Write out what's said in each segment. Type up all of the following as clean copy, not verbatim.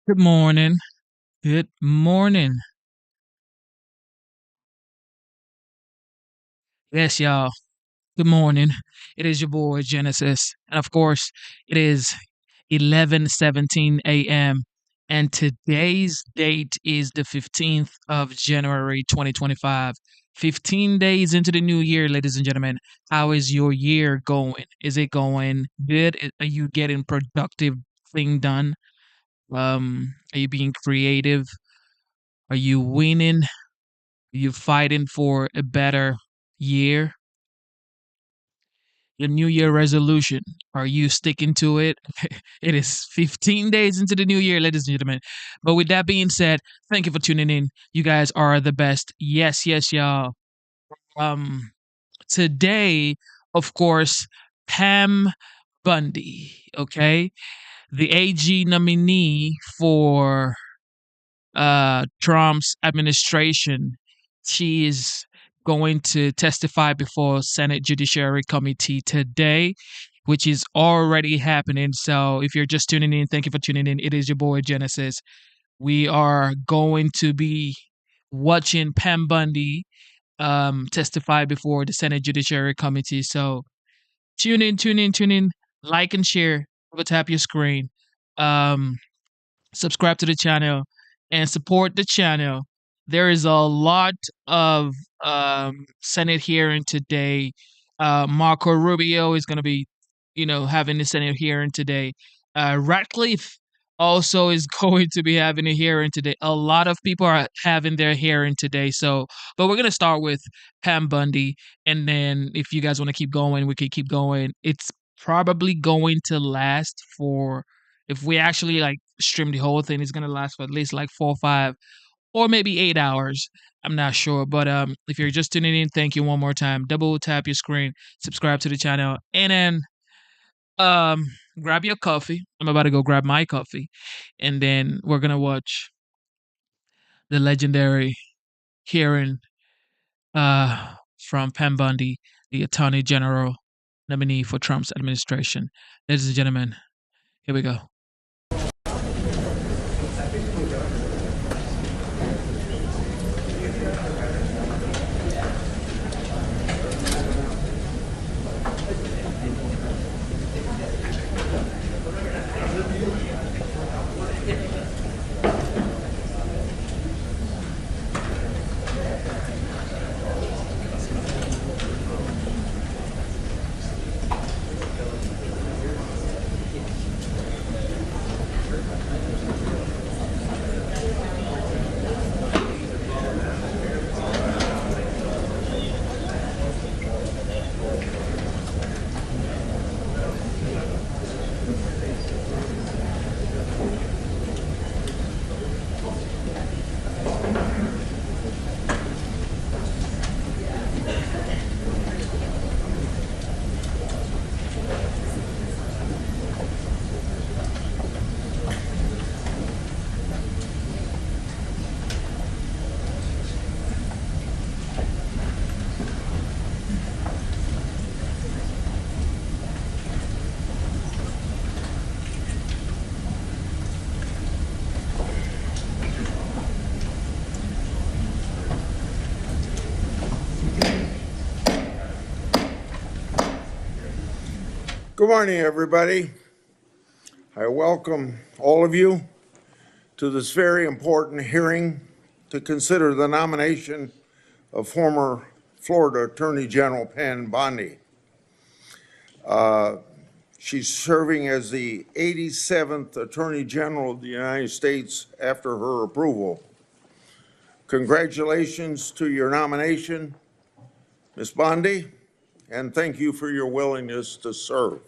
Good morning. Good morning. Yes, y'all. Good morning. It is your boy Genesis. And of course, it is 11:17 a.m. And today's date is the 15th of January 2025. 15 days into the new year, ladies and gentlemen. How is your year going? Is it going good? Are you getting productive thing done? Are you being creative? Are you winning? You fighting for a better year? Your New Year resolution. Are you sticking to it? It is 15 days into the new year, ladies and gentlemen. But with that being said, thank you for tuning in. You guys are the best. Yes, yes, y'all. Um, Today, of course, Pam Bundy, okay? The AG nominee for Trump's administration. She is going to testify before Senate Judiciary Committee today, which is already happening. So if you're just tuning in, thank you for tuning in. It is your boy Genesis. We are going to be watching Pam Bundy testify before the Senate Judiciary Committee. So tune in, tune in, tune in, like and share. Go tap your screen. Um, Subscribe to the channel and support the channel. There is a lot of Senate hearing today. Marco Rubio is going to be, having the Senate hearing today. Ratcliffe also is going to be having a hearing today. A lot of people are having their hearing today. So, but we're going to start with Pam Bundy. And then if you guys want to keep going, we could keep going. It's probably going to last for if we actually like stream the whole thing, it's gonna last for at least like 4, 5, or maybe 8 hours. I'm not sure, but if you're just tuning in, thank you one more time. Double tap your screen, subscribe to the channel, and then um grab your coffee. I'm about to go grab my coffee, and then we're gonna watch the legendary hearing from Pam Bundy, the Attorney General nominee for Trump's administration. Ladies and gentlemen, here we go. Good morning, everybody. I welcome all of you to this very important hearing to consider the nomination of former Florida Attorney General Pam Bondi. She's serving as the 87th Attorney General of the United States after her approval. Congratulations to your nomination, Ms. Bondi, and thank you for your willingness to serve.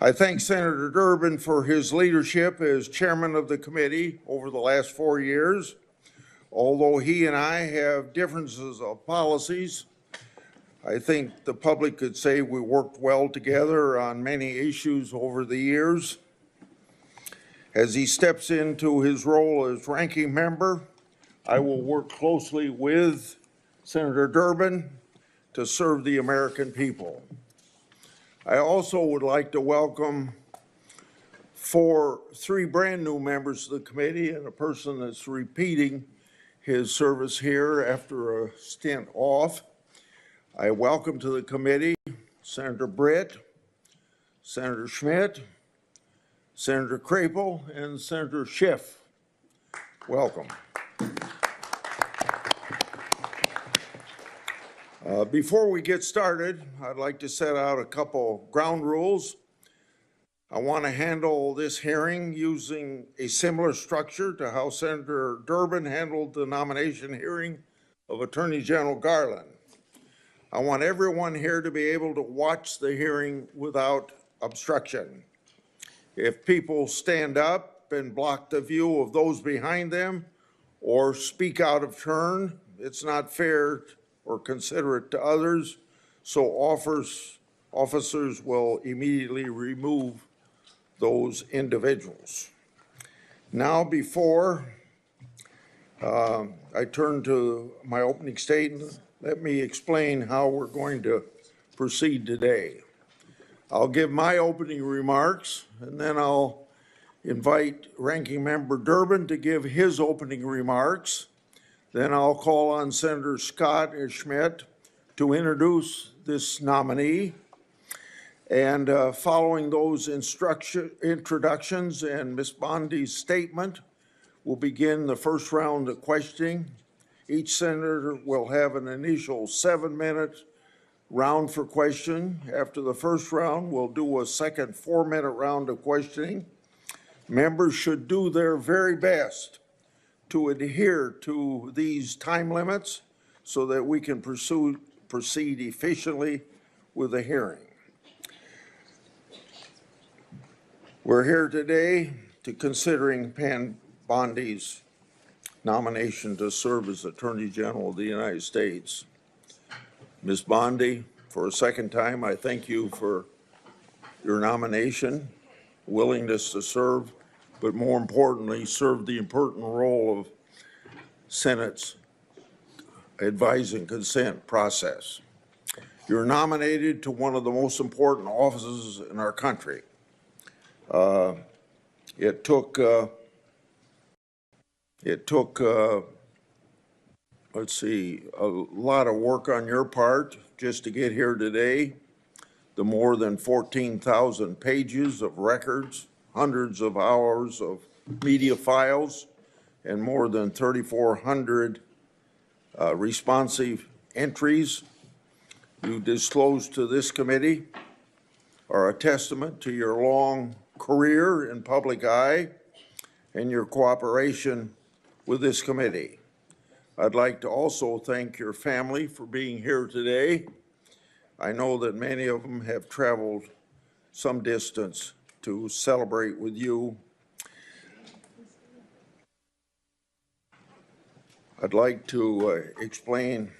I thank Senator Durbin for his leadership as chairman of the committee over the last 4 years. Although he and I have differences of policies, I think the public could say we worked well together on many issues over the years. As he steps into his role as ranking member, I will work closely with Senator Durbin to serve the American people. I also would like to welcome For three brand new members of the committee and a person that's repeating his service here after a stint off, I welcome to the committee Senator Britt, Senator Schmidt, Senator Crapel, and Senator Schiff. Welcome. Before we get started, I'd like to set out a couple ground rules. I want to handle this hearing using a similar structure to how Senator Durbin handled the nomination hearing of Attorney General Garland. I want everyone here to be able to watch the hearing without obstruction. If people stand up and block the view of those behind them or speak out of turn, it's not fair or considerate to others, so officers will immediately remove those individuals. Now, before I turn to my opening statement, let me explain how we're going to proceed today. I'll give my opening remarks, and then I'll invite Ranking Member Durbin to give his opening remarks. Then I'll call on Senator Scott and Schmidt to introduce this nominee. And following those introductions and Ms. Bondi's statement, we'll begin the first round of questioning. Each senator will have an initial 7-minute round for question. After the first round, we'll do a second 4-minute round of questioning. Members should do their very best to adhere to these time limits so that we can proceed efficiently with the hearing. We're here today to considering Pam Bondi's nomination to serve as Attorney General of the United States. Ms. Bondi, for a second time, I thank you for your nomination, willingness to serve, but more importantly, serve the important role of Senate's advise and consent process. You're nominated to one of the most important offices in our country. It took let's see, a lot of work on your part just to get here today. The more than 14,000 pages of records, hundreds of hours of media files, and more than 3,400 responsive entries you disclosed to this committee are a testament to your long career in public eye and your cooperation with this committee. I'd like to also thank your family for being here today. I know that many of them have traveled some distance to celebrate with you. I'd like to explain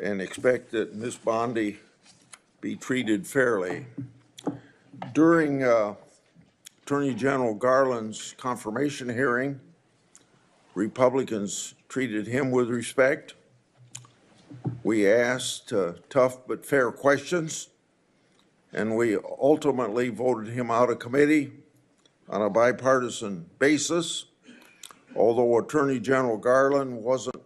and expect that Ms. Bondi be treated fairly. During Attorney General Garland's confirmation hearing, Republicans treated him with respect. We asked tough but fair questions, and we ultimately voted him out of committee on a bipartisan basis. Although Attorney General Garland wasn't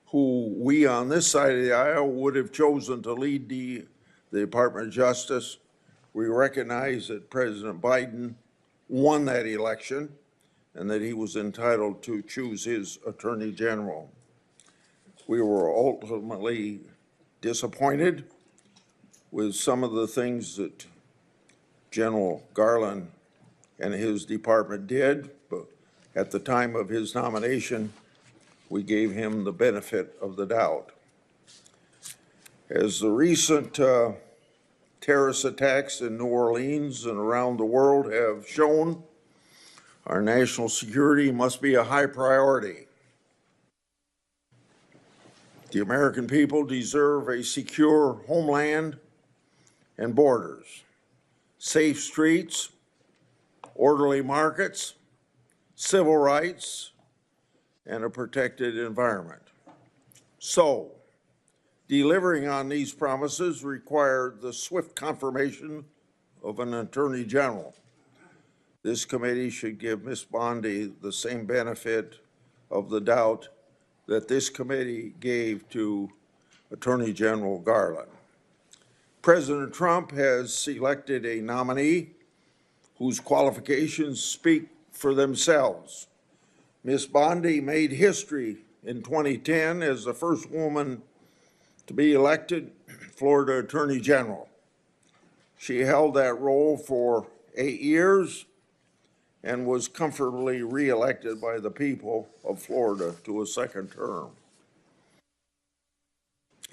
who we on this side of the aisle would have chosen to lead the Department of Justice, we recognize that President Biden won that election and that he was entitled to choose his Attorney General. We were ultimately disappointed with some of the things that General Garland and his department did, but at the time of his nomination, we gave him the benefit of the doubt. As the recent terrorist attacks in New Orleans and around the world have shown, our national security must be a high priority. The American people deserve a secure homeland and borders, safe streets, orderly markets, civil rights, and a protected environment. So, delivering on these promises required the swift confirmation of an Attorney General. This committee should give Ms. Bondi the same benefit of the doubt that this committee gave to Attorney General Garland. President Trump has selected a nominee whose qualifications speak for themselves. Ms. Bondi made history in 2010 as the first woman to be elected Florida Attorney General. She held that role for 8 years and was comfortably reelected by the people of Florida to a second term.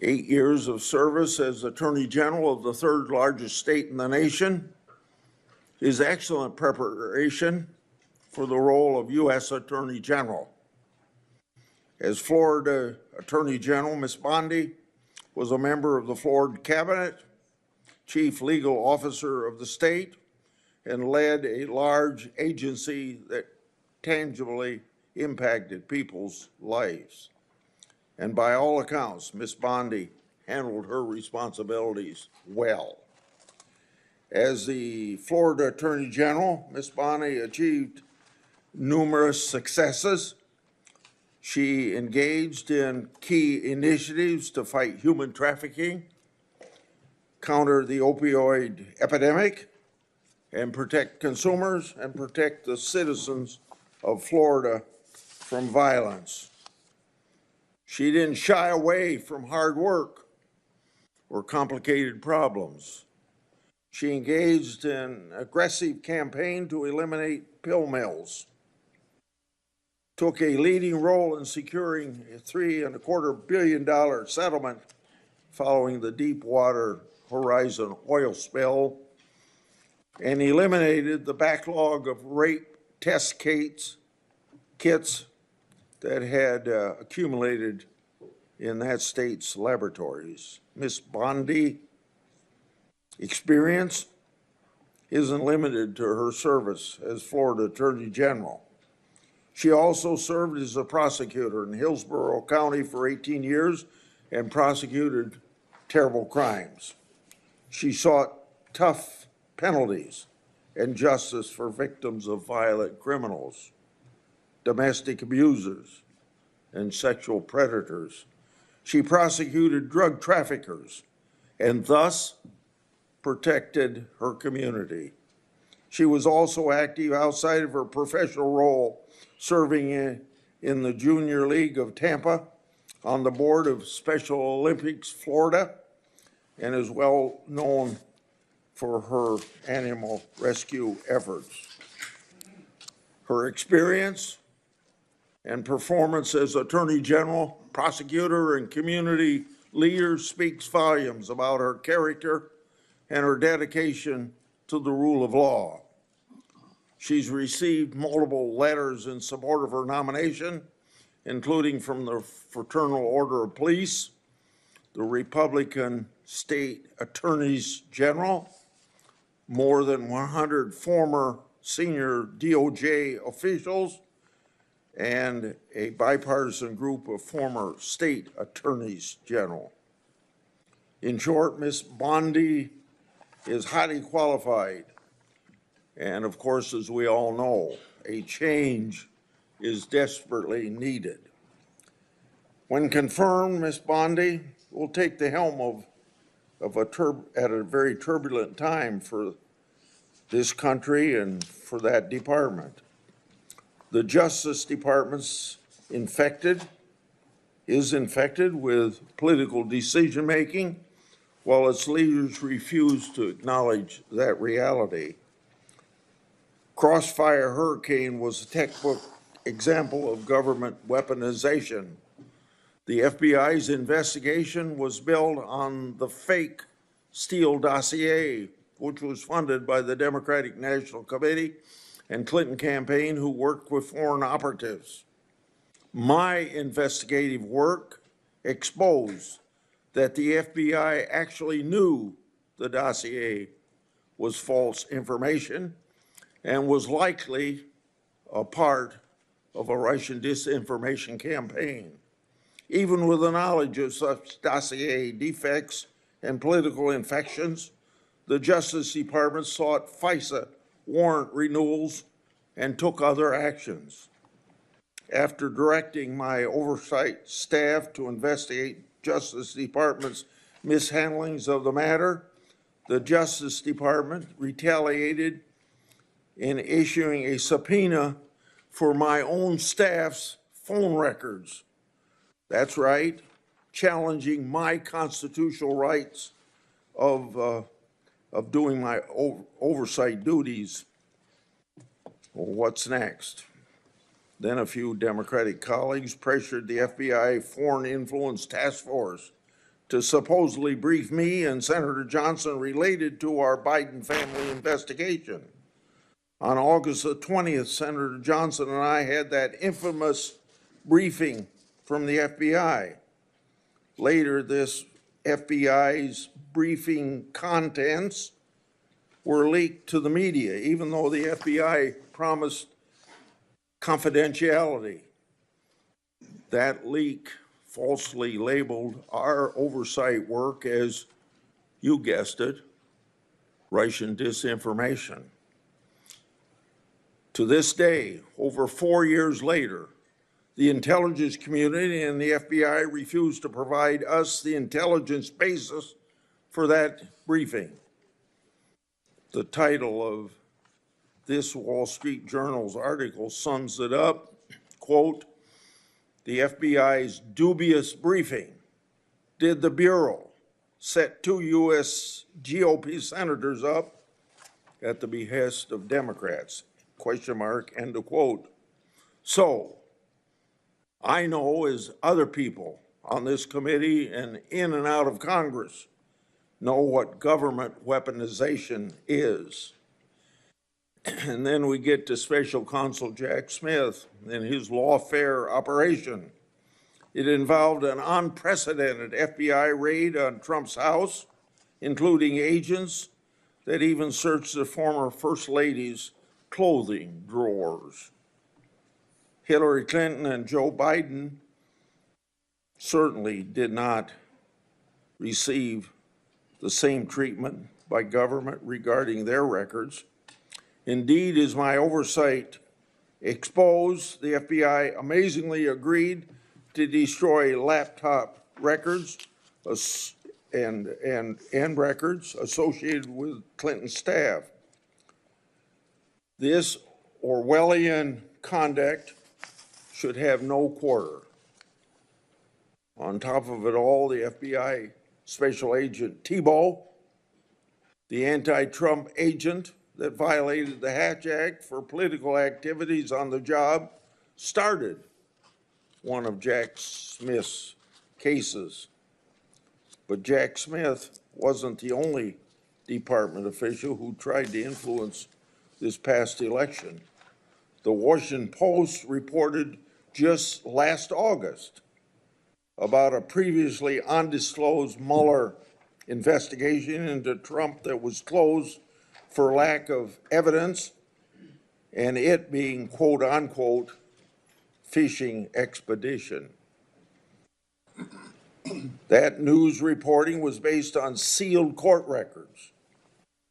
8 years of service as Attorney General of the third largest state in the nation is excellent preparation for the role of U.S. Attorney General. As Florida Attorney General, Ms. Bondi was a member of the Florida Cabinet, chief legal officer of the state, and led a large agency that tangibly impacted people's lives. And by all accounts, Ms. Bondi handled her responsibilities well. As the Florida Attorney General, Ms. Bondi achieved numerous successes. She engaged in key initiatives to fight human trafficking, counter the opioid epidemic, and protect consumers and protect the citizens of Florida from violence. She didn't shy away from hard work or complicated problems. She engaged in an aggressive campaign to eliminate pill mills, took a leading role in securing a $3.25 billion settlement following the Deepwater Horizon oil spill, and eliminated the backlog of rape test kits that had accumulated in that state's laboratories. Ms. Bondi experience isn't limited to her service as Florida Attorney General. She also served as a prosecutor in Hillsborough County for 18 years and prosecuted terrible crimes. She sought tough penalties and justice for victims of violent criminals, domestic abusers, and sexual predators. She prosecuted drug traffickers and thus protected her community. She was also active outside of her professional role, serving in the Junior League of Tampa, on the board of Special Olympics Florida, and is well known for her animal rescue efforts. Her experience and performance as Attorney General, prosecutor, and community leader speaks volumes about her character and her dedication to the rule of law. She's received multiple letters in support of her nomination, including from the Fraternal Order of Police, the Republican State Attorneys General, more than 100 former senior DOJ officials, and a bipartisan group of former state attorneys general. In short, Ms. Bondi is highly qualified. And of course, as we all know, a change is desperately needed. When confirmed, Ms. Bondi will take the helm at a very turbulent time for this country and for that department. The Justice Department's is infected with political decision-making, while its leaders refuse to acknowledge that reality. Crossfire Hurricane was a textbook example of government weaponization. The FBI's investigation was built on the fake Steele dossier, which was funded by the Democratic National Committee and Clinton campaign, who worked with foreign operatives. My investigative work exposed that the FBI actually knew the dossier was false information and was likely a part of a Russian disinformation campaign. Even with the knowledge of such dossier defects and political infections, the Justice Department sought FISA warrant renewals, and took other actions. After directing my oversight staff to investigate Justice Department's mishandlings of the matter, the Justice Department retaliated in issuing a subpoena for my own staff's phone records. That's right, challenging my constitutional rights of doing my oversight duties. Well, what's next? Then a few Democratic colleagues pressured the FBI Foreign Influence Task Force to supposedly brief me and Senator Johnson related to our Biden family investigation. On August the 20th, Senator Johnson and I had that infamous briefing from the FBI. Later, this FBI's briefing contents were leaked to the media, even though the FBI promised confidentiality. That leak falsely labeled our oversight work as, you guessed it, Russian disinformation. To this day, over 4 years later, the intelligence community and the FBI refused to provide us the intelligence basis for that briefing. The title of this Wall Street Journal's article sums it up, quote, "The FBI's dubious briefing. Did the Bureau set 2 U.S. GOP senators up at the behest of Democrats?" Question mark, end of quote. So, I know, as other people on this committee and in and out of Congress know, what government weaponization is. And then we get to Special Counsel Jack Smith and his lawfare operation. It involved an unprecedented FBI raid on Trump's house, including agents that even searched the former First Lady's clothing drawers. Hillary Clinton and Joe Biden certainly did not receive the same treatment by government regarding their records. Indeed, as my oversight exposed, the FBI amazingly agreed to destroy laptop records and records associated with Clinton's staff. This Orwellian conduct should have no quarter. On top of it all, the FBI Special Agent Thibault, the anti-Trump agent that violated the Hatch Act for political activities on the job, started one of Jack Smith's cases. But Jack Smith wasn't the only department official who tried to influence this past election. The Washington Post reported just last August about a previously undisclosed Mueller investigation into Trump that was closed for lack of evidence, and it being, quote unquote, fishing expedition. That news reporting was based on sealed court records,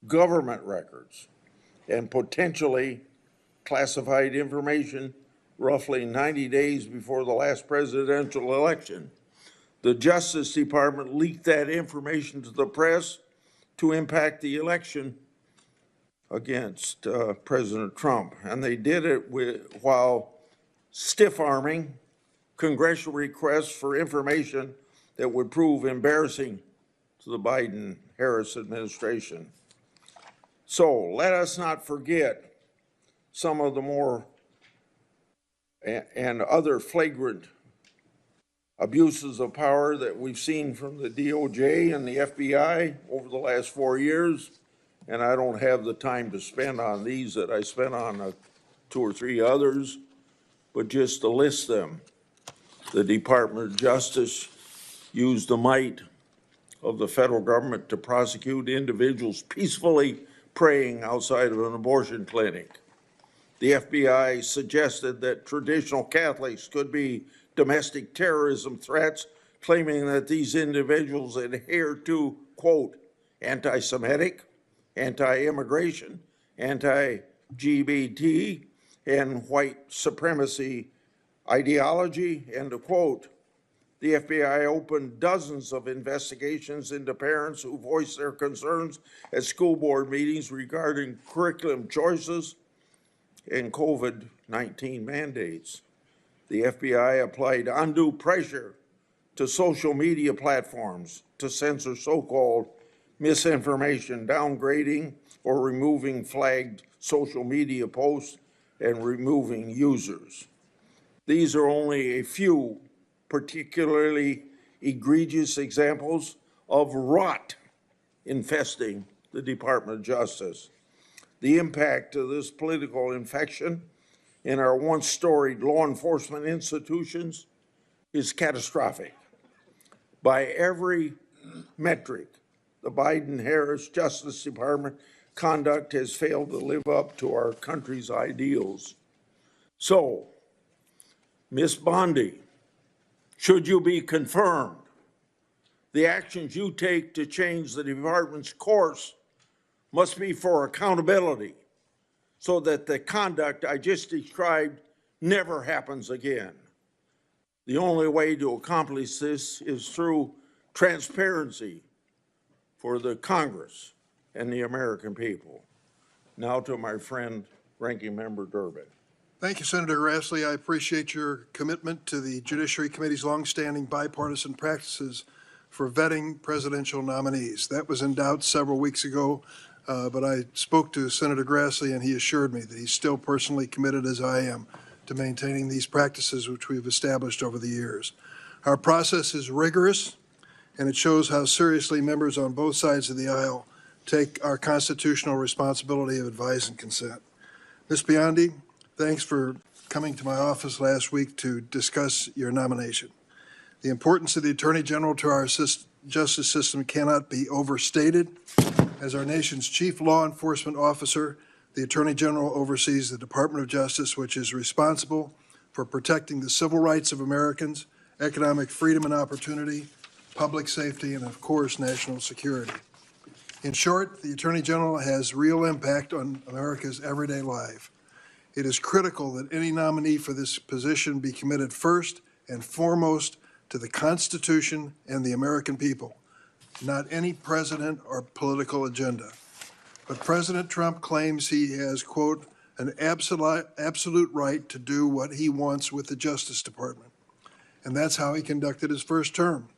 government records, and potentially classified information roughly 90 days before the last presidential election. The Justice Department leaked that information to the press to impact the election against President Trump. And they did it while stiff-arming congressional requests for information that would prove embarrassing to the Biden-Harris administration. So let us not forget some of the more and other flagrant abuses of power that we've seen from the DOJ and the FBI over the last 4 years. And I don't have the time to spend on these that I spent on 2 or 3 others, but just to list them. The Department of Justice used the might of the federal government to prosecute individuals peacefully praying outside of an abortion clinic. The FBI suggested that traditional Catholics could be domestic terrorism threats, claiming that these individuals adhere to, quote, anti-Semitic, anti-immigration, anti-LGBT and white supremacy ideology, end of quote. The FBI opened dozens of investigations into parents who voiced their concerns at school board meetings regarding curriculum choices and COVID-19 mandates. The FBI applied undue pressure to social media platforms to censor so-called misinformation, downgrading or removing flagged social media posts and removing users. These are only a few particularly egregious examples of rot infesting the Department of Justice. The impact of this political infection in our once storied law enforcement institutions is catastrophic. By every metric, the Biden-Harris Justice Department conduct has failed to live up to our country's ideals. So, Ms. Bondi, should you be confirmed, the actions you take to change the department's course must be for accountability so that the conduct I just described never happens again. The only way to accomplish this is through transparency for the Congress and the American people. Now to my friend, Ranking Member Durbin. Thank you, Senator Grassley. I appreciate your commitment to the Judiciary Committee's longstanding bipartisan practices for vetting presidential nominees. That was in doubt several weeks ago, but I spoke to Senator Grassley and he assured me that he's still personally committed, as I am, to maintaining these practices which we've established over the years. Our process is rigorous, and it shows how seriously members on both sides of the aisle take our constitutional responsibility of advice and consent. Ms. Bondi, thanks for coming to my office last week to discuss your nomination. The importance of the Attorney General to our justice system cannot be overstated. As our nation's chief law enforcement officer, the Attorney General oversees the Department of Justice, which is responsible for protecting the civil rights of Americans, economic freedom and opportunity, public safety, and of course, national security. In short, the Attorney General has real impact on America's everyday life. It is critical that any nominee for this position be committed first and foremost to the Constitution and the American people, not any president or political agenda. But President Trump claims he has, quote, an absolute right to do what he wants with the Justice Department. And that's how he conducted his first term.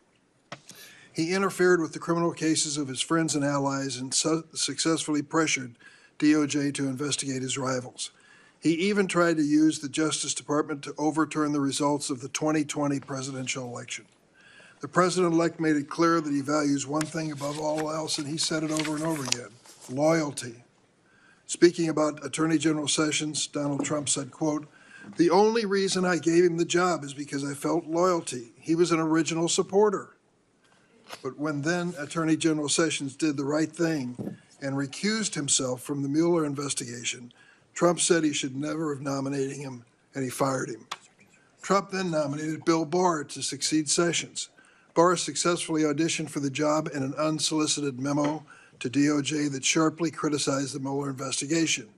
He interfered with the criminal cases of his friends and allies and successfully pressured DOJ to investigate his rivals. He even tried to use the Justice Department to overturn the results of the 2020 presidential election. The president-elect made it clear that he values one thing above all else, and he said it over and over again: loyalty. Speaking about Attorney General Sessions, Donald Trump said, quote, "The only reason I gave him the job is because I felt loyalty. He was an original supporter." But when then Attorney General Sessions did the right thing and recused himself from the Mueller investigation, Trump said he should never have nominated him, and he fired him. Trump then nominated Bill Barr to succeed Sessions. Barr successfully auditioned for the job in an unsolicited memo to DOJ that sharply criticized the Mueller investigation.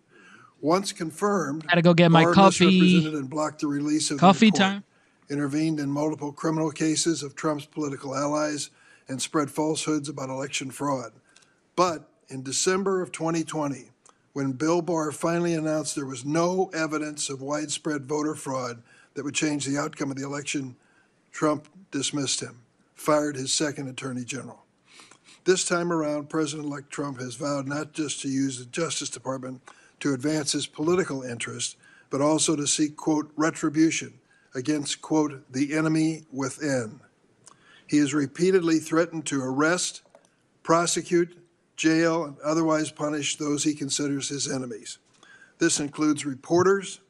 Once confirmed, Gotta go get my Barr coffee. misrepresented and blocked the release of Coffee the report, time. intervened in multiple criminal cases of Trump's political allies, and spread falsehoods about election fraud. But in December of 2020, when Bill Barr finally announced there was no evidence of widespread voter fraud that would change the outcome of the election, Trump dismissed him, fired his second attorney general. This time around, President-elect Trump has vowed not just to use the Justice Department to advance his political interests, but also to seek, quote, retribution against, quote, the enemy within. He has repeatedly threatened to arrest, prosecute, jail, and otherwise punish those he considers his enemies. This includes reporters,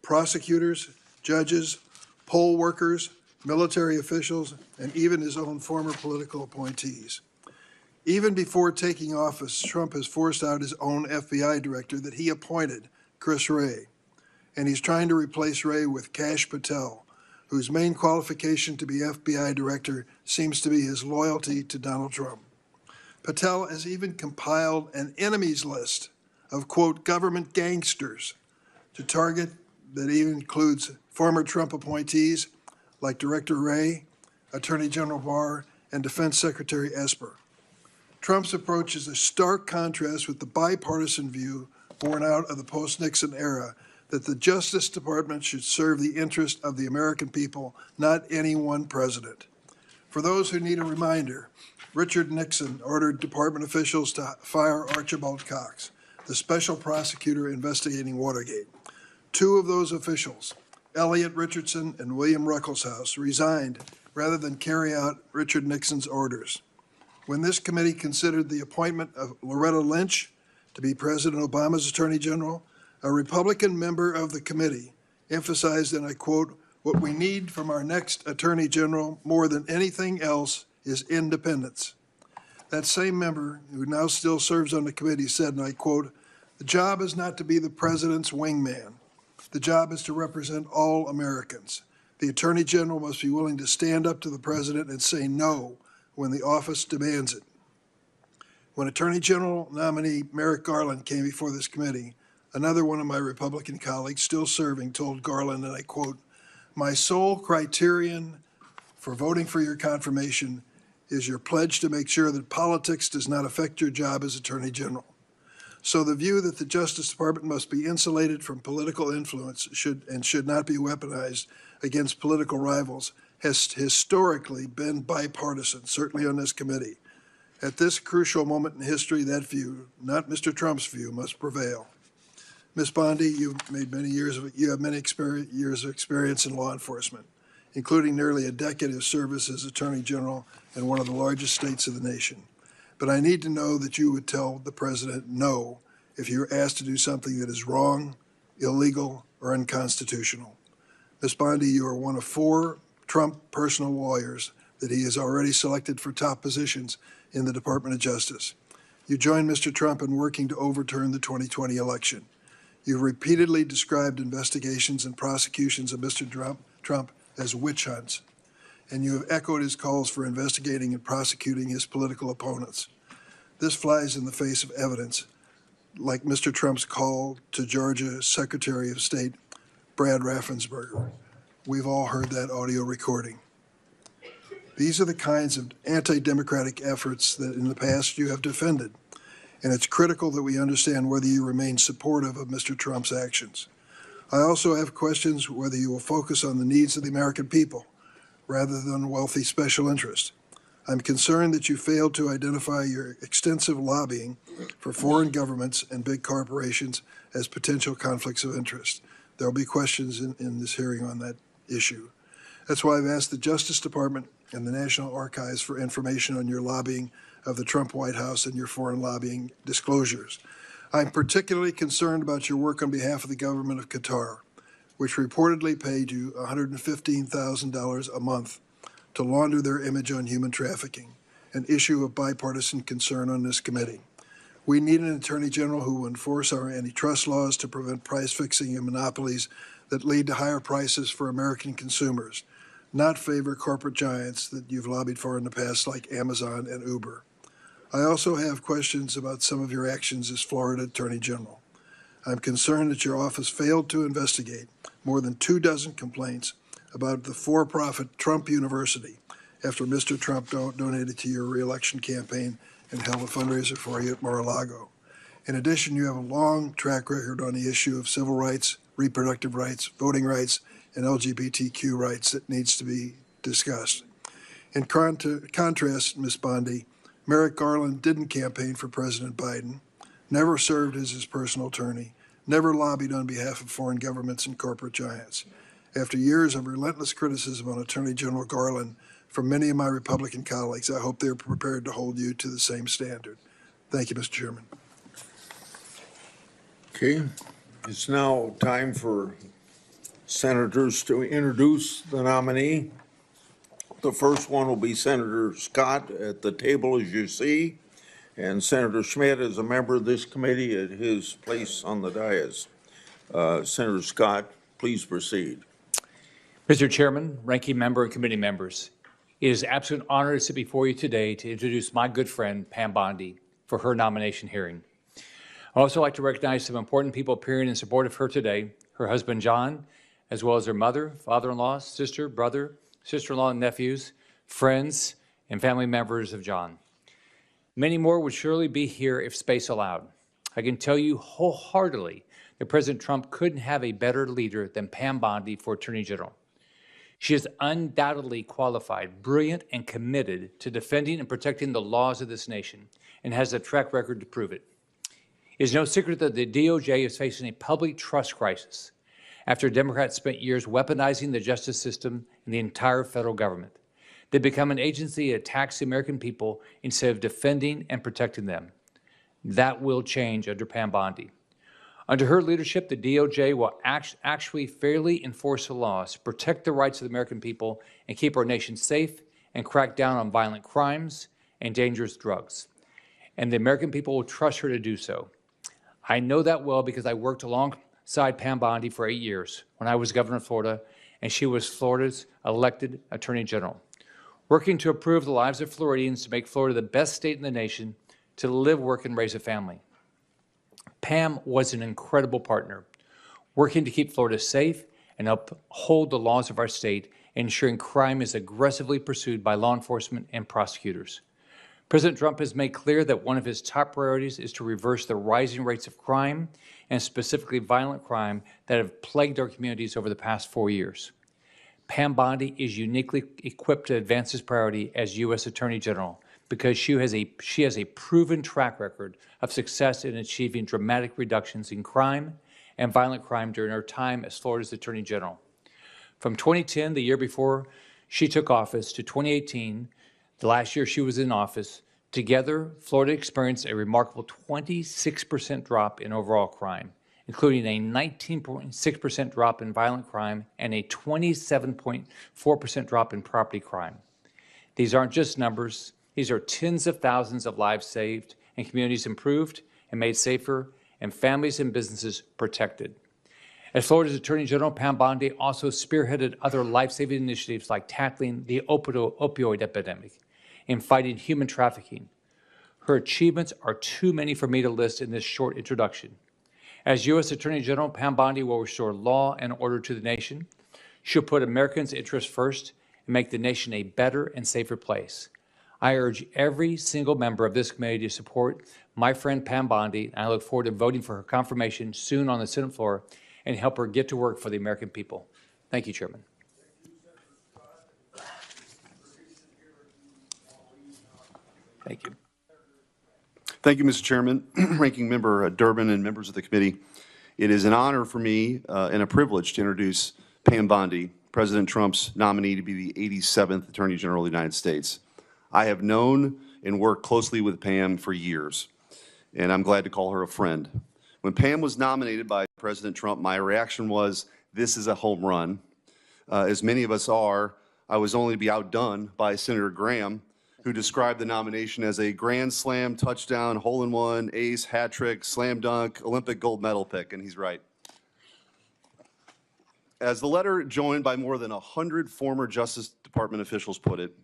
prosecutors, judges, poll workers, military officials, and even his own former political appointees. Even before taking office, Trump has forced out his own FBI director that he appointed, Chris Wray, and he's trying to replace Wray with Kash Patel, whose main qualification to be FBI director seems to be his loyalty to Donald Trump. Patel has even compiled an enemies list of, quote, government gangsters to target that even includes former Trump appointees like Director Wray, Attorney General Barr, and Defense Secretary Esper. Trump's approach is a stark contrast with the bipartisan view born out of the post-Nixon era that the Justice Department should serve the interest of the American people, not any one president. For those who need a reminder, Richard Nixon ordered department officials to fire Archibald Cox, the special prosecutor investigating Watergate. Two of those officials, Elliot Richardson and William Ruckelshaus, resigned rather than carry out Richard Nixon's orders. When this committee considered the appointment of Loretta Lynch to be President Obama's Attorney General, a Republican member of the committee emphasized, and I quote, "What we need from our next Attorney General more than anything else is independence." That same member, who now still serves on the committee, said, and I quote, "The job is not to be the president's wingman. The job is to represent all Americans. The Attorney General must be willing to stand up to the president and say no when the office demands it." When Attorney General nominee Merrick Garland came before this committee, another one of my Republican colleagues still serving told Garland, and I quote, "My sole criterion for voting for your confirmation is your pledge to make sure that politics does not affect your job as Attorney General." So the view that the Justice Department must be insulated from political influence should not be weaponized against political rivals has historically been bipartisan, certainly on this committee. At this crucial moment in history, that view, not Mr. Trump's view, must prevail. Ms. Bondi, you have many years of experience in law enforcement, including nearly a decade of service as Attorney General in one of the largest states of the nation. But I need to know that you would tell the president no if you're asked to do something that is wrong, illegal, or unconstitutional. Ms. Bondi, you are one of 4 Trump personal lawyers that he has already selected for top positions in the Department of Justice. You joined Mr. Trump in working to overturn the 2020 election. You've repeatedly described investigations and prosecutions of Mr. Trump as witch hunts, and you have echoed his calls for investigating and prosecuting his political opponents. This flies in the face of evidence, like Mr. Trump's call to Georgia Secretary of State Brad Raffensperger. We've all heard that audio recording. These are the kinds of anti-democratic efforts that in the past you have defended, and it's critical that we understand whether you remain supportive of Mr. Trump's actions. I also have questions whether you will focus on the needs of the American people rather than wealthy special interests. I'm concerned that you failed to identify your extensive lobbying for foreign governments and big corporations as potential conflicts of interest. There will be questions in this hearing on that issue. That's why I've asked the Justice Department and the National Archives for information on your lobbying of the Trump White House and your foreign lobbying disclosures. I'm particularly concerned about your work on behalf of the government of Qatar, which reportedly paid you $115,000 a month to launder their image on human trafficking, an issue of bipartisan concern on this committee. We need an Attorney General who will enforce our antitrust laws to prevent price fixing and monopolies that lead to higher prices for American consumers, not favor corporate giants that you've lobbied for in the past like Amazon and Uber. I also have questions about some of your actions as Florida Attorney General. I'm concerned that your office failed to investigate more than 24 complaints about the for-profit Trump University after Mr. Trump donated to your reelection campaign and held a fundraiser for you at Mar-a-Lago. In addition, you have a long track record on the issue of civil rights, reproductive rights, voting rights, and LGBTQ rights that needs to be discussed. In contrast, Ms. Bondi, Merrick Garland didn't campaign for President Biden, never served as his personal attorney, never lobbied on behalf of foreign governments and corporate giants. After years of relentless criticism on Attorney General Garland from many of my Republican colleagues, I hope they're prepared to hold you to the same standard. Thank you, Mr. Chairman. Okay, it's now time for senators to introduce the nominee. The first one will be Senator Scott at the table, as you see, and Senator Schmidt is a member of this committee at his place on the dais. Senator Scott, please proceed. Mr. Chairman, ranking member, and committee members, it is an absolute honor to sit before you today to introduce my good friend, Pam Bondi, for her nomination hearing. I'd also like to recognize some important people appearing in support of her today: her husband, John, as well as her mother, father-in-law, sister, brother, sister-in-law, and nephews, friends, and family members of John. Many more would surely be here if space allowed. I can tell you wholeheartedly that President Trump couldn't have a better leader than Pam Bondi for Attorney General. She is undoubtedly qualified, brilliant, and committed to defending and protecting the laws of this nation, and has a track record to prove it. It is no secret that the DOJ is facing a public trust crisis after Democrats spent years weaponizing the justice system and the entire federal government. They become an agency that attacks the American people instead of defending and protecting them. That will change under Pam Bondi. Under her leadership, the DOJ will actually fairly enforce the laws, protect the rights of the American people, and keep our nation safe, and crack down on violent crimes and dangerous drugs. And the American people will trust her to do so. I know that well because I worked alongside Pam Bondi for 8 years when I was governor of Florida, and she was Florida's elected Attorney General, working to improve the lives of Floridians to make Florida the best state in the nation to live, work, and raise a family. Pam was an incredible partner, working to keep Florida safe and uphold the laws of our state, ensuring crime is aggressively pursued by law enforcement and prosecutors. President Trump has made clear that one of his top priorities is to reverse the rising rates of crime, and specifically violent crime, that have plagued our communities over the past 4 years. Pam Bondi is uniquely equipped to advance this priority as U.S. Attorney General because she has a proven track record of success in achieving dramatic reductions in crime and violent crime during her time as Florida's Attorney General. From 2010, the year before she took office, to 2018, the last year she was in office, together, Florida experienced a remarkable 26% drop in overall crime, including a 19.6% drop in violent crime and a 27.4% drop in property crime. These aren't just numbers. These are tens of thousands of lives saved and communities improved and made safer and families and businesses protected. As Florida's Attorney General, Pam Bondi also spearheaded other life-saving initiatives like tackling the opioid epidemic and fighting human trafficking. Her achievements are too many for me to list in this short introduction. As U.S. Attorney General, Pam Bondi will restore law and order to the nation. She'll put Americans' interests first and make the nation a better and safer place. I urge every single member of this committee to support my friend Pam Bondi, and I look forward to voting for her confirmation soon on the Senate floor and help her get to work for the American people. Thank you, Chairman. Thank you. Thank you, Mr. Chairman, Ranking Member Durbin, and members of the committee. It is an honor for me and a privilege to introduce Pam Bondi, President Trump's nominee to be the 87th Attorney General of the United States. I have known and worked closely with Pam for years, and I'm glad to call her a friend. When Pam was nominated by President Trump, my reaction was, this is a home run. As many of us are, I was only to be outdone by Senator Graham, who described the nomination as a grand slam, touchdown, hole-in-one, ace, hat trick, slam dunk, Olympic gold medal pick, and he's right. As the letter joined by more than 100 former Justice Department officials put it,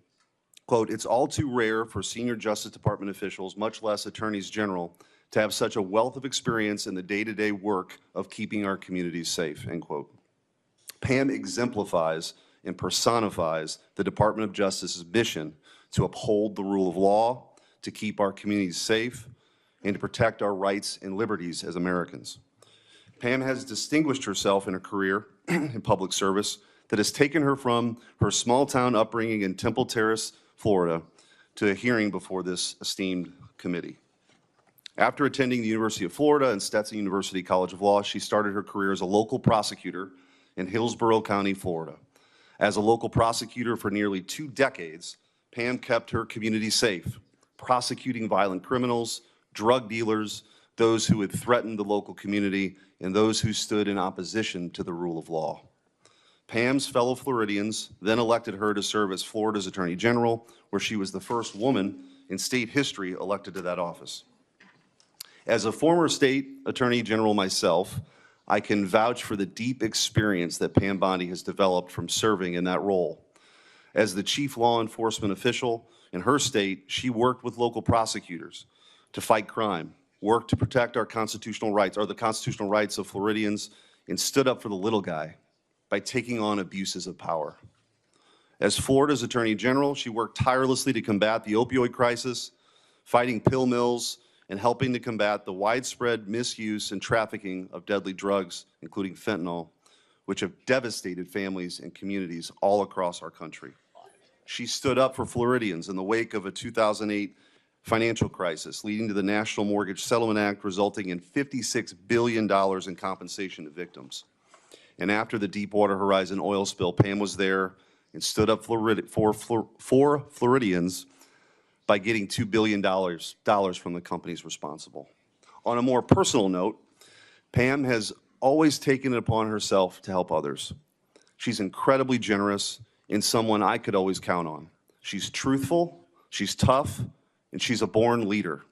quote, it's all too rare for senior Justice Department officials, much less attorneys general, to have such a wealth of experience in the day-to-day work of keeping our communities safe, end quote. Pam exemplifies and personifies the Department of Justice's mission to uphold the rule of law, to keep our communities safe, and to protect our rights and liberties as Americans. Pam has distinguished herself in a career in public service that has taken her from her small-town upbringing in Temple Terrace, Florida, to a hearing before this esteemed committee. After attending the University of Florida and Stetson University College of Law, she started her career as a local prosecutor in Hillsborough County, Florida. As a local prosecutor for nearly 2 decades, Pam kept her community safe, prosecuting violent criminals, drug dealers, those who had threatened the local community, and those who stood in opposition to the rule of law. Pam's fellow Floridians then elected her to serve as Florida's Attorney General, where she was the first woman in state history elected to that office. As a former state Attorney General myself, I can vouch for the deep experience that Pam Bondi has developed from serving in that role. As the chief law enforcement official in her state, she worked with local prosecutors to fight crime, worked to protect our constitutional rights, or the constitutional rights of Floridians, and stood up for the little guy by taking on abuses of power. As Florida's Attorney General, she worked tirelessly to combat the opioid crisis, fighting pill mills, and helping to combat the widespread misuse and trafficking of deadly drugs, including fentanyl, which have devastated families and communities all across our country. She stood up for Floridians in the wake of a 2008 financial crisis, leading to the National Mortgage Settlement Act, resulting in $56 billion in compensation to victims. And after the Deepwater Horizon oil spill, Pam was there and stood up for Floridians by getting $2 billion from the companies responsible. On a more personal note, Pam has always taken it upon herself to help others. She's incredibly generous and someone I could always count on. She's truthful, she's tough, and she's a born leader.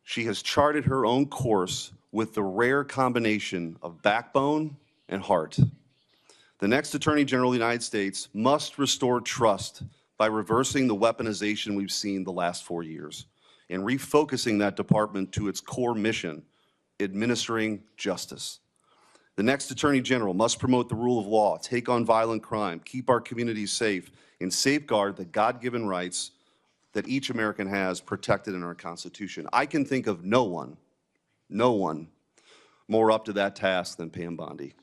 She has charted her own course with the rare combination of backbone and heart. The next Attorney General of the United States must restore trust by reversing the weaponization we've seen the last 4 years and refocusing that department to its core mission, administering justice. The next Attorney General must promote the rule of law, take on violent crime, keep our communities safe, and safeguard the God-given rights that each American has protected in our Constitution. I can think of no one more up to that task than Pam Bondi,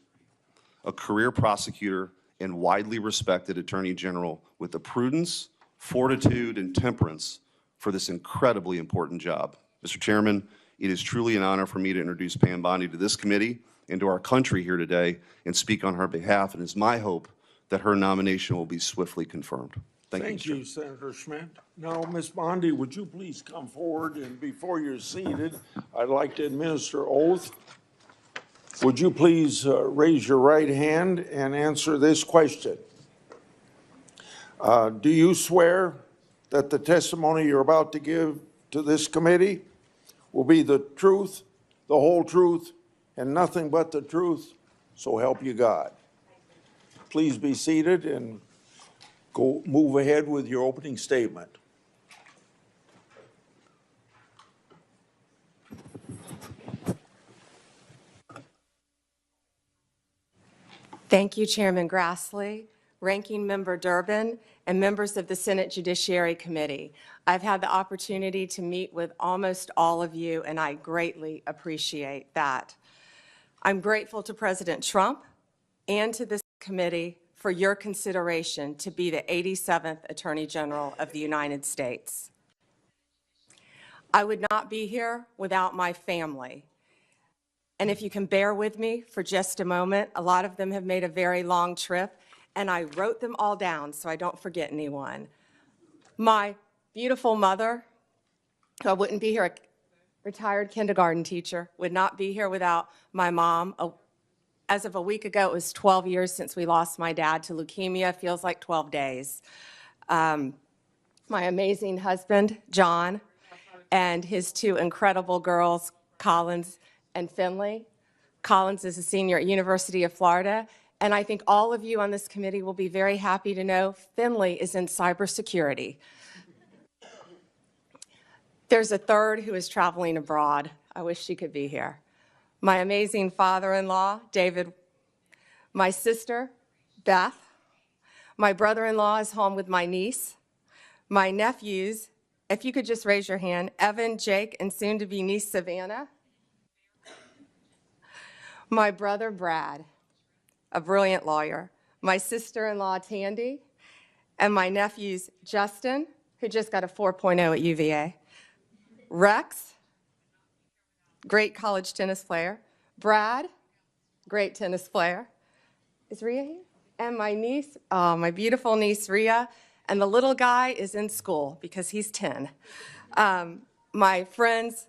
a career prosecutor and widely respected Attorney General with the prudence, fortitude, and temperance for this incredibly important job. Mr. Chairman, it is truly an honor for me to introduce Pam Bondi to this committee and to our country here today and speak on her behalf, and it's my hope that her nomination will be swiftly confirmed. Thank you, Senator Schmidt. Now, Ms. Bondi, would you please come forward, and before you're seated, I'd like to administer oath. Would you please raise your right hand and answer this question? Do you swear that the testimony you're about to give to this committee will be the truth, the whole truth, and nothing but the truth, so help you God? Please be seated and move ahead with your opening statement. Thank you, Chairman Grassley, Ranking Member Durbin, and members of the Senate Judiciary Committee. I've had the opportunity to meet with almost all of you, and I greatly appreciate that. I'm grateful to President Trump and to this committee for your consideration to be the 87th Attorney General of the United States. I would not be here without my family. And if you can bear with me for just a moment, a lot of them have made a very long trip, and I wrote them all down so I don't forget anyone. My beautiful mother, who I wouldn't be here, a retired kindergarten teacher, would not be here without my mom. As of a week ago, it was 12 years since we lost my dad to leukemia. Feels like 12 days. My amazing husband, John, and his two incredible girls, Collins and Finley. Collins is a senior at University of Florida, and I think all of you on this committee will be very happy to know Finley is in cybersecurity. There's a third who is traveling abroad. I wish she could be here. My amazing father-in-law, David, my sister, Beth, my brother-in-law is home with my niece, my nephews, if you could just raise your hand, Evan, Jake, and soon-to-be niece, Savannah. My brother, Brad, a brilliant lawyer, my sister-in-law, Tandy, and my nephews, Justin, who just got a 4.0 at UVA, Rex, great college tennis player, Brad, great tennis player. Is Rhea here? And my niece, my beautiful niece, Rhea, and the little guy is in school because he's 10. My friends,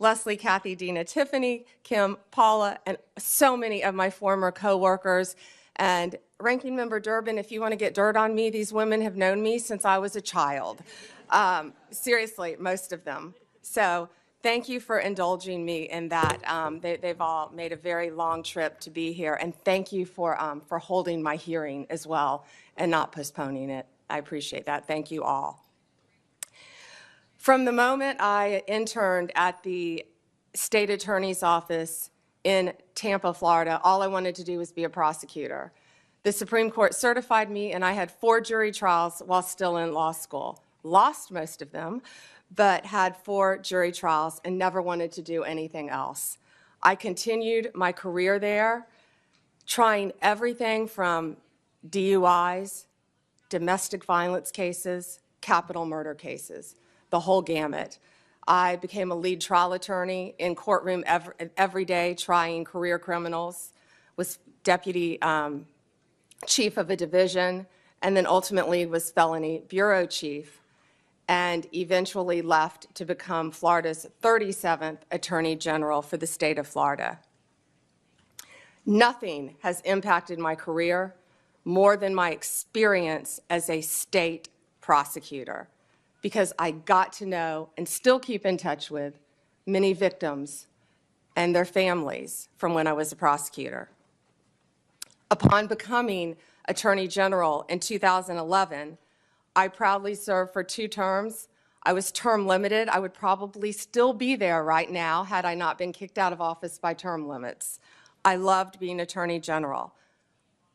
Leslie, Kathy, Dina, Tiffany, Kim, Paula, and so many of my former coworkers. And Ranking Member Durbin, if you want to get dirt on me, these women have known me since I was a child. Seriously, most of them. So thank you for indulging me in that. They've all made a very long trip to be here. And thank you for holding my hearing as well and not postponing it. I appreciate that. Thank you all. From the moment I interned at the state attorney's office in Tampa, Florida. All I wanted to do was be a prosecutor. The Supreme Court certified me, and I had 4 jury trials while still in law school. Lost most of them, but had 4 jury trials and never wanted to do anything else. I continued my career there, trying everything from DUIs, domestic violence cases, capital murder cases, the whole gamut. I became a lead trial attorney in courtroom every day trying career criminals, was deputy chief of a division, and then ultimately was felony bureau chief, and eventually left to become Florida's 37th Attorney General for the state of Florida. Nothing has impacted my career more than my experience as a state prosecutor, because I got to know and still keep in touch with many victims and their families from when I was a prosecutor. Upon becoming Attorney General in 2011, I proudly served for 2 terms. I was term limited. I would probably still be there right now had I not been kicked out of office by term limits. I loved being Attorney General.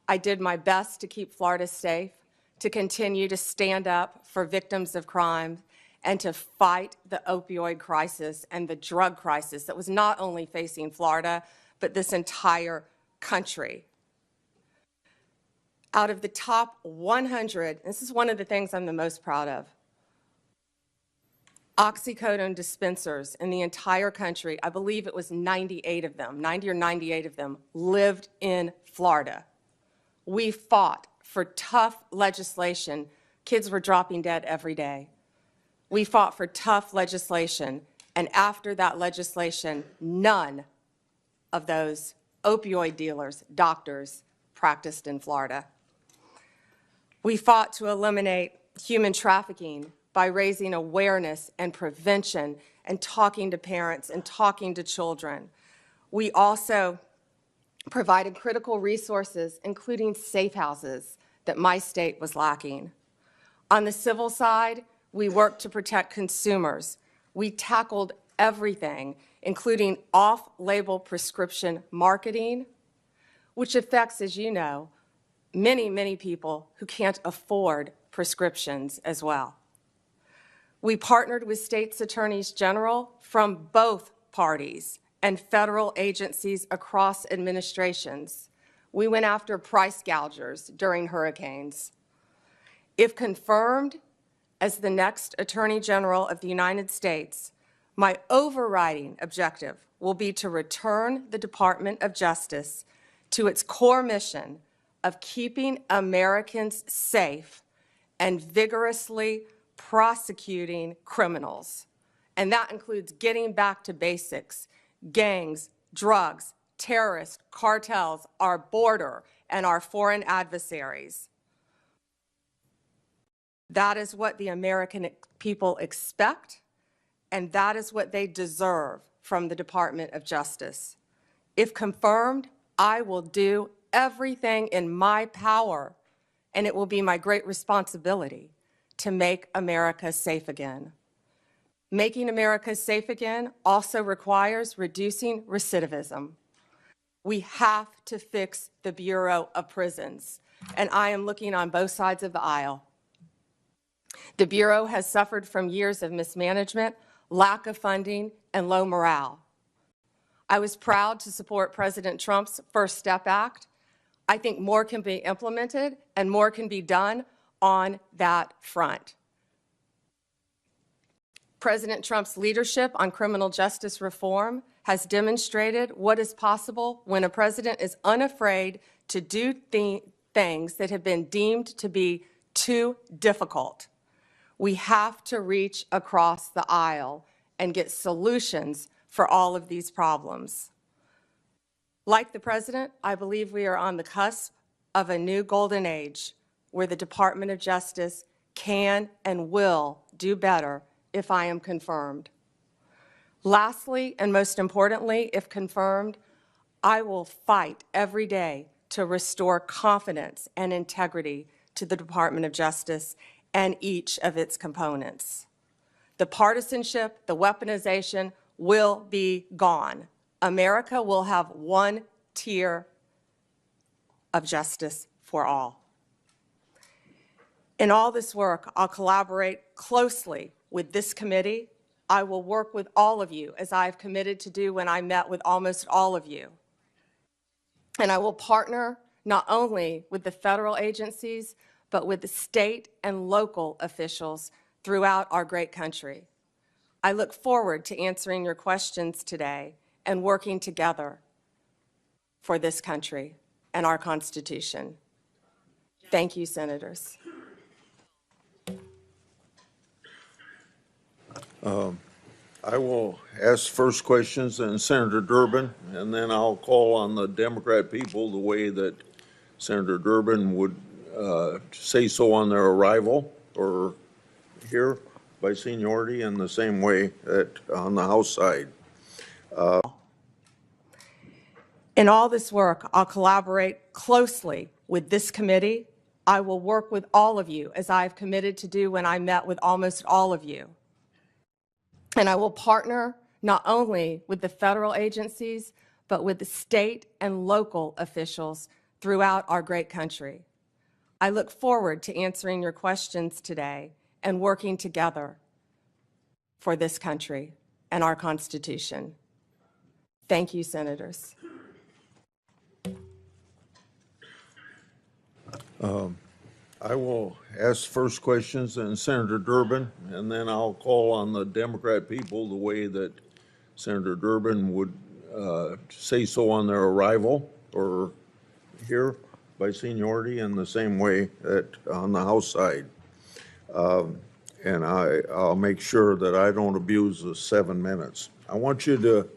I did my best to keep Florida safe, to continue to stand up for victims of crime, and to fight the opioid crisis and the drug crisis that was not only facing Florida, but this entire country. Out of the top 100, this is one of the things I'm the most proud of, oxycodone dispensers in the entire country, I believe it was 98 of them, 90 or 98 of them, lived in Florida. We fought for tough legislation. Kids were dropping dead every day. We fought for tough legislation, and after that legislation, none of those opioid dealers, doctors, practiced in Florida. We fought to eliminate human trafficking by raising awareness and prevention and talking to parents and talking to children. We also provided critical resources, including safe houses, that my state was lacking. On the civil side, we worked to protect consumers. We tackled everything, including off-label prescription marketing, which affects, as you know, many, many people who can't afford prescriptions as well. We partnered with states' attorneys general from both parties and federal agencies across administrations. We went after price gougers during hurricanes. If confirmed as the next Attorney General of the United States, my overriding objective will be to return the Department of Justice to its core mission of keeping Americans safe and vigorously prosecuting criminals. And that includes getting back to basics: gangs, drugs, terrorists, cartels, our border, and our foreign adversaries. That is what the American people expect, and that is what they deserve from the Department of Justice. If confirmed, I will do everything in my power, and it will be my great responsibility to make America safe again. Making America safe again also requires reducing recidivism. We have to fix the Bureau of Prisons, and I am looking on both sides of the aisle. The Bureau has suffered from years of mismanagement, lack of funding, and low morale. I was proud to support President Trump's First Step Act. I think more can be implemented and more can be done on that front. President Trump's leadership on criminal justice reform has demonstrated what is possible when a president is unafraid to do things that have been deemed to be too difficult. We have to reach across the aisle and get solutions for all of these problems. Like the president, I believe we are on the cusp of a new golden age where the Department of Justice can and will do better if I am confirmed. Lastly, and most importantly, if confirmed, I will fight every day to restore confidence and integrity to the Department of Justice and each of its components. The partisanship, the weaponization, will be gone. America will have one tier of justice for all. In all this work, I'll collaborate closely with this committee. I will work with all of you, as I have committed to do when I met with almost all of you. And I will partner not only with the federal agencies, but with the state and local officials throughout our great country. I look forward to answering your questions today and working together for this country and our Constitution. Thank you, Senators. I will ask first questions, and Senator Durbin, and then I'll call on the Democrat people the way that Senator Durbin would say so on their arrival or here by seniority, and the same way that on the House side. In all this work, I'll collaborate closely with this committee. I will work with all of you, as I have committed to do when I met with almost all of you. And I will partner not only with the federal agencies, but with the state and local officials throughout our great country. I look forward to answering your questions today and working together for this country and our Constitution. Thank you, Senators. I will ask first questions, and Senator Durbin, and then I'll call on the Democrat people the way that Senator Durbin would say so on their arrival or here by seniority, and the same way that on the House side. And I'll make sure that I don't abuse the 7 minutes. I want you to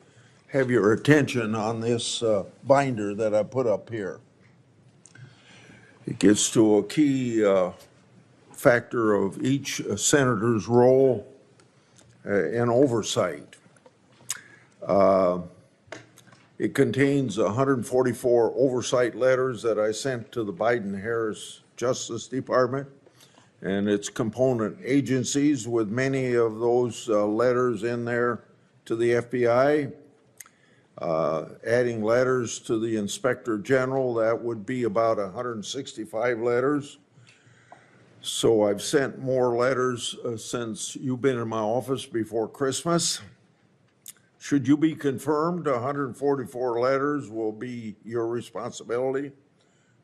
have your attention on this binder that I put up here. It gets to a key factor of each senator's role and oversight. It contains 144 oversight letters that I sent to the Biden-Harris Justice Department and its component agencies, with many of those letters in there to the FBI. Adding letters to the Inspector General, that would be about 165 letters. So I've sent more letters since you've been in my office before Christmas. Should you be confirmed, 144 letters will be your responsibility.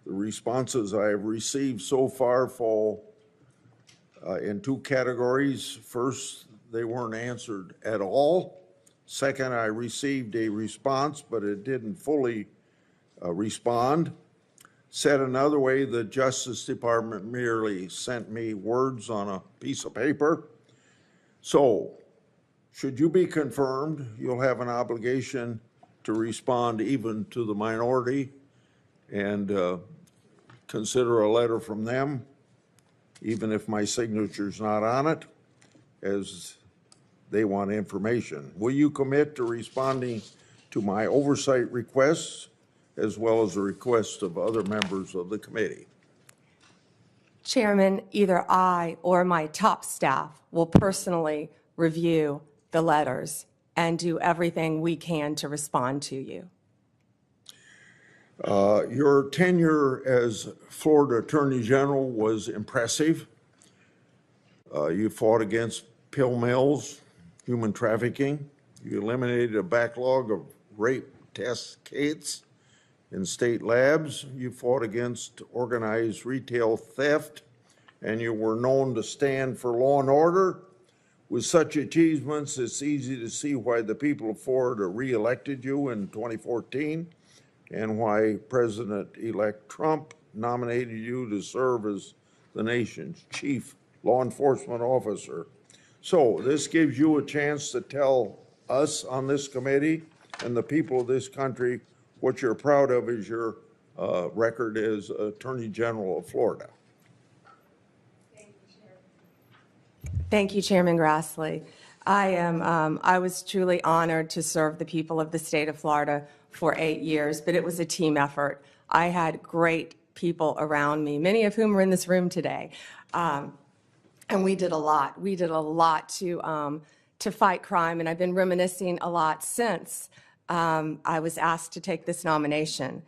The responses I have received so far fall in two categories. First, they weren't answered at all. Second, I received a response, but it didn't fully respond. Said another way, the Justice Department merely sent me words on a piece of paper. So, should you be confirmed, you'll have an obligation to respond even to the minority and consider a letter from them, even if my signature's not on it, as they want information. Will you commit to responding to my oversight requests as well as the requests of other members of the committee? Chairman, either I or my top staff will personally review the letters and do everything we can to respond to you. Your tenure as Florida Attorney General was impressive. You fought against pill mills, human trafficking. You eliminated a backlog of rape test kits in state labs. You fought against organized retail theft, and you were known to stand for law and order. With such achievements, it's easy to see why the people of Florida re-elected you in 2014 and why President-elect Trump nominated you to serve as the nation's chief law enforcement officer. So this gives you a chance to tell us on this committee and the people of this country what you're proud of as your record as Attorney General of Florida. Thank you, Chairman Grassley. I was truly honored to serve the people of the state of Florida for 8 years, but it was a team effort. I had great people around me, many of whom are in this room today. And we did a lot. We did a lot to to fight crime, and I've been reminiscing a lot since I was asked to take this nomination.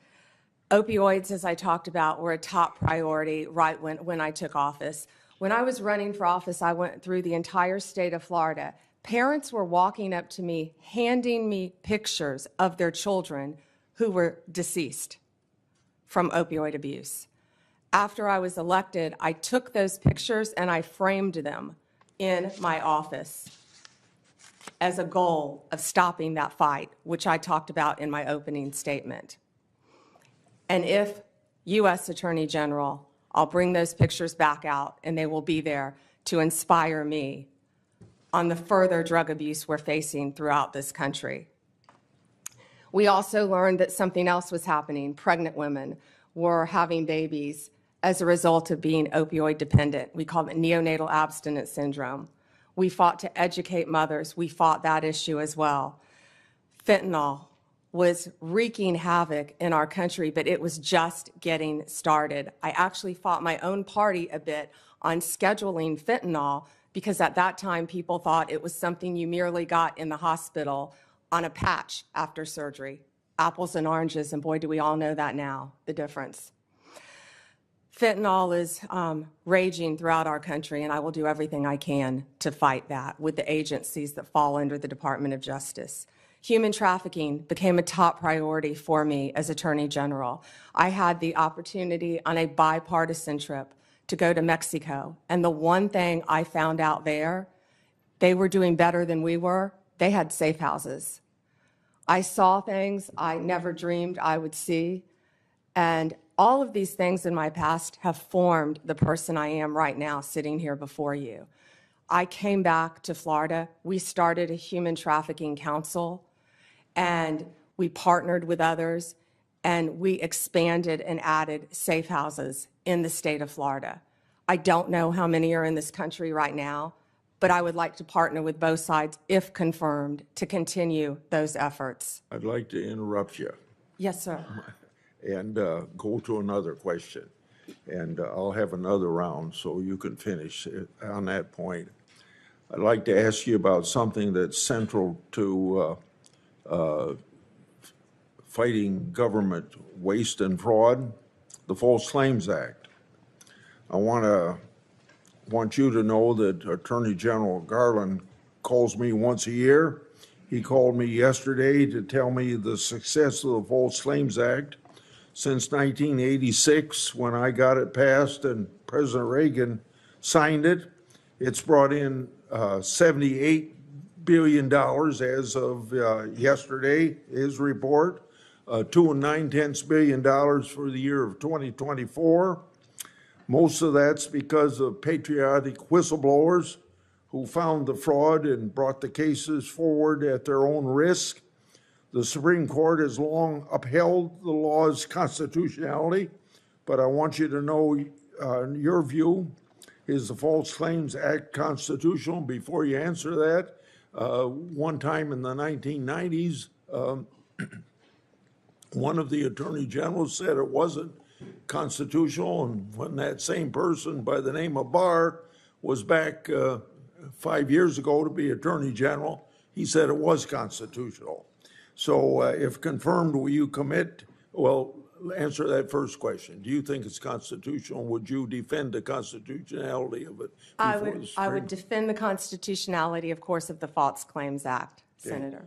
Opioids, as I talked about, were a top priority right when I took office. When I was running for office, I went through the entire state of Florida. Parents were walking up to me, handing me pictures of their children who were deceased from opioid abuse. After I was elected, I took those pictures and I framed them in my office as a goal of stopping that fight, which I talked about in my opening statement. And if U.S. Attorney General, I'll bring those pictures back out, and they will be there to inspire me on the further drug abuse we're facing throughout this country. We also learned that something else was happening. Pregnant women were having babies as a result of being opioid dependent. We call it neonatal abstinence syndrome. We fought to educate mothers. We fought that issue as well. Fentanyl was wreaking havoc in our country, but it was just getting started. I actually fought my own party a bit on scheduling fentanyl because at that time people thought it was something you merely got in the hospital on a patch after surgery. Apples and oranges, and boy, do we all know that now, the difference. Fentanyl is raging throughout our country, and I will do everything I can to fight that with the agencies that fall under the Department of Justice. Human trafficking became a top priority for me as Attorney General. I had the opportunity on a bipartisan trip to go to Mexico, and the one thing I found out there, they were doing better than we were. They had safe houses. I saw things I never dreamed I would see, and all of these things in my past have formed the person I am right now sitting here before you. I came back to Florida. We started a human trafficking council, and we partnered with others, and we expanded and added safe houses in the state of Florida. I don't know how many are in this country right now, but I would like to partner with both sides, if confirmed, to continue those efforts. I'd like to interrupt you Yes, sir. and go to another question. And I'll have another round so you can finish on that point. I'd like to ask you about something that's central to fighting government waste and fraud, the False Claims Act. I want you to know that Attorney General Garland calls me once a year. He called me yesterday to tell me the success of the False Claims Act. Since 1986, when I got it passed and President Reagan signed it, it's brought in $78 billion as of yesterday, his report, $2.9 billion for the year of 2024. Most of that's because of patriotic whistleblowers who found the fraud and brought the cases forward at their own risk. The Supreme Court has long upheld the law's constitutionality, but I want you to know your view. Is the False Claims Act constitutional? Before you answer that, one time in the 1990s, one of the attorney generals said it wasn't constitutional, and when that same person by the name of Barr was back 5 years ago to be attorney general, he said it was constitutional. So if confirmed, will you commit? Well, answer that first question. Do you think it's constitutional? Would you defend the constitutionality of it? I would defend the constitutionality, of course, of the False Claims Act, Senator.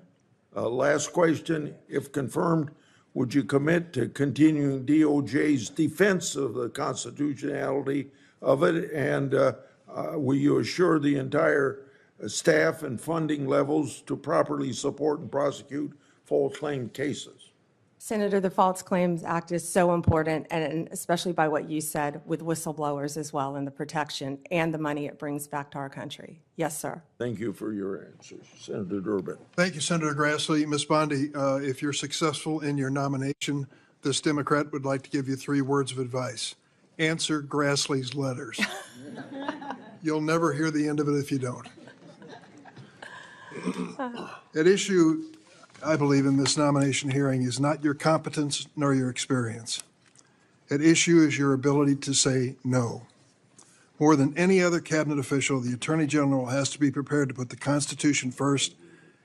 Last question. If confirmed, would you commit to continuing DOJ's defense of the constitutionality of it? And will you assure the entire staff and funding levels to properly support and prosecute false claim cases? Senator, the False Claims Act is so important, and especially by what you said with whistleblowers as well, and the protection and the money it brings back to our country. Yes, sir. Thank you for your answers. Senator Durbin. Thank you, Senator Grassley. Ms. Bondi, if you're successful in your nomination, this Democrat would like to give you 3 words of advice. Answer Grassley's letters. You'll never hear the end of it if you don't. At issue, I believe, in this nomination hearing is not your competence nor your experience. At issue is your ability to say no. More than any other cabinet official, the Attorney General has to be prepared to put the Constitution first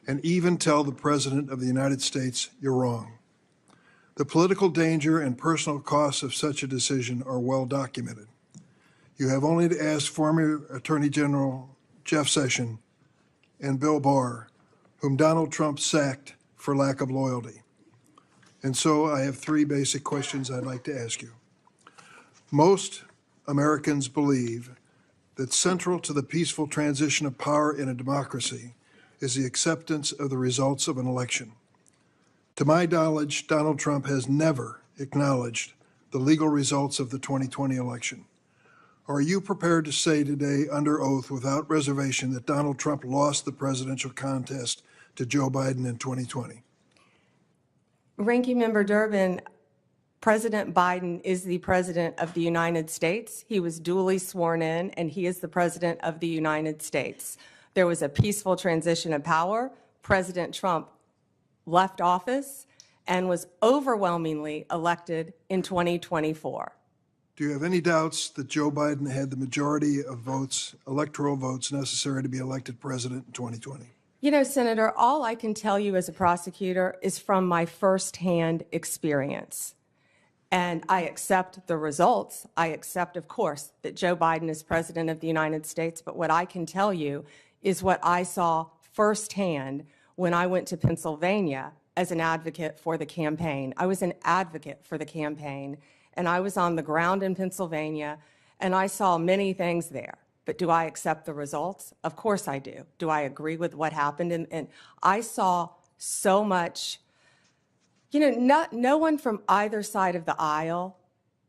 and even tell the President of the United States, "You're wrong." The political danger and personal costs of such a decision are well documented. You have only to ask former Attorney General Jeff Sessions and Bill Barr, whom Donald Trump sacked for lack of loyalty. And so I have three basic questions I'd like to ask you. Most Americans believe that central to the peaceful transition of power in a democracy is the acceptance of the results of an election. To my knowledge, Donald Trump has never acknowledged the legal results of the 2020 election. Are you prepared to say today under oath without reservation that Donald Trump lost the presidential contest to Joe Biden in 2020? Ranking Member Durbin, President Biden is the President of the United States. He was duly sworn in, and he is the President of the United States. There was a peaceful transition of power. President Trump left office and was overwhelmingly elected in 2024. Do you have any doubts that Joe Biden had the majority of votes, electoral votes, necessary to be elected president in 2020? You know, Senator, all I can tell you as a prosecutor is from my firsthand experience. And I accept the results. I accept, of course, that Joe Biden is president of the United States. But what I can tell you is what I saw firsthand when I went to Pennsylvania as an advocate for the campaign. I was an advocate for the campaign, and I was on the ground in Pennsylvania, and I saw many things there. But do I accept the results? Of course I do. Do I agree with what happened? And I saw so much. You know, no one from either side of the aisle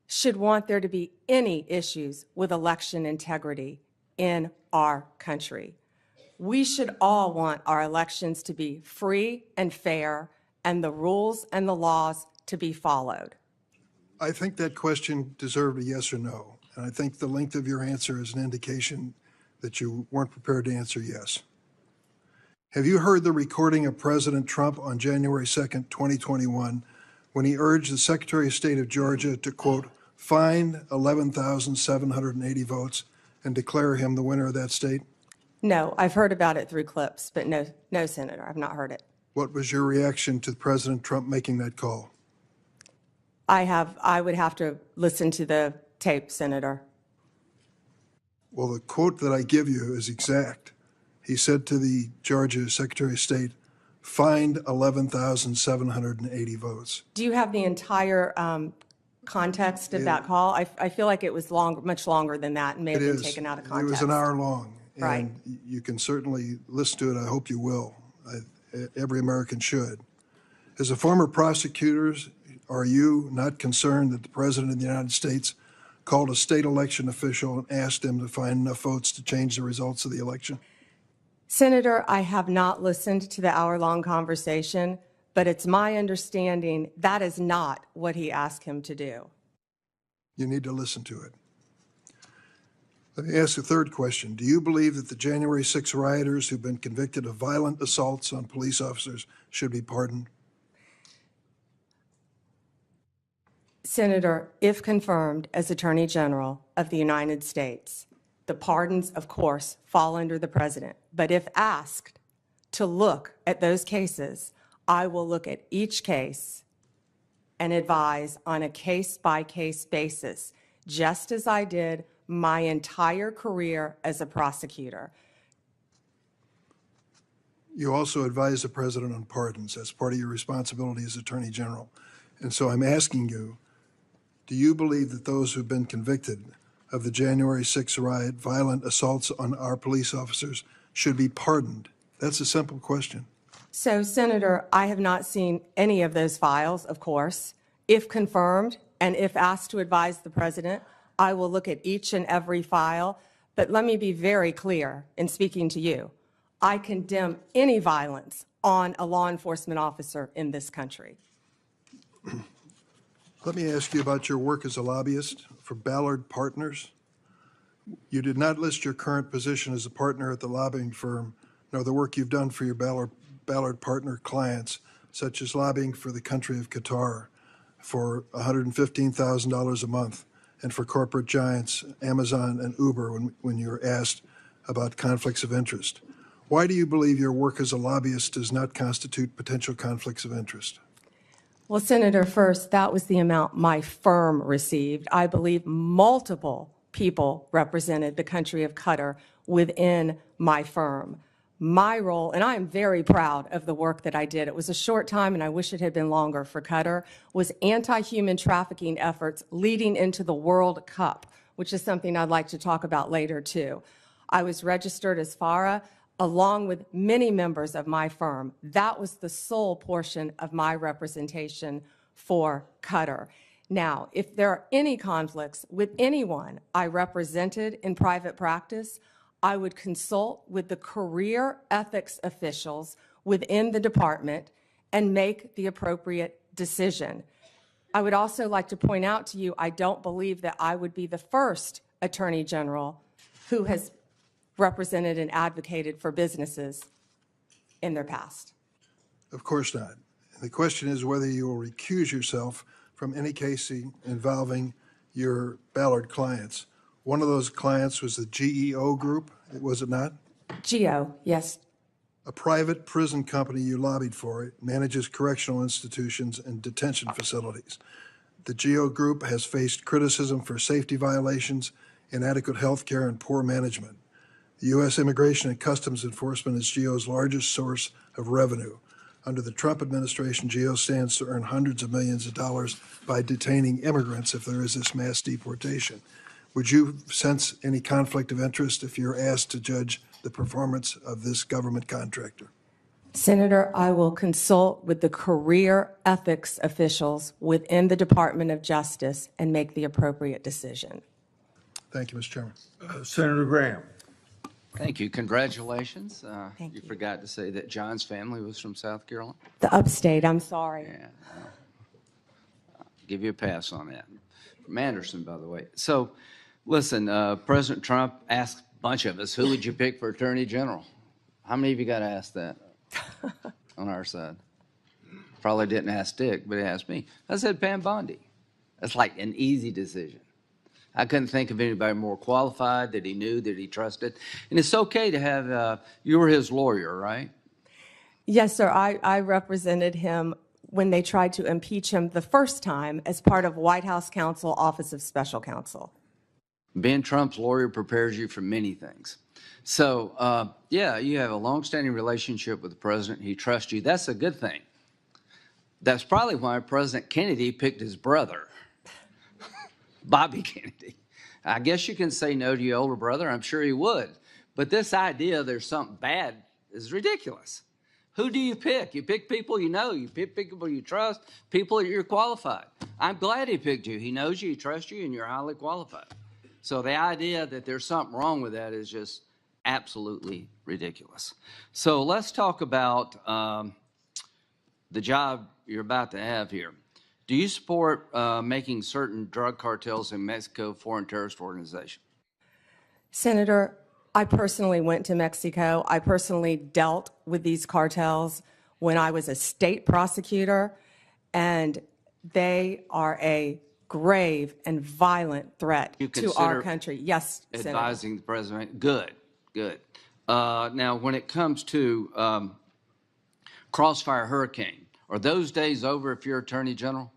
should want there to be any issues with election integrity in our country. We should all want our elections to be free and fair, and the rules and the laws to be followed. I think that question deserved a yes or no. And I think the length of your answer is an indication that you weren't prepared to answer yes. Have you heard the recording of President Trump on January 2nd, 2021, when he urged the Secretary of State of Georgia to, quote, find 11,780 votes and declare him the winner of that state? No, I've heard about it through clips, but no, Senator, I've not heard it. What was your reaction to President Trump making that call? I would have to listen to the tape, Senator. Well, the quote that I give you is exact. He said to the Georgia Secretary of State, find 11,780 votes. Do you have the entire context of that call? I feel like it was much longer than that and may have been taken out of context. It was an hour long. Right. And you can certainly listen to it. I hope you will. Every American should. As a former prosecutor, are you not concerned that the President of the United States called a state election official and asked him to find enough votes to change the results of the election? Senator, I have not listened to the hour-long conversation, but it's my understanding that is not what he asked him to do. You need to listen to it. Let me ask a third question. Do you believe that the January 6 rioters who've been convicted of violent assaults on police officers should be pardoned? Senator, if confirmed as Attorney General of the United States, the pardons, of course, fall under the President. But if asked to look at those cases, I will look at each case and advise on a case-by-case basis, just as I did my entire career as a prosecutor. You also advise the President on pardons. That's part of your responsibility as Attorney General. And so I'm asking you, do you believe that those who've been convicted of the January 6 riot, violent assaults on our police officers, should be pardoned? That's a simple question. So, Senator, I have not seen any of those files, of course. If confirmed and if asked to advise the President, I will look at each and every file. But let me be very clear in speaking to you. I condemn any violence on a law enforcement officer in this country. Let me ask you about your work as a lobbyist for Ballard Partners. You did not list your current position as a partner at the lobbying firm, nor the work you've done for your Ballard Partner clients, such as lobbying for the country of Qatar for $115,000 a month and for corporate giants Amazon and Uber when you were asked about conflicts of interest. Why do you believe your work as a lobbyist does not constitute potential conflicts of interest? Well, Senator, first, that was the amount my firm received. I believe multiple people represented the country of Qatar within my firm. My role, and I am very proud of the work that I did, it was a short time and I wish it had been longer for Qatar, was anti-human trafficking efforts leading into the World Cup, which is something I'd like to talk about later too. I was registered as FARA along with many members of my firm. That was the sole portion of my representation for Qatar. Now, if there are any conflicts with anyone I represented in private practice, I would consult with the career ethics officials within the department and make the appropriate decision. I would also like to point out to you, I don't believe that I would be the first Attorney General who has represented and advocated for businesses in their past. Of course not. The question is whether you will recuse yourself from any case involving your Ballard clients. One of those clients was the GEO Group, was it not? GEO, yes. A private prison company you lobbied for. It manages correctional institutions and detention facilities. The GEO Group has faced criticism for safety violations, inadequate health care, and poor management. The U.S. Immigration and Customs Enforcement is GEO's largest source of revenue. Under the Trump administration, GEO stands to earn hundreds of millions of dollars by detaining immigrants if there is this mass deportation. Would you sense any conflict of interest if you're asked to judge the performance of this government contractor? Senator, I will consult with the career ethics officials within the Department of Justice and make the appropriate decision. Thank you, Mr. Chairman. Senator Graham. Thank you. Congratulations. Thank you. Forgot to say that John's family was from South Carolina. The upstate, I'm sorry. Yeah. I'll give you a pass on that. From Anderson, by the way. So, listen, President Trump asked a bunch of us, who would you pick for Attorney General? How many of you got asked that on our side? Probably didn't ask Dick, but he asked me. I said Pam Bondi. That's like an easy decision. I couldn't think of anybody more qualified that he knew, that he trusted. And it's okay to have, you were his lawyer, right? Yes, sir. I represented him when they tried to impeach him the first time as part of White House Counsel, Office of Special Counsel. Being Trump's lawyer prepares you for many things. So, yeah, you have a longstanding relationship with the president. He trusts you. That's a good thing. That's probably why President Kennedy picked his brother, Bobby Kennedy. I guess you can say no to your older brother. I'm sure he would. But this idea there's something bad is ridiculous. Who do you pick? You pick people you know. You pick people you trust, people that you're qualified. I'm glad he picked you. He knows you, he trusts you, and you're highly qualified. So the idea that there's something wrong with that is just absolutely ridiculous. So let's talk about the job you're about to have here. Do you support making certain drug cartels in Mexico foreign terrorist organization? Senator, I personally went to Mexico. I personally dealt with these cartels when I was a state prosecutor, and they are a grave and violent threat to our country. Yes, Senator. Advising the president. Good, good. Now, when it comes to Crossfire Hurricane, are those days over if you're Attorney General?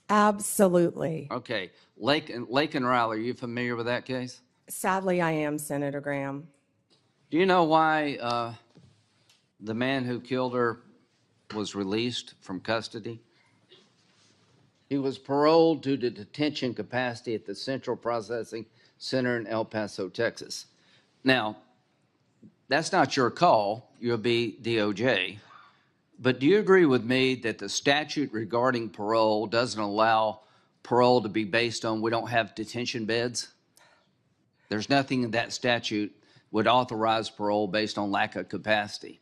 Absolutely. Okay. Lake and Riley, are you familiar with that case? Sadly, I am, Senator Graham. Do you know why the man who killed her was released from custody? He was paroled to the detention capacity at the Central Processing Center in El Paso, Texas. Now, that's not your call. You'll be DOJ. But do you agree with me that the statute regarding parole doesn't allow parole to be based on we don't have detention beds? There's nothing in that statute would authorize parole based on lack of capacity.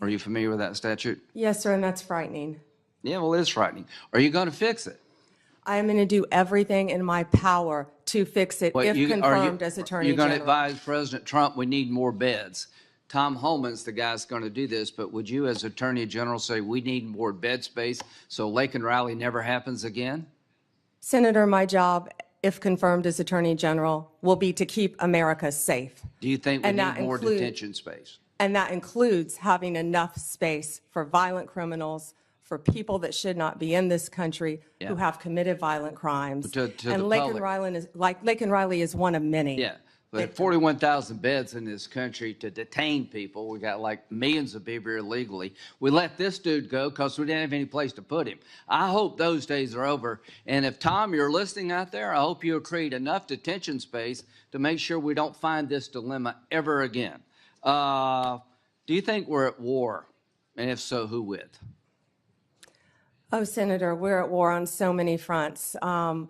Are you familiar with that statute? Yes, sir, and that's frightening. Yeah, well, it is frightening. Are you going to fix it? I am going to do everything in my power to fix it if confirmed as Attorney You're going to General. advise President Trump we need more beds. Tom Holman's the guy that's going to do this, but would you as Attorney General say we need more bed space so Lake and Riley never happens again? Senator, my job if confirmed as Attorney General, will be to keep America safe. Do you think we And need that more include- detention space? And that includes having enough space for violent criminals, for people that should not be in this country who Yeah. have committed violent crimes. To the And Laken public. Riley is one of many. Yeah, but 41,000 beds in this country to detain people. We got like millions of people here illegally. We let this dude go because we didn't have any place to put him. I hope those days are over. And if, Tom, you're listening out there, I hope you'll create enough detention space to make sure we don't find this dilemma ever again. Do you think we're at war? And if so, who with? Oh, Senator, we're at war on so many fronts. Are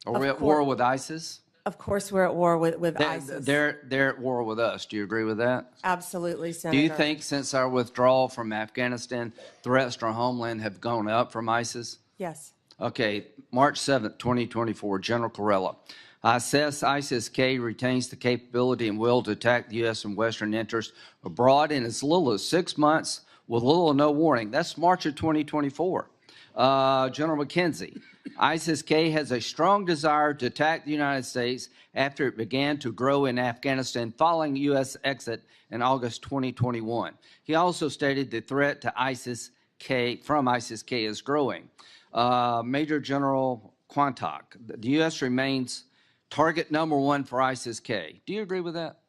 we at war with ISIS? Of course, we're at war with ISIS. They're at war with us. Do you agree with that? Absolutely, Senator. Do you think since our withdrawal from Afghanistan, threats to our homeland have gone up from ISIS? Yes. Okay, March 7th, 2024, General Corella. I assess ISIS-K retains the capability and will to attack the U.S. and Western interests abroad in as little as 6 months with little or no warning. That's March of 2024. General McKenzie, ISIS-K has a strong desire to attack the United States after it began to grow in Afghanistan following U.S. exit in August 2021. He also stated the threat to ISIS-K from ISIS-K is growing. Major General Quantock, the U.S. remains target number one for ISIS-K. Do you agree with that?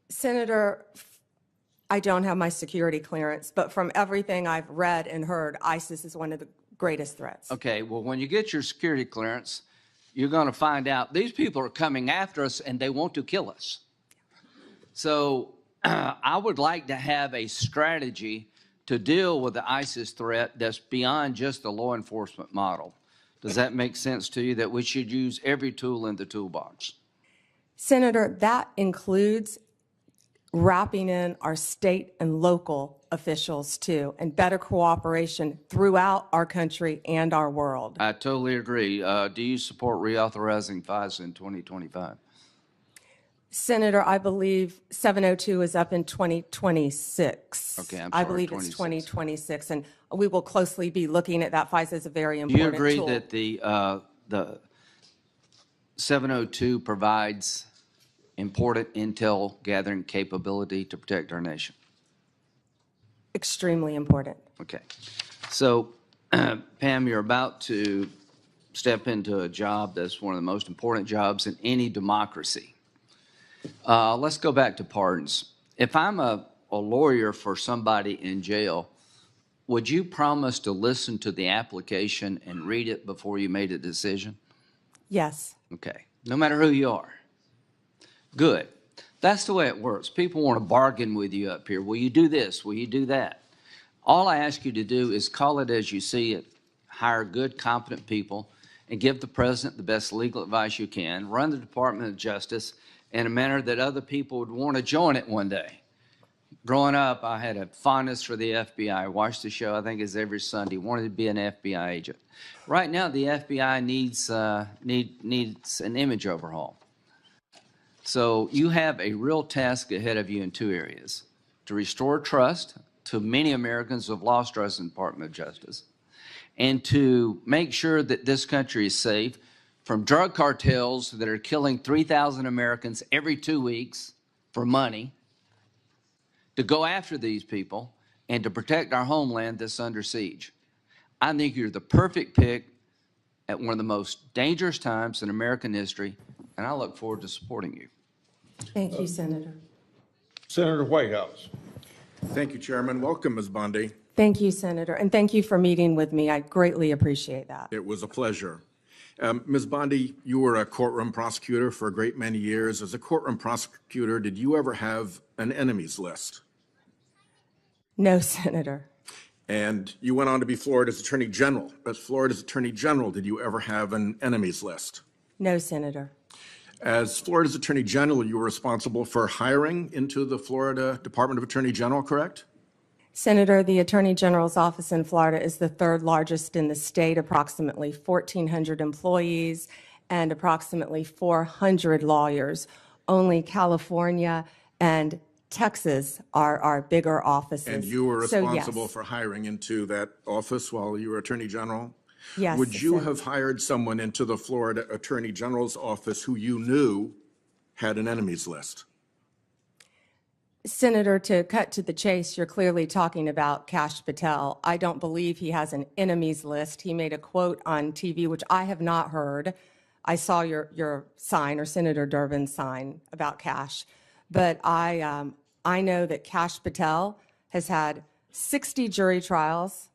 Senator, I don't have my security clearance, but from everything I've read and heard, ISIS is one of the greatest threats. Okay, well, when you get your security clearance, you're going to find out these people are coming after us and they want to kill us. So I would like to have a strategy to deal with the ISIS threat that's beyond just the law enforcement model. Does that make sense to you that we should use every tool in the toolbox? Senator, that includes wrapping in our state and local officials too, and better cooperation throughout our country and our world. I totally agree. Do you support reauthorizing FISA in 2025? Senator, I believe 702 is up in 2026. Okay, I'm I sorry, believe it's 26. 2026, and we will closely be looking at that. FISA is a very Do you important agree tool. that the 702 provides important intel gathering capability to protect our nation? Extremely important. Okay. So, Pam, you're about to step into a job that's one of the most important jobs in any democracy. Let's go back to pardons. If I'm a lawyer for somebody in jail, would you promise to listen to the application and read it before you made a decision? Yes. Okay. No matter who you are. Good. That's the way it works. People want to bargain with you up here. Will you do this? Will you do that? All I ask you to do is call it as you see it, hire good, competent people, and give the president the best legal advice you can, run the Department of Justice in a manner that other people would want to join it one day. Growing up, I had a fondness for the FBI. I watched the show, I think it's every Sunday, wanted to be an FBI agent. Right now, the FBI needs an image overhaul. So you have a real task ahead of you in two areas: to restore trust to many Americans who have lost trust in the Department of Justice, and to make sure that this country is safe from drug cartels that are killing 3,000 Americans every 2 weeks for money, to go after these people and to protect our homeland that's under siege. I think you're the perfect pick at one of the most dangerous times in American history, and I look forward to supporting you. Thank you, Senator. Senator Whitehouse. Thank you, Chairman. Welcome, Ms. Bondi. Thank you, Senator, and thank you for meeting with me. I greatly appreciate that. It was a pleasure. Ms. Bondi, you were a courtroom prosecutor for a great many years. As a courtroom prosecutor, did you ever have an enemies list? No, Senator. And you went on to be Florida's Attorney General. As Florida's Attorney General, did you ever have an enemies list? No, Senator. As Florida's Attorney General, you were responsible for hiring into the Florida Department of Attorney General, correct? Senator, the Attorney General's office in Florida is the third largest in the state, approximately 1,400 employees and approximately 400 lawyers. Only California and Texas are our bigger offices. And you were So, responsible yes. for hiring into that office while you were Attorney General? Yes. Would you Sen- have hired someone into the Florida Attorney General's office who you knew had an enemies list? Senator, to cut to the chase, you're clearly talking about Kash Patel. I don't believe he has an enemies list. He made a quote on TV, which I have not heard. I saw your sign, or Senator Durbin's sign, about Kash. But I know that Kash Patel has had 60 jury trials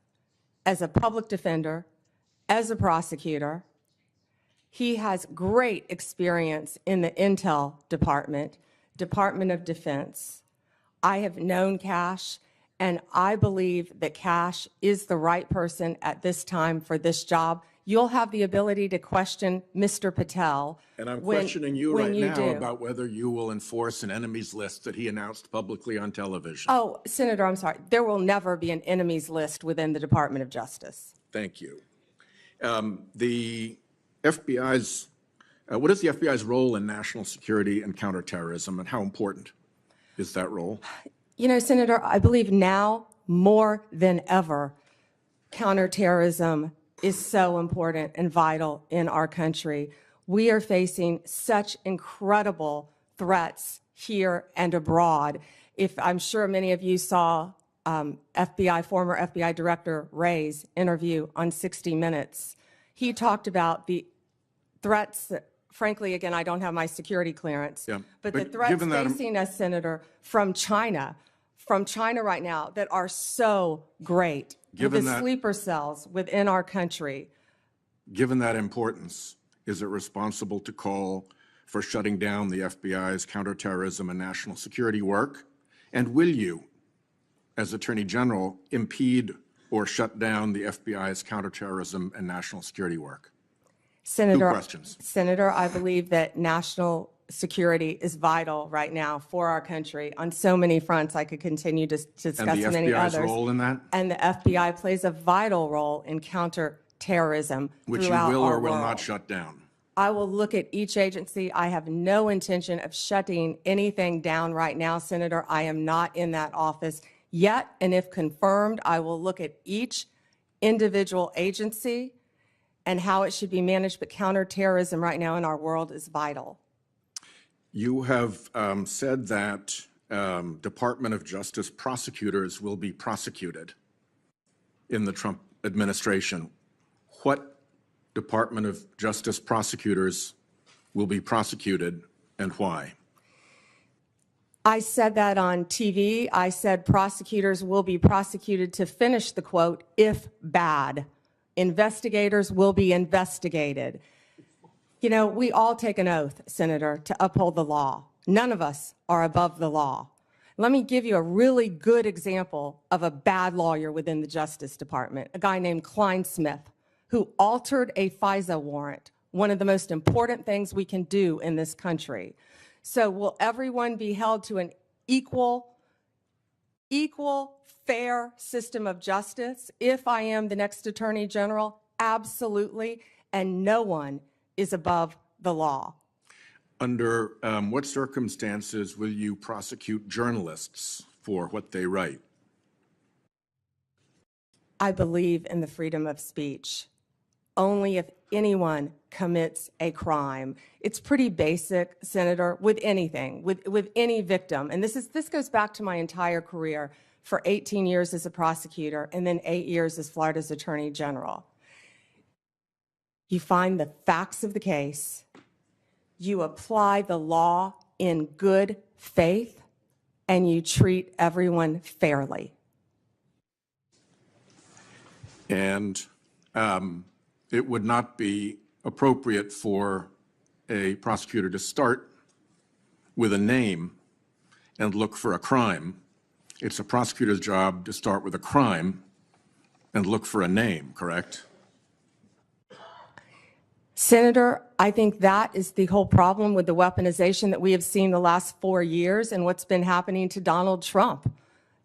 as a public defender, as a prosecutor. He has great experience in the Intel Department, Department of Defense. I have known Kash, and I believe that Kash is the right person at this time for this job. You'll have the ability to question Mr. Patel. And I'm when- questioning you when right you now do. about whether you will enforce an enemies list that he announced publicly on television. Oh, Senator, I'm sorry. There will never be an enemies list within the Department of Justice. Thank you. The FBI's, what is the FBI's role in national security and counterterrorism, and how important is that role? You know, Senator, I believe now more than ever, counterterrorism is so important and vital in our country. We are facing such incredible threats here and abroad. I'm sure many of you saw former FBI Director Wray's interview on 60 Minutes. He talked about the threats that, frankly, again, I don't have my security clearance, Yeah, but but the threats given that- facing us, Senator, from China right now that are so great. Given the that- sleeper cells within our country. Given that importance, is it responsible to call for shutting down the FBI's counterterrorism and national security work? And will you, as Attorney General, impede or shut down the FBI's counterterrorism and national security work? Senator, Two questions. Senator, I believe that national security is vital right now for our country on so many fronts. I could continue to discuss And the many FBI's others. role in that? And the FBI plays a vital role in counterterrorism Which you throughout will our or will world. not shut down? I will look at each agency. I have no intention of shutting anything down right now, Senator. I am not in that office yet, and if confirmed, I will look at each individual agency and how it should be managed, but counterterrorism right now in our world is vital. You have said that Department of Justice prosecutors will be prosecuted in the Trump administration. What Department of Justice prosecutors will be prosecuted and why? I said that on TV. I said prosecutors will be prosecuted, to finish the quote, if bad. Investigators will be investigated. You know, we all take an oath, Senator, to uphold the law. None of us are above the law. Let me give you a really good example of a bad lawyer within the Justice Department, a guy named Klein Smith, who altered a FISA warrant, one of the most important things we can do in this country. So will everyone be held to an equal, fair system of justice if I am the next Attorney General? Absolutely. And no one is above the law. Under what circumstances will you prosecute journalists for what they write? I believe in the freedom of speech. Only if anyone commits a crime. It's pretty basic, Senator, with anything, with any victim. And this goes back to my entire career, for 18 years as a prosecutor and then 8 years as Florida's Attorney General. You find the facts of the case, you apply the law in good faith, and you treat everyone fairly. And it would not be appropriate for a prosecutor to start with a name and look for a crime. It's a prosecutor's job to start with a crime and look for a name, correct? Senator, I think that is the whole problem with the weaponization that we have seen the last 4 years and what's been happening to Donald Trump.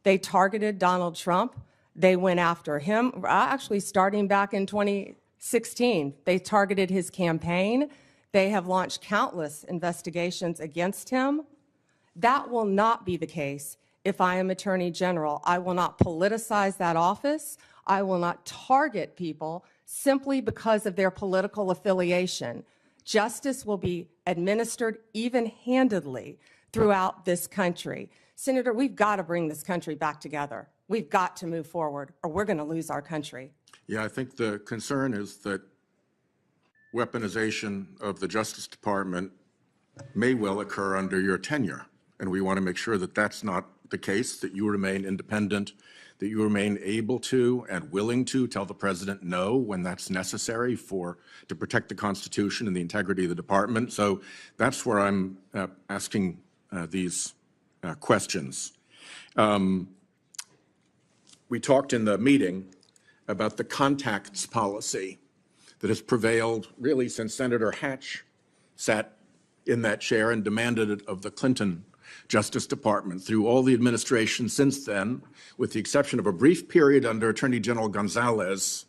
They targeted Donald Trump. They went after him, actually starting back in 2016. They targeted his campaign. They have launched countless investigations against him. That will not be the case if I am Attorney General. I will not politicize that office. I will not target people simply because of their political affiliation. Justice will be administered even-handedly throughout this country. Senator, we've got to bring this country back together. We've got to move forward, or we're going to lose our country. Yeah, I think the concern is that weaponization of the Justice Department may well occur under your tenure. And we want to make sure that that's not the case, that you remain independent, that you remain able to and willing to tell the president no when that's necessary to protect the Constitution and the integrity of the department. So that's where I'm asking these questions. We talked in the meeting about the contacts policy that has prevailed really since Senator Hatch sat in that chair and demanded it of the Clinton Justice Department through all the administration since then, with the exception of a brief period under Attorney General Gonzalez,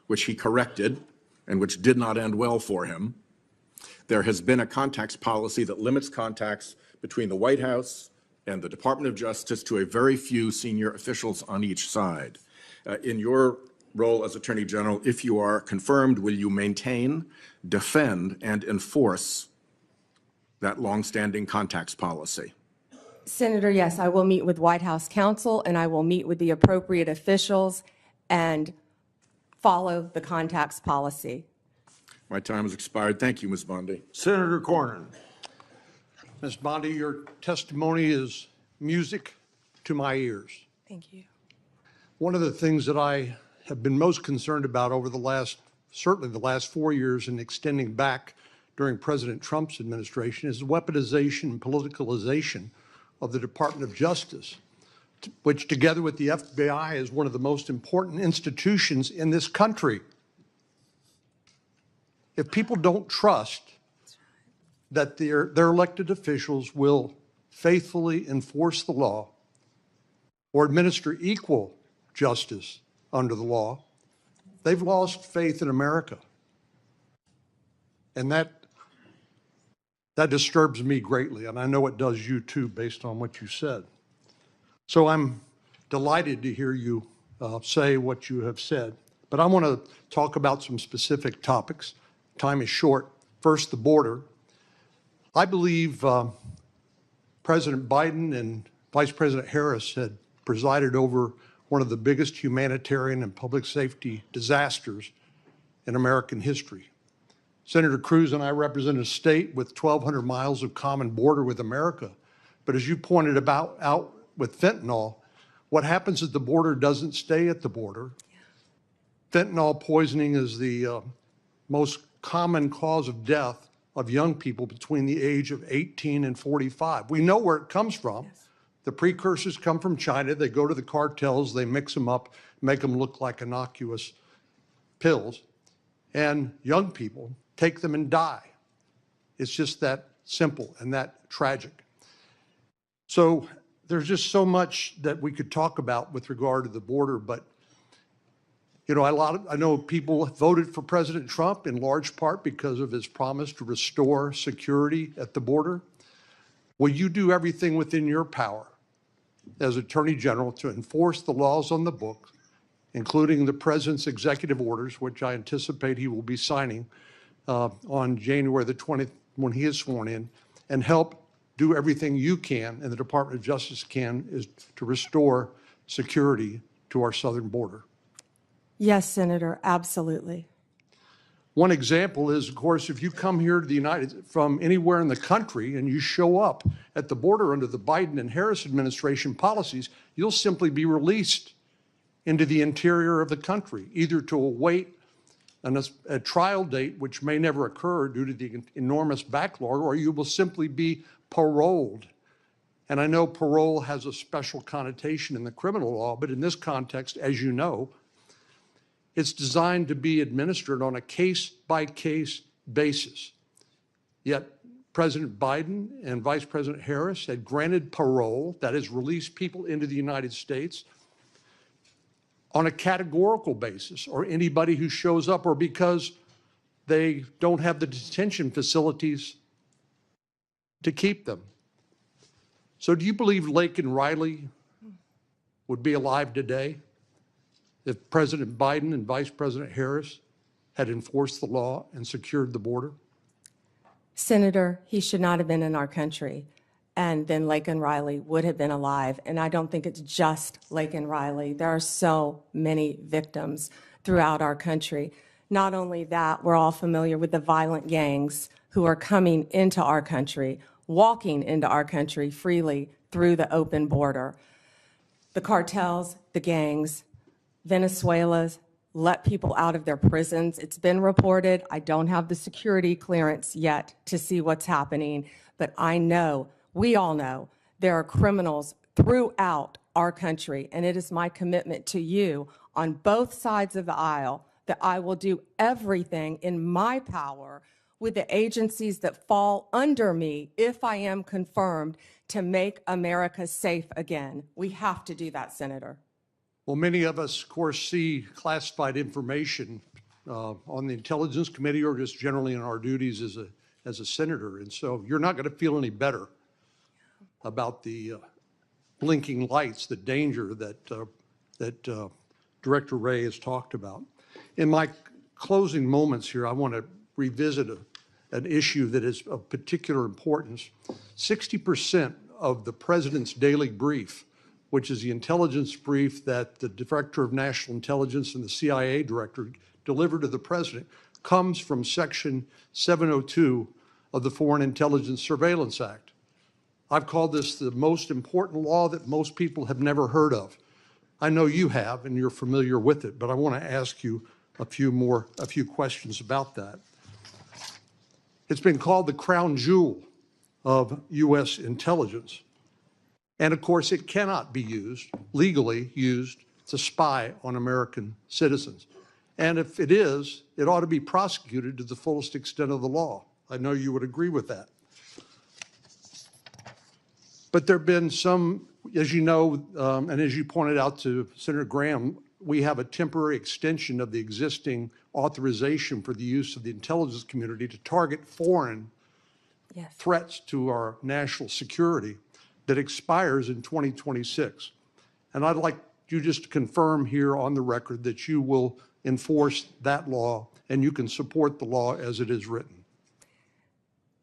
which he corrected and which did not end well for him. There has been a contacts policy that limits contacts between the White House and the Department of Justice to a very few senior officials on each side. In your role as Attorney General, if you are confirmed, will you maintain, defend, and enforce that longstanding contacts policy? Senator, yes, I will meet with White House counsel, and I will meet with the appropriate officials and follow the contacts policy. My time has expired. Thank you, Ms. Bondi. Senator Cornyn. Ms. Bondi, your testimony is music to my ears. Thank you. One of the things that I have been most concerned about over certainly the last 4 years and extending back during President Trump's administration is the weaponization and politicalization of the Department of Justice, which together with the FBI is one of the most important institutions in this country. If people don't trust that their elected officials will faithfully enforce the law or administer equal justice under the law, they've lost faith in America. And that disturbs me greatly, and I know it does you too, based on what you said. So I'm delighted to hear you say what you have said, but I want to talk about some specific topics. Time is short. First, the border. I believe President Biden and Vice President Harris had presided over one of the biggest humanitarian and public safety disasters in American history. Senator Cruz and I represent a state with 1,200 miles of common border with America. But as you pointed out with fentanyl, what happens at the border doesn't stay at the border. Fentanyl poisoning is the most common cause of death of young people between the age of 18 and 45. We know where it comes from. Yes. The precursors come from China. They go to the cartels. They mix them up, make them look like innocuous pills. And young people take them and die. It's just that simple and that tragic. So there's just so much that we could talk about with regard to the border, but you know, I know people voted for President Trump in large part because of his promise to restore security at the border. Will you do everything within your power as Attorney General to enforce the laws on the books, including the President's executive orders, which I anticipate he will be signing on January the 20th when he is sworn in, and help do everything you can and the Department of Justice can is to restore security to our southern border? Yes, Senator, absolutely. One example is, of course, if you come here to from anywhere in the country and you show up at the border under the Biden and Harris administration policies, you'll simply be released into the interior of the country, either to await a trial date, which may never occur due to the enormous backlog, or you will simply be paroled. And I know parole has a special connotation in the criminal law, but in this context, as you know, it's designed to be administered on a case-by-case basis. Yet President Biden and Vice President Harris had granted parole, that is, released people into the United States on a categorical basis, or anybody who shows up, or because they don't have the detention facilities to keep them. So do you believe Lake and Riley would be alive today if President Biden and Vice President Harris had enforced the law and secured the border? Senator, he should not have been in our country. And then Laken Riley would have been alive. And I don't think it's just Laken Riley. There are so many victims throughout our country. Not only that, we're all familiar with the violent gangs who are coming into our country, walking into our country freely through the open border. The cartels, the gangs, Venezuela's let people out of their prisons. It's been reported. I don't have the security clearance yet to see what's happening, but I know, we all know, there are criminals throughout our country, and it is my commitment to you on both sides of the aisle that I will do everything in my power with the agencies that fall under me if I am confirmed to make America safe again. We have to do that, Senator. Well, many of us, of course, see classified information on the Intelligence Committee or just generally in our duties as a senator. And so you're not going to feel any better about the blinking lights, the danger that Director Wray has talked about. In my closing moments here, I want to revisit an issue that is of particular importance. 60% of the President's daily brief, which is the intelligence brief that the Director of National Intelligence and the CIA Director delivered to the President, comes from Section 702 of the Foreign Intelligence Surveillance Act. I've called this the most important law that most people have never heard of. I know you have, and you're familiar with it, but I want to ask you a few questions about that. It's been called the crown jewel of U.S. intelligence. And of course, it cannot be used, legally used, to spy on American citizens. And if it is, it ought to be prosecuted to the fullest extent of the law. I know you would agree with that. But there have been some, as you know, and as you pointed out to Senator Graham, we have a temporary extension of the existing authorization for the use of the intelligence community to target foreign threats to our national security that expires in 2026. And I'd like you just to confirm here on the record that you will enforce that law and you can support the law as it is written.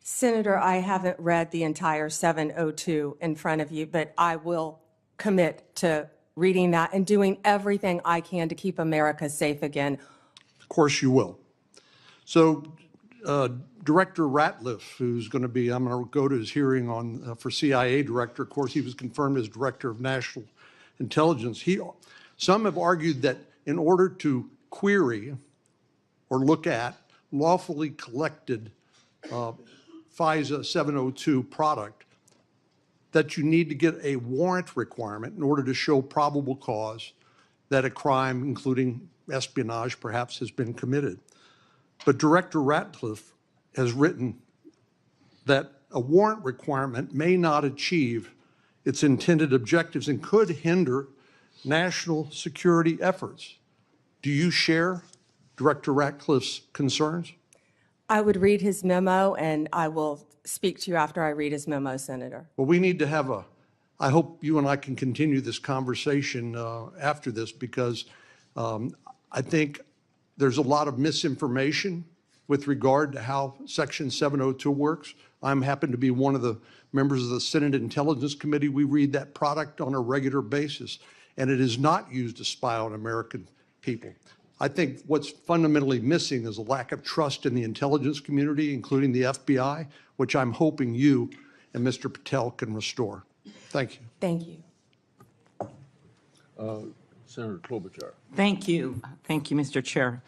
Senator, I haven't read the entire 702 in front of you, but I will commit to reading that and doing everything I can to keep America safe again. Of course you will. So Director Ratliff, who's going to be, I'm going to go to his hearing on for CIA Director. Of course, he was confirmed as Director of National Intelligence. Some have argued that in order to query or look at lawfully collected FISA 702 product, that you need to get a warrant requirement in order to show probable cause that a crime, including espionage, perhaps has been committed. But Director Ratliff has written that a warrant requirement may not achieve its intended objectives and could hinder national security efforts. Do you share Director Ratliff's concerns? I would read his memo, and I will speak to you after I read his memo, Senator. Well, we need to have I hope you and I can continue this conversation after this, because I think there's a lot of misinformation with regard to how Section 702 works. I'm happen to be one of the members of the Senate Intelligence Committee. We read that product on a regular basis, and it is not used to spy on American people. I think what's fundamentally missing is a lack of trust in the intelligence community, including the FBI, which I'm hoping you and Mr. Patel can restore. Thank you. Thank you. Senator Klobuchar. Thank you. Thank you, Mr. Chair.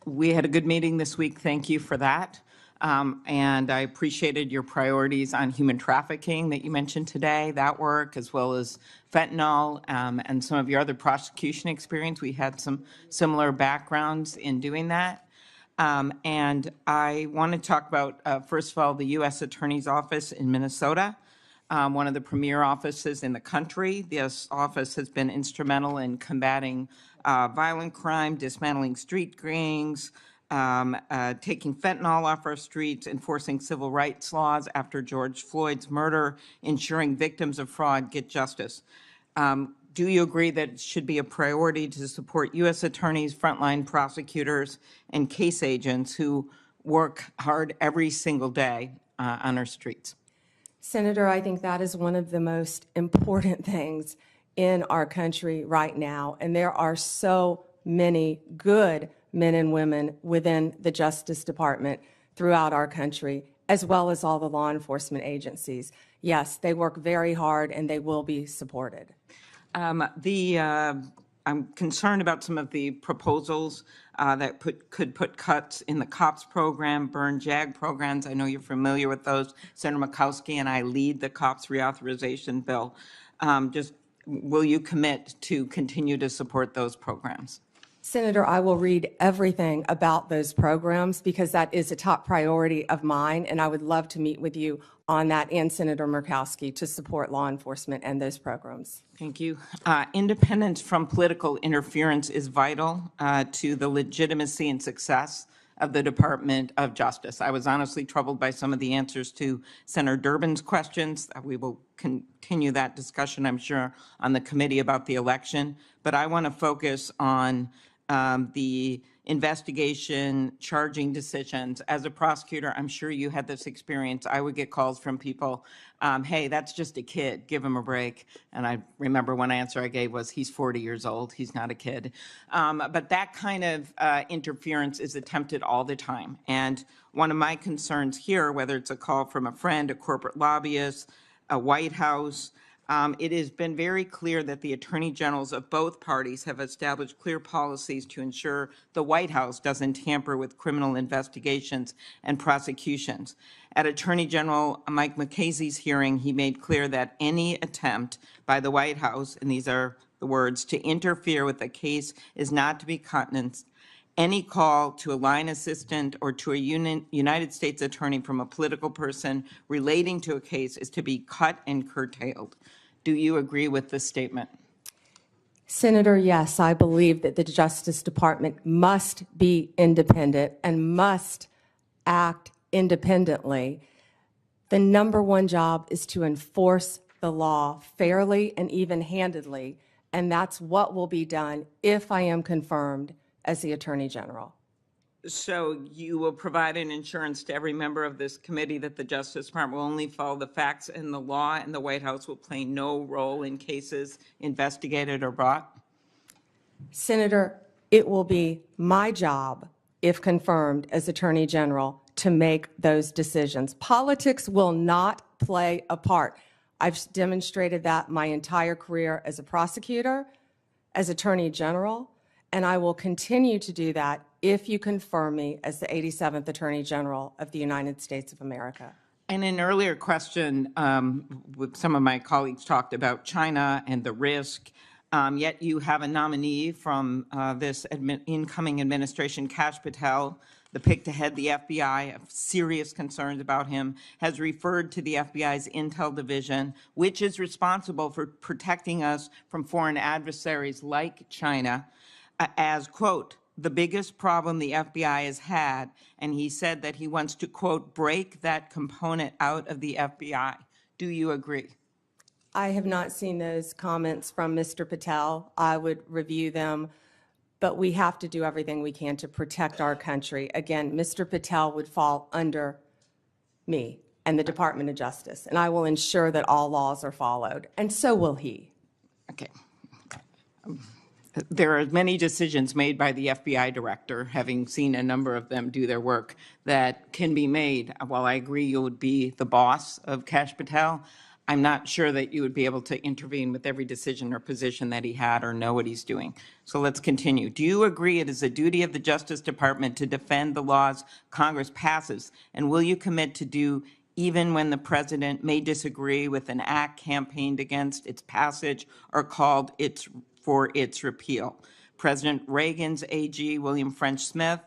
We had a good meeting this week. Thank you for that. And I appreciated your priorities on human trafficking that you mentioned today, that work, as well as fentanyl and some of your other prosecution experience. We had some similar backgrounds in doing that. And I want to talk about, first of all, the U.S. Attorney's Office in Minnesota, one of the premier offices in the country. This office has been instrumental in combating violent crime, dismantling street gangs, taking fentanyl off our streets, enforcing civil rights laws after George Floyd's murder, ensuring victims of fraud get justice. Do you agree that it should be a priority to support U.S. attorneys, frontline prosecutors, and case agents who work hard every single day on our streets? Senator, I think that is one of the most important things in our country right now. And there are so many good men and women within the Justice Department throughout our country, as well as all the law enforcement agencies. Yes, they work very hard and they will be supported. I'm concerned about some of the proposals that could put cuts in the COPS program, burn JAG programs. I know you're familiar with those. Senator Murkowski and I lead the COPS reauthorization bill. Will you commit to continue to support those programs? Senator, I will read everything about those programs because that is a top priority of mine, and I would love to meet with you on that and Senator Murkowski to support law enforcement and those programs. Thank you. Independence from political interference is vital to the legitimacy and success of the Department of Justice. I was honestly troubled by some of the answers to Senator Durbin's questions. We will continue that discussion, I'm sure, on the committee about the election. But I want to focus on the investigation, charging decisions. As a prosecutor, I'm sure you had this experience. I would get calls from people, hey, that's just a kid, give him a break. And I remember one answer I gave was, he's 40 years old, he's not a kid. But that kind of interference is attempted all the time. And one of my concerns here, whether it's a call from a friend, a corporate lobbyist, a White House, it has been very clear that the attorney generals of both parties have established clear policies to ensure the White House doesn't tamper with criminal investigations and prosecutions. At Attorney General Mike McCasey's hearing, he made clear that any attempt by the White House, and these are the words, to interfere with a case is not to be countenanced. Any call to a line assistant or to a United States attorney from a political person relating to a case is to be cut and curtailed. Do you agree with this statement? Senator, yes, I believe that the Justice Department must be independent and must act independently. The number one job is to enforce the law fairly and even-handedly, and that's what will be done if I am confirmed as the Attorney General. So you will provide an assurance to every member of this committee that the Justice Department will only follow the facts and the law, and the White House will play no role in cases investigated or brought? Senator, it will be my job, if confirmed as Attorney General, to make those decisions. Politics will not play a part. I've demonstrated that my entire career as a prosecutor, as Attorney General, and I will continue to do that if you confirm me as the 87th Attorney General of the United States of America. In an earlier question, some of my colleagues talked about China and the risk, yet you have a nominee from this incoming administration, Kash Patel, the pick to head the FBI, have serious concerns about him, has referred to the FBI's Intel Division, which is responsible for protecting us from foreign adversaries like China, as, quote, the biggest problem the FBI has had, and he said that he wants to, quote, break that component out of the FBI. Do you agree? I have not seen those comments from Mr. Patel. I would review them, but we have to do everything we can to protect our country. Again, Mr. Patel would fall under me and the Department of Justice, and I will ensure that all laws are followed, and so will he. Okay. There are many decisions made by the FBI director, having seen a number of them do their work, that can be made. While I agree you would be the boss of Kash Patel, I'm not sure that you would be able to intervene with every decision or position that he had or know what he's doing. So let's continue. Do you agree it is a duty of the Justice Department to defend the laws Congress passes? And will you commit to do even when the president may disagree with an act campaigned against its passage or called for its repeal? President Reagan's AG, William French Smith,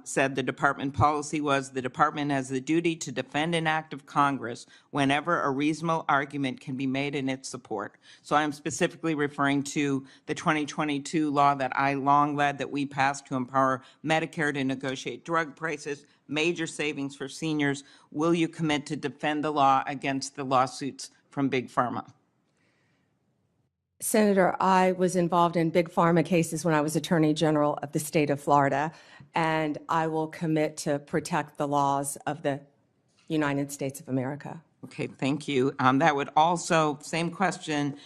said the department policy was the department has the duty to defend an act of Congress whenever a reasonable argument can be made in its support. So I'm specifically referring to the 2022 law that I long led that we passed to empower Medicare to negotiate drug prices, major savings for seniors. Will you commit to defend the law against the lawsuits from Big Pharma? Senator, I was involved in big pharma cases when I was Attorney General of the state of Florida, and I will commit to protect the laws of the United States of America. Okay, thank you. That would also, same question,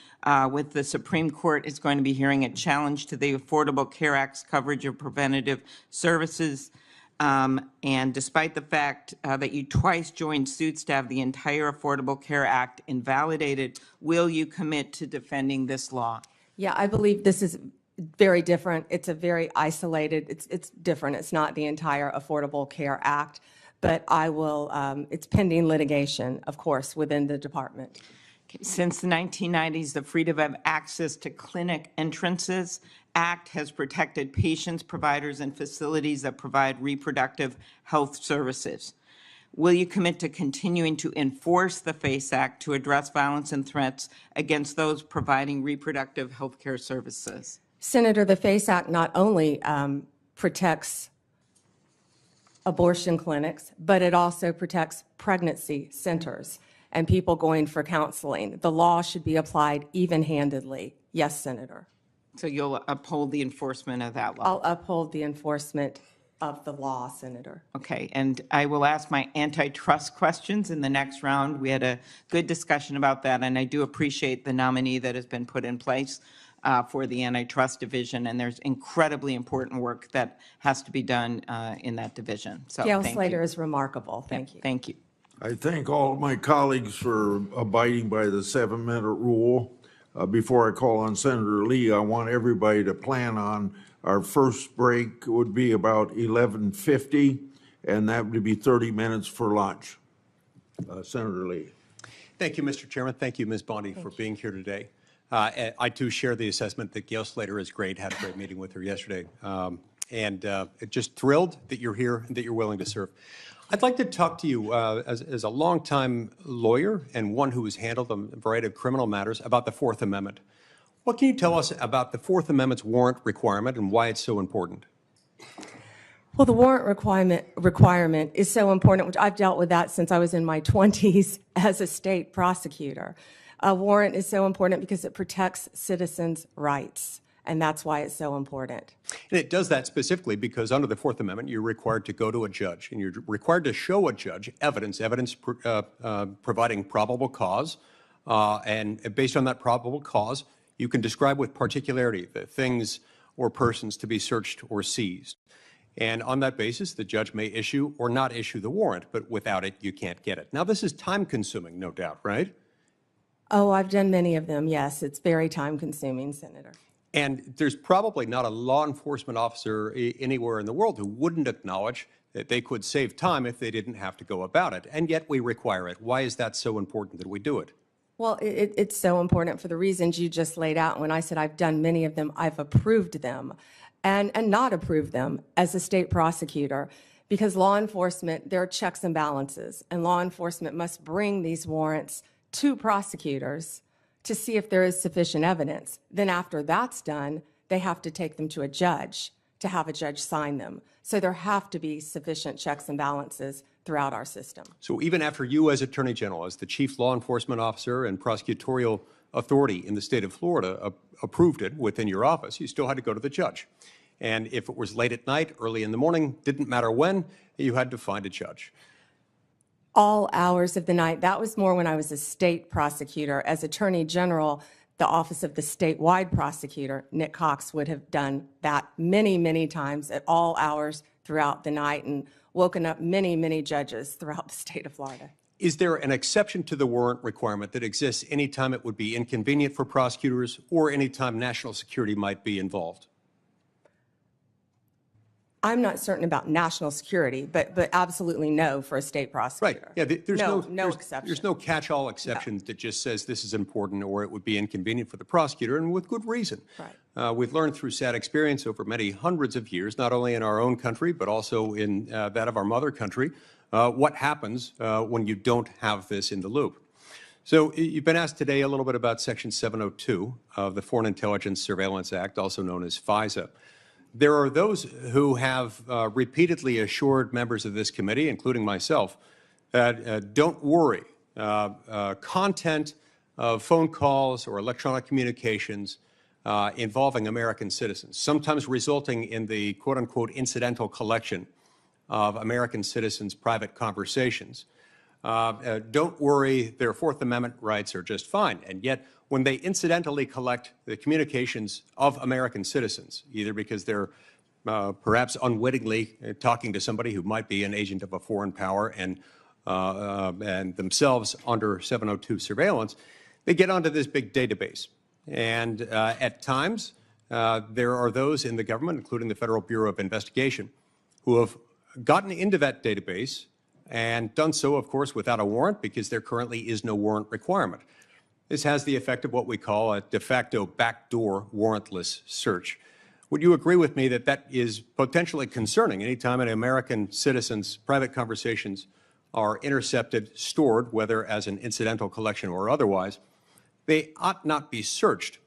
with the Supreme Court is going to be hearing a challenge to the Affordable Care Act's coverage of preventative services. And despite the fact that you twice joined suits to have the entire Affordable Care Act invalidated, will you commit to defending this law? Yeah, I believe this is very different. It's a very isolated, it's different. It's not the entire Affordable Care Act, but I will, it's pending litigation, of course, within the department. Since the 1990s, the Freedom of Access to Clinic Entrances Act has protected patients, providers, and facilities that provide reproductive health services. Will you commit to continuing to enforce the FACE Act to address violence and threats against those providing reproductive health care services? Senator, the FACE Act not only protects abortion clinics, but it also protects pregnancy centers and people going for counseling. The law should be applied even-handedly. Yes, Senator. So you'll uphold the enforcement of that law? I'll uphold the enforcement of the law, Senator. Okay, and I will ask my antitrust questions in the next round. We had a good discussion about that, and I do appreciate the nominee that has been put in place for the antitrust division, and there's incredibly important work that has to be done in that division. So Gail thank Slater you. is remarkable. Thank you. Thank you. I thank all of my colleagues for abiding by the 7-minute rule. Before I call on Senator Lee, I want everybody to plan on our first break would be about 11:50, and that would be 30 minutes for lunch. Senator Lee. Thank you, Mr. Chairman. Thank you, Ms. Bondi, for being here today. I too share the assessment that Gail Slater is great. Had a great meeting with her yesterday. Just thrilled that you're here and that you're willing to serve. I'd like to talk to you as a longtime lawyer and one who has handled a variety of criminal matters about the Fourth Amendment. What can you tell us about the Fourth Amendment's warrant requirement and why it's so important? Well, the warrant requirement is so important, which I've dealt with that since I was in my 20s as a state prosecutor. A warrant is so important because it protects citizens' rights, and that's why it's so important. And it does that specifically because under the Fourth Amendment, you're required to go to a judge, and you're required to show a judge evidence providing probable cause, and based on that probable cause, you can describe with particularity the things or persons to be searched or seized. And on that basis, the judge may issue or not issue the warrant, but without it, you can't get it. Now, this is time-consuming, no doubt, right? Oh, I've done many of them, yes. It's very time-consuming, Senator. And there's probably not a law enforcement officer anywhere in the world who wouldn't acknowledge that they could save time if they didn't have to go about it. And yet we require it. Why is that so important that we do it? Well, it's so important for the reasons you just laid out. When I said I've done many of them, I've approved them and not approved them as a state prosecutor, because law enforcement, there are checks and balances, and law enforcement must bring these warrants to prosecutors to see if there is sufficient evidence. Then after that's done, they have to take them to a judge to have a judge sign them. So there have to be sufficient checks and balances throughout our system. So even after you as Attorney General, as the chief law enforcement officer and prosecutorial authority in the state of Florida approved it within your office, you still had to go to the judge. And if it was late at night, early in the morning, didn't matter when, you had to find a judge. All hours of the night. That was more when I was a state prosecutor. As Attorney General, the office of the statewide prosecutor, Nick Cox, would have done that many, many times at all hours throughout the night and woken up many, many judges throughout the state of Florida. Is there an exception to the warrant requirement that exists anytime it would be inconvenient for prosecutors or anytime national security might be involved? I'm not certain about national security, but absolutely no for a state prosecutor. Right. Yeah, there's no exception. There's no catch-all exception that just says this is important or it would be inconvenient for the prosecutor, and with good reason. Right. We've learned through sad experience over many hundreds of years, not only in our own country, but also in that of our mother country, what happens when you don't have this in the loop. So you've been asked today a little bit about Section 702 of the Foreign Intelligence Surveillance Act, also known as FISA. There are those who have repeatedly assured members of this committee, including myself, that don't worry. Content of phone calls or electronic communications involving American citizens, sometimes resulting in the quote-unquote incidental collection of American citizens' private conversations. Don't worry, their Fourth Amendment rights are just fine. And yet, when they incidentally collect the communications of American citizens, either because they're perhaps unwittingly talking to somebody who might be an agent of a foreign power and themselves under 702 surveillance, they get onto this big database. And at times, there are those in the government, including the Federal Bureau of Investigation, who have gotten into that database and done so, of course, without a warrant because there currently is no warrant requirement. This has the effect of what we call a de facto backdoor warrantless search. Would you agree with me that that is potentially concerning anytime an American citizen's private conversations are intercepted, stored, whether as an incidental collection or otherwise? They ought not be searched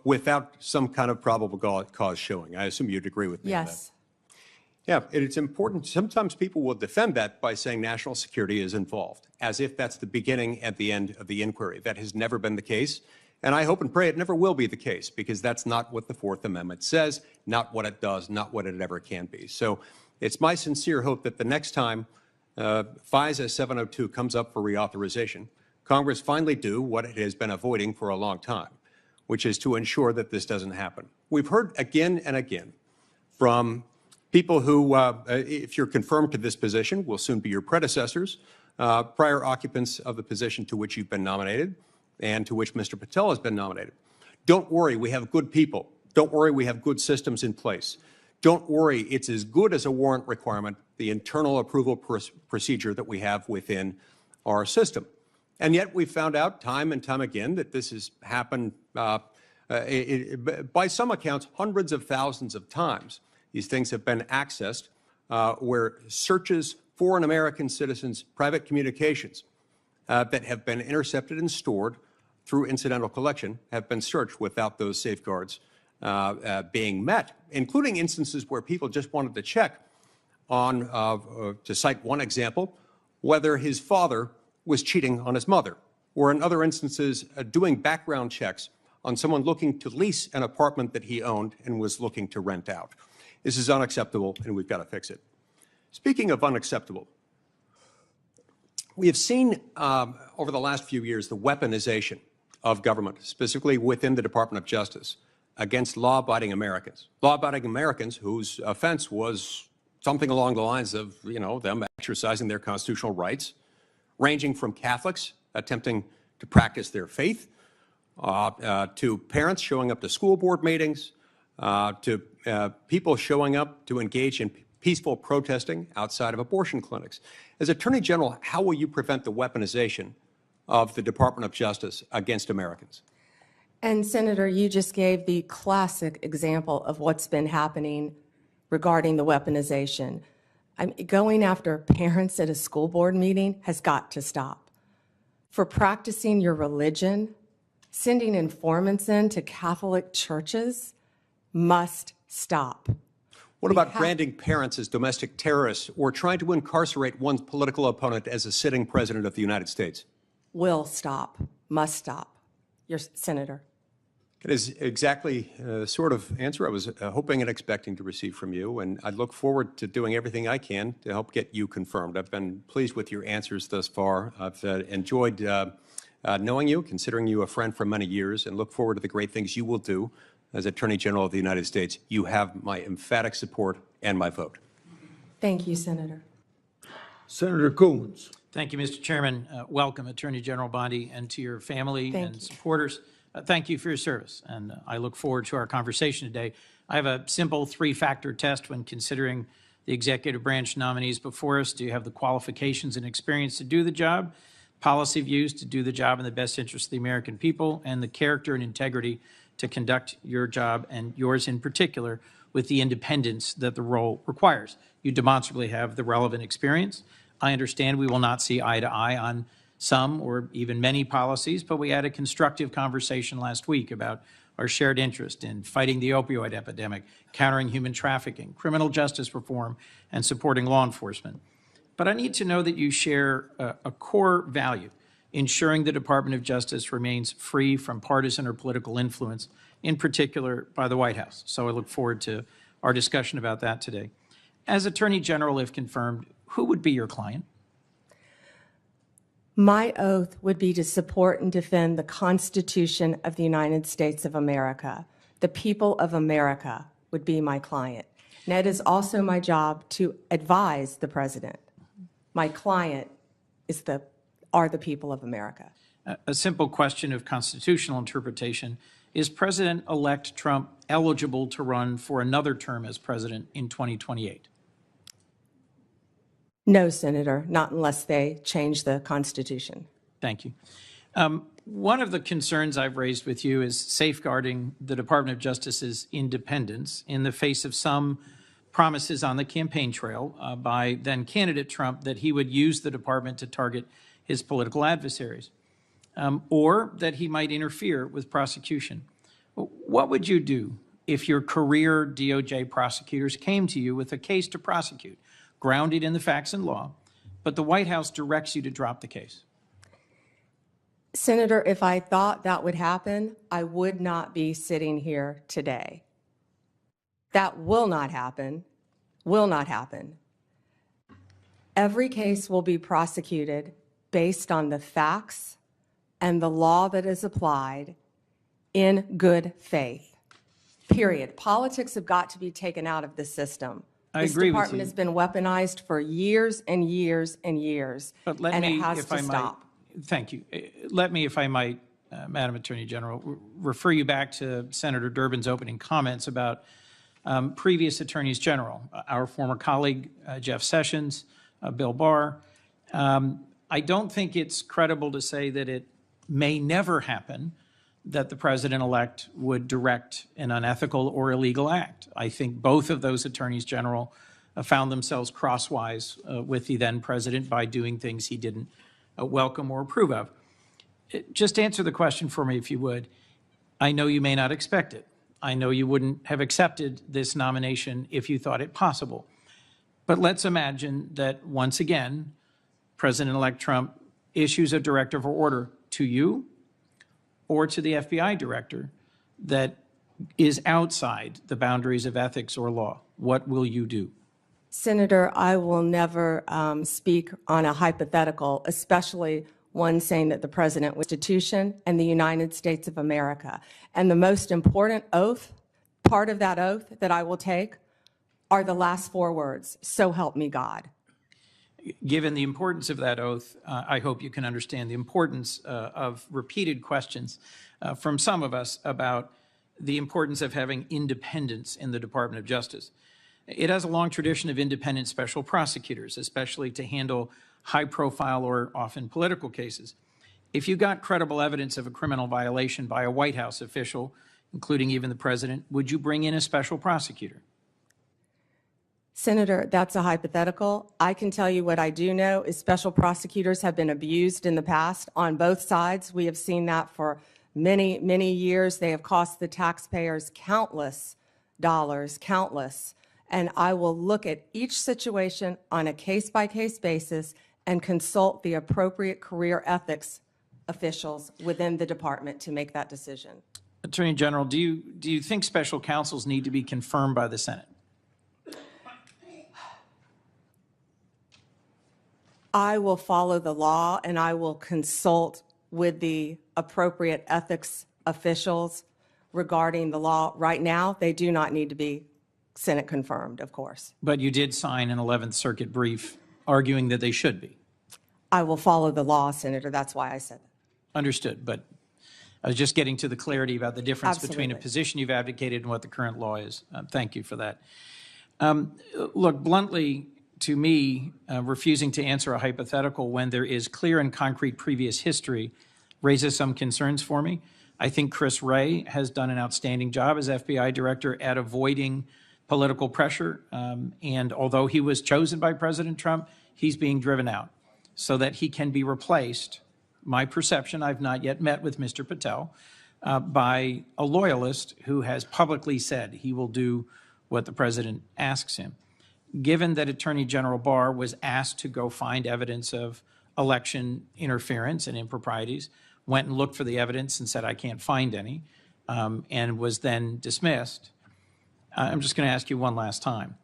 without some kind of probable cause showing. I assume you'd agree with me on that. Yes. Yeah, it's important. Sometimes people will defend that by saying national security is involved, as if that's the beginning and the end of the inquiry. That has never been the case, and I hope and pray it never will be the case, because that's not what the Fourth Amendment says, not what it does, not what it ever can be. So it's my sincere hope that the next time FISA 702 comes up for reauthorization, Congress finally do what it has been avoiding for a long time, which is to ensure that this doesn't happen. We've heard again and again from people who, if you're confirmed to this position, will soon be your predecessors, prior occupants of the position to which you've been nominated and to which Mr. Patel has been nominated. Don't worry, we have good people. Don't worry, we have good systems in place. Don't worry, it's as good as a warrant requirement, the internal approval procedure that we have within our system. And yet we've found out time and time again that this has happened, by some accounts, hundreds of thousands of times. These things have been accessed where searches for an American citizen's private communications that have been intercepted and stored through incidental collection have been searched without those safeguards being met, including instances where people just wanted to check on, to cite one example, whether his father was cheating on his mother, or in other instances, doing background checks on someone looking to lease an apartment that he owned and was looking to rent out. This is unacceptable, and we've got to fix it. Speaking of unacceptable, we have seen over the last few years the weaponization of government, specifically within the Department of Justice, against law-abiding Americans. Law-abiding Americans whose offense was something along the lines of, them exercising their constitutional rights, ranging from Catholics attempting to practice their faith, to parents showing up to school board meetings, to people showing up to engage in peaceful protesting outside of abortion clinics. As Attorney General, how will you prevent the weaponization of the Department of Justice against Americans? And Senator, you just gave the classic example of what's been happening regarding the weaponization. Going after parents at a school board meeting has got to stop. For practicing your religion, sending informants into Catholic churches must stop. What about branding parents as domestic terrorists or trying to incarcerate one's political opponent as a sitting president of the United States? Will stop, must stop. Your Senator. It is exactly the sort of answer I was hoping and expecting to receive from you, and I look forward to doing everything I can to help get you confirmed. I've been pleased with your answers thus far. I've enjoyed knowing you, considering you a friend for many years, and look forward to the great things you will do as Attorney General of the United States. You have my emphatic support and my vote. Thank you, Senator. Senator Coons. Thank you, Mr. Chairman. Welcome, Attorney General Bondi, and to your family and supporters. Thank you for your service, and I look forward to our conversation today. I have a simple three-factor test when considering the executive branch nominees before us. Do you have the qualifications and experience to do the job, policy views to do the job in the best interest of the American people, and the character and integrity to conduct your job, and yours in particular, with the independence that the role requires? You demonstrably have the relevant experience. I understand we will not see eye to eye on some or even many policies, but we had a constructive conversation last week about our shared interest in fighting the opioid epidemic, countering human trafficking, criminal justice reform, and supporting law enforcement. But I need to know that you share a core value ensuring the Department of Justice remains free from partisan or political influence, in particular by the White House. So I look forward to our discussion about that today. As Attorney General, if confirmed, who would be your client? My oath would be to support and defend the Constitution of the United States of America. The people of America would be my client. Now, it is also my job to advise the president. My client are the people of America. A simple question of constitutional interpretation. Is President-elect Trump eligible to run for another term as president in 2028? No, Senator, not unless they change the Constitution. Thank you. One of the concerns I've raised with you is safeguarding the Department of Justice's independence in the face of some promises on the campaign trail by then candidate Trump that he would use the department to target his political adversaries, or that he might interfere with prosecution. What would you do if your career DOJ prosecutors came to you with a case to prosecute, grounded in the facts and law, but the White House directs you to drop the case? Senator, if I thought that would happen, I would not be sitting here today. That will not happen, will not happen. Every case will be prosecuted based on the facts and the law that is applied in good faith, period. Politics have got to be taken out of the system. I agree with you. This department has been weaponized for years and years and years, But let and me, it has if to I stop. might, thank you. Let me, if I might, Madam Attorney General, refer you back to Senator Durbin's opening comments about previous attorneys general, our former colleague, Jeff Sessions, Bill Barr. I don't think it's credible to say that it may never happen that the president-elect would direct an unethical or illegal act. I think both of those attorneys general found themselves crosswise with the then president by doing things he didn't welcome or approve of. Just answer the question for me, if you would. I know you may not expect it. I know you wouldn't have accepted this nomination if you thought it possible. But let's imagine that once again, President-elect Trump issues a directive or order to you or to the FBI director that is outside the boundaries of ethics or law. What will you do? Senator, I will never speak on a hypothetical, especially one saying that the president was the Constitution and the United States of America. And the most important oath, part of that oath that I will take, are the last four words, so help me God. Given the importance of that oath, I hope you can understand the importance of repeated questions from some of us about the importance of having independence in the Department of Justice. It has a long tradition of independent special prosecutors, especially to handle high-profile or often political cases. If you got credible evidence of a criminal violation by a White House official, including even the president, would you bring in a special prosecutor? Senator, that's a hypothetical. I can tell you what I do know is special prosecutors have been abused in the past on both sides. We have seen that for many, many years. They have cost the taxpayers countless dollars, countless. And I will look at each situation on a case-by-case basis and consult the appropriate career ethics officials within the department to make that decision. Attorney General, do you think special counsels need to be confirmed by the Senate? I will follow the law and I will consult with the appropriate ethics officials regarding the law. Right now, they do not need to be Senate confirmed, of course. But you did sign an 11th Circuit brief arguing that they should be. I will follow the law, Senator. That's why I said that. Understood, but I was just getting to the clarity about the difference between a Absolutely. position you've advocated and what the current law is. Thank you for that. Look, bluntly, to me, refusing to answer a hypothetical when there is clear and concrete previous history raises some concerns for me. I think Chris Wray has done an outstanding job as FBI director at avoiding political pressure. And although he was chosen by President Trump, he's being driven out so that he can be replaced. My perception, I've not yet met with Mr. Patel, by a loyalist who has publicly said he will do what the president asks him. Given that Attorney General Barr was asked to go find evidence of election interference and improprieties, went and looked for the evidence and said, I can't find any, and was then dismissed. I'm just going to ask you one last time.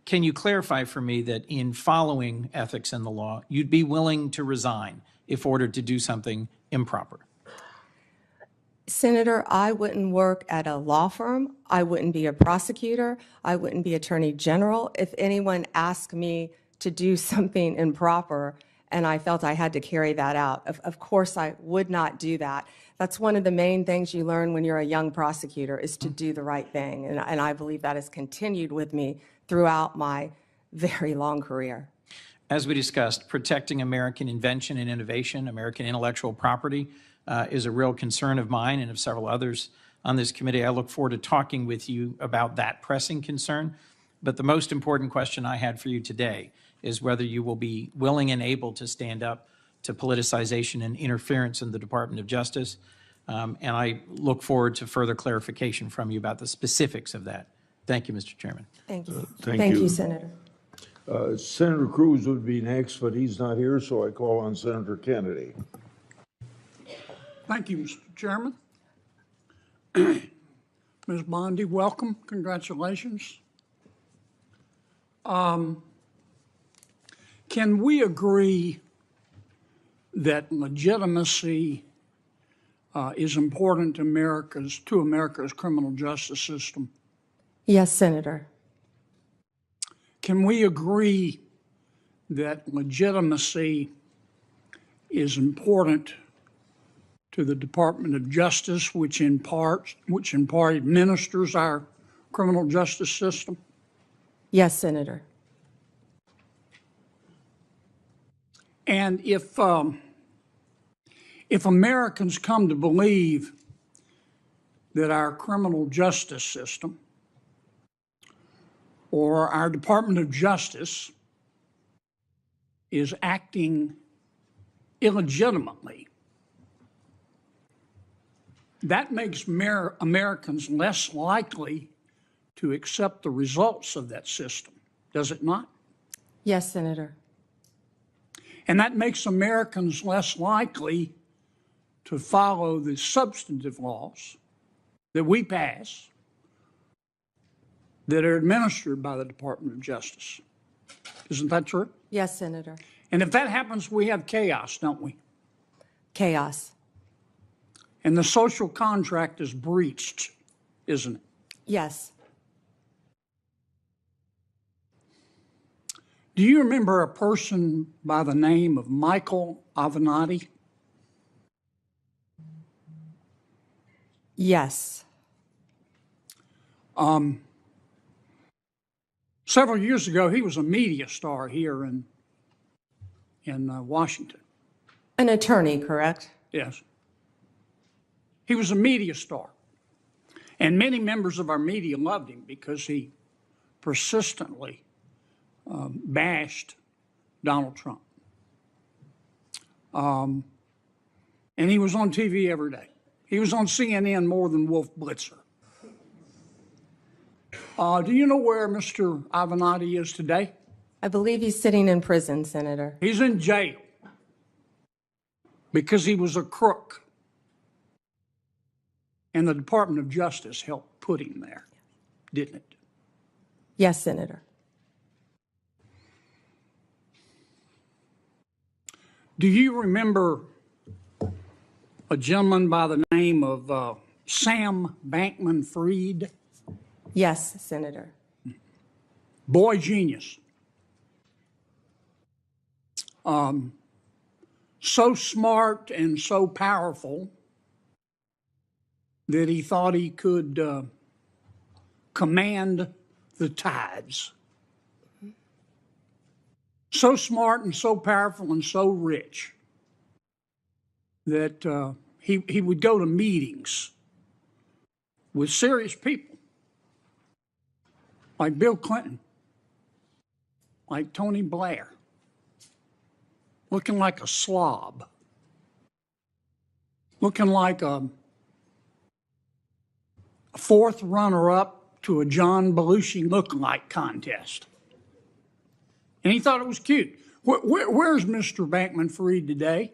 Can you clarify for me that in following ethics and the law, you'd be willing to resign if ordered to do something improper? Senator, I wouldn't work at a law firm. I wouldn't be a prosecutor. I wouldn't be attorney general. If anyone asked me to do something improper and I felt I had to carry that out, of course I would not do that. That's one of the main things you learn when you're a young prosecutor, is to do the right thing. And I believe that has continued with me throughout my very long career. As we discussed, protecting American invention and innovation, American intellectual property, is a real concern of mine and of several others on this committee. I look forward to talking with you about that pressing concern. But the most important question I had for you today is whether you will be willing and able to stand up to politicization and interference in the Department of Justice. And I look forward to further clarification from you about the specifics of that. Thank you, Mr. Chairman. Thank you. Thank you. Senator. Senator Cruz would be next, but he's not here, so I call on Senator Kennedy. Thank you, Mr. Chairman. Ms. Bondi, welcome. Congratulations. Can we agree that legitimacy is important to America's criminal justice system? Yes, Senator. Can we agree that legitimacy is important to the Department of Justice, which in part administers our criminal justice system? Yes, Senator. And if Americans come to believe that our criminal justice system or our Department of Justice is acting illegitimately, that makes Americans less likely to accept the results of that system, does it not? Yes, Senator. And that makes Americans less likely to follow the substantive laws that we pass that are administered by the Department of Justice. Isn't that true? Yes, Senator. And if that happens, we have chaos, don't we? Chaos. And the social contract is breached, isn't it? Yes. Do you remember a person by the name of Michael Avenatti? Yes. Several years ago, he was a media star here in Washington. An attorney, correct? Yes. He was a media star. And many members of our media loved him because he persistently bashed Donald Trump. And he was on TV every day. He was on CNN more than Wolf Blitzer. Do you know where Mr. Avenatti is today? I believe he's sitting in prison, Senator. He's in jail because he was a crook. And the Department of Justice helped put him there, didn't it? Yes, Senator. Do you remember a gentleman by the name of Sam Bankman-Fried? Yes, Senator. Boy genius. So smart and so powerful that he thought he could command the tides. So smart and so powerful and so rich that he would go to meetings with serious people like Bill Clinton, like Tony Blair, looking like a slob, looking like a fourth runner-up to a John Belushi lookalike contest. And he thought it was cute. Where's Mr. Bankman-Fried today?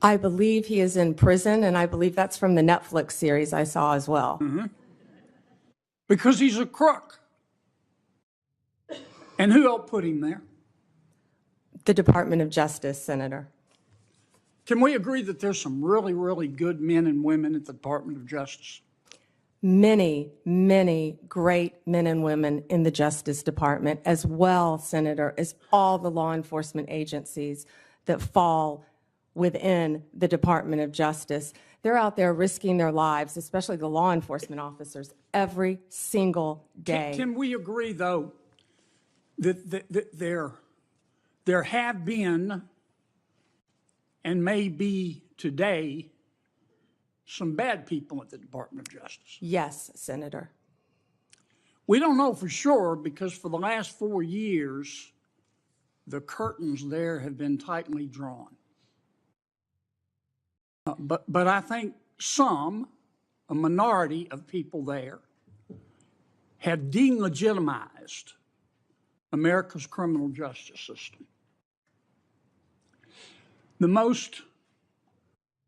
I believe he is in prison, and I believe that's from the Netflix series I saw as well. Because he's a crook. And who helped put him there? The Department of Justice, Senator. Can we agree that there's some really, really good men and women at the Department of Justice? Many, many great men and women in the Justice Department, as well, Senator, as all the law enforcement agencies that fall within the Department of Justice. They're out there risking their lives, especially the law enforcement officers, every single day. Can we agree, though, that there have been and may be today some bad people at the Department of Justice? Yes, Senator. We don't know for sure because for the last 4 years, the curtains there have been tightly drawn. But I think a minority of people there, have delegitimized America's criminal justice system. The most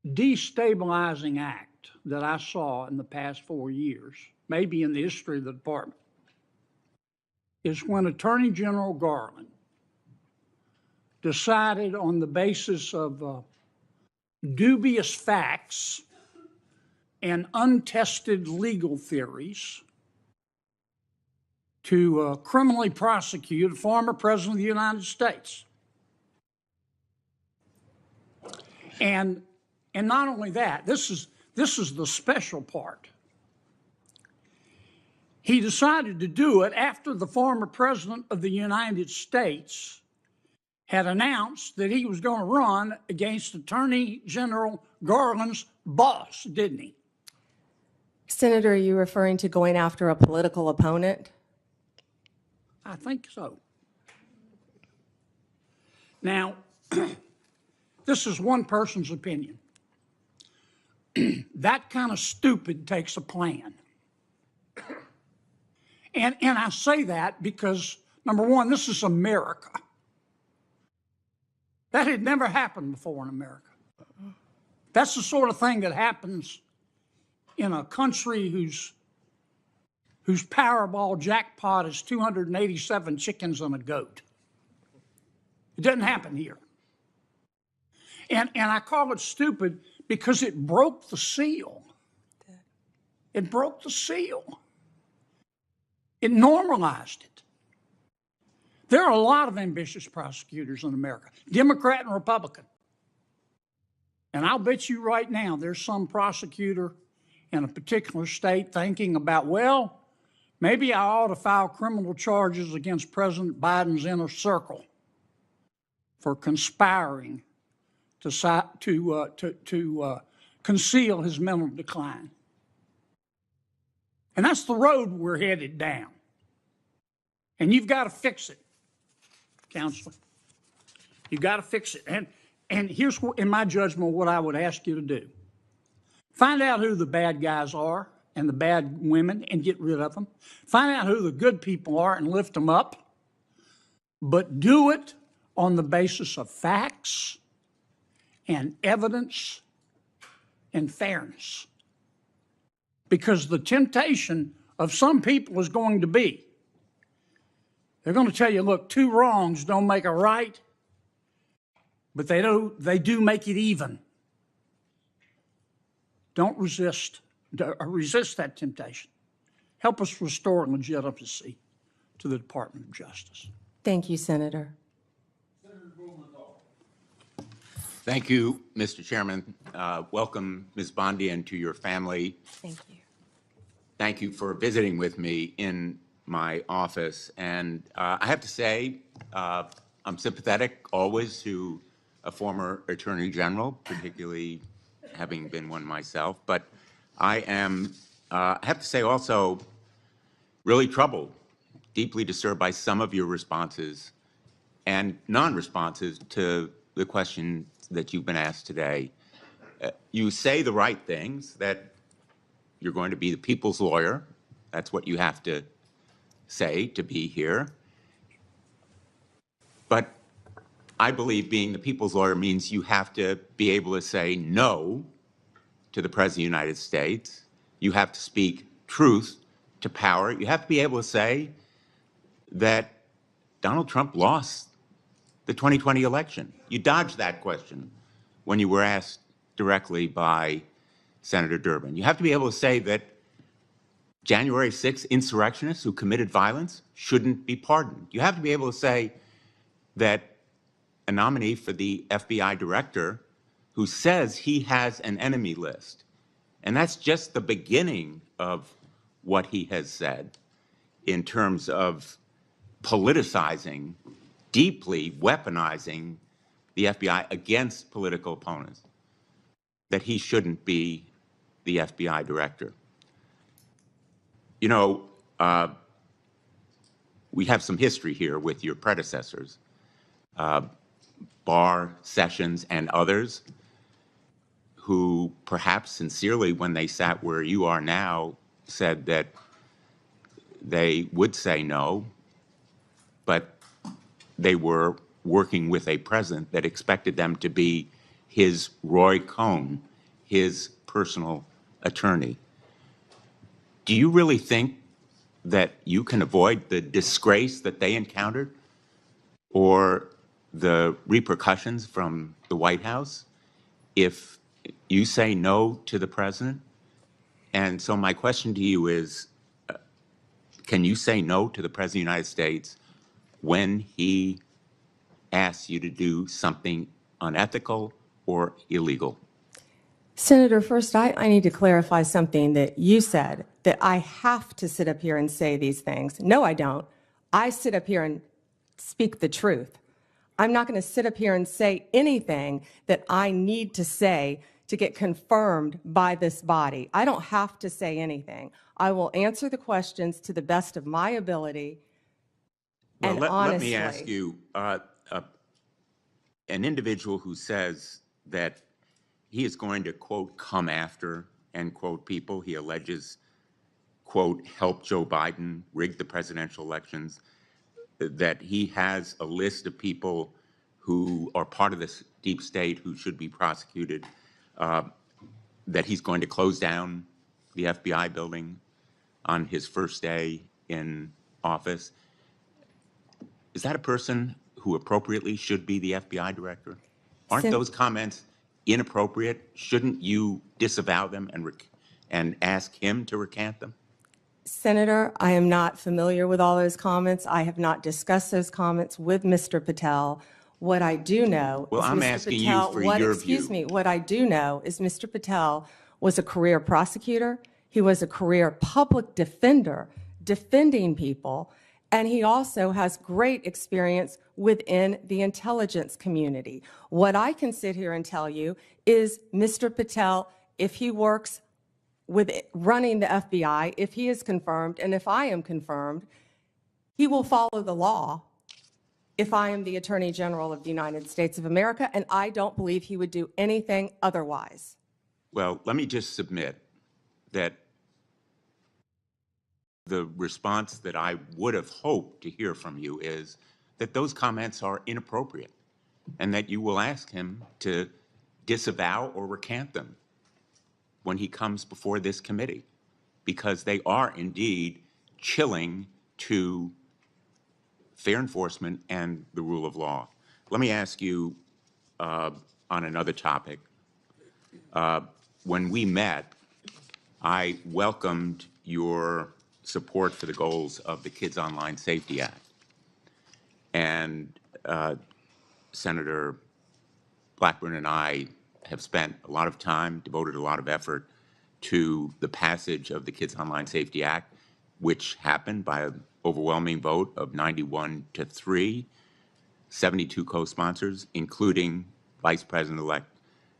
destabilizing act that I saw in the past 4 years, maybe in the history of the department, is when Attorney General Garland decided on the basis of dubious facts and untested legal theories to criminally prosecute a former president of the United States. And not only that, this is the special part. He decided to do it after the former president of the United States had announced that he was going to run against Attorney General Garland's boss, didn't he? Senator, are you referring to going after a political opponent? I think so. Now, this is one person's opinion. That kind of stupid takes a plan. And I say that because, number one, this is America. That had never happened before in America. That's the sort of thing that happens in a country whose Powerball jackpot is 287 chickens and a goat. It doesn't happen here. And I call it stupid because it broke the seal. It broke the seal. It normalized it. There are a lot of ambitious prosecutors in America, Democrat and Republican. And I'll bet you right now there's some prosecutor in a particular state thinking about, well, maybe I ought to file criminal charges against President Biden's inner circle for conspiring to conceal his mental decline. And that's the road we're headed down. And you've got to fix it, Counselor. You've got to fix it. And here's, in my judgment, what I would ask you to do. Find out who the bad guys are and the bad women and get rid of them. Find out who the good people are and lift them up. But do it on the basis of facts and evidence and fairness. Because the temptation of some people is going to be, they're going to tell you, look, two wrongs don't make a right, but they do make it even. Don't resist that temptation. Help us restore legitimacy to the Department of Justice. Thank you, Senator. Thank you, Mr. Chairman. Welcome, Ms. Bondi, and to your family. Thank you. Thank you for visiting with me in my office. And I have to say, I'm sympathetic always to a former Attorney General, particularly having been one myself. But I am, I have to say also, really troubled, deeply disturbed by some of your responses and non-responses to the question that you've been asked today. You say the right things, that you're going to be the people's lawyer. That's what you have to say to be here. But I believe being the people's lawyer means you have to be able to say no to the President of the United States. You have to speak truth to power. You have to be able to say that Donald Trump lost the 2020 election. You dodged that question when you were asked directly by Senator Durbin. You have to be able to say that January 6th insurrectionists who committed violence shouldn't be pardoned. You have to be able to say that a nominee for the FBI director who says he has an enemy list, and that's just the beginning of what he has said in terms of politicizing, deeply weaponizing the FBI against political opponents, that he shouldn't be the FBI director. You know, we have some history here with your predecessors, Barr, Sessions, and others, who perhaps sincerely, when they sat where you are now, said that they would say no, but they were working with a president that expected them to be his Roy Cohn, his personal attorney. Do you really think that you can avoid the disgrace that they encountered or the repercussions from the White House if you say no to the president? And so my question to you is, can you say no to the President of the United States when he asks you to do something unethical or illegal? Senator, first, I need to clarify something that you said, that I have to sit up here and say these things. No, I don't. I sit up here and speak the truth. I'm not going to sit up here and say anything that I need to say to get confirmed by this body. I don't have to say anything. I will answer the questions to the best of my ability and honestly. Let me ask you, an individual who says that he is going to, quote, come after, end quote, people he alleges, quote, help Joe Biden rig the presidential elections, that he has a list of people who are part of this deep state who should be prosecuted, that he's going to close down the FBI building on his first day in office. Is that a person who appropriately should be the FBI director? Aren't those comments inappropriate? Shouldn't you disavow them and ask him to recant them? Senator, I am not familiar with all those comments. I have not discussed those comments with Mr. Patel. What I do know is I'm Mr. asking Patel, you for your excuse view. me, what I do know is Mr. Patel was a career prosecutor. He was a career public defender defending people, and he also has great experience within the intelligence community. What I can sit here and tell you is Mr. Patel, if he works with running the FBI, if he is confirmed, and if I am confirmed, he will follow the law if I am the Attorney General of the United States of America, and I don't believe he would do anything otherwise. Well, let me just submit that the response that I would have hoped to hear from you is that those comments are inappropriate and that you will ask him to disavow or recant them when he comes before this committee, because they are indeed chilling to fair enforcement and the rule of law. Let me ask you on another topic. When we met, I welcomed your support for the goals of the Kids Online Safety Act. And Senator Blackburn and I have spent a lot of time, devoted a lot of effort to the passage of the Kids Online Safety Act, which happened by an overwhelming vote of 91-3, 72 co-sponsors, including Vice President-elect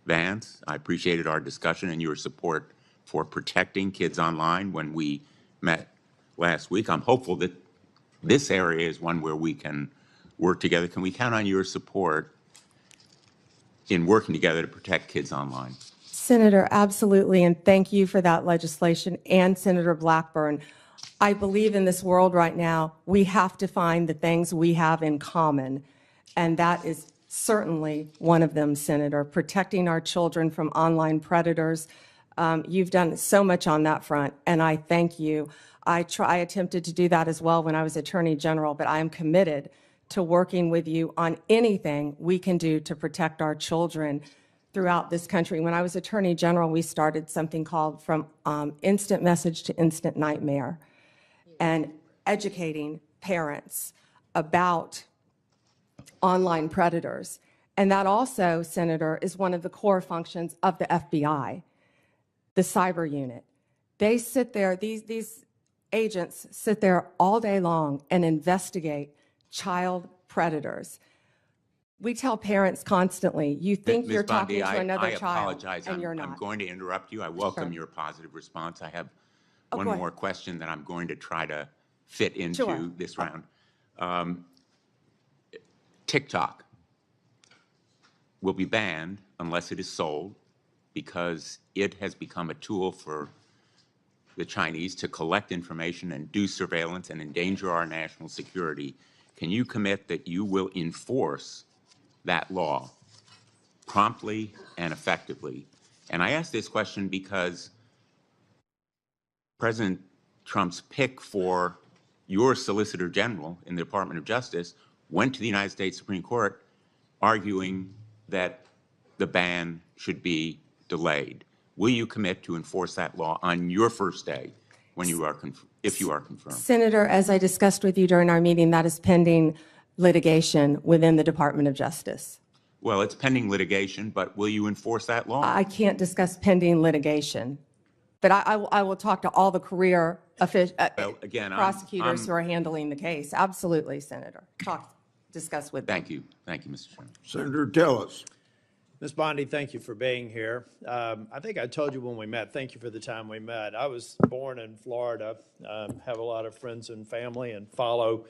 Vance. I appreciated our discussion and your support for protecting kids online when we met last week. I'm hopeful that this area is one where we can work together. Can we count on your support in working together to protect kids online? Senator, absolutely, and thank you for that legislation, and Senator Blackburn. I believe in this world right now, we have to find the things we have in common. And that is certainly one of them, Senator, protecting our children from online predators. You've done so much on that front, and I thank you. I attempted to do that as well when I was Attorney General, but I am committed to working with you on anything we can do to protect our children throughout this country. When I was Attorney General, we started something called From Instant Message to Instant Nightmare, and educating parents about online predators. And that also, Senator, is one of the core functions of the FBI, the cyber unit. They sit there, these agents sit there all day long and investigate child predators. We tell parents constantly, you think Ms. you're talking Bondi, to another I child, apologize. and you're I'm not. going to interrupt you. I welcome Sure. your positive response. I have Oh, one go ahead. more question that I'm going to try to fit into Sure. this round. TikTok will be banned unless it is sold because it has become a tool for the Chinese to collect information and do surveillance and endanger our national security. Can you commit that you will enforce that law promptly and effectively? And I ask this question because President Trump's pick for your Solicitor General in the Department of Justice went to the United States Supreme Court arguing that the ban should be delayed. Will you commit to enforce that law on your first day when you are if you are confirmed? Senator, as I discussed with you during our meeting, that is pending litigation within the Department of Justice. Well, it's pending litigation, but will you enforce that law? I can't discuss pending litigation, but I will talk to all the career Well, again, prosecutors who are handling the case. Absolutely, Senator. Discuss with them. Thank you. Thank you, Mr. Chairman. Senator Tillis. Ms. Bondi, thank you for being here. I think I told you when we met, thank you for the time we met. I was born in Florida, have a lot of friends and family, and follow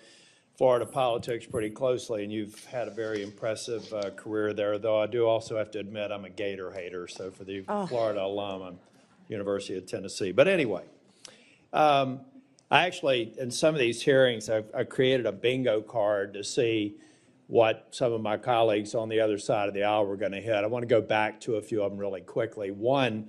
Florida politics pretty closely, and you've had a very impressive career there, though I do also have to admit I'm a Gator hater, so for the Florida alum, I'm University of Tennessee. But anyway, I actually, in some of these hearings, I created a bingo card to see what some of my colleagues on the other side of the aisle were going to hit. I want to go back to a few of them really quickly. One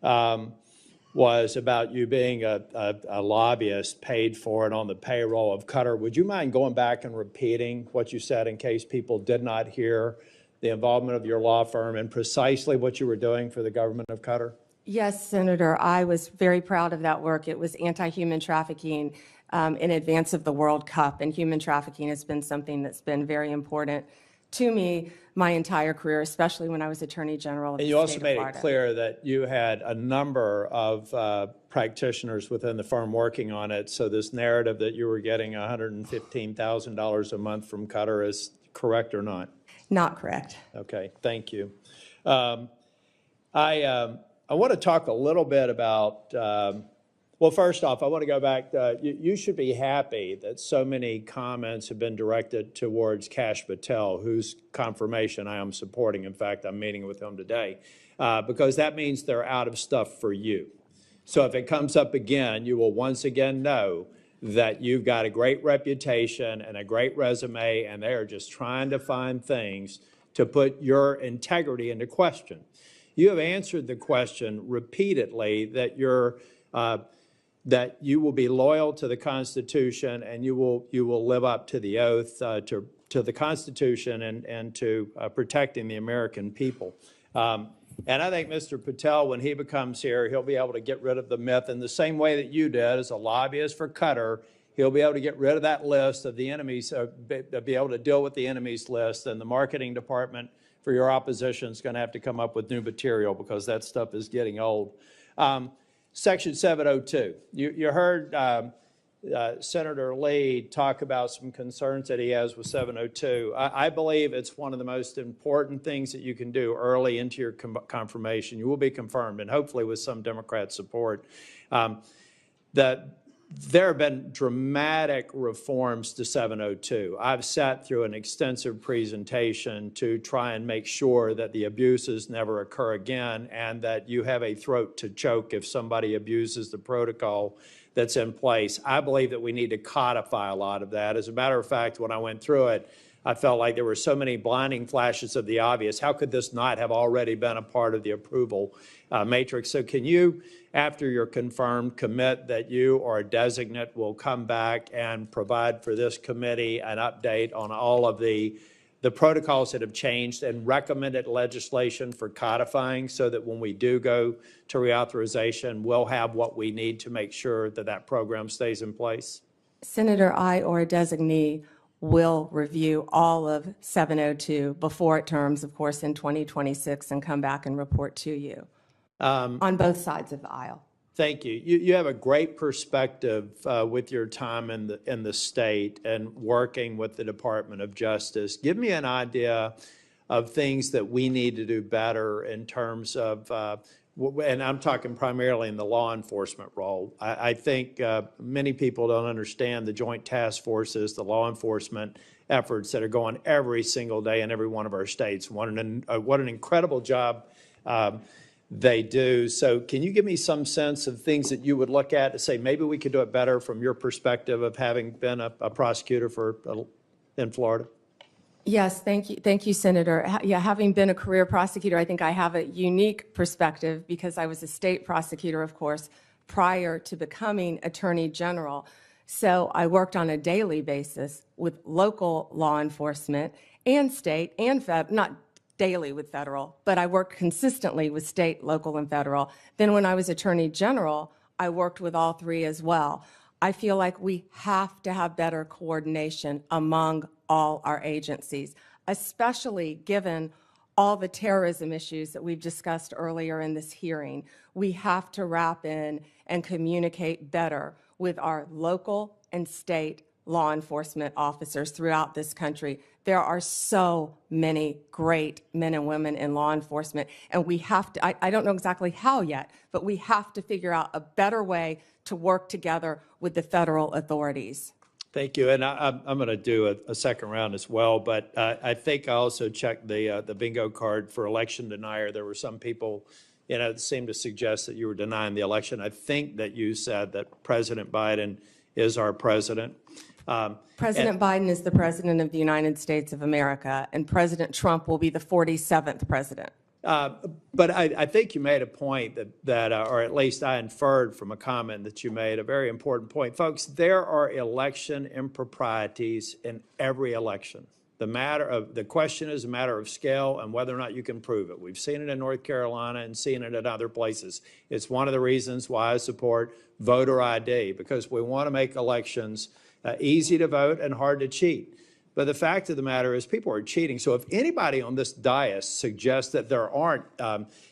was about you being a lobbyist paid for and on the payroll of Qatar. Would you mind going back and repeating what you said in case people did not hear the involvement of your law firm and precisely what you were doing for the government of Qatar? Yes, Senator, I was very proud of that work. It was anti-human trafficking in advance of the World Cup, and human trafficking has been something that's been very important to me my entire career, especially when I was Attorney General of the And you state also of made Florida. it clear that you had a number of practitioners within the firm working on it, so this narrative that you were getting $115,000 a month from Qatar is correct or not? Not correct. Okay, thank you. I want to talk a little bit about, well, first off, I want to go back. You should be happy that so many comments have been directed towards Kash Patel, whose confirmation I am supporting. In fact, I'm meeting with him today, because that means they're out of stuff for you. So if it comes up again, you will once again know that you've got a great reputation and a great resume, and they are just trying to find things to put your integrity into question. You have answered the question repeatedly that that you will be loyal to the Constitution and you will live up to the oath to the Constitution and to protecting the American people. And I think Mr. Patel, when he becomes here, he'll be able to get rid of the myth in the same way that you did as a lobbyist for Qatar. He'll be able to get rid of that list of the enemies, be able to deal with the enemies list, and the marketing department for your opposition is going to have to come up with new material because that stuff is getting old. Section 702. You heard Senator Lee talk about some concerns that he has with 702. I believe it's one of the most important things that you can do early into your confirmation. You will be confirmed, and hopefully with some Democrat support. There have been dramatic reforms to 702. I've sat through an extensive presentation to try and make sure that the abuses never occur again and that you have a throat to choke if somebody abuses the protocol that's in place. I believe that we need to codify a lot of that. As a matter of fact, when I went through it, I felt like there were so many blinding flashes of the obvious. How could this not have already been a part of the approval matrix? So can you, after you're confirmed, commit that you or a designate will come back and provide for this committee an update on all of the protocols that have changed and recommended legislation for codifying, so that when we do go to reauthorization, we'll have what we need to make sure that that program stays in place? Senator, I or a designee will review all of 702 before it terms, of course, in 2026, and come back and report to you on both sides of the aisle. Thank you. You have a great perspective with your time in the state and working with the Department of Justice. Give me an idea of things that we need to do better in terms of, and I'm talking primarily in the law enforcement role. I think many people don't understand the joint task forces, the law enforcement efforts that are going every single day in every one of our states. What an incredible job they do. So can you give me some sense of things that you would look at to say maybe we could do it better from your perspective of having been a prosecutor in Florida? Yes, thank you. Thank you, Senator. Yeah, having been a career prosecutor, I think I have a unique perspective because I was a state prosecutor, of course, prior to becoming Attorney General. So I worked on a daily basis with local law enforcement and state and federal, not daily with federal, but I worked consistently with state, local, and federal. Then when I was Attorney General, I worked with all three as well. I feel like we have to have better coordination among all our agencies, especially given all the terrorism issues that we've discussed earlier in this hearing. We have to wrap in and communicate better with our local and state law enforcement officers throughout this country. There are so many great men and women in law enforcement, and we have to, I don't know exactly how yet, but we have to figure out a better way to work together with the federal authorities. Thank you. And I'm going to do a second round as well, but I think I also checked the bingo card for election denier. There were some people, that seemed to suggest that you were denying the election. I think that you said that President Biden is our president. President Biden is the President of the United States of America, and President Trump will be the 47th president. But I think you made a point that or at least I inferred from a comment that you made, a very important point. Folks, there are election improprieties in every election. The question is a matter of scale and whether or not you can prove it. We've seen it in North Carolina and seen it in other places. It's one of the reasons why I support voter ID, because we want to make elections easy to vote and hard to cheat. But the fact of the matter is people are cheating. So if anybody on this dais suggests that there aren't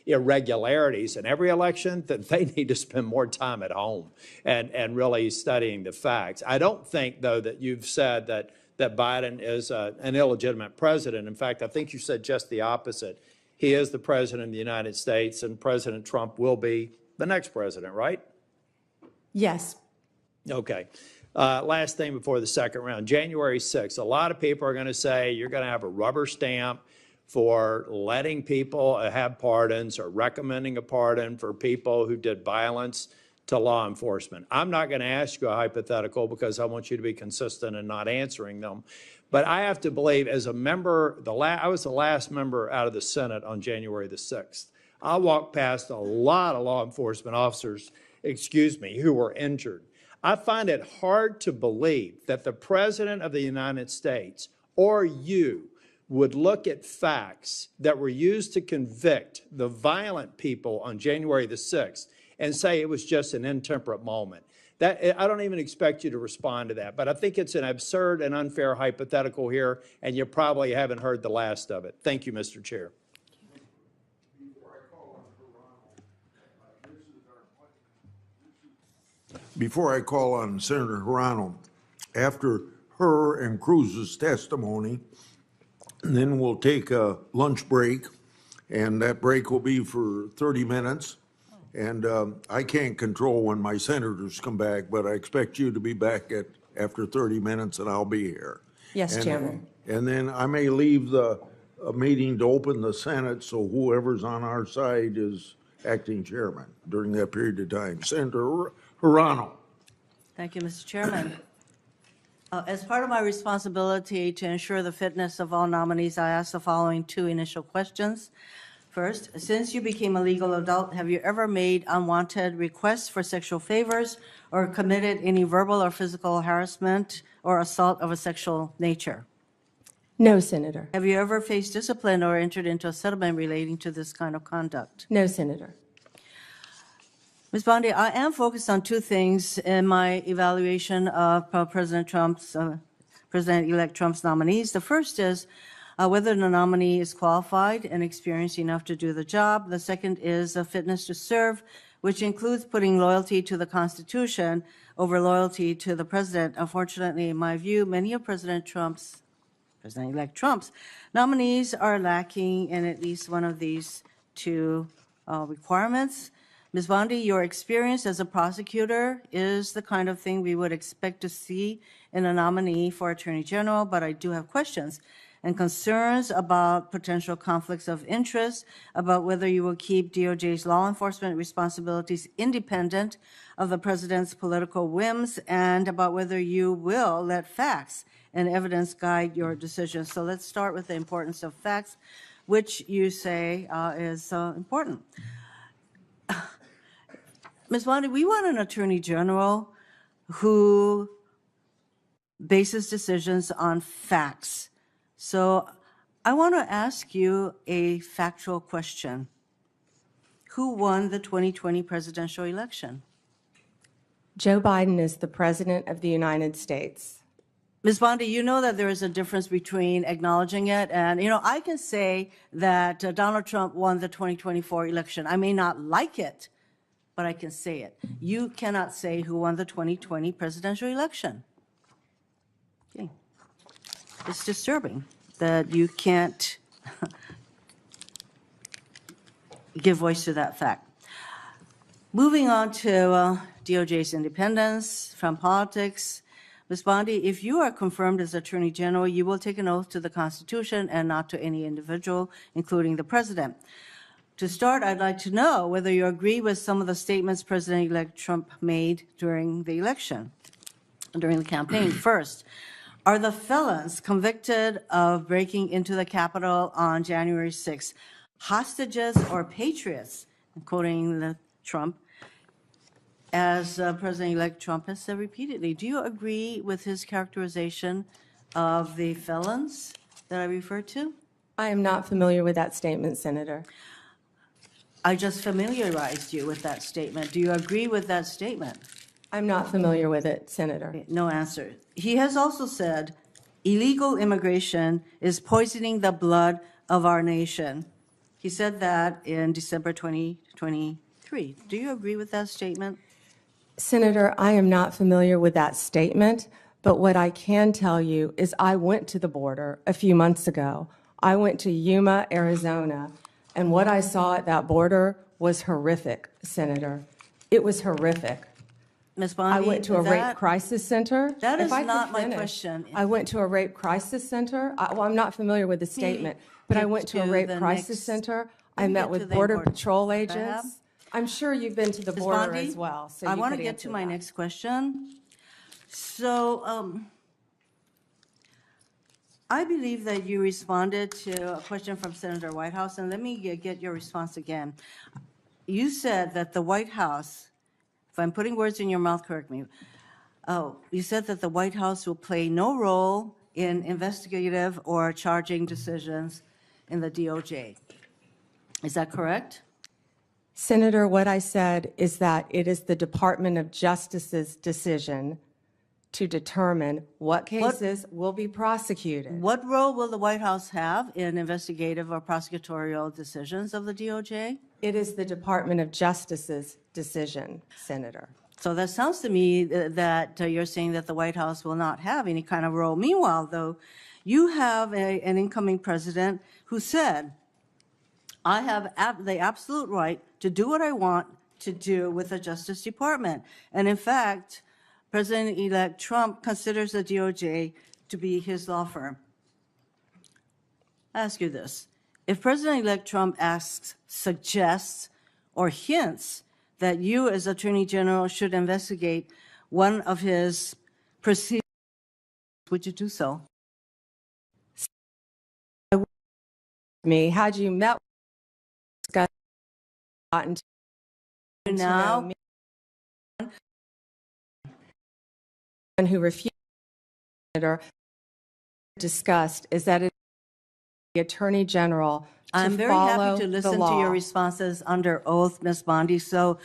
irregularities in every election, then they need to spend more time at home and really studying the facts. I don't think, though, that you've said that Biden is an illegitimate president. In fact, I think you said just the opposite. He is the president of the United States, and President Trump will be the next president, right? Yes. Okay. Last thing before the second round, January 6th. A lot of people are going to say you're going to have a rubber stamp for letting people have pardons or recommending a pardon for people who did violence to law enforcement. I'm not going to ask you a hypothetical because I want you to be consistent in not answering them. But I have to believe, as a member, I was the last member out of the Senate on January the 6th. I walked past a lot of law enforcement officers, who were injured. I find it hard to believe that the President of the United States or you would look at facts that were used to convict the violent people on January the 6th and say it was just an intemperate moment. I don't even expect you to respond to that, but I think it's an absurd and unfair hypothetical here, and you probably haven't heard the last of it. Thank you, Mr. Chair. Before I call on Senator Hirano, after her and Cruz's testimony, then we'll take a lunch break, and that break will be for 30 minutes. And I can't control when my senators come back, but I expect you to be back after 30 minutes, and I'll be here. Yes, Chairman. And then I may leave the meeting to open the Senate, so whoever's on our side is acting chairman during that period of time. Senator Hirano. Thank you, Mr. Chairman. As part of my responsibility to ensure the fitness of all nominees, I ask the following two initial questions. First, since you became a legal adult, have you ever made unwanted requests for sexual favors or committed any verbal or physical harassment or assault of a sexual nature? No, Senator. Have you ever faced discipline or entered into a settlement relating to this kind of conduct? No, Senator. Ms. Bondi, I am focused on two things in my evaluation of President-elect Trump's nominees. The first is whether the nominee is qualified and experienced enough to do the job. The second is a fitness to serve, which includes putting loyalty to the Constitution over loyalty to the president. Unfortunately, in my view, many of President-elect Trump's nominees are lacking in at least one of these two requirements. Ms. Bondi, your experience as a prosecutor is the kind of thing we would expect to see in a nominee for Attorney General, but I do have questions and concerns about potential conflicts of interest, about whether you will keep DOJ's law enforcement responsibilities independent of the president's political whims, and about whether you will let facts and evidence guide your decisions. So let's start with the importance of facts, which you say is important. Ms. Bondi, we want an Attorney General who bases decisions on facts. So I want to ask you a factual question. Who won the 2020 presidential election? Joe Biden is the President of the United States. Ms. Bondi, you know that there is a difference between acknowledging it and, I can say that Donald Trump won the 2024 election. I may not like it, but I can say it. You cannot say who won the 2020 presidential election. Okay. It's disturbing that you can't give voice to that fact. Moving on to DOJ's independence from politics. Ms. Bondi, if you are confirmed as Attorney General, you will take an oath to the Constitution and not to any individual, including the President. To start, I'd like to know whether you agree with some of the statements President-elect Trump made during the election, during the campaign. First, are the felons convicted of breaking into the Capitol on January 6th hostages or patriots, quoting Trump, as President-elect Trump has said repeatedly? Do you agree with his characterization of the felons that I referred to? I am not familiar with that statement, Senator. I just familiarized you with that statement. Do you agree with that statement? I'm not familiar with it, Senator. No answer. He has also said illegal immigration is poisoning the blood of our nation. He said that in December 2023. Do you agree with that statement? Senator, I am not familiar with that statement, but what I can tell you is I went to the border a few months ago. I went to Yuma, Arizona, and what I saw at that border was horrific, Senator. It was horrific. Ms. Bondi, I went to a rape crisis center. That is If I could not my finish, question. I went to a rape crisis center. Well, I'm not familiar with the statement, but I went to a rape crisis center. I met with Border Patrol agents. I'm sure you've been to the border Bondi, as well, so I you want to could get answer to my that. next question. So I believe that you responded to a question from Senator Whitehouse, and let me get your response again. You said that the White House, if I'm putting words in your mouth, correct me. You said that the White House will play no role in investigative or charging decisions in the DOJ. Is that correct? Senator, what I said is that it is the Department of Justice's decision to determine what cases will be prosecuted. What role will the White House have in investigative or prosecutorial decisions of the DOJ? It is the Department of Justice's decision, Senator. So that sounds to me that you're saying that the White House will not have any kind of role. Meanwhile, though, you have an incoming president who said, I have the absolute right to do what I want to do with the Justice Department. And in fact, President-elect Trump considers the DOJ to be his law firm. I ask you this. If President-elect Trump asks, suggests, or hints that you as Attorney General should investigate one of his proceedings would you do so? Had you met with gotten to know Now, me, and who refused or discussed is that it's the Attorney General to I'm very follow happy to the listen to your law. responses under oath, Ms. Bondi. So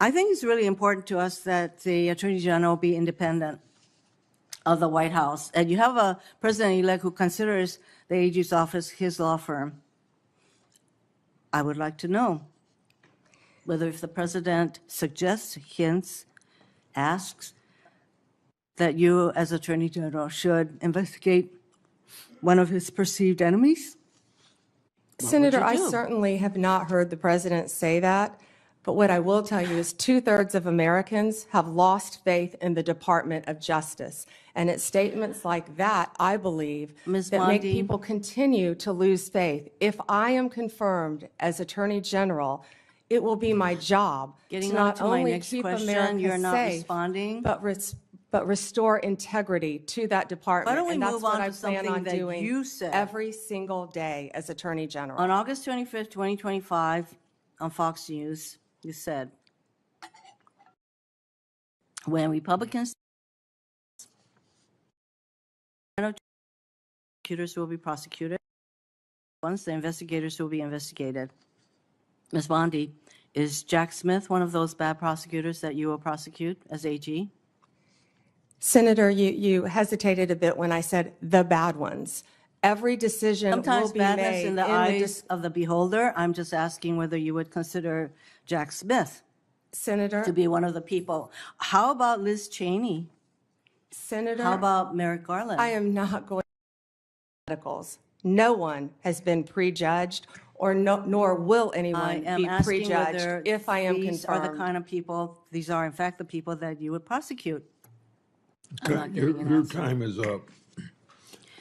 I think it's really important to us that the Attorney General be independent of the White House. And you have a president-elect who considers the AG's office his law firm. I would like to know whether if the president suggests, hints, asks, that you as Attorney General should investigate one of his perceived enemies? Senator, you I do? certainly have not heard the president say that, but what I will tell you is 2/3 of Americans have lost faith in the Department of Justice. And it's statements like that, I believe, Ms. that make Bondi. people continue to lose faith. If I am confirmed as Attorney General, it will be my job Getting to on not to my only next keep question, America you're not safe, responding. but restore integrity to that department. Why don't we and that's move what on I to plan something on that doing you said? every single day as Attorney General. On August 25th, 2025, on Fox News, you said, when Republicans prosecutors will be prosecuted, once the investigators will be investigated. Ms. Bondi, is Jack Smith one of those bad prosecutors that you will prosecute as AG? Senator, you hesitated a bit when I said the bad ones. Every decision Sometimes will be badness made in the eyes of the beholder. I'm just asking whether you would consider Jack Smith Senator, to be one of the people. How about Liz Cheney? Senator, How about Merrick Garland? I am not going to medicals. No one has been prejudged, or nor will I anyone am be asking whether prejudged if I am these are confirmed. the kind of people, these are in fact the people that you would prosecute. I'm not Your, getting an your answer. time is up.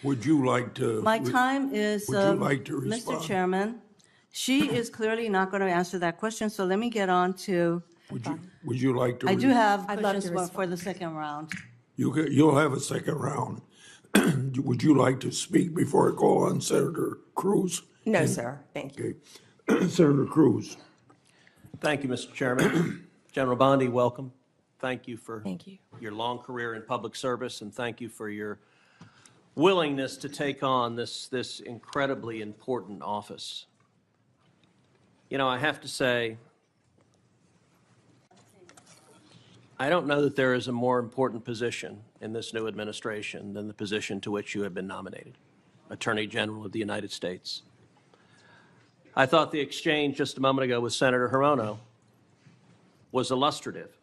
Would you like to? My time is, Would you like to Mr. respond? Chairman, she is clearly not going to answer that question, so let me get on to, Would you like to? I do have I'd love to questions for respond. the second round. You'll have a second round. Would you like to speak before I call on Senator Cruz? No, sir. Thank you. Okay. Senator Cruz. Thank you, Mr. Chairman. General Bondi, welcome. Thank you for Thank you. your long career in public service, and thank you for your willingness to take on this incredibly important office. You know, I have to say, I don't know that there is a more important position in this new administration than the position to which you have been nominated, Attorney General of the United States. I thought the exchange just a moment ago with Senator Hirono was illustrative.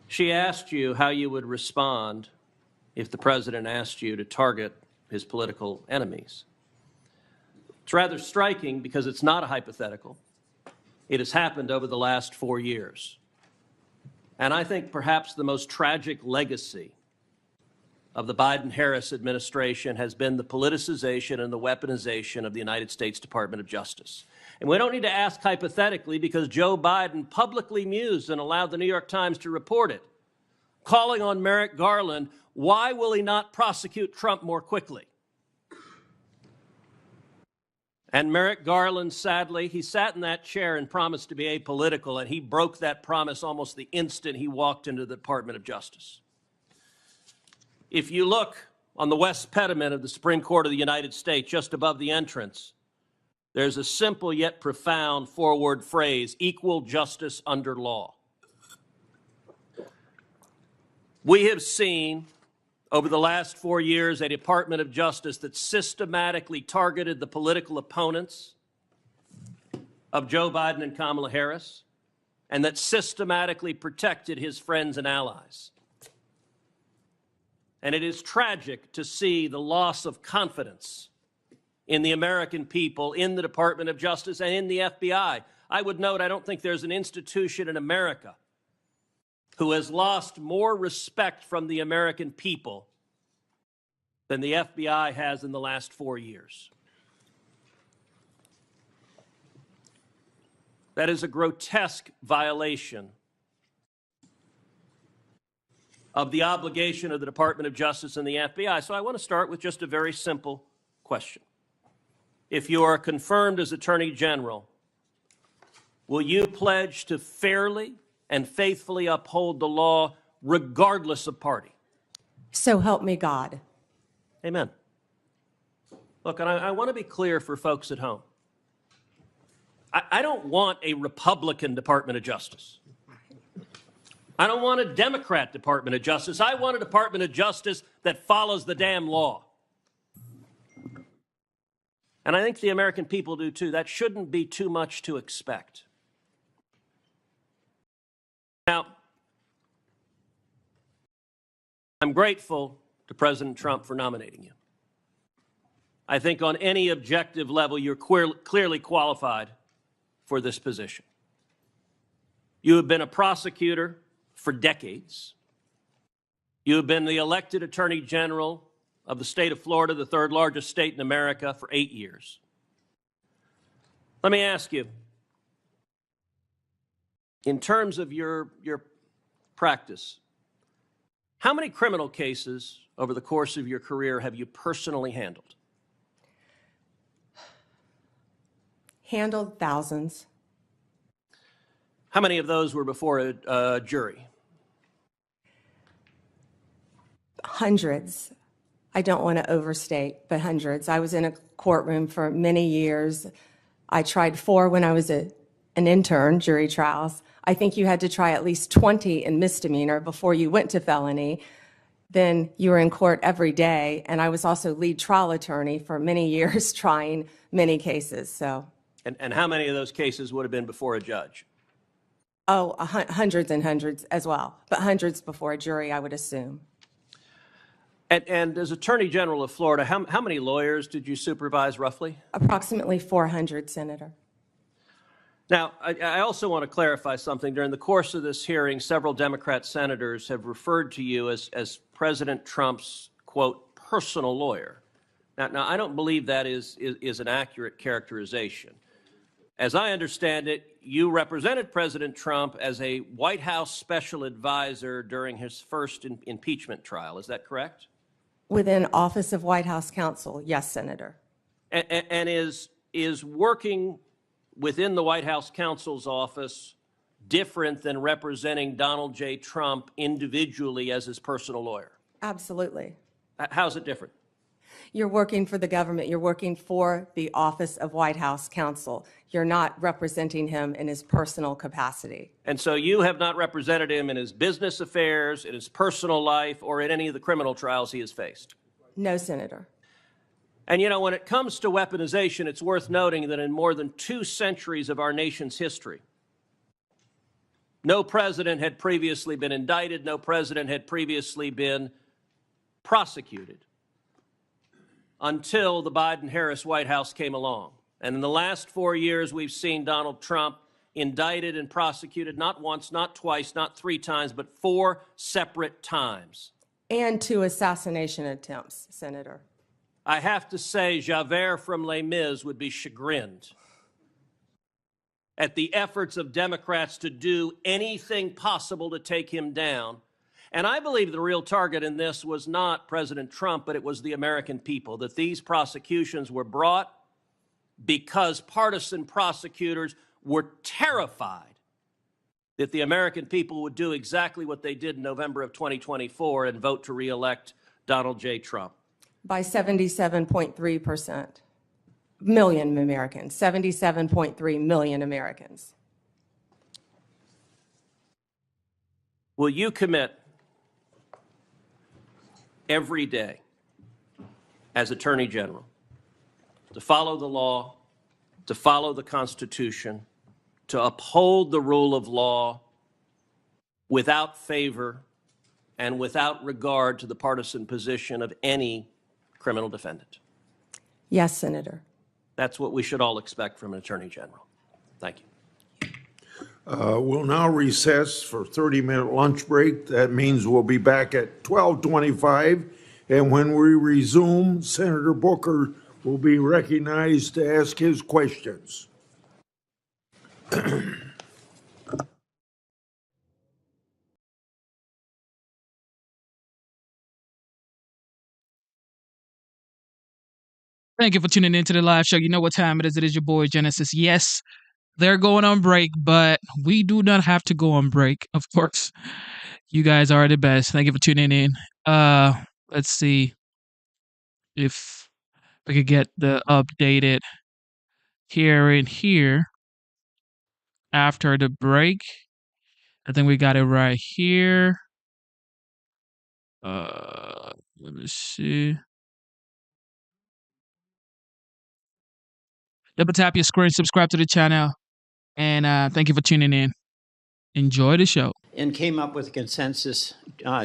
She asked you how you would respond if the president asked you to target his political enemies. It's rather striking because it's not a hypothetical. It has happened over the last 4 years. And I think perhaps the most tragic legacy of the Biden-Harris administration has been the politicization and the weaponization of the United States Department of Justice. And we don't need to ask hypothetically because Joe Biden publicly mused and allowed the New York Times to report it, calling on Merrick Garland, why will he not prosecute Trump more quickly? And Merrick Garland, sadly, he sat in that chair and promised to be apolitical, and he broke that promise almost the instant he walked into the Department of Justice. If you look on the west pediment of the Supreme Court of the United States, just above the entrance, there's a simple yet profound four-word phrase, equal justice under law. We have seen over the last 4 years a Department of Justice that systematically targeted the political opponents of Joe Biden and Kamala Harris, and that systematically protected his friends and allies. And it is tragic to see the loss of confidence in the American people, in the Department of Justice, and in the FBI. I would note, I don't think there's an institution in America who has lost more respect from the American people than the FBI has in the last 4 years. That is a grotesque violation of the obligation of the Department of Justice and the FBI. So I want to start with just a very simple question. If you are confirmed as Attorney General, will you pledge to fairly and faithfully uphold the law regardless of party? So help me God. Amen. Look, and I want to be clear for folks at home. I don't want a Republican Department of Justice. I don't want a Democrat Department of Justice. I want a Department of Justice that follows the damn law. And I think the American people do too. That shouldn't be too much to expect. Now, I'm grateful to President Trump for nominating you. I think on any objective level, you're clearly qualified for this position. You have been a prosecutor for decades. You have been the elected Attorney General of the state of Florida, the third largest state in America, for 8 years. Let me ask you, in terms of your practice, how many criminal cases over the course of your career have you personally handled? Handled thousands. How many of those were before a jury? Hundreds. I don't want to overstate, but hundreds. I was in a courtroom for many years. I tried 4 when I was an intern, jury trials. I think you had to try at least 20 in misdemeanor before you went to felony. Then you were in court every day, and I was also lead trial attorney for many years trying many cases. So. And how many of those cases would have been before a judge? Oh, hundreds and hundreds as well, but hundreds before a jury, I would assume. And as Attorney General of Florida, how many lawyers did you supervise roughly? Approximately 400, Senator. Now, I also want to clarify something. During the course of this hearing, several Democrat senators have referred to you as President Trump's, quote, personal lawyer. Now I don't believe that is an accurate characterization. As I understand it, you represented President Trump as a White House special advisor during his first impeachment trial. Is that correct? Within Office of White House Counsel, yes, Senator. And is working within the White House counsel's office different than representing Donald J. Trump individually as his personal lawyer? Absolutely. How's it different? You're working for the government. You're working for the Office of White House Counsel. You're not representing him in his personal capacity. And so you have not represented him in his business affairs, in his personal life, or in any of the criminal trials he has faced? No, Senator. And you know, when it comes to weaponization, it's worth noting that in more than 2 centuries of our nation's history, no president had previously been indicted, no president had previously been prosecuted until the Biden-Harris White House came along. And in the last 4 years, we've seen Donald Trump indicted and prosecuted not once, not twice, not 3 times, but 4 separate times. And 2 assassination attempts, Senator. I have to say, Javert from Les Mis would be chagrined at the efforts of Democrats to do anything possible to take him down. And I believe the real target in this was not President Trump, but it was the American people, that these prosecutions were brought because partisan prosecutors were terrified that the American people would do exactly what they did in November of 2024 and vote to reelect Donald J. Trump. By 77.3%. Million Americans, 77.3 million Americans. Will you commit every day as Attorney General to follow the law, to follow the Constitution, to uphold the rule of law without favor and without regard to the partisan position of any criminal defendant? Yes, Senator. That's what we should all expect from an Attorney General. Thank you. We'll now recess for 30-minute lunch break. That means we'll be back at 12:25. And when we resume, Senator Booker will be recognized to ask his questions. Thank you for tuning into the live show. You know what time it is. It is your boy Genesis. Yes, they're going on break, but we do not have to go on break. Of course, you guys are the best. Thank you for tuning in. Let's see if we could get the updated here and here after the break. I think we got it right here. Let me see. Double tap your screen, subscribe to the channel, and thank you for tuning in. Enjoy the show. And came up with a consensus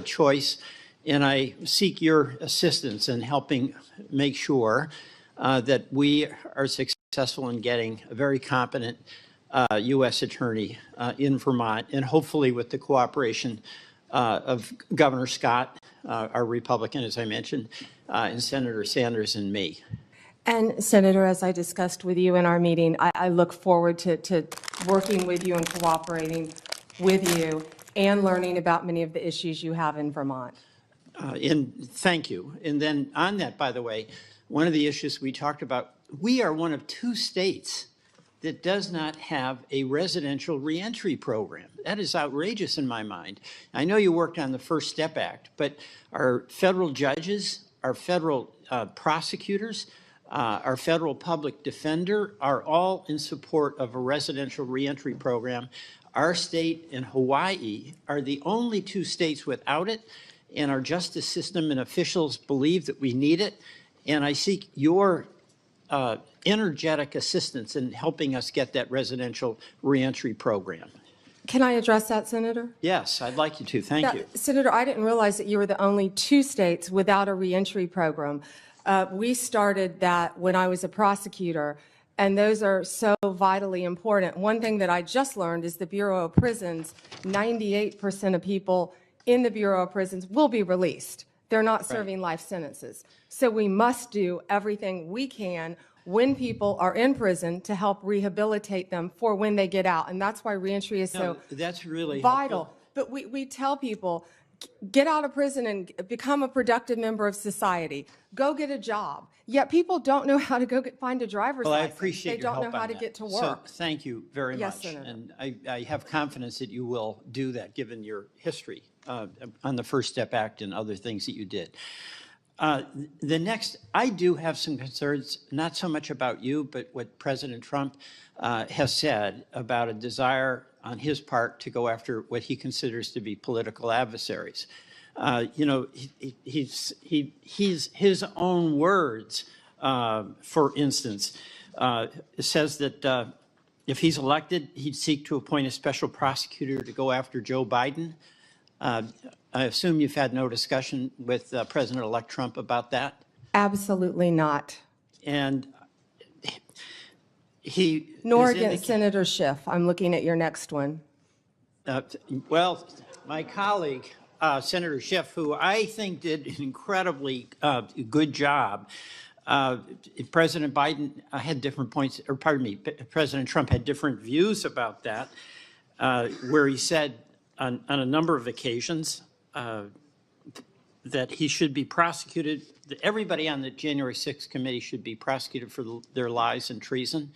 choice, and I seek your assistance in helping make sure that we are successful in getting a very competent U.S. attorney in Vermont, and hopefully with the cooperation of Governor Scott, our Republican, as I mentioned, and Senator Sanders and me. And Senator, as I discussed with you in our meeting, I look forward to working with you and cooperating with you and learning about many of the issues you have in Vermont. And thank you. And then on that, by the way, one of the issues we talked about, we are one of 2 states that does not have a residential reentry program. That is outrageous in my mind. I know you worked on the First Step Act, but our federal judges, our federal prosecutors, our federal public defender are all in support of a residential reentry program. Our state and Hawaii are the only 2 states without it, and our justice system and officials believe that we need it. And I seek your energetic assistance in helping us get that residential reentry program. Can I address that, Senator? Yes, I'd like you to. Thank you. Senator, I didn't realize that you were the only 2 states without a reentry program. We started that when I was a prosecutor, and those are so vitally important. One thing that I just learned is the Bureau of Prisons, 98% of people in the Bureau of Prisons will be released. They're not serving life sentences. So we must do everything we can when people are in prison to help rehabilitate them for when they get out. And that's why reentry is so that's really vital. helpful. But we tell people, get out of prison and become a productive member of society. Go get a job. Yet people don't know how to go find a driver's license. I appreciate they your don't help know how on to that. get to So work. thank you very Yes, much. Senator. And I have confidence that you will do that, given your history on the First Step Act and other things that you did. The next, I do have some concerns, not so much about you, but what President Trump has said about a desire on his part to go after what he considers to be political adversaries. You know, he's his own words, for instance, says that if he's elected, he'd seek to appoint a special prosecutor to go after Joe Biden. I assume you've had no discussion with President-elect Trump about that? Absolutely not. And he... Nor against Senator Schiff. I'm looking at your next one. Well, my colleague, Senator Schiff, who I think did an incredibly good job, President Biden had different points, or pardon me, President Trump had different views about that, where he said on a number of occasions that he should be prosecuted, that everybody on the January 6th committee should be prosecuted for their lies and treason.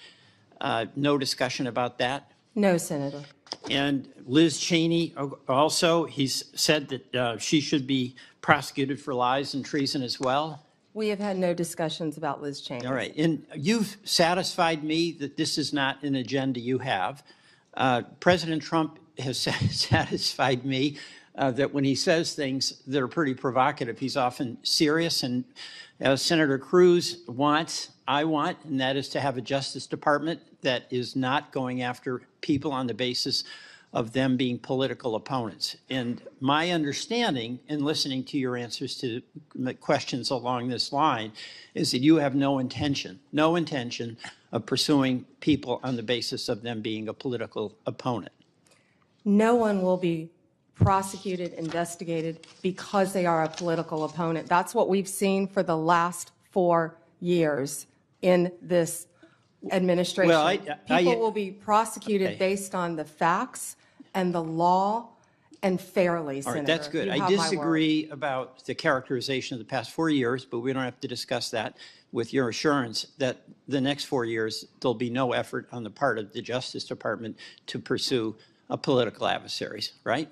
No discussion about that. No, Senator. And Liz Cheney also, he's said that she should be prosecuted for lies and treason as well. We have had no discussions about Liz Cheney. All right. And you've satisfied me that this is not an agenda you have. President Trump has satisfied me that when he says things that are pretty provocative, he's often serious. And as Senator Cruz wants, I want, and that is to have a Justice Department that is not going after people on the basis of them being political opponents. And my understanding, in listening to your answers to questions along this line, is that you have no intention of pursuing people on the basis of them being a political opponent. No one will be prosecuted, investigated because they are a political opponent. That's what we've seen for the last 4 years in this administration. Well, people will be prosecuted based on the facts and the law and fairly, All right, Senator. that's good. You I have my word. disagree about the characterization of the past 4 years, but we don't have to discuss that. with your assurance that the next 4 years, there'll be no effort on the part of the Justice Department to pursue political adversaries, right?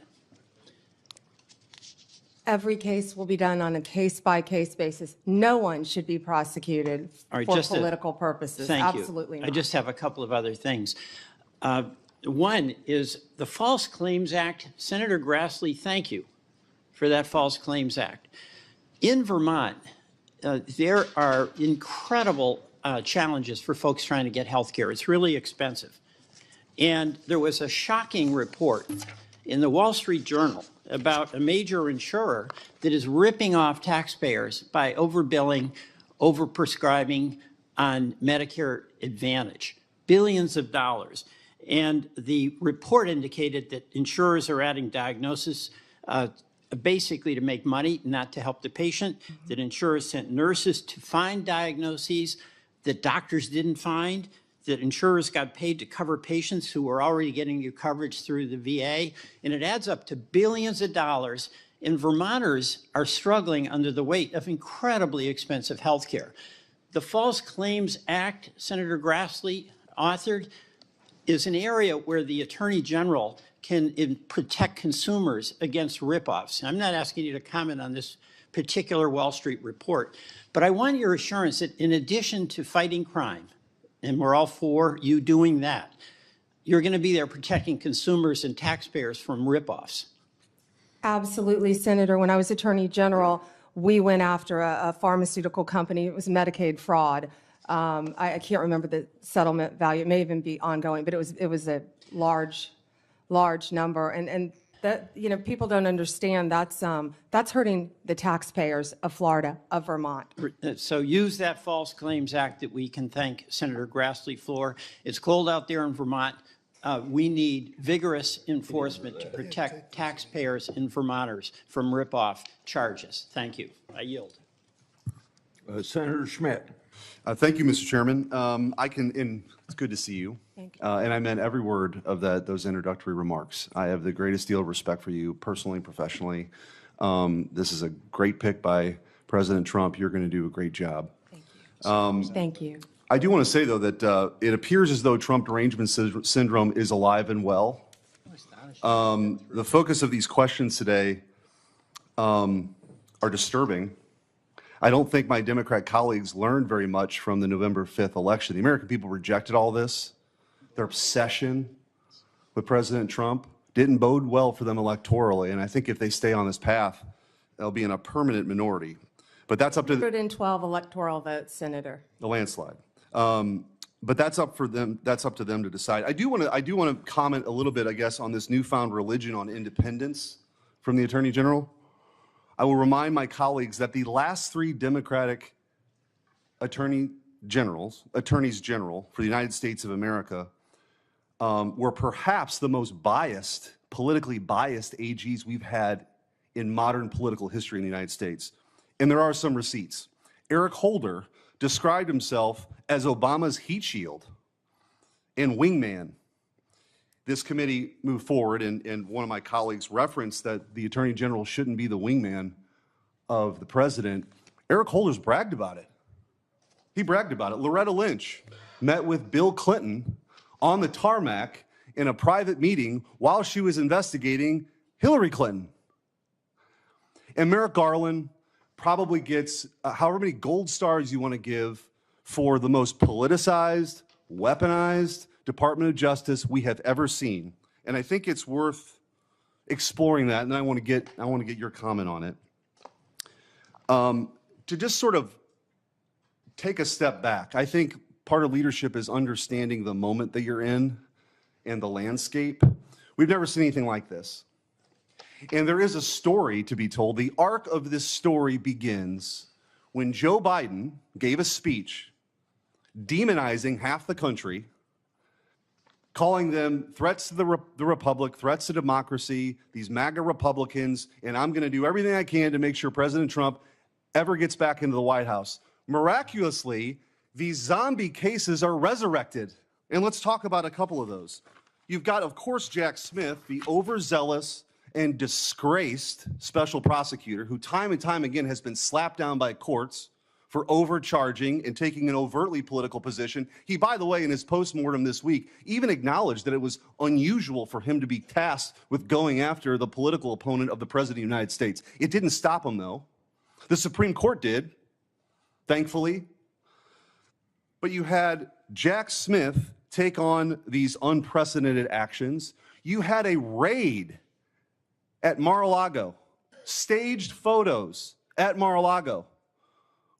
Every case will be done on a case-by-case basis. No one should be prosecuted All right, for just political purposes. Thank you. Absolutely I not. just have a couple of other things. One is the False Claims Act. Senator Grassley, thank you for that False Claims Act. In Vermont, there are incredible challenges for folks trying to get health care. It's really expensive. And there was a shocking report in the Wall Street Journal about a major insurer that is ripping off taxpayers by overbilling, overprescribing on Medicare Advantage, billions of dollars. And the report indicated that insurers are adding diagnosis basically to make money, not to help the patient, that insurers sent nurses to find diagnoses that doctors didn't find, that insurers got paid to cover patients who were already getting your coverage through the VA, and it adds up to billions of dollars, and Vermonters are struggling under the weight of incredibly expensive health care. The False Claims Act, Senator Grassley authored, is an area where the Attorney General can protect consumers against ripoffs. I'm not asking you to comment on this particular Wall Street report, but I want your assurance that in addition to fighting crime, and we're all for you doing that, you're going to be there protecting consumers and taxpayers from ripoffs. Absolutely, Senator. When I was Attorney General, we went after a pharmaceutical company. It was Medicaid fraud. I can't remember the settlement value. It may even be ongoing, but it was a large number. And that, you know, people don't understand that's hurting the taxpayers of Florida, of Vermont. So use that False Claims Act that we can thank Senator Grassley for. It's cold out there in Vermont. We need vigorous enforcement to protect taxpayers and Vermonters from ripoff charges. Thank you. I yield. Senator Schmidt. Thank you, Mr. Chairman. It's good to see you. Thank you. And I meant every word of those introductory remarks. I have the greatest deal of respect for you personally and professionally. This is a great pick by President Trump. You're going to do a great job. Thank you. Thank you. I do want to say, though, that it appears as though Trump derangement syndrome is alive and well. The focus of these questions today are disturbing. I don't think my Democrat colleagues learned very much from the November 5th election. The American people rejected all this. Their obsession with President Trump didn't bode well for them electorally, and I think if they stay on this path, they'll be in a permanent minority. But that's up to 112 electoral votes, Senator. the landslide. But that's up for them. That's up to them to decide. I do want to comment a little bit, I guess, on this newfound religion on independence from the Attorney General. I will remind my colleagues that the last 3 Democratic attorneys general for the United States of America were perhaps the most biased, politically biased AGs we've had in modern political history in the United States. And there are some receipts. Eric Holder described himself as Obama's heat shield and wingman. This committee moved forward, and one of my colleagues referenced that the Attorney General shouldn't be the wingman of the president. Eric Holder's bragged about it. He bragged about it. Loretta Lynch met with Bill Clinton on the tarmac in a private meeting while she was investigating Hillary Clinton. And Merrick Garland probably gets however many gold stars you want to give for the most politicized, weaponized Department of Justice we have ever seen. And I think it's worth exploring that, and I want to get your comment on it. To just sort of take a step back, I think part of leadership is understanding the moment that you're in and the landscape. We've never seen anything like this. And there is a story to be told. The arc of this story begins when Joe Biden gave a speech demonizing half the country, calling them threats to the republic, threats to democracy, these MAGA Republicans, and I'm going to do everything I can to make sure President Trump ever gets back into the White House. Miraculously, these zombie cases are resurrected. And let's talk about a couple of those. You've got, of course, Jack Smith, the overzealous and disgraced special prosecutor who time and time again has been slapped down by courts for overcharging and taking an overtly political position. He, by the way, in his postmortem this week, even acknowledged that it was unusual for him to be tasked with going after the political opponent of the President of the United States. It didn't stop him, though. The Supreme Court did, thankfully. But you had Jack Smith take on these unprecedented actions. You had a raid at Mar-a-Lago, staged photos at Mar-a-Lago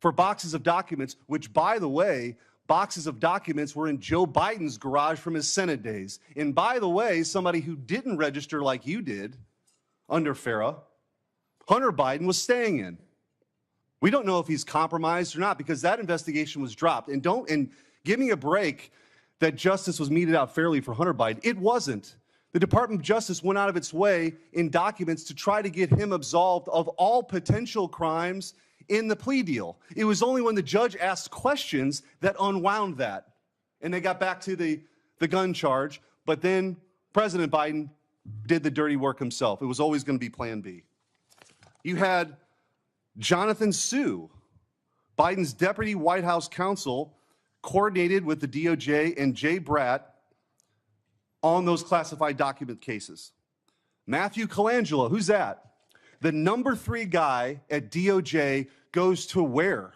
for boxes of documents, which, by the way, boxes of documents were in Joe Biden's garage from his Senate days. And by the way, somebody who didn't register like you did under FARA, Hunter Biden was staying in. We don't know if he's compromised or not because that investigation was dropped. And give me a break that justice was meted out fairly for Hunter Biden. It wasn't. The Department of Justice went out of its way in documents to try to get him absolved of all potential crimes in the plea deal. It was only when the judge asked questions that unwound that. And they got back to the gun charge. But then President Biden did the dirty work himself. It was always going to be Plan B. You had Jonathan Sue, Biden's deputy White House counsel, coordinated with the DOJ and Jay Bratt on those classified document cases. Matthew Colangelo, who's that? The number 3 guy at DOJ goes to where?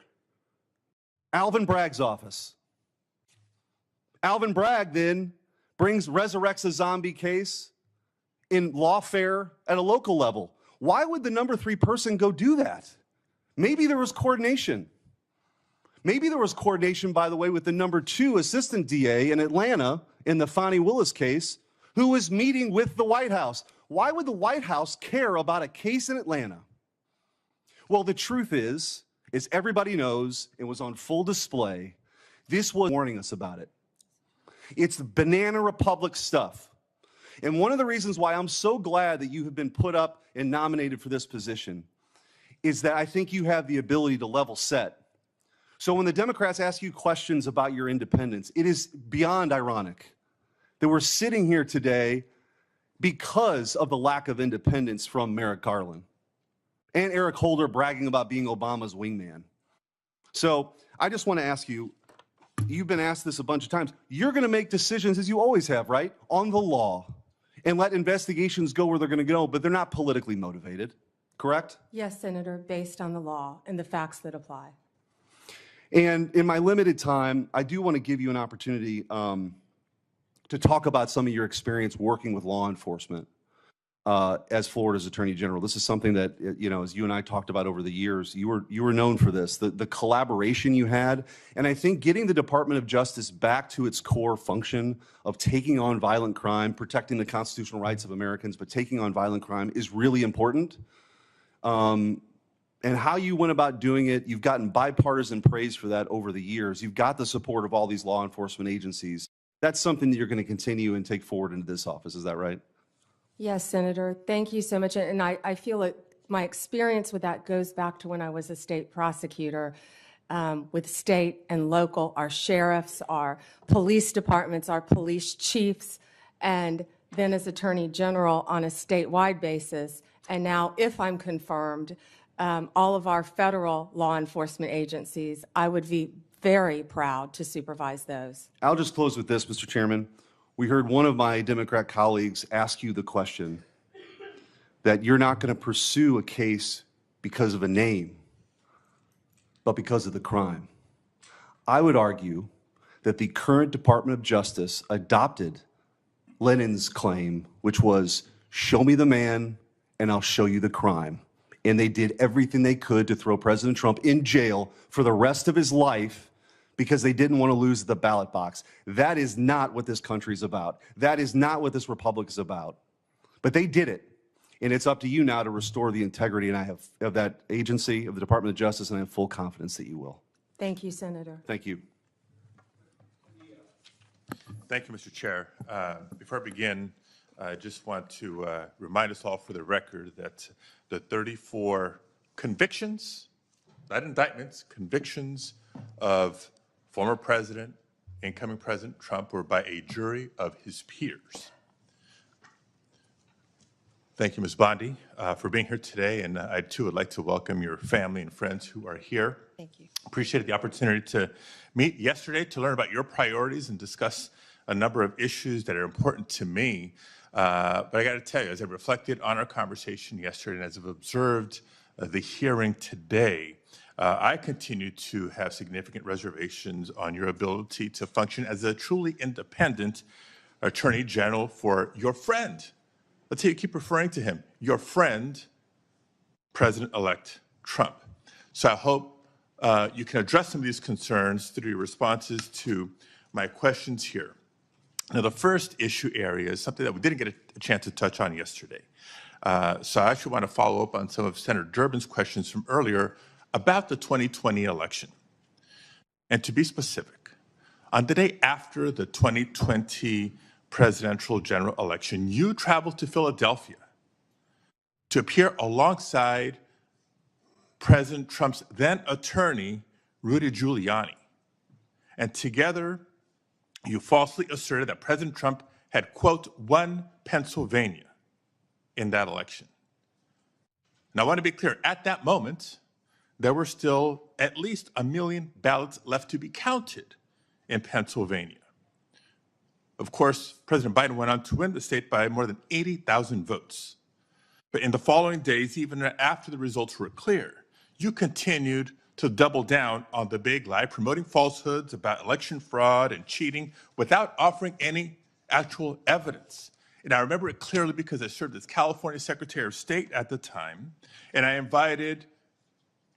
Alvin Bragg's office. Alvin Bragg then resurrects a zombie case in lawfare at a local level. Why would the number 3 person go do that? Maybe there was coordination. Maybe there was coordination, by the way, with the number 2 assistant DA in Atlanta in the Fonnie Willis case, who was meeting with the White House. Why would the White House care about a case in Atlanta? Well, the truth is everybody knows it was on full display. This was warning us about it. It's the Banana Republic stuff. And one of the reasons why I'm so glad that you have been put up and nominated for this position is that I think you have the ability to level set. So when the Democrats ask you questions about your independence, it is beyond ironic that we're sitting here today because of the lack of independence from Merrick Garland and Eric Holder bragging about being Obama's wingman. So I just want to ask you, you've been asked this a bunch of times, you're going to make decisions, as you always have, right, on the law and let investigations go where they're going to go, but they're not politically motivated, correct? Yes, Senator, based on the law and the facts that apply. And in my limited time, I do want to give you an opportunity to talk about some of your experience working with law enforcement as Florida's Attorney General. This is something that, you know, as you and I talked about over the years, you were known for this, the collaboration you had. And I think getting the Department of Justice back to its core function of taking on violent crime, protecting the constitutional rights of Americans, but taking on violent crime is really important. And how you went about doing it, you've gotten bipartisan praise for that over the years. You've got the support of all these law enforcement agencies. That's something that you're going to continue and take forward into this office. Is that right? Yes, Senator. Thank you so much. And I feel that my experience with that goes back to when I was a state prosecutor with state and local, our sheriffs, our police departments, our police chiefs, and then as Attorney General on a statewide basis. And now, if I'm confirmed, all of our federal law enforcement agencies, I would be very proud to supervise those. I'll just close with this, Mr. Chairman. We heard one of my Democrat colleagues ask you the question that you're not going to pursue a case because of a name, but because of the crime. I would argue that the current Department of Justice adopted Lenin's claim, which was, show me the man and I'll show you the crime. And they did everything they could to throw President Trump in jail for the rest of his life because they didn't want to lose the ballot box. That is not what this country's about. That is not what this republic is about. But they did it. And it's up to you now to restore the integrity and of that agency, of the Department of Justice, and I have full confidence that you will. Thank you, Senator. Thank you. Thank you, Mr. Chair. Before I begin, I just want to remind us all for the record that the 34 convictions, not indictments, convictions of former President, incoming President Trump were by a jury of his peers. Thank you, Ms. Bondi, for being here today, and I too would like to welcome your family and friends who are here. Thank you. Appreciated the opportunity to meet yesterday to learn about your priorities and discuss a number of issues that are important to me. But I got to tell you, as I reflected on our conversation yesterday and as I've observed the hearing today, I continue to have significant reservations on your ability to function as a truly independent Attorney General for your friend. Let's say you keep referring to him, your friend, President-elect Trump. So I hope you can address some of these concerns through your responses to my questions here. Now, the first issue area is something that we didn't get a chance to touch on yesterday. So I actually want to follow up on some of Senator Durbin's questions from earlier about the 2020 election. And to be specific, on the day after the 2020 presidential general election, you traveled to Philadelphia to appear alongside President Trump's then attorney, Rudy Giuliani. And together, you falsely asserted that President Trump had, quote, won Pennsylvania in that election. Now, I want to be clear, at that moment, there were still at least 1 million ballots left to be counted in Pennsylvania. Of course, President Biden went on to win the state by more than 80,000 votes. But in the following days, even after the results were clear, you continued to double down on the big lie, promoting falsehoods about election fraud and cheating without offering any actual evidence. And I remember it clearly because I served as California Secretary of State at the time, and I invited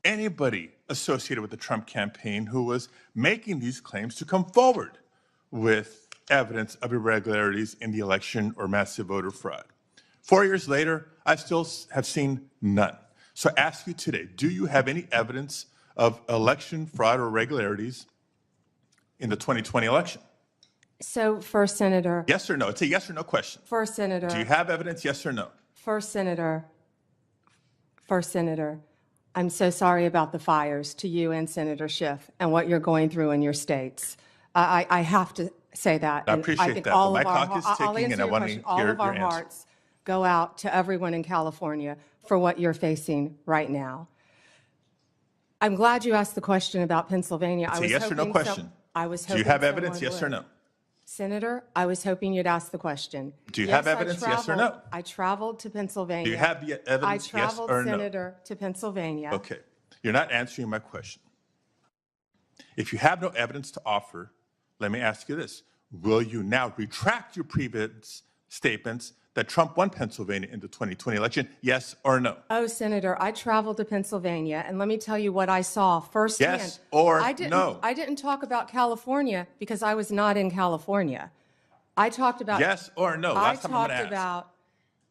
anybody associated with the Trump campaign who was making these claims to come forward with evidence of irregularities in the election or massive voter fraud. 4 years later, I still have seen none. So I ask you today, do you have any evidence of election fraud or irregularities in the 2020 election? So, First Senator. Yes or no? It's a yes or no question. First Senator. Do you have evidence, yes or no? First Senator. I'm so sorry about the fires to you and Senator Schiff and what you're going through in your states. I have to say that. I appreciate that. All My of our, clock is I'll ticking, answer and I your want to question. hear All of your our answer. hearts go out to everyone in California for what you're facing right now. I'm glad you asked the question about Pennsylvania. It's a yes or no question. I was Do hoping you have evidence, someone yes or would. no? Senator, I was hoping you'd ask the question. Do you have evidence, yes or no? I traveled to Pennsylvania. Do you have the evidence, I yes traveled, or no? Senator, to Pennsylvania. Okay. You're not answering my question. If you have no evidence to offer, let me ask you this. Will you now retract your previous statements that Trump won Pennsylvania in the 2020 election, yes or no? Oh, Senator, I traveled to Pennsylvania, and let me tell you what I saw firsthand. Yes or no? I didn't talk about California because I was not in California. I talked about... Yes or no? Last time I'm going to ask.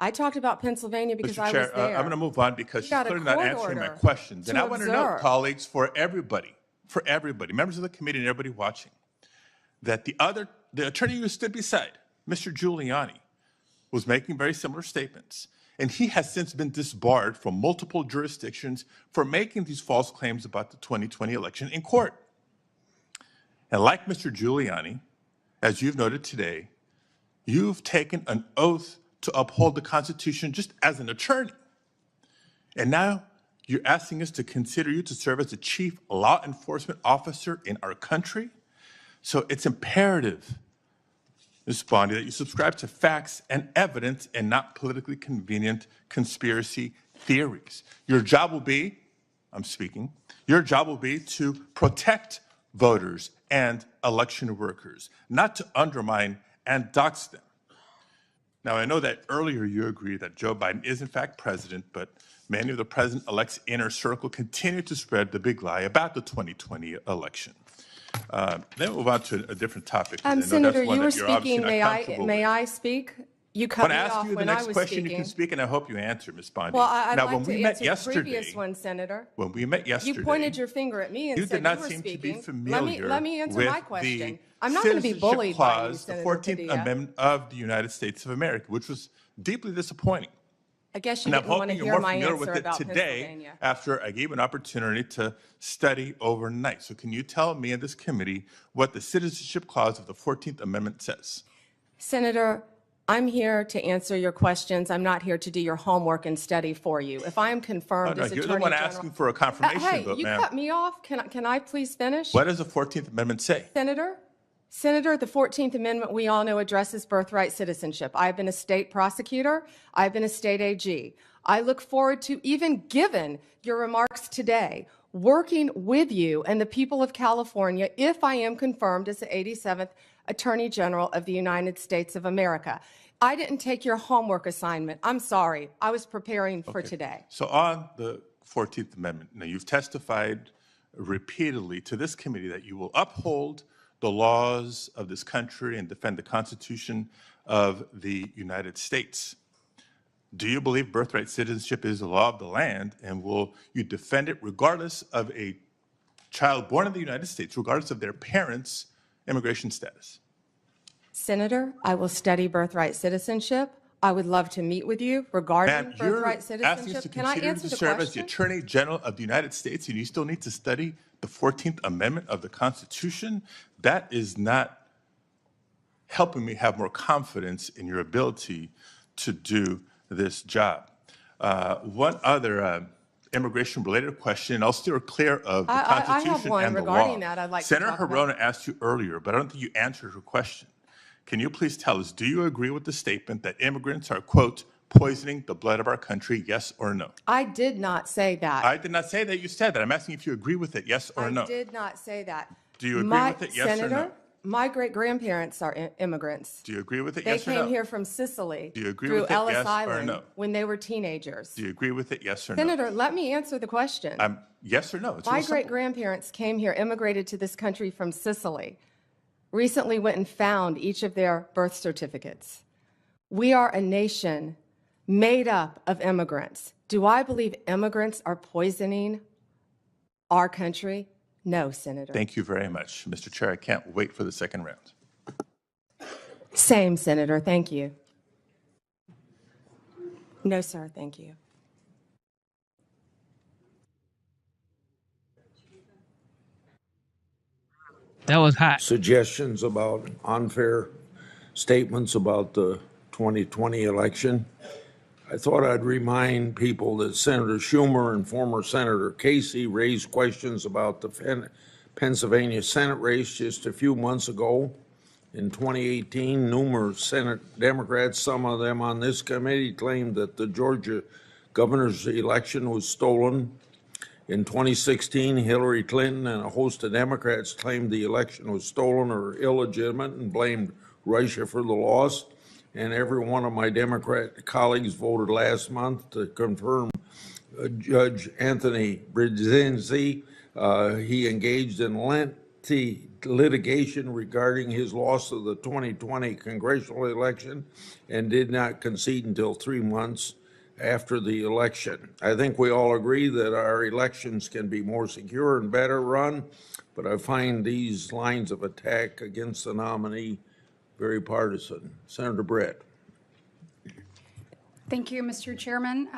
I talked about Pennsylvania because I Mr. Chair, was there. I'm going to move on because You she's got a clearly not court answering my order questions. And to I want to know, observe. colleagues, for everybody, members of the committee and everybody watching, that the attorney who stood beside Mr. Giuliani was making very similar statements. And he has since been disbarred from multiple jurisdictions for making these false claims about the 2020 election in court. And like Mr. Giuliani, as you've noted today, you've taken an oath to uphold the Constitution just as an attorney. And now you're asking us to consider you to serve as the chief law enforcement officer in our country. So it's imperative, Ms. Bondi, that you subscribe to facts and evidence and not politically convenient conspiracy theories. Your job will be, your job will be to protect voters and election workers, not to undermine and dox them. Now, I know that earlier you agreed that Joe Biden is in fact president, but many of the president-elect's inner circle continue to spread the big lie about the 2020 election. Then we'll move on to a different topic. Senator, you were speaking. May I speak? You cut me off when I was speaking. When I ask you the next question, you can speak, and I hope you answer, Ms. Bondi. Well, I'd now, like when to we met answer yesterday, the previous one, Senator. When we met yesterday, You pointed your finger at me and you said did not you were seem speaking. to be familiar Let me answer with my question. the I'm not going to be Citizenship bullied by you, Clause, the Senator 14th Padilla. Amendment of the United States of America, which was deeply disappointing. I guess you And I'm didn't want to hoping you're hear more my familiar answer with it about today Pennsylvania. after I gave an opportunity to study overnight. So can you tell me and this committee what the Citizenship Clause of the 14th Amendment says? Senator, I'm here to answer your questions. I'm not here to do your homework and study for you. If I am Oh, confirmed no, as you're Attorney the one General... asking for a confirmation Hey, vote, you ma'am. cut me off. Can I please finish? What does the 14th Amendment say? Senator, the 14th Amendment, we all know, addresses birthright citizenship. I've been a state prosecutor. I've been a state AG. I look forward to, even given your remarks today, working with you and the people of California if I am confirmed as the 87th Attorney General of the United States of America. I didn't take your homework assignment. I'm sorry. I was preparing for today. So on the 14th Amendment, now you've testified repeatedly to this committee that you will uphold the laws of this country and defend the Constitution of the United States. Do you believe birthright citizenship is the law of the land, and will you defend it regardless of a child born in the United States, regardless of their parents' immigration status? Senator, I will study birthright citizenship. I would love to meet with you regarding Ma'am, you're birthright asking us to citizenship. Can I continue answer to the serve as the question? Attorney General of the United States, and you still need to study the 14th Amendment of the Constitution? That is not helping me have more confidence in your ability to do this job. One other immigration-related question, I'll steer clear of the I Constitution have one and the regarding law. that I'd like to Senator talk about. Hirona asked you earlier, but I don't think you answered her question. Can you please tell us, do you agree with the statement that immigrants are, quote, poisoning the blood of our country, yes or no? I did not say that. I did not say that you said that. I'm asking if you agree with it, yes or no? I did not say that. Do you agree with it, yes or Senator, no? my great-grandparents are immigrants. Do you agree with it, They yes or no? came here from Sicily Do you agree through with it, Ellis yes or Island no? when they were teenagers. Do you agree with it, yes or no? Senator, let me answer the question. Yes or no? It's My real simple. great-grandparents came here, immigrated to this country from Sicily, recently went and found each of their birth certificates. We are a nation made up of immigrants. Do I believe immigrants are poisoning our country? No, Senator. Thank you very much. Mr. Chair, I can't wait for the second round. Same, Senator. Thank you. No, sir. Thank you. That was hot. Suggestions about unfair statements about the 2020 election. I thought I'd remind people that Senator Schumer and former Senator Casey raised questions about the Pennsylvania Senate race just a few months ago. In 2018, numerous Senate Democrats, some of them on this committee, claimed that the Georgia governor's election was stolen. In 2016, Hillary Clinton and a host of Democrats claimed the election was stolen or illegitimate and blamed Russia for the loss. And every one of my Democrat colleagues voted last month to confirm Judge Anthony Brzezinski. He engaged in lengthy litigation regarding his loss of the 2020 congressional election and did not concede until 3 months after the election. I think we all agree that our elections can be more secure and better run, but I find these lines of attack against the nominee very partisan. Senator Brett. Thank you, Mr. Chairman.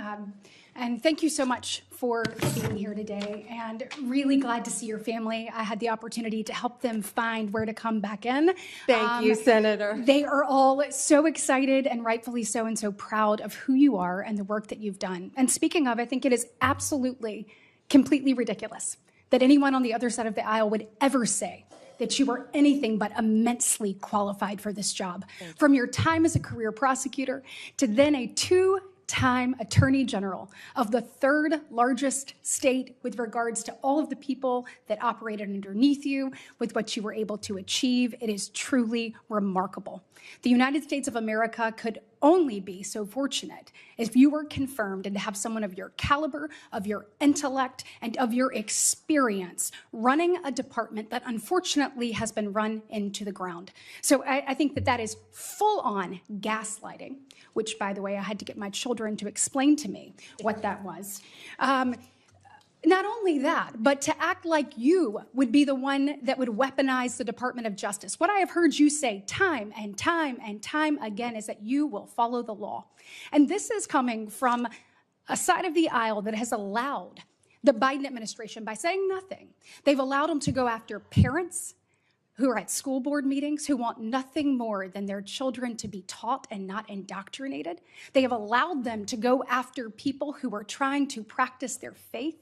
And thank you so much for being here today, and really glad to see your family. I had the opportunity to help them find where to come back in. Thank you, Senator. They are all so excited, and rightfully so, and so proud of who you are and the work that you've done. And speaking of, I think it is absolutely, completely ridiculous that anyone on the other side of the aisle would ever say that you are anything but immensely qualified for this job. From your time as a career prosecutor to then a two-time Attorney General of the third largest state with regards to all of the people that operated underneath you, with what you were able to achieve. It is truly remarkable. The United States of America could only be so fortunate if you were confirmed and to have someone of your caliber, of your intellect, and of your experience running a department that unfortunately has been run into the ground. So I think that that is full-on gaslighting, which, by the way, I had to get my children to explain to me what that was. Not only that, but to act like you would be the one that would weaponize the Department of Justice. What I have heard you say time and time and time again is that you will follow the law. And this is coming from a side of the aisle that has allowed the Biden administration, by saying nothing, they've allowed them to go after parents, who are at school board meetings, who want nothing more than their children to be taught and not indoctrinated. They have allowed them to go after people who are trying to practice their faith,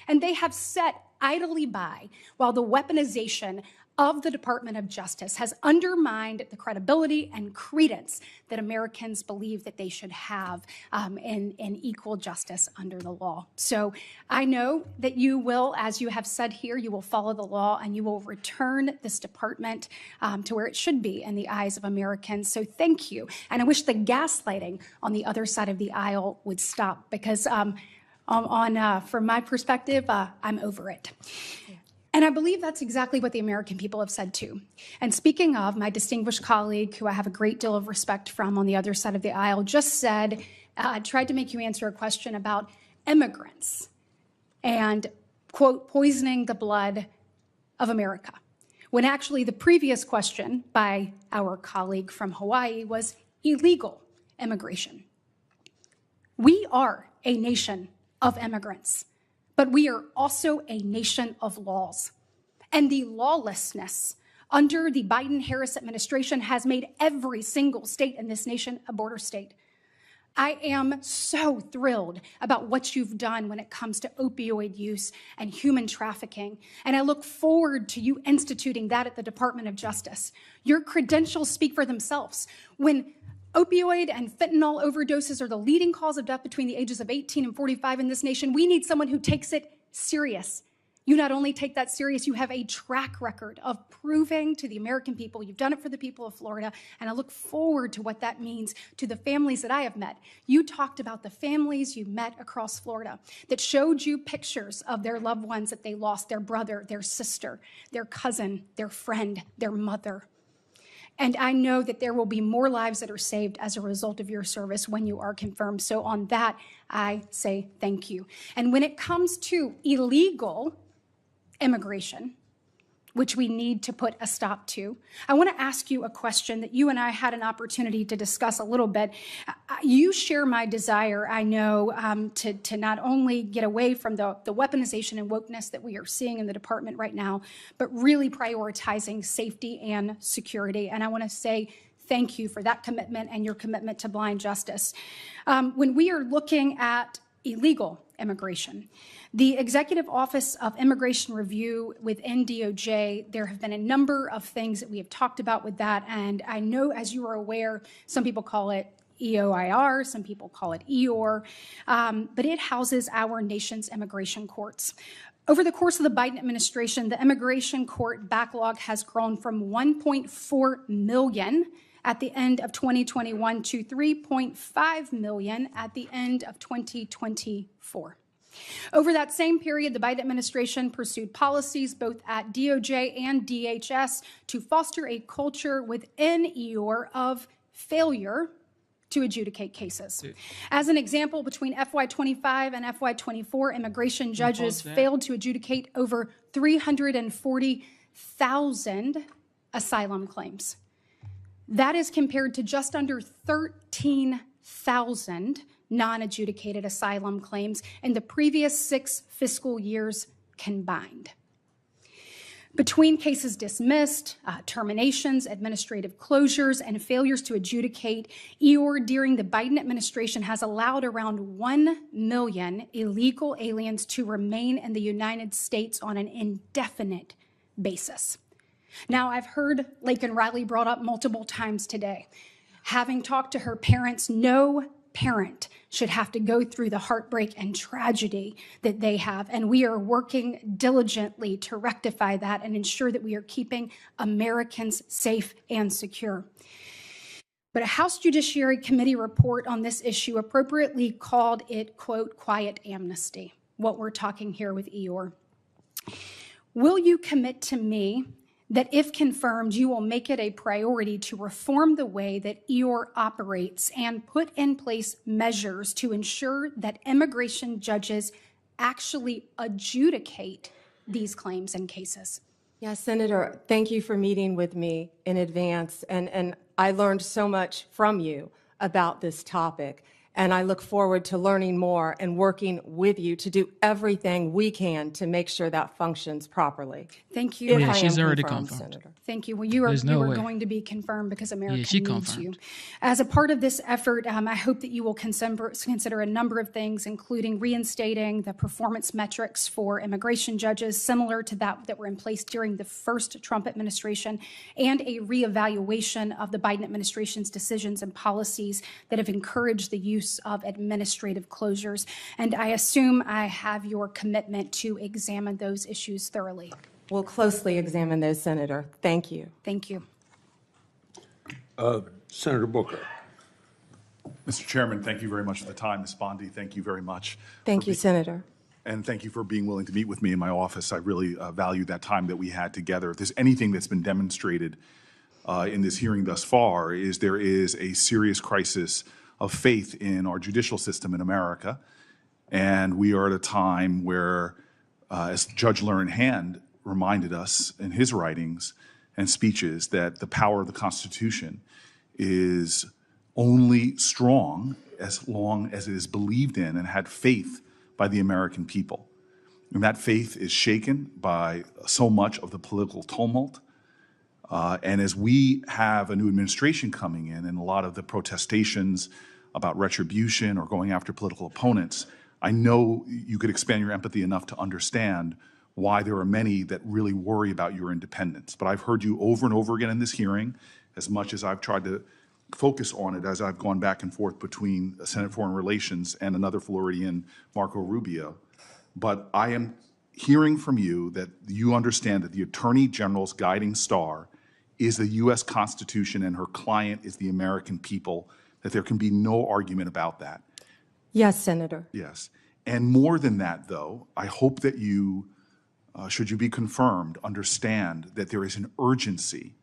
and they have sat idly by while the weaponization of the Department of Justice has undermined the credibility and credence that Americans believe that they should have in equal justice under the law. So I know that you will, as you have said here, you will follow the law and you will return this department to where it should be in the eyes of Americans. So thank you. And I wish the gaslighting on the other side of the aisle would stop, because from my perspective, I'm over it. And I believe that's exactly what the American people have said too. And speaking of, my distinguished colleague, who I have a great deal of respect from on the other side of the aisle, just said, tried to make you answer a question about immigrants and, quote, poisoning the blood of America, when actually the previous question by our colleague from Hawaii was illegal immigration. We are a nation of immigrants, but we are also a nation of laws. And the lawlessness under the Biden-Harris administration has made every single state in this nation a border state. I am so thrilled about what you've done when it comes to opioid use and human trafficking, and I look forward to you instituting that at the Department of Justice. Your credentials speak for themselves. When opioid and fentanyl overdoses are the leading cause of death between the ages of 18 and 45 in this nation, we need someone who takes it serious. You not only take that serious, you have a track record of proving to the American people you've done it for the people of Florida, and I look forward to what that means to the families that I have met. You talked about the families you met across Florida that showed you pictures of their loved ones that they lost, their brother, their sister, their cousin, their friend, their mother. And I know that there will be more lives that are saved as a result of your service when you are confirmed. So on that, I say thank you. And when it comes to illegal immigration, which we need to put a stop to, I want to ask you a question that you and I had an opportunity to discuss a little bit. You share my desire, I know, to not only get away from the weaponization and wokeness that we are seeing in the department right now, but really prioritizing safety and security. And I want to say thank you for that commitment and your commitment to blind justice. When we are looking at illegal immigration, the Executive Office of Immigration Review within DOJ, there have been a number of things that we have talked about with that. And I know, as you are aware, some people call it EOIR, some people call it EOR, but it houses our nation's immigration courts. Over the course of the Biden administration, the immigration court backlog has grown from 1.4 million at the end of 2021 to 3.5 million at the end of 2024. Over that same period, the Biden administration pursued policies both at DOJ and DHS to foster a culture within EOR of failure to adjudicate cases. As an example, between FY25 and FY24, immigration judges failed to adjudicate over 340,000 asylum claims. That is compared to just under 13,000 non-adjudicated asylum claims in the previous 6 fiscal years combined. Between cases dismissed, terminations, administrative closures, and failures to adjudicate, EOR during the Biden administration has allowed around 1 million illegal aliens to remain in the United States on an indefinite basis. Now, I've heard Laken Riley brought up multiple times today. Having talked to her parents, no parent should have to go through the heartbreak and tragedy that they have. And we are working diligently to rectify that and ensure that we are keeping Americans safe and secure. But a House Judiciary Committee report on this issue appropriately called it, quote, quiet amnesty, what we're talking here with EOR. Will you commit to me that if confirmed, you will make it a priority to reform the way that EOR operates and put in place measures to ensure that immigration judges actually adjudicate these claims and cases? Yes, Senator, thank you for meeting with me in advance. And I learned so much from you about this topic. And I look forward to learning more and working with you to do everything we can to make sure that functions properly. Thank you. If Yeah, I she's am already confirmed, confirmed. Senator. Thank you. Well, There's no you are way. going to be confirmed because America she needs confirmed. you. As a part of this effort, I hope that you will consider a number of things, including reinstating the performance metrics for immigration judges, similar to that were in place during the first Trump administration, and a reevaluation of the Biden administration's decisions and policies that have encouraged the use of administrative closures. And I assume I have your commitment to examine those issues thoroughly. We'll closely examine those, Senator. Thank you. Thank you. Senator Booker. Mr. Chairman, thank you very much for the time. Ms. Bondi, thank you very much. Thank you, Senator. And thank you for being willing to meet with me in my office. I really value that time that we had together. If there's anything that's been demonstrated in this hearing thus far, is there is a serious crisis of faith in our judicial system in America. And we are at a time where, as Judge Learned Hand reminded us in his writings and speeches, that the power of the Constitution is only strong as long as it is believed in and had faith by the American people. And that faith is shaken by so much of the political tumult. And as we have a new administration coming in and a lot of the protestations about retribution or going after political opponents, I know you could expand your empathy enough to understand why there are many that really worry about your independence. But I've heard you over and over again in this hearing, as much as I've tried to focus on it as I've gone back and forth between Senate Foreign Relations and another Floridian, Marco Rubio. But I am hearing from you that you understand that the Attorney General's guiding star is the U.S. Constitution and her client is the American people, that there can be no argument about that. Yes, Senator. Yes. And more than that, though, I hope that you, should you be confirmed, understand that there is an urgency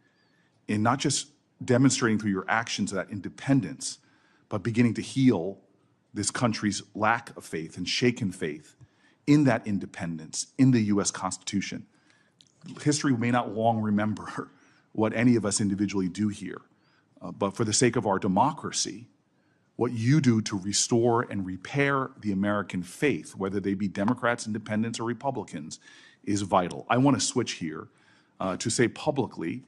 in not just demonstrating through your actions that independence, but beginning to heal this country's lack of faith and shaken faith in that independence, in the U.S. Constitution. History may not long remember what any of us individually do here, but for the sake of our democracy, what you do to restore and repair the American faith, whether they be Democrats, Independents, or Republicans, is vital. I want to switch here to say publicly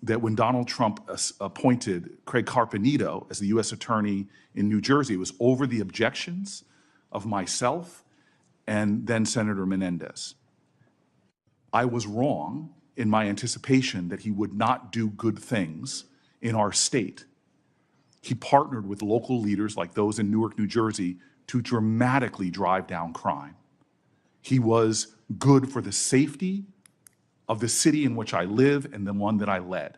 that when Donald Trump appointed Craig Carpenito as the U.S. Attorney in New Jersey, it was over the objections of myself and then Senator Menendez. I was wrong in my anticipation that he would not do good things in our state. He partnered with local leaders like those in Newark, New Jersey, to dramatically drive down crime. He was good for the safety of the city in which I live and the one that I led.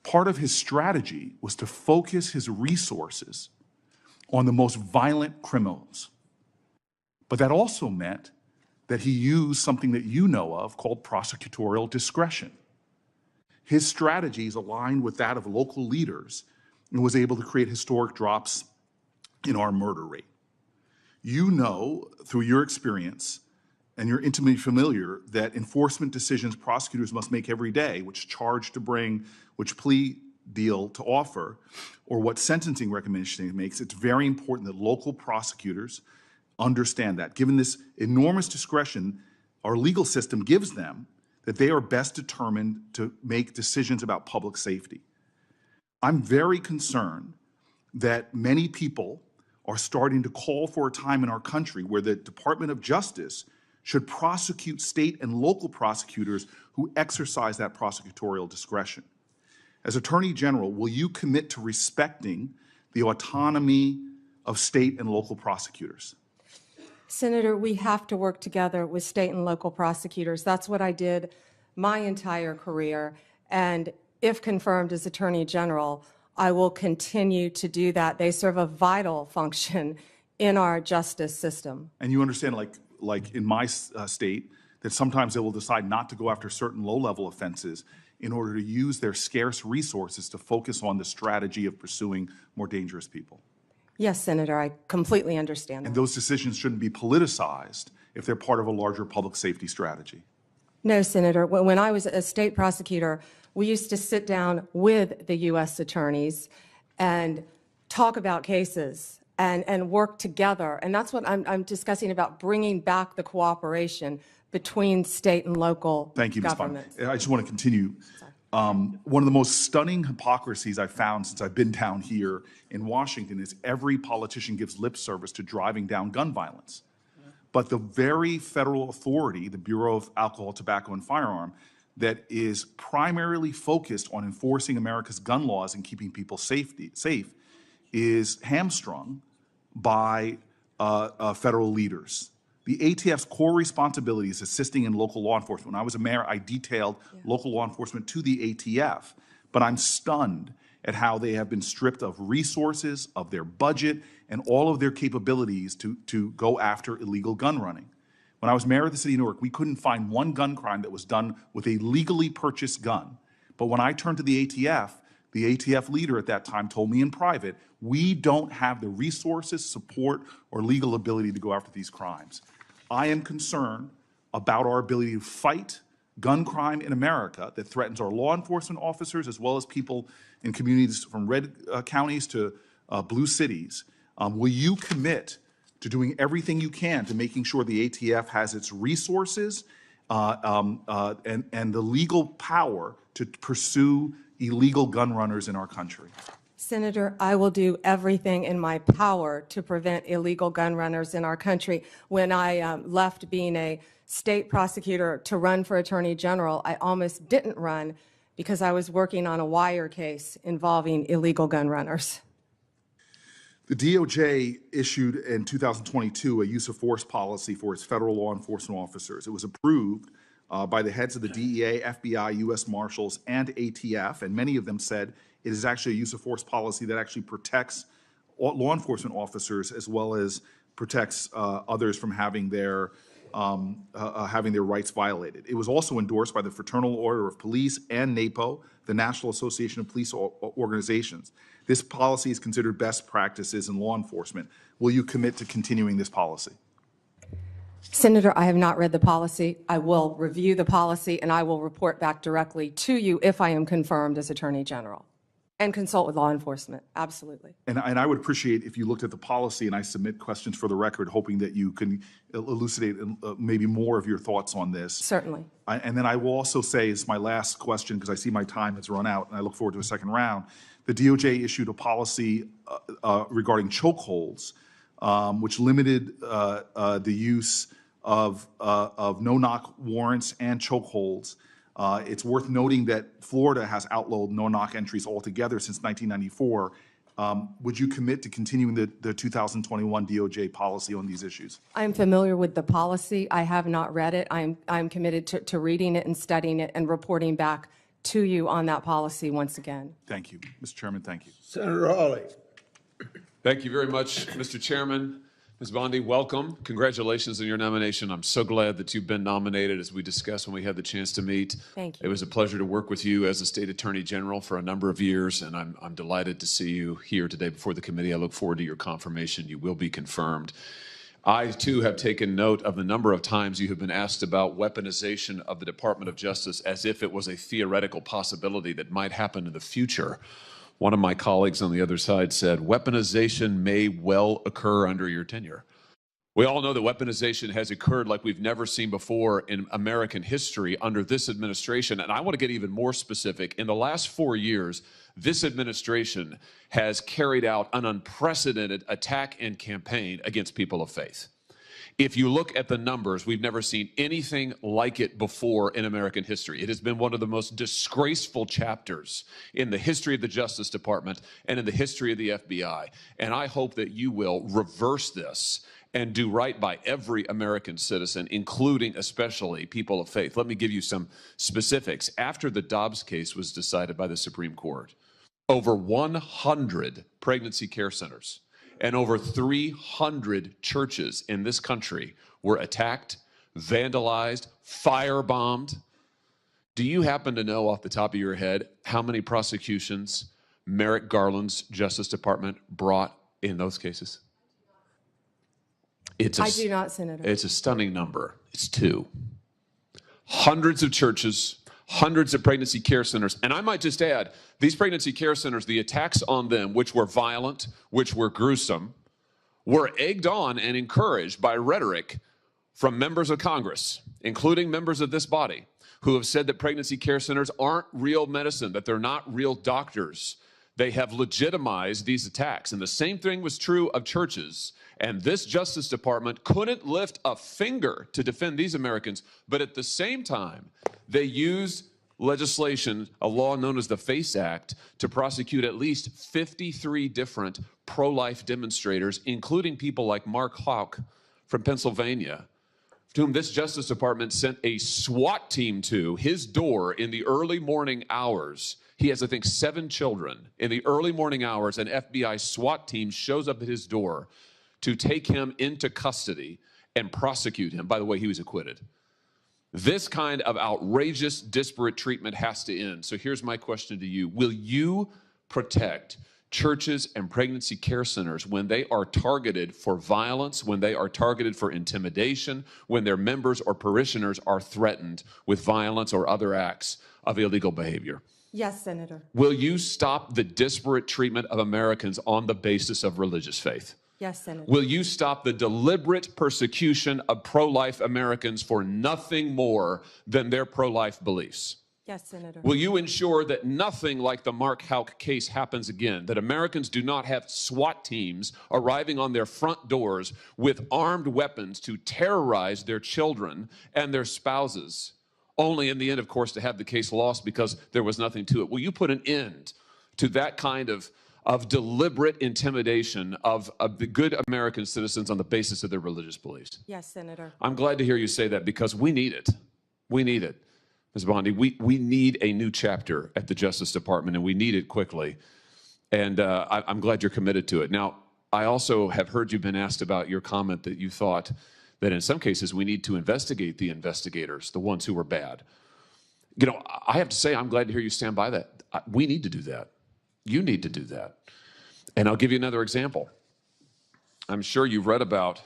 Part of his strategy was to focus his resources on the most violent criminals. But that also meant that he used something that you know of called prosecutorial discretion. His strategies aligned with that of local leaders and was able to create historic drops in our murder rate. You know, through your experience, and you're intimately familiar, that enforcement decisions prosecutors must make every day, which charge to bring, which plea deal to offer, or what sentencing recommendation it makes, it's very important that local prosecutors understand that. Given this enormous discretion our legal system gives them, that they are best determined to make decisions about public safety. I'm very concerned that many people are starting to call for a time in our country where the Department of Justice should prosecute state and local prosecutors who exercise that prosecutorial discretion. As Attorney General, will you commit to respecting the autonomy of state and local prosecutors? Senator, we have to work together with state and local prosecutors. That's what I did my entire career. And if confirmed as Attorney General, I will continue to do that. They serve a vital function in our justice system. And you understand, like in my state, that sometimes they will decide not to go after certain low-level offenses in order to use their scarce resources to focus on the strategy of pursuing more dangerous people. Yes, Senator, I completely understand that. And those decisions shouldn't be politicized if they're part of a larger public safety strategy. No, Senator. When I was a state prosecutor, we used to sit down with the U.S. attorneys and talk about cases and work together. And that's what I'm discussing about bringing back the cooperation between state and local Thank you, Ms. Bond. governments. I just want to continue. One of the most stunning hypocrisies I've found since I've been down here in Washington is every politician gives lip service to driving down gun violence. But the very federal authority, the Bureau of Alcohol, Tobacco, and Firearm, that is primarily focused on enforcing America's gun laws and keeping people safe, is hamstrung by federal leaders. The ATF's core responsibility is assisting in local law enforcement. When I was a mayor, I detailed local law enforcement to the ATF, but I'm stunned at how they have been stripped of resources, of their budget, and all of their capabilities to go after illegal gun running. When I was mayor of the city of Newark, we couldn't find one gun crime that was done with a legally purchased gun. But when I turned to the ATF leader at that time told me in private, we don't have the resources, support, or legal ability to go after these crimes. I am concerned about our ability to fight gun crime in America that threatens our law enforcement officers as well as people in communities from red counties to blue cities. Will you commit to doing everything you can to making sure the ATF has its resources and the legal power to pursue illegal gun runners in our country? Senator, I will do everything in my power to prevent illegal gun runners in our country. When I left being a state prosecutor to run for Attorney General, I almost didn't run because I was working on a wire case involving illegal gun runners. The DOJ issued in 2022 a use of force policy for its federal law enforcement officers. It was approved by the heads of the DEA, FBI, U.S. Marshals, and ATF, and many of them said it is actually a use of force policy that actually protects law enforcement officers as well as protects others from having their rights violated. It was also endorsed by the Fraternal Order of Police and NAPO, the National Association of Police Organizations. This policy is considered best practices in law enforcement. Will you commit to continuing this policy? Senator, I have not read the policy. I will review the policy, and I will report back directly to you if I am confirmed as Attorney General, and consult with law enforcement. Absolutely. And I would appreciate if you looked at the policy and I submit questions for the record, hoping that you can elucidate maybe more of your thoughts on this. Certainly. And then I will also say, as my last question, because I see my time has run out and I look forward to a second round, the DOJ issued a policy regarding chokeholds, which limited the use of no-knock warrants and chokeholds. It's worth noting that Florida has outlawed no-knock entries altogether since 1994. Would you commit to continuing the 2021 DOJ policy on these issues? I'm familiar with the policy. I have not read it. I'm committed to reading it and studying it and reporting back to you on that policy once again. Thank you. Mr. Chairman, thank you. Senator Hawley. Thank you very much, Mr. Chairman. Ms. Bondi, welcome. Congratulations on your nomination. I'm so glad that you've been nominated, as we discussed when we had the chance to meet. Thank you. It was a pleasure to work with you as a state attorney general for a number of years, and I'm delighted to see you here today before the committee. I look forward to your confirmation. You will be confirmed. I, too, have taken note of the number of times you have been asked about weaponization of the Department of Justice as if it was a theoretical possibility that might happen in the future. One of my colleagues on the other side said, weaponization may well occur under your tenure. We all know that weaponization has occurred like we've never seen before in American history under this administration. And I want to get even more specific. In the last 4 years, this administration has carried out an unprecedented attack and campaign against people of faith. If you look at the numbers, we've never seen anything like it before in American history. It has been one of the most disgraceful chapters in the history of the Justice Department and in the history of the FBI. And I hope that you will reverse this and do right by every American citizen, including especially people of faith. Let me give you some specifics. After the Dobbs case was decided by the Supreme Court, over 100 pregnancy care centers and over 300 churches in this country were attacked, vandalized, firebombed. Do you happen to know off the top of your head how many prosecutions Merrick Garland's Justice Department brought in those cases? I do not, Senator. It's a stunning number. It's 2. Hundreds of churches, hundreds of pregnancy care centers. And I might just add, these pregnancy care centers, the attacks on them, which were violent, which were gruesome, were egged on and encouraged by rhetoric from members of Congress, including members of this body, who have said that pregnancy care centers aren't real medicine, that they're not real doctors. They have legitimized these attacks. And the same thing was true of churches. And this Justice Department couldn't lift a finger to defend these Americans. But at the same time, they used legislation, a law known as the FACE Act, to prosecute at least 53 different pro-life demonstrators, including people like Mark Houck from Pennsylvania, to whom this Justice Department sent a SWAT team to his door in the early morning hours. He has, I think, 7 children. In the early morning hours, an FBI SWAT team shows up at his door to take him into custody and prosecute him. By the way, he was acquitted. This kind of outrageous, disparate treatment has to end. So here's my question to you. Will you protect churches and pregnancy care centers when they are targeted for violence, when they are targeted for intimidation, when their members or parishioners are threatened with violence or other acts of illegal behavior? Yes, Senator. Will you stop the disparate treatment of Americans on the basis of religious faith? Yes, Senator. Will you stop the deliberate persecution of pro-life Americans for nothing more than their pro-life beliefs? Yes, Senator. Will you ensure that nothing like the Mark Houck case happens again, that Americans do not have SWAT teams arriving on their front doors with armed weapons to terrorize their children and their spouses, only in the end, of course, to have the case lost because there was nothing to it? Will you put an end to that kind of deliberate intimidation of the good American citizens on the basis of their religious beliefs? Yes, Senator. I'm glad to hear you say that because we need it. We need it. Ms. Bondi, we need a new chapter at the Justice Department, and we need it quickly. And I'm glad you're committed to it. Now, I also have heard you've been asked about your comment that you thought that in some cases we need to investigate the investigators, the ones who were bad. You know, I have to say I'm glad to hear you stand by that. We need to do that. You need to do that. And I'll give you another example. I'm sure you've read about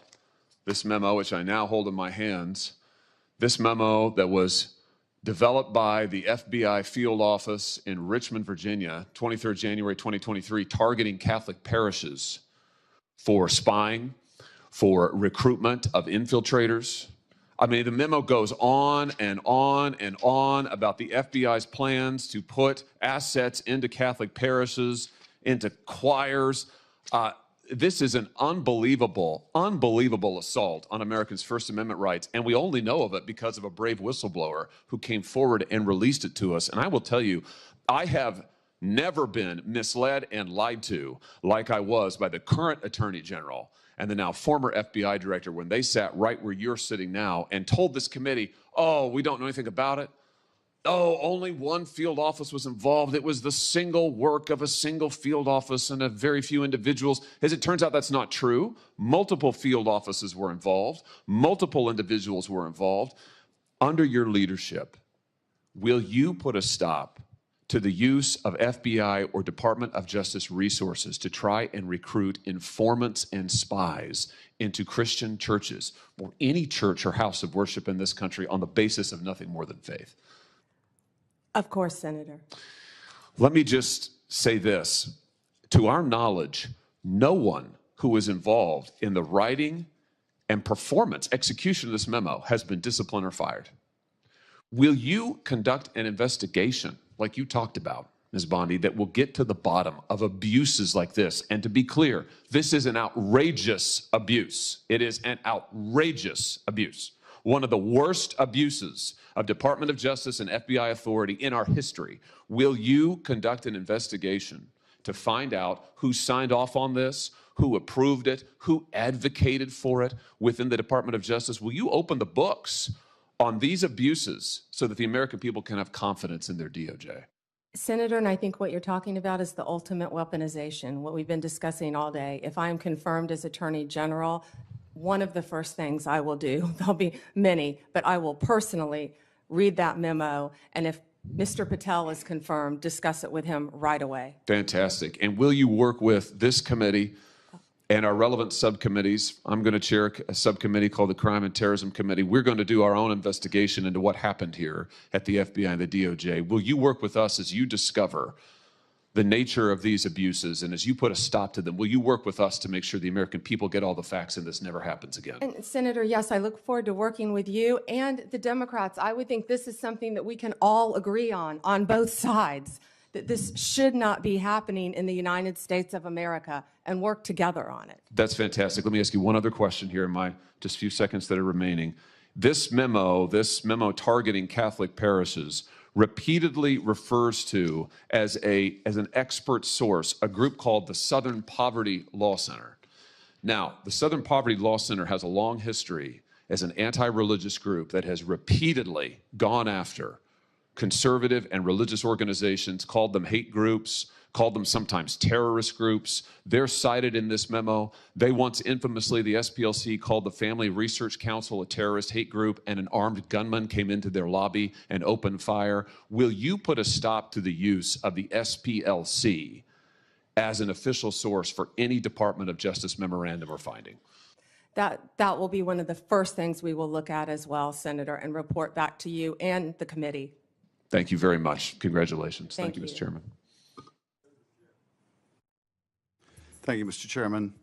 this memo, which I now hold in my hands. This memo that was developed by the FBI field office in Richmond, Virginia, 23rd January 2023, targeting Catholic parishes for spying, for recruitment of infiltrators. I mean, the memo goes on and on and on about the FBI's plans to put assets into Catholic parishes, into choirs. This is an unbelievable, unbelievable assault on Americans' First Amendment rights, and we only know of it because of a brave whistleblower who came forward and released it to us. And I will tell you, I have never been misled and lied to like I was by the current Attorney General and the now former FBI Director when they sat right where you're sitting now and told this committee, oh, we don't know anything about it. Oh, only one field office was involved. It was the single work of a single field office and a very few individuals. As it turns out, that's not true. Multiple field offices were involved. Multiple individuals were involved. Under your leadership, will you put a stop to the use of FBI or Department of Justice resources to try and recruit informants and spies into Christian churches or any church or house of worship in this country on the basis of nothing more than faith? Of course, Senator. Let me just say this. To our knowledge, no one who was involved in the writing and performance, execution of this memo has been disciplined or fired. Will you conduct an investigation like you talked about, Ms. Bondi, that will get to the bottom of abuses like this? And to be clear, this is an outrageous abuse. It is an outrageous abuse. One of the worst abuses of Department of Justice and FBI authority in our history. Will you conduct an investigation to find out who signed off on this, who approved it, who advocated for it within the Department of Justice? Will you open the books on these abuses so that the American people can have confidence in their DOJ? Senator, and I think what you're talking about is the ultimate weaponization, what we've been discussing all day. If I am confirmed as Attorney General, one of the first things I will do, there'll be many, but I will personally read that memo, and if Mr. Patel is confirmed, discuss it with him right away. Fantastic. And will you work with this committee and our relevant subcommittees? I'm going to chair a subcommittee called the Crime and Terrorism Committee. We're going to do our own investigation into what happened here at the FBI and the DOJ. Will you work with us as you discover the nature of these abuses, and as you put a stop to them, will you work with us to make sure the American people get all the facts and this never happens again? And Senator, yes, I look forward to working with you and the Democrats. I would think this is something that we can all agree on both sides, that this should not be happening in the United States of America, and work together on it. That's fantastic. Let me ask you one other question here in my just few seconds that are remaining. This memo targeting Catholic parishes repeatedly refers to as an expert source a group called the Southern Poverty Law Center. Now, the Southern Poverty Law Center has a long history as an anti-religious group that has repeatedly gone after conservative and religious organizations, called them hate groups, called them sometimes terrorist groups. They're cited in this memo. They once infamously, the SPLC called the Family Research Council a terrorist hate group, and an armed gunman came into their lobby and opened fire. Will you put a stop to the use of the SPLC as an official source for any Department of Justice memorandum or finding? That will be one of the first things we will look at as well, Senator, and report back to you and the committee. Thank you very much. Congratulations. Thank you, you. Mr. Chairman. Thank you, Mr. Chairman.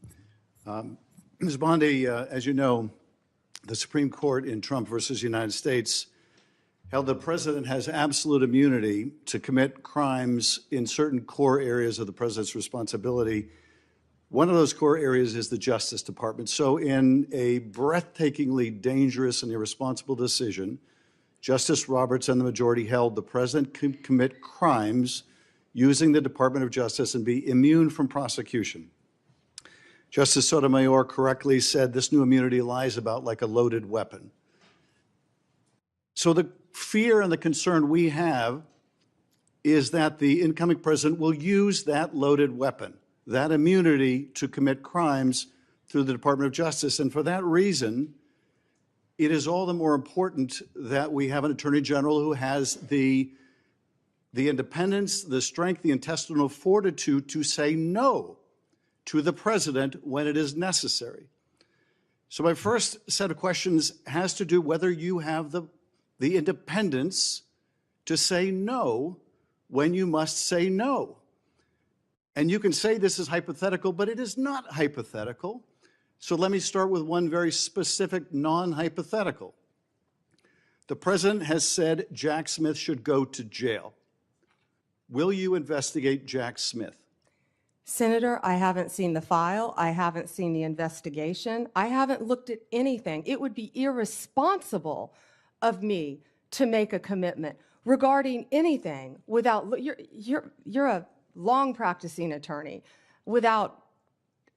Ms. Bondi, as you know, the Supreme Court in Trump versus United States held the president has absolute immunity to commit crimes in certain core areas of the president's responsibility. One of those core areas is the Justice Department. So in a breathtakingly dangerous and irresponsible decision, Justice Roberts and the majority held the president can commit crimes using the Department of Justice and be immune from prosecution. Justice Sotomayor correctly said this new immunity lies about like a loaded weapon. So the fear and the concern we have is that the incoming president will use that loaded weapon, that immunity, to commit crimes through the Department of Justice. And for that reason, it is all the more important that we have an Attorney General who has the independence, the strength, the intestinal fortitude to say no to the president when it is necessary. So my first set of questions has to do whether you have the independence to say no when you must say no. And you can say this is hypothetical, but it is not hypothetical. So let me start with one very specific non-hypothetical. The president has said Jack Smith should go to jail. Will you investigate Jack Smith? Senator, I haven't seen the file. I haven't seen the investigation. I haven't looked at anything. It would be irresponsible of me to make a commitment regarding anything without, you're a long practicing attorney, without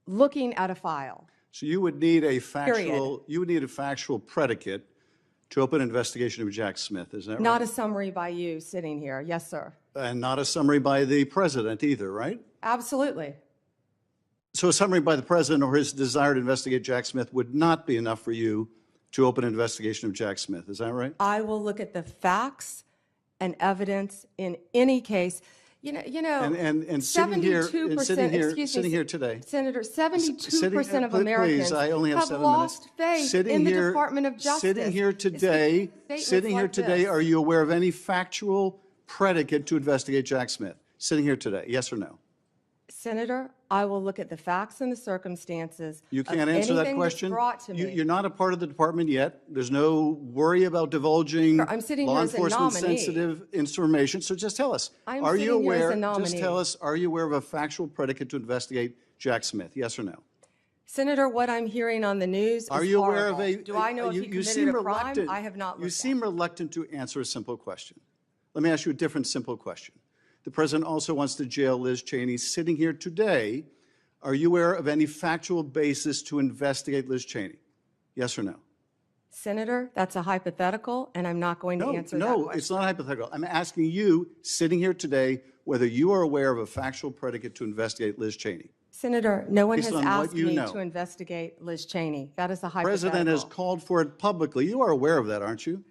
looking at a file. So you would need a factual predicate to open an investigation of Jack Smith, is that right? Not a summary by you sitting here. Yes, sir. And not a summary by the president either, right? Absolutely. So a summary by the president or his desire to investigate Jack Smith would not be enough for you to open an investigation of Jack Smith, is that right? I will look at the facts and evidence in any case. And sitting here today, Senator, 72% of Americans I only have 7 lost minutes. faith in the Department of Justice. Sitting here today, are you aware of any factual predicate to investigate Jack Smith? Sitting here today, yes or no? Senator, I will look at the facts and the circumstances. You can't answer that question. Brought to me. You're not a part of the department yet. There's no worry about divulging I'm sitting law here as a enforcement nominee. sensitive information. So just tell us, I'm are you sitting here as a aware? nominee. Just tell us, are you aware of a factual predicate to investigate Jack Smith? Yes or no? Senator, what I'm hearing on the news is Are you aware of horrible. Do I know if he committed a crime? I have not looked You seem reluctant to answer a simple question. Let me ask you a different simple question. The president also wants to jail Liz Cheney. Sitting here today, are you aware of any factual basis to investigate Liz Cheney? Yes or no? Senator, that's a hypothetical, and I'm not going to answer that question. No, it's not hypothetical. I'm asking you, sitting here today, whether you are aware of a factual predicate to investigate Liz Cheney. Senator, no one has Based on asked what you me know. to investigate Liz Cheney. That is a hypothetical. The president has called for it publicly. You are aware of that, aren't you?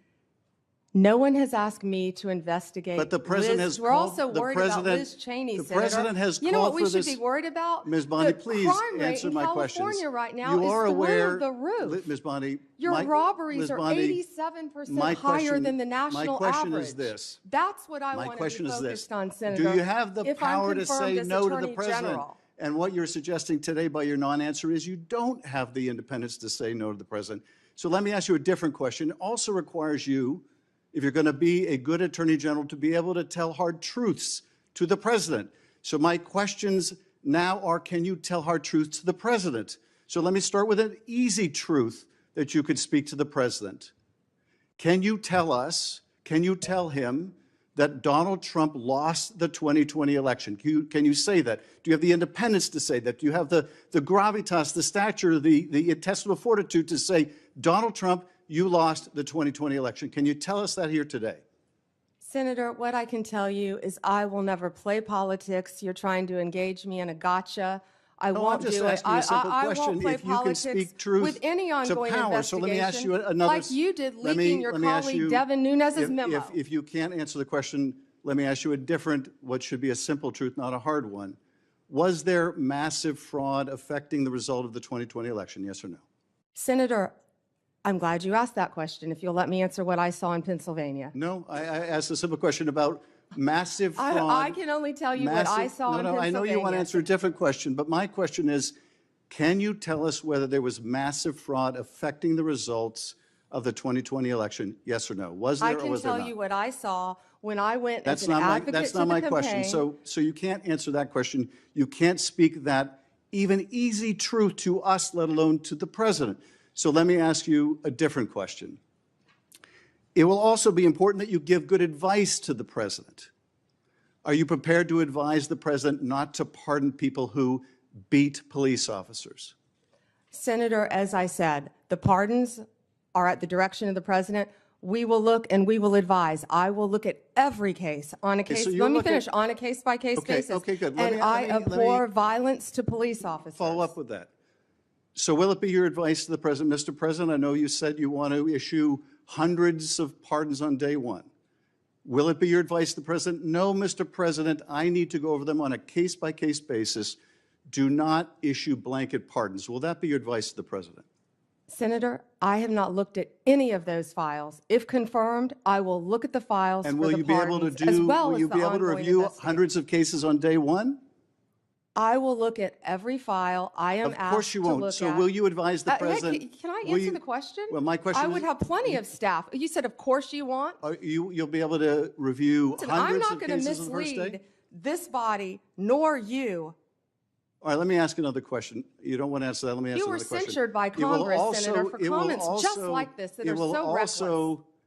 No one has asked me to investigate. But the president Liz, has we're called- also the worried about president- Liz Cheney, the Senator. president has You know what called we for should this- be worried about? Ms. Bondi, The please crime rate answer in my California questions. right now You is are aware, through the roof. Ms. Bondi, Your robberies Ms. are Bondi, 87% my higher question- than the national my question average. is this. That's what I My want to be question is focused this. on, Senator. Do you have the if I'm power to confirmed say as no to the Attorney president? General. And what you're suggesting today by your non-answer is you don't have the independence to say no to the president. So let me ask you a different question. It also requires you, if you're going to be a good attorney general, to be able to tell hard truths to the president. So my questions now are, can you tell hard truths to the president? So let me start with an easy truth that you could speak to the president. Can you tell us, can you tell him that Donald Trump lost the 2020 election? Can you say that? Do you have the independence to say that? Do you have the gravitas, the stature, the intestinal fortitude to say, Donald Trump, you lost the 2020 election? Can you tell us that here today? Senator, what I can tell you is I will never play politics. You're trying to engage me in a gotcha. I No, won't I'm just do it. asking you a simple I question. won't play If you can politics speak truth with any ongoing to power. investigation, So let me ask you another. like you did let leaking me- your let me ask colleague you- Devin Nunes's memo. If you can't answer the question, let me ask you a different, what should be a simple truth, not a hard one. Was there massive fraud affecting the result of the 2020 election, yes or no? Senator, I'm glad you asked that question. If you'll let me answer what I saw in Pennsylvania. No, I asked a simple question about massive fraud. I can only tell you what I saw in Pennsylvania. I know you want to answer a different question, but my question is, can you tell us whether there was massive fraud affecting the results of the 2020 election, yes or no? Was there I or can was there tell not? you what I saw when I went That's as an not my, advocate that's to not the my campaign. question. So you can't answer that question. You can't speak that even easy truth to us, let alone to the president. So let me ask you a different question. It will also be important that you give good advice to the president. Are you prepared to advise the president not to pardon people who beat police officers? Senator, as I said, the pardons are at the direction of the president. We will look and we will advise. I will look at every case on a Okay, case. so Let me you'll look finish at- on a case-by-case basis. Okay, good. And I abhor violence to police officers. Follow up with that. So will it be your advice to the president, Mr. President, I know you said you want to issue hundreds of pardons on day one. Will it be your advice to the president? No, Mr. President, I need to go over them on a case-by-case basis. Do not issue blanket pardons. Will that be your advice to the president? Senator, I have not looked at any of those files. If confirmed, I will look at the files And for will the you be able to pardons, as do, well will as you the be able to ongoing review investigation. hundreds of cases on day one? I will look at every file I am Of course asked you to won't. look So at. will you advise the Hey, president? can I will answer you- the question? Well, my question I is- would have plenty of staff. You said, of course you want. You'll be able to review Listen, I'm hundreds not of going to cases on the first day? mislead this body nor you. All right, let me ask another question. You don't want to answer that. Let me ask You were another question. censured by It will Congress, also- Senator, for it will comments just also- like this that it are will so reckless.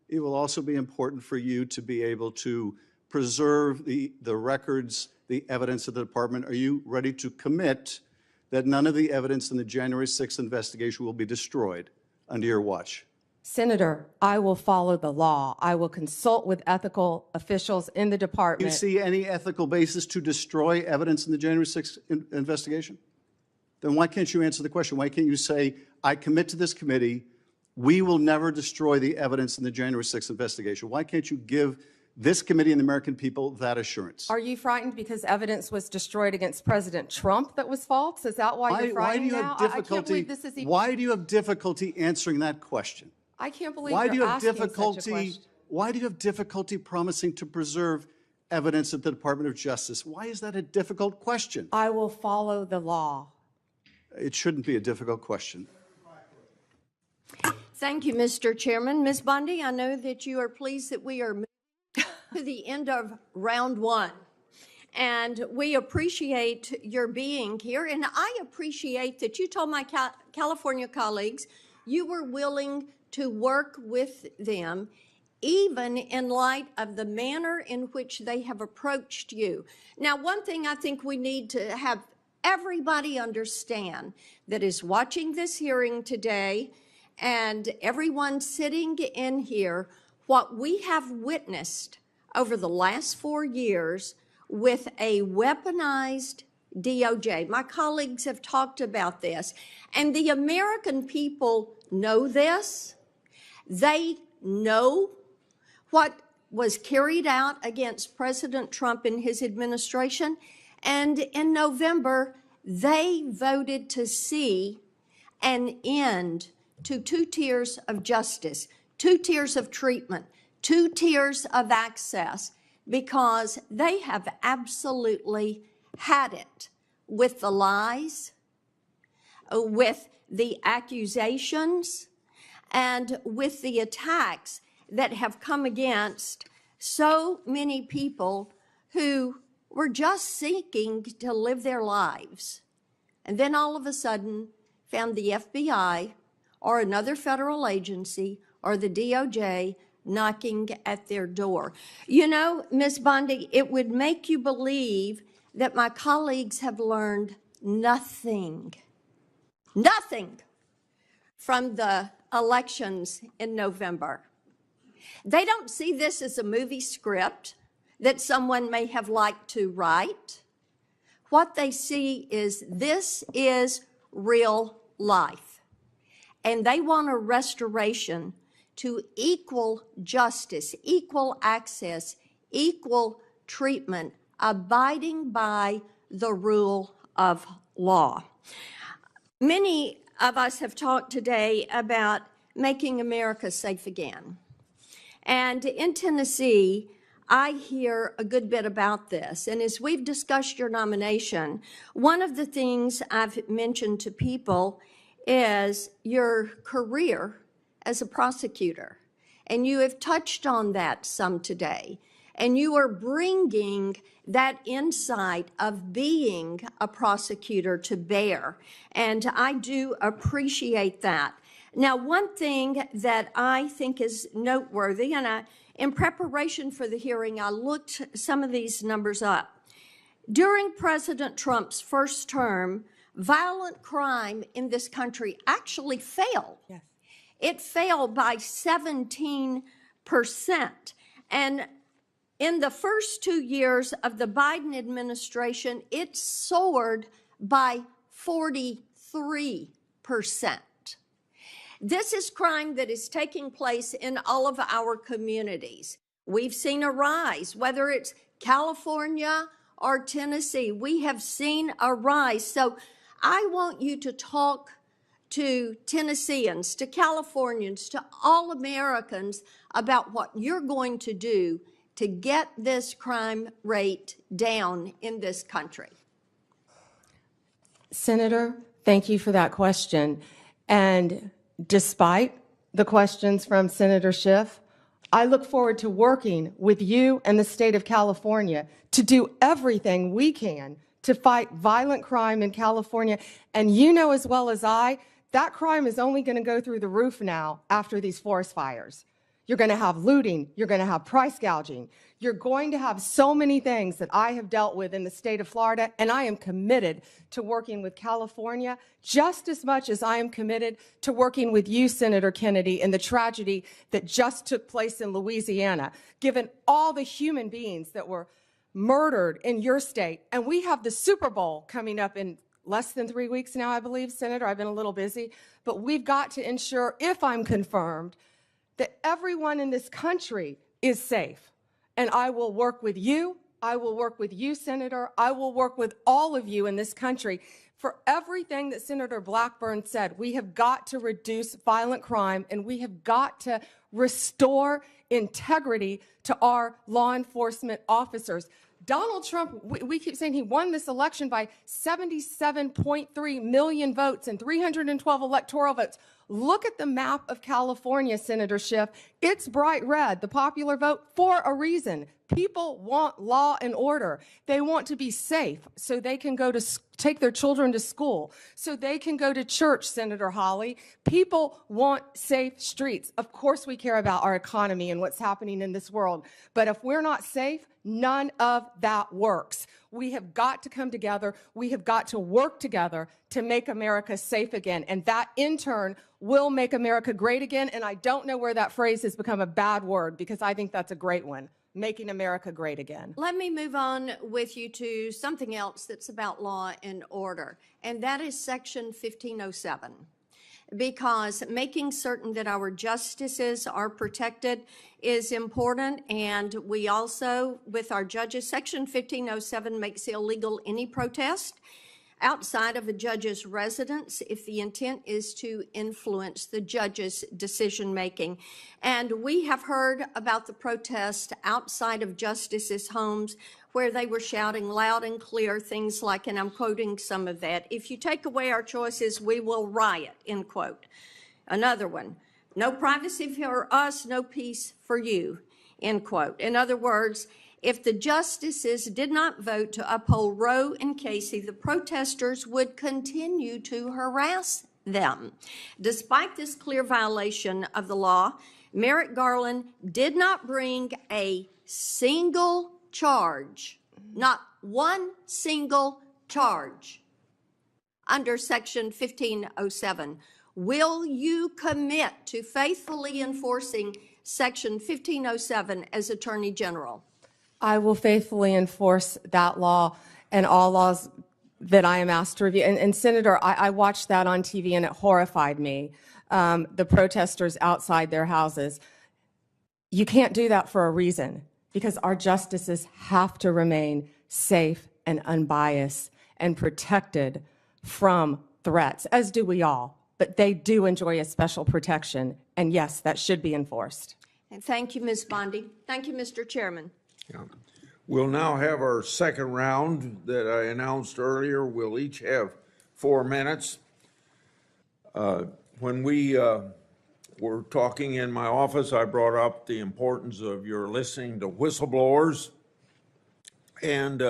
It will also be important for you to be able to preserve the records, the evidence of the department. Are you ready to commit that none of the evidence in the January 6th investigation will be destroyed under your watch? Senator, I will follow the law. I will consult with ethical officials in the Do department. you see any ethical basis to destroy evidence in the January 6th investigation? Then why can't you answer the question? Why can't you say, I commit to this committee, we will never destroy the evidence in the January 6th investigation? Why can't you give this committee and the American people that assurance? Are you frightened because evidence was destroyed against President Trump that was false? Is that why you're Why do frightened you now? have I can't difficulty? believe this is even. Why do you have difficulty answering that question? I can't believe Why do you you're have asking such a difficulty? question. Why do you have difficulty promising to preserve evidence at the Department of Justice? Why is that a difficult question? I will follow the law. It shouldn't be a difficult question. Thank you, Mr. Chairman. Ms. Bondi, I know that you are pleased that we are moving to the end of round one. And we appreciate your being here. And I appreciate that you told my California colleagues you were willing to work with them, even in light of the manner in which they have approached you. Now, one thing I think we need to have everybody understand that is watching this hearing today and everyone sitting in here, what we have witnessed over the last 4 years with a weaponized DOJ. My colleagues have talked about this, and the American people know this. They know what was carried out against President Trump and his administration. And in November, they voted to see an end to 2 tiers of justice, 2 tiers of treatment, 2 tiers of access, because they have absolutely had it with the lies, with the accusations, and with the attacks that have come against so many people who were just seeking to live their lives. And then all of a sudden found the FBI or another federal agency or the DOJ knocking at their door. You know, Ms. Bondi, it would make you believe that my colleagues have learned nothing from the elections in November. They don't see this as a movie script that someone may have liked to write. What they see is this is real life. And they want a restoration to equal justice, equal access, equal treatment, abiding by the rule of law. Many of us have talked today about making America safe again. And in Tennessee, I hear a good bit about this. And as we've discussed your nomination, one of the things I've mentioned to people is your career as a prosecutor. And you have touched on that some today. And you are bringing that insight of being a prosecutor to bear. And I do appreciate that. Now, one thing that I think is noteworthy, and in preparation for the hearing, I looked some of these numbers up. During President Trump's first term, violent crime in this country actually fell. Yes. It fell by 17%. And in the first 2 years of the Biden administration, it soared by 43%. This is crime that is taking place in all of our communities. We've seen a rise, whether it's California or Tennessee, we have seen a rise. So I want you to talk to Tennesseans, to Californians, to all Americans about what you're going to do to get this crime rate down in this country. Senator, thank you for that question. And despite the questions from Senator Schiff, I look forward to working with you and the state of California to do everything we can to fight violent crime in California. And you know as well as I, that crime is only going to go through the roof now after these forest fires. You're going to have looting. You're going to have price gouging. You're going to have so many things that I have dealt with in the state of Florida, and I am committed to working with California just as much as I am committed to working with you, Senator Kennedy, in the tragedy that just took place in Louisiana, given all the human beings that were murdered in your state. And we have the Super Bowl coming up in less than 3 weeks now, I believe, Senator. I've been a little busy. But we've got to ensure, if I'm confirmed, that everyone in this country is safe. And I will work with you. I will work with you, Senator. I will work with all of you in this country for everything that Senator Blackburn said. We have got to reduce violent crime, and we have got to restore integrity to our law enforcement officers. Donald Trump, we keep saying he won this election by 77.3 million votes and 312 electoral votes. Look at the map of California, Senator Schiff. It's bright red, the popular vote, for a reason. People want law and order. They want to be safe so they can go to take their children to school, so they can go to church, Senator Hawley. People want safe streets. Of course we care about our economy and what's happening in this world, but if we're not safe, none of that works. We have got to come together. We have got to work together to make America safe again, and that in turn will make America great again. And I don't know where that phrase has become a bad word, because I think that's a great one. Making America great again. Let me move on with you to something else that's about law and order, and that is Section 1507. because making certain that our justices are protected is important. And we also, with our judges, Section 1507 makes illegal any protest outside of a judge's residence if the intent is to influence the judge's decision-making. And we have heard about the protest outside of justices' homes where they were shouting loud and clear things like, and I'm quoting some of that, "If you take away our choices, we will riot," end quote. Another one, "No privacy for us, no peace for you," end quote. In other words, if the justices did not vote to uphold Roe and Casey, the protesters would continue to harass them. Despite this clear violation of the law, Merrick Garland did not bring a single charge, not one single charge under Section 1507. Will you commit to faithfully enforcing Section 1507 as Attorney General? I will faithfully enforce that law and all laws that I am asked to review. And Senator, I watched that on TV and it horrified me, the protesters outside their houses. You can't do that for a reason, because our justices have to remain safe and unbiased and protected from threats, as do we all. But they do enjoy a special protection, and yes, that should be enforced. And thank you, Ms. Bondi. Thank you, Mr. Chairman. Yeah. We'll now have our second round that I announced earlier. We'll each have 4 minutes. When we were talking in my office, I brought up the importance of your listening to whistleblowers. And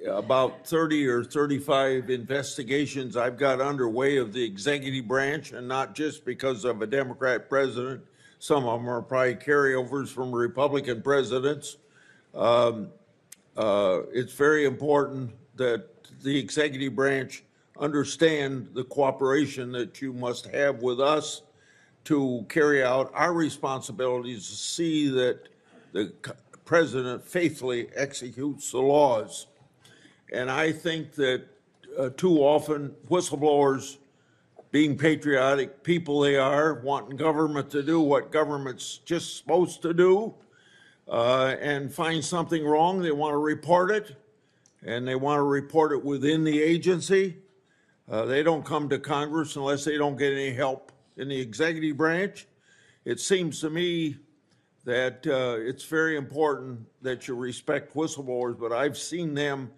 about 30 or 35 investigations I've got underway of the executive branch, and not just because of a Democrat president. Some of them are probably carryovers from Republican presidents. It's very important that the executive branch understand the cooperation that you must have with us to carry out our responsibilities to see that the president faithfully executes the laws. And I think that too often whistleblowers, being patriotic people they are, wanting government to do what government's just supposed to do, and find something wrong, they want to report it, and they want to report it within the agency. They don't come to Congress unless they don't get any help in the executive branch. It seems to me that it's very important that you respect whistleblowers, but I've seen them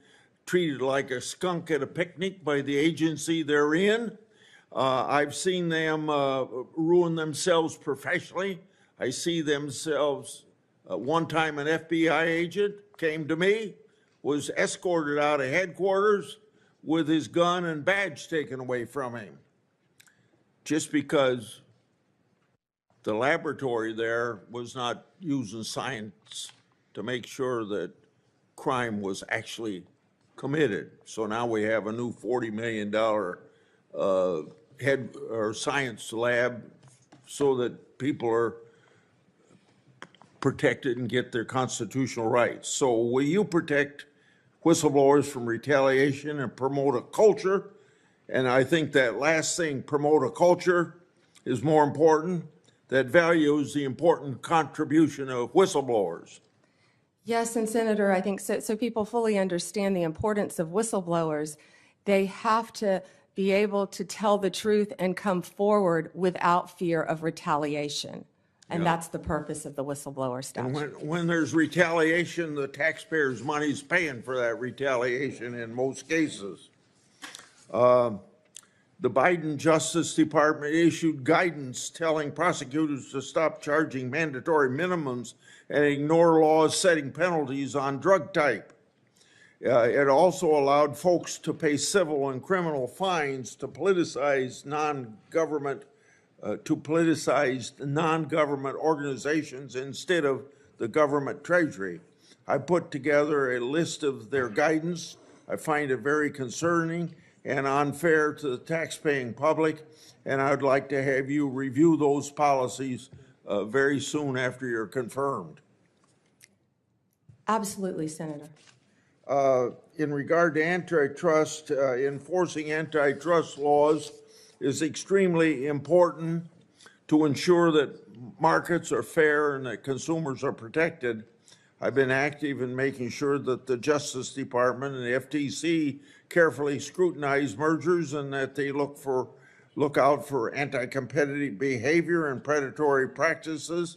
treated like a skunk at a picnic by the agency they're in. I've seen them ruin themselves professionally. I see themselves. One time an FBI agent came to me, was escorted out of headquarters with his gun and badge taken away from him, just because the laboratory there was not using science to make sure that crime was actually committed. So now we have a new $40 million head or science lab so that people are protected and get their constitutional rights. So will you protect whistleblowers from retaliation and promote a culture? And I think that last thing, promote a culture, is more important, that values the important contribution of whistleblowers. Yes, and Senator, I think so people fully understand the importance of whistleblowers. They have to be able to tell the truth and come forward without fear of retaliation. And that's the purpose of the whistleblower statute. And when there's retaliation, the taxpayers' money's paying for that retaliation in most cases. The Biden Justice Department issued guidance telling prosecutors to stop charging mandatory minimums and ignore laws setting penalties on drug type. It also allowed folks to pay civil and criminal fines to politicize non-government organizations instead of the government treasury. I put together a list of their guidance. I find it very concerning and unfair to the taxpaying public, and I'd like to have you review those policies very soon after you're confirmed. Absolutely, Senator. In regard to antitrust, enforcing antitrust laws is extremely important to ensure that markets are fair and that consumers are protected. I've been active in making sure that the Justice Department and the FTC carefully scrutinize mergers and that they look out for anti-competitive behavior and predatory practices.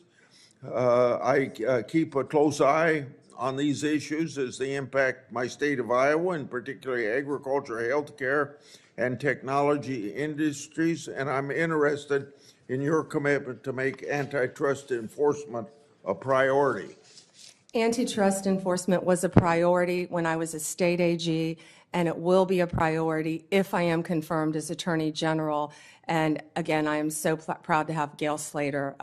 I keep a close eye on these issues as they impact my state of Iowa, and particularly agriculture, healthcare, and technology industries. And I'm interested in your commitment to make antitrust enforcement a priority. Antitrust enforcement was a priority when I was a state AG, and it will be a priority if I am confirmed as Attorney General. And again, I am so proud to have Gail Slater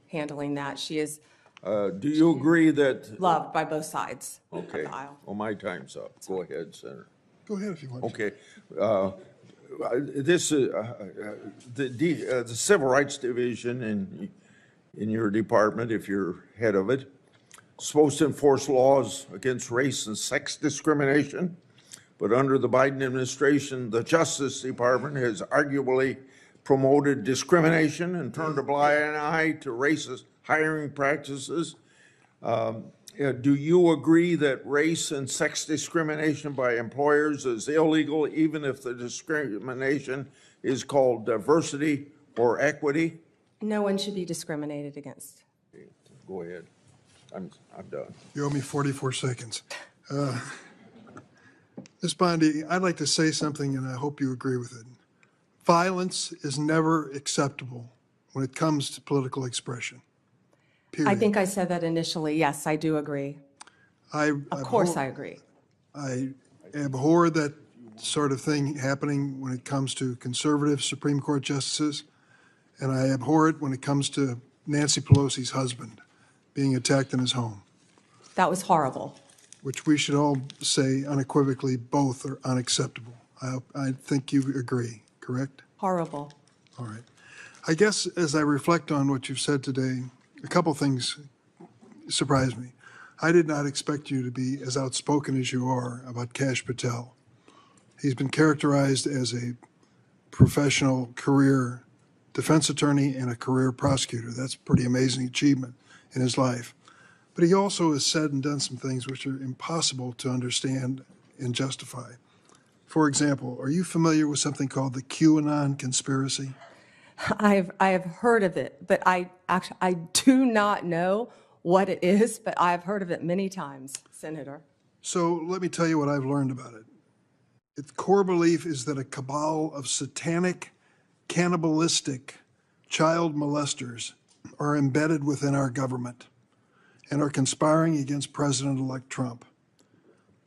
handling that. She is do you agree that loved by both sides okay. of the aisle. Well, my time's up. Go ahead, Senator. Go ahead if you want. Okay. This the Civil Rights Division in your department, if you're head of it, supposed to enforce laws against race and sex discrimination, but under the Biden administration, the Justice Department has arguably promoted discrimination and turned a blind eye to racist hiring practices. Do you agree that race and sex discrimination by employers is illegal, even if the discrimination is called diversity or equity? No one should be discriminated against. Go ahead. I'm done. You owe me 44 seconds. Ms. Bondi, I'd like to say something, and I hope you agree with it. Violence is never acceptable when it comes to political expression. Period. I think I said that initially. Yes, I do agree. Of course I agree. I abhor that sort of thing happening when it comes to conservative Supreme Court justices, and I abhor it when it comes to Nancy Pelosi's husband being attacked in his home. That was horrible. Which we should all say unequivocally both are unacceptable. I think you agree, correct? Horrible. All right. I guess as I reflect on what you've said today, a couple things surprised me. I did not expect you to be as outspoken as you are about Kash Patel. He's been characterized as a professional career defense attorney and a career prosecutor. That's a pretty amazing achievement in his life. But he also has said and done some things which are impossible to understand and justify. For example, are you familiar with something called the QAnon conspiracy? I have heard of it, but I do not know what it is, but I've heard of it many times, Senator. So let me tell you what I've learned about it. Its core belief is that a cabal of satanic, cannibalistic child molesters are embedded within our government and are conspiring against President-elect Trump.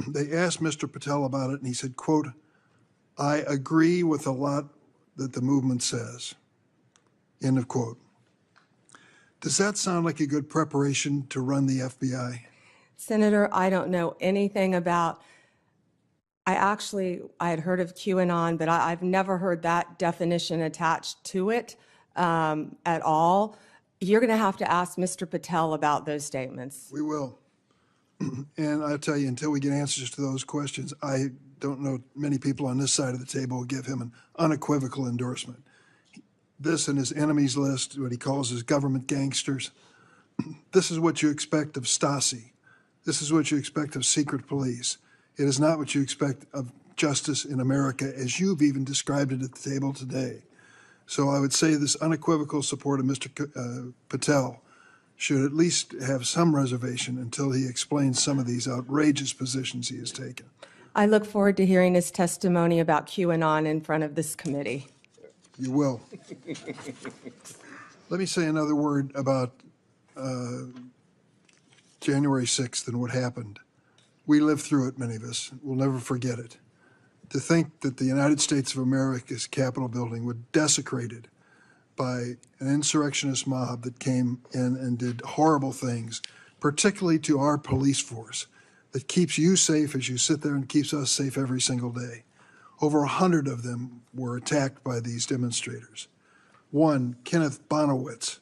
They asked Mr. Patel about it, and he said, quote, "I agree with a lot that the movement says." End of quote. Does that sound like a good preparation to run the FBI? Senator, I don't know anything about, I had heard of QAnon, but I've never heard that definition attached to it at all. You're going to have to ask Mr. Patel about those statements. We will. And I'll tell you, until we get answers to those questions, I don't know many people on this side of the table will give him an unequivocal endorsement. This and his enemies list, what he calls his government gangsters, this is what you expect of Stasi. This is what you expect of secret police. It is not what you expect of justice in America, as you've even described it at the table today. So I would say this unequivocal support of Mr. Patel should at least have some reservation until he explains some of these outrageous positions he has taken. I look forward to hearing his testimony about QAnon in front of this committee. You will. Let me say another word about January 6th and what happened. We lived through it, many of us. We'll never forget it. To think that the United States of America's Capitol building was desecrated by an insurrectionist mob that came in and did horrible things, particularly to our police force, that keeps you safe as you sit there and keeps us safe every single day. Over 100 of them were attacked by these demonstrators. One, Kenneth Bonowitz,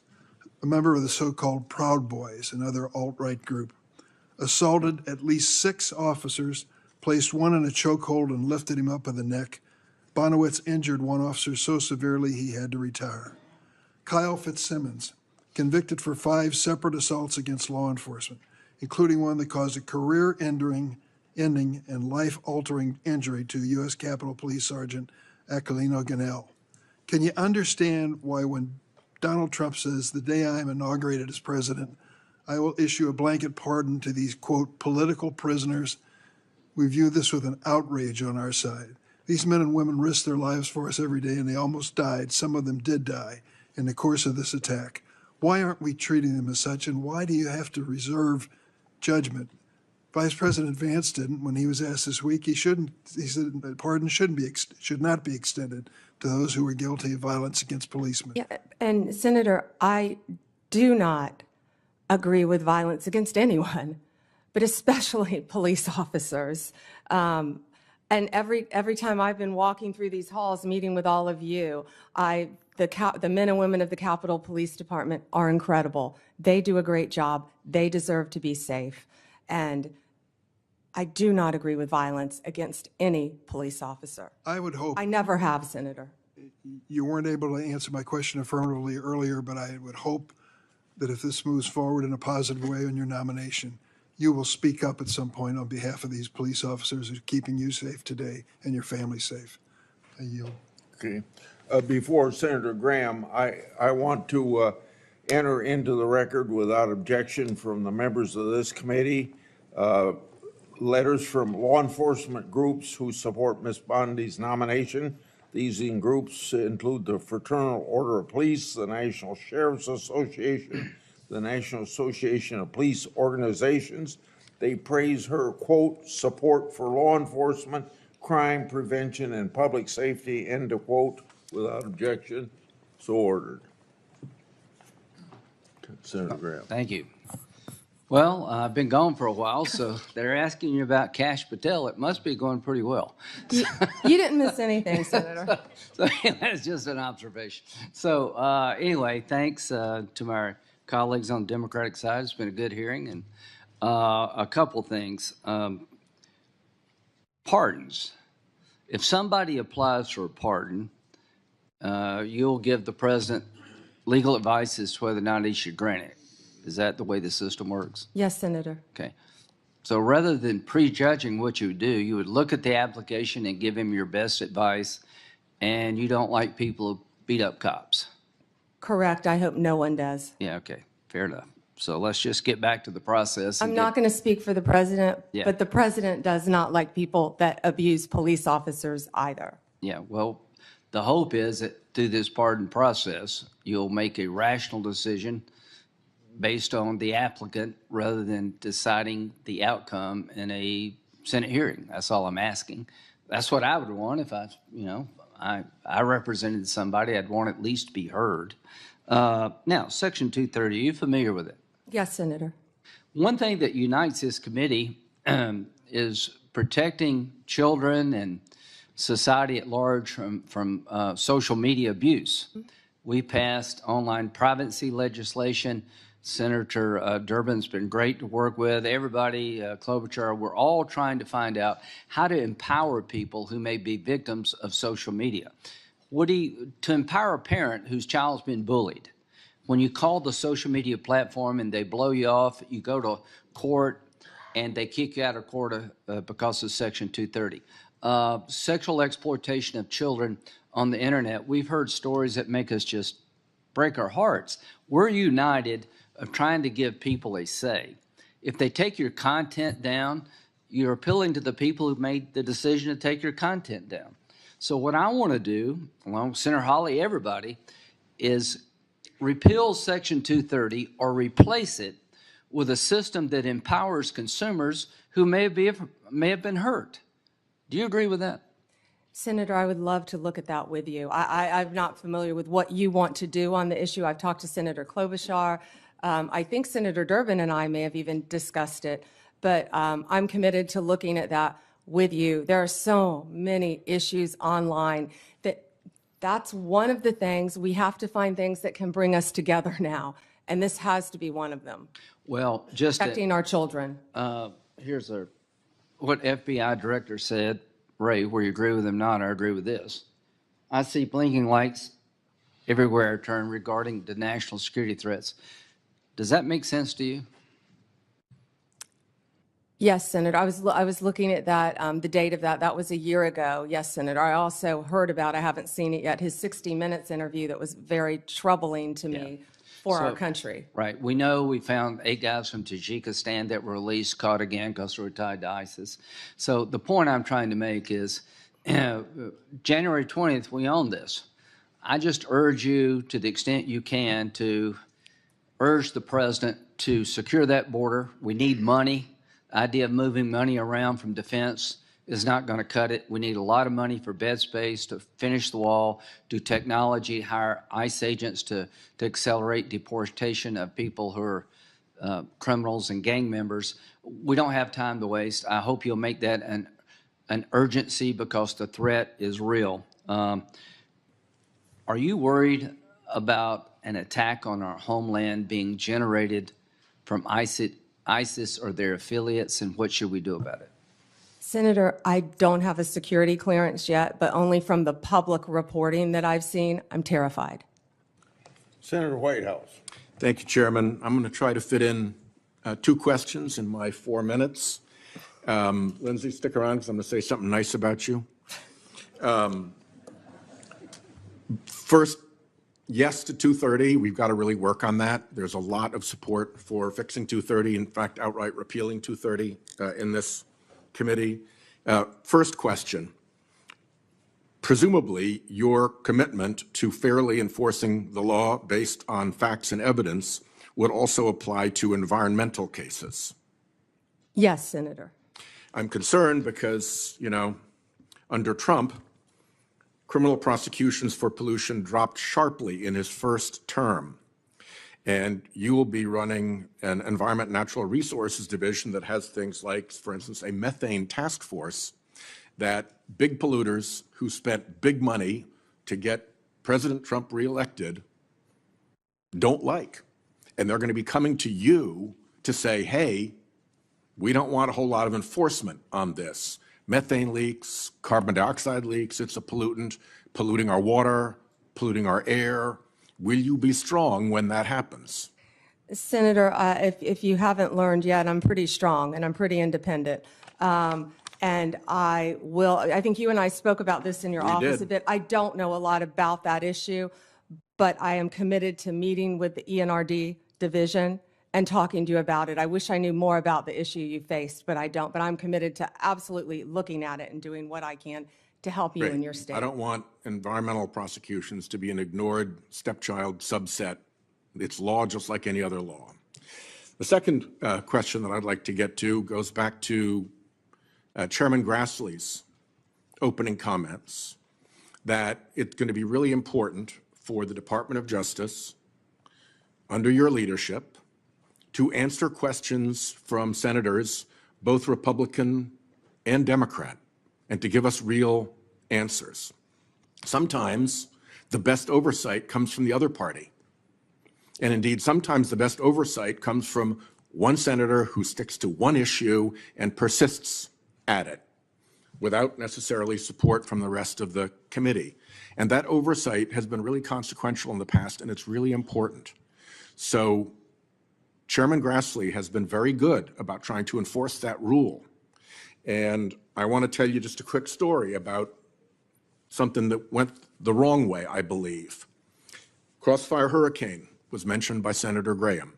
a member of the so-called Proud Boys, another alt-right group, assaulted at least 6 officers, placed one in a chokehold and lifted him up by the neck, Bonowitz injured one officer so severely he had to retire. Kyle Fitzsimmons, convicted for 5 separate assaults against law enforcement, including one that caused a career-ending and life-altering injury to U.S. Capitol Police Sergeant Aquilino Ganell. Can you understand why when Donald Trump says, the day I am inaugurated as president, I will issue a blanket pardon to these, quote, political prisoners? We view this with an outrage on our side. These men and women risk their lives for us every day, and they almost died. Some of them did die in the course of this attack. Why aren't we treating them as such, and why do you have to reserve judgment? Vice President Vance didn't when he was asked this week. He said pardon should not be extended to those who were guilty of violence against policemen. Yeah, and Senator, I do not agree with violence against anyone, but especially police officers. And every time I've been walking through these halls, meeting with all of you, the men and women of the Capitol Police Department are incredible. They do a great job. They deserve to be safe. And I do not agree with violence against any police officer. I would hope. I never have, Senator. You weren't able to answer my question affirmatively earlier, but I would hope that if this moves forward in a positive way on your nomination, you will speak up at some point on behalf of these police officers who are keeping you safe today and your family safe. I yield. Okay. Before Senator Graham, I want to enter into the record without objection from the members of this committee letters from law enforcement groups who support Ms. Bondi's nomination. These groups include the Fraternal Order of Police, the National Sheriff's Association, the National Association of Police Organizations. They praise her, quote, support for law enforcement, crime prevention, and public safety, end of quote, without objection. So ordered. Senator Graham. Thank you. Well, I've been gone for a while, so they're asking you about Kash Patel. It must be going pretty well. You didn't miss anything, Senator. So that's just an observation. So anyway, thanks to my colleagues on the Democratic side. It's been a good hearing. And a couple things. Pardons. If somebody applies for a pardon, you'll give the president legal advice as to whether or not he should grant it. Is that the way the system works? Yes, Senator. Okay. So rather than prejudging what you would do, you would look at the application and give him your best advice, and you don't like people who beat up cops. Correct. I hope no one does. Yeah, okay. Fair enough. So let's just get back to the process. I'm not going to speak for the president, Yeah. but the president does not like people that abuse police officers either. Yeah, well, the hope is that through this pardon process, you'll make a rational decision based on the applicant rather than deciding the outcome in a Senate hearing. That's all I'm asking. That's what I would want if I represented somebody. I'd want at least to be heard. Now, Section 230, are you familiar with it? Yes, Senator. One thing that unites this committee is protecting children and society at large from social media abuse. We passed online privacy legislation. Senator Durbin's been great to work with. Everybody, Klobuchar, we're all trying to find out how to empower people who may be victims of social media. To empower a parent whose child's been bullied, when you call the social media platform and they blow you off, you go to court and they kick you out of court because of Section 230. Sexual exploitation of children on the internet, we've heard stories that make us just break our hearts. We're united of trying to give people a say. If they take your content down, you're appealing to the people who made the decision to take your content down. So what I want to do, along with Senator Hawley, everybody, is repeal Section 230 or replace it with a system that empowers consumers who may have been hurt. Do you agree with that? Senator, I would love to look at that with you. I'm not familiar with what you want to do on the issue. I've talked to Senator Klobuchar. I think Senator Durbin and I may have even discussed it, but I'm committed to looking at that with you. There are so many issues online that's one of the things. We have to find things that can bring us together now, and this has to be one of them. Well, just protecting our children. Here's what FBI director said Ray, where you agree with him not, I agree with this. I see blinking lights everywhere I turn regarding the national security threats. Does that make sense to you? Yes, Senator. I was looking at that, the date of that. That was a year ago. Yes, Senator. I also heard about, I haven't seen it yet, his 60 Minutes interview that was very troubling to me for our country. Right. We know we found 8 guys from Tajikistan that were released, caught again because they were tied to ISIS. So the point I'm trying to make is January 20th, we own this. I just urge you, to the extent you can, to urge the president to secure that border. We need money. The idea of moving money around from defense is not going to cut it. We need a lot of money for bed space, to finish the wall, do technology, hire ICE agents to accelerate deportation of people who are criminals and gang members. We don't have time to waste. I hope you'll make that an urgency, because the threat is real. Are you worried about an attack on our homeland being generated from ISIS or their affiliates, and what should we do about it? Senator, I don't have a security clearance yet, but only from the public reporting that I've seen, I'm terrified. Senator Whitehouse. Thank you, Chairman. I'm going to try to fit in 2 questions in my 4 minutes. Lindsay, stick around because I'm going to say something nice about you. First, yes to 230. We've got to really work on that. There's a lot of support for fixing 230, in fact, outright repealing 230 in this committee. First question. Presumably, your commitment to fairly enforcing the law based on facts and evidence would also apply to environmental cases. Yes, Senator. I'm concerned because, under Trump, criminal prosecutions for pollution dropped sharply in his first term. And you will be running an Environment and Natural Resources Division that has things like, for instance, a methane task force that big polluters who spent big money to get President Trump reelected don't like. And they're going to be coming to you to say, hey, we don't want a whole lot of enforcement on this. Methane leaks, carbon dioxide leaks, it's a pollutant, polluting our water, polluting our air. Will you be strong when that happens? Senator, if you haven't learned yet, I'm pretty strong and I'm pretty independent. And I will, I think you and I spoke about this in your office a bit. I don't know a lot about that issue, but I am committed to meeting with the ENRD division and talking to you about it. I wish I knew more about the issue you faced, but I don't. But I'm committed to absolutely looking at it and doing what I can to help you in your state. I don't want environmental prosecutions to be an ignored stepchild subset. It's law just like any other law. The second question that I'd like to get to goes back to Chairman Grassley's opening comments, that it's going to be really important for the Department of Justice, under your leadership, to answer questions from senators, both Republican and Democrat, and to give us real answers. Sometimes the best oversight comes from the other party. And indeed, sometimes the best oversight comes from one senator who sticks to one issue and persists at it without necessarily support from the rest of the committee. And that oversight has been really consequential in the past, and it's really important. So Chairman Grassley has been very good about trying to enforce that rule. And I want to tell you just a quick story about something that went the wrong way, I believe. Crossfire Hurricane was mentioned by Senator Graham.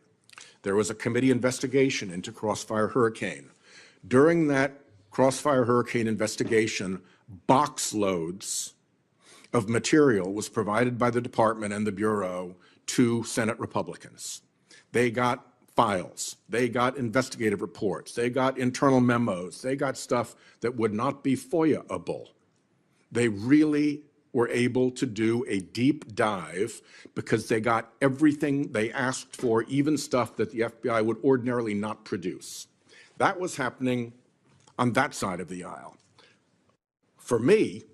There was a committee investigation into Crossfire Hurricane. During that Crossfire Hurricane investigation, box loads of material was provided by the department and the Bureau to Senate Republicans. They got files, they got investigative reports, they got internal memos, they got stuff that would not be FOIA-able. They really were able to do a deep dive because they got everything they asked for, even stuff that the FBI would ordinarily not produce. That was happening on that side of the aisle. For me,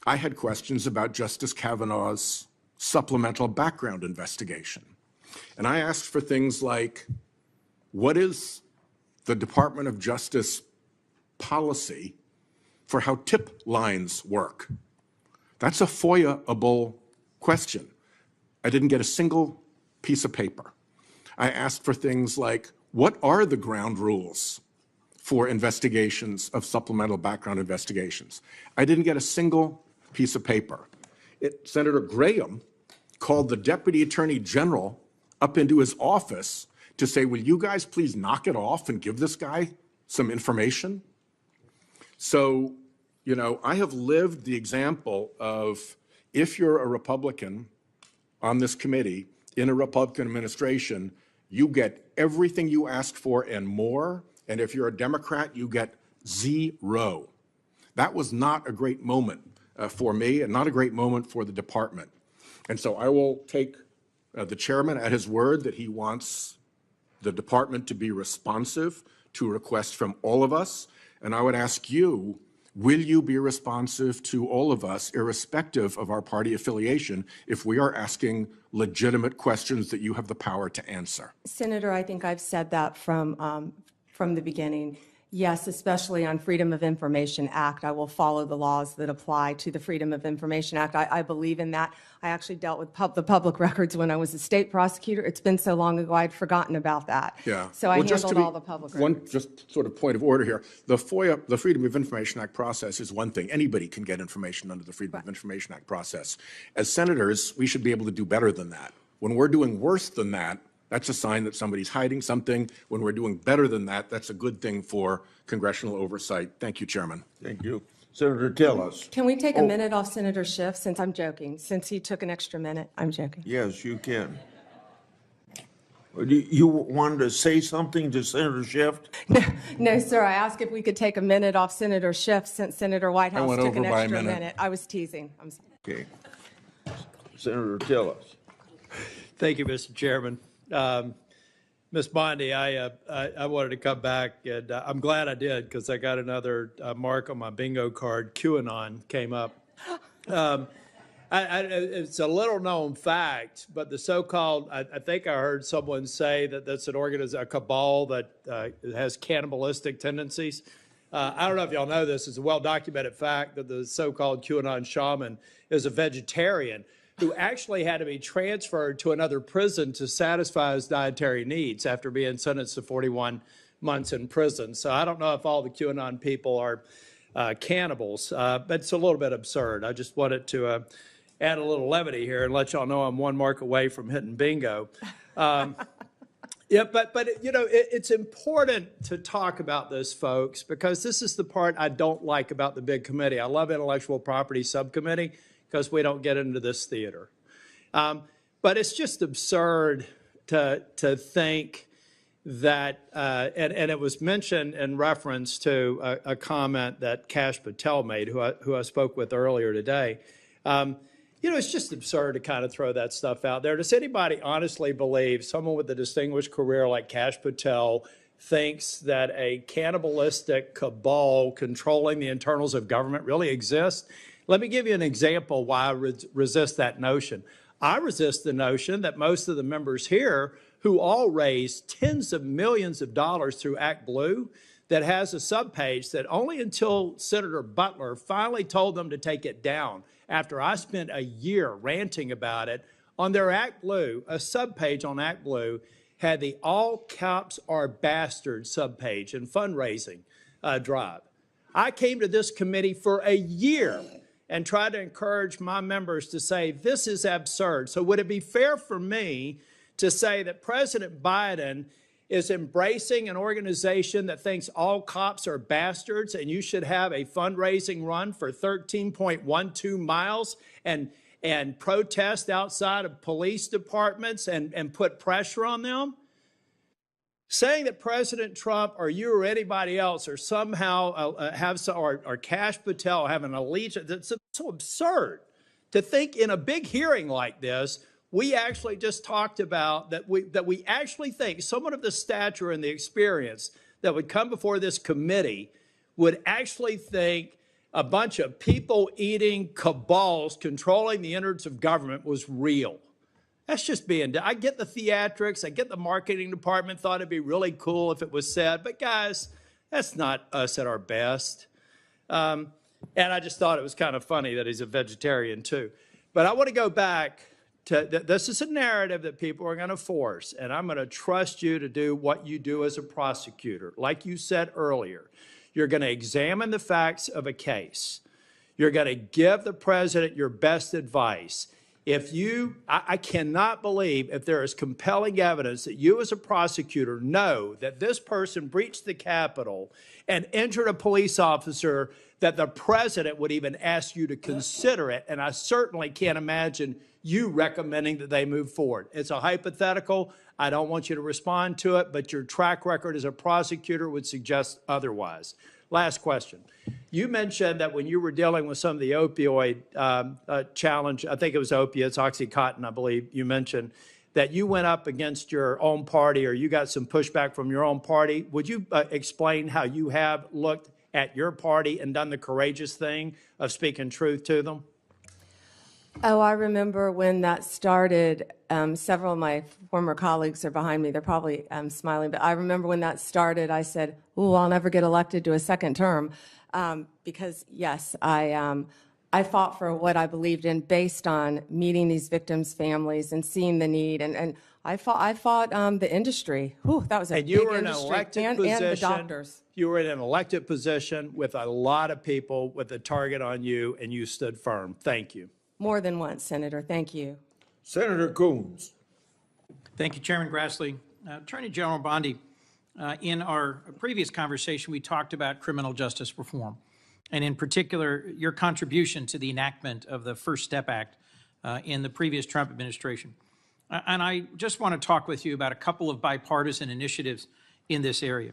I had questions about Justice Kavanaugh's supplemental background investigation. And I asked for things like, what is the Department of Justice policy for how tip lines work. That's a FOIA-able question. I didn't get a single piece of paper. I asked for things like, what are the ground rules for investigations of supplemental background investigations? I didn't get a single piece of paper. Senator Graham called the Deputy Attorney General up into his office to say, will you guys please knock it off and give this guy some information? So, you know, I have lived the example of, if you're a Republican on this committee in a Republican administration, you get everything you ask for and more. And if you're a Democrat, you get zero. That was not a great moment for me and not a great moment for the department. And so I will take the chairman at his word that he wants the department to be responsive to requests from all of us. And I would ask you, will you be responsive to all of us, irrespective of our party affiliation, if we are asking legitimate questions that you have the power to answer? Senator, I think I've said that from the beginning. Yes, especially on Freedom of Information Act, I will follow the laws that apply to the Freedom of Information Act. I believe in that. I actually dealt with the public records when I was a state prosecutor. It's been so long ago, I'd forgotten about that. Yeah. So I handled all the public records. One just sort of point of order here. The FOIA, the Freedom of Information Act process is one thing. Anybody can get information under the Freedom of Information Act process. As senators, we should be able to do better than that. When we're doing worse than that, that's a sign that somebody's hiding something. When we're doing better than that, that's a good thing for congressional oversight. Thank you, Chairman. Thank you. Senator Tillis. Can we take a minute off Senator Schiff, since I'm joking? Since he took an extra minute, I'm joking. Yes, you can. You wanted to say something to Senator Schiff? No, sir. I asked if we could take a minute off Senator Schiff, since Senator Whitehouse took an extra minute. I was teasing. I'm sorry. Okay. Senator Tillis. Thank you, Mr. Chairman. Ms. Bondi, I wanted to come back, and I'm glad I did, because I got another mark on my bingo card. QAnon came up. It's a little known fact, but the so-called, I think I heard someone say that that's an organization, a cabal that has cannibalistic tendencies. I don't know if y'all know this. It's a well-documented fact that the so-called QAnon shaman is a vegetarian who actually had to be transferred to another prison to satisfy his dietary needs after being sentenced to 41 months in prison. So I don't know if all the QAnon people are cannibals, but it's a little bit absurd. I just wanted to add a little levity here and let y'all know I'm one mark away from hitting bingo. Yeah, but you know, it's important to talk about this, folks, because this is the part I don't like about the big committee. I love intellectual property subcommittee, because we don't get into this theater. But it's just absurd to think that, and it was mentioned in reference to a comment that Kash Patel made, who I spoke with earlier today. You know, it's just absurd to kind of throw that stuff out there. Does anybody honestly believe someone with a distinguished career like Kash Patel thinks that a cannibalistic cabal controlling the internals of government really exists? Let me give you an example why I resist that notion. I resist the notion that most of the members here, who all raise tens of millions of dollars through Act Blue, that has a subpage that only until Senator Butler finally told them to take it down, after I spent a year ranting about it, on their Act Blue, a subpage on Act Blue had the all cops are bastards subpage and fundraising drive. I came to this committee for a year and try to encourage my members to say, this is absurd. So would it be fair for me to say that President Biden is embracing an organization that thinks all cops are bastards and you should have a fundraising run for 13.12 miles and protest outside of police departments and put pressure on them? Saying that President Trump or you or anybody else or somehow or Kash Patel have an allegiance, it's so absurd to think in a big hearing like this, we actually just talked about that we actually think someone of the stature and the experience that would come before this committee would actually think a bunch of people-eating cabals controlling the innards of government was real. That's just being done. I get the theatrics. I get the marketing department thought it'd be really cool if it was said. But guys, that's not us at our best. And I just thought it was kind of funny that he's a vegetarian too. But I want to go back to, this is a narrative that people are going to force, and I'm going to trust you to do what you do as a prosecutor. Like you said earlier, you're going to examine the facts of a case. You're going to give the president your best advice. If you, I cannot believe if there is compelling evidence that you as a prosecutor know that this person breached the Capitol and injured a police officer, that the president would even ask you to consider it. And I certainly can't imagine you recommending that they move forward. It's a hypothetical. I don't want you to respond to it, but your track record as a prosecutor would suggest otherwise. Last question. You mentioned that when you were dealing with some of the opioid challenge, I think it was opiates, Oxycontin, I believe you mentioned, that you went up against your own party or you got some pushback from your own party. Would you explain how you have looked at your party and done the courageous thing of speaking truth to them? Oh, I remember when that started. Several of my former colleagues are behind me. They're probably smiling, but I remember when that started, I said, "Ooh, I'll never get elected to a second term," because yes, I fought for what I believed in based on meeting these victims' families and seeing the need, and I fought the industry. Whew, that was a and you big were in an industry, elected and position. the doctors. You were in an elected position with a lot of people with a target on you, and you stood firm. Thank you. More than once, Senator. Thank you. Senator Coons. Thank you, Chairman Grassley. Attorney General Bondi, in our previous conversation, we talked about criminal justice reform, and in particular, your contribution to the enactment of the First Step Act in the previous Trump administration. And I just want to talk with you about a couple of bipartisan initiatives in this area.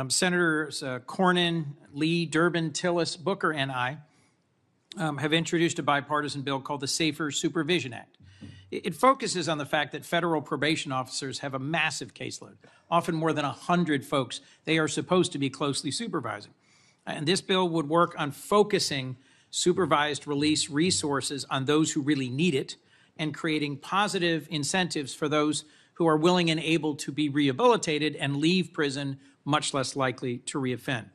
Senators Cornyn, Lee, Durbin, Tillis, Booker, and I have introduced a bipartisan bill called the Safer Supervision Act. It focuses on the fact that federal probation officers have a massive caseload, often more than 100 folks they are supposed to be closely supervising. And this bill would work on focusing supervised release resources on those who really need it and creating positive incentives for those who are willing and able to be rehabilitated and leave prison much less likely to reoffend.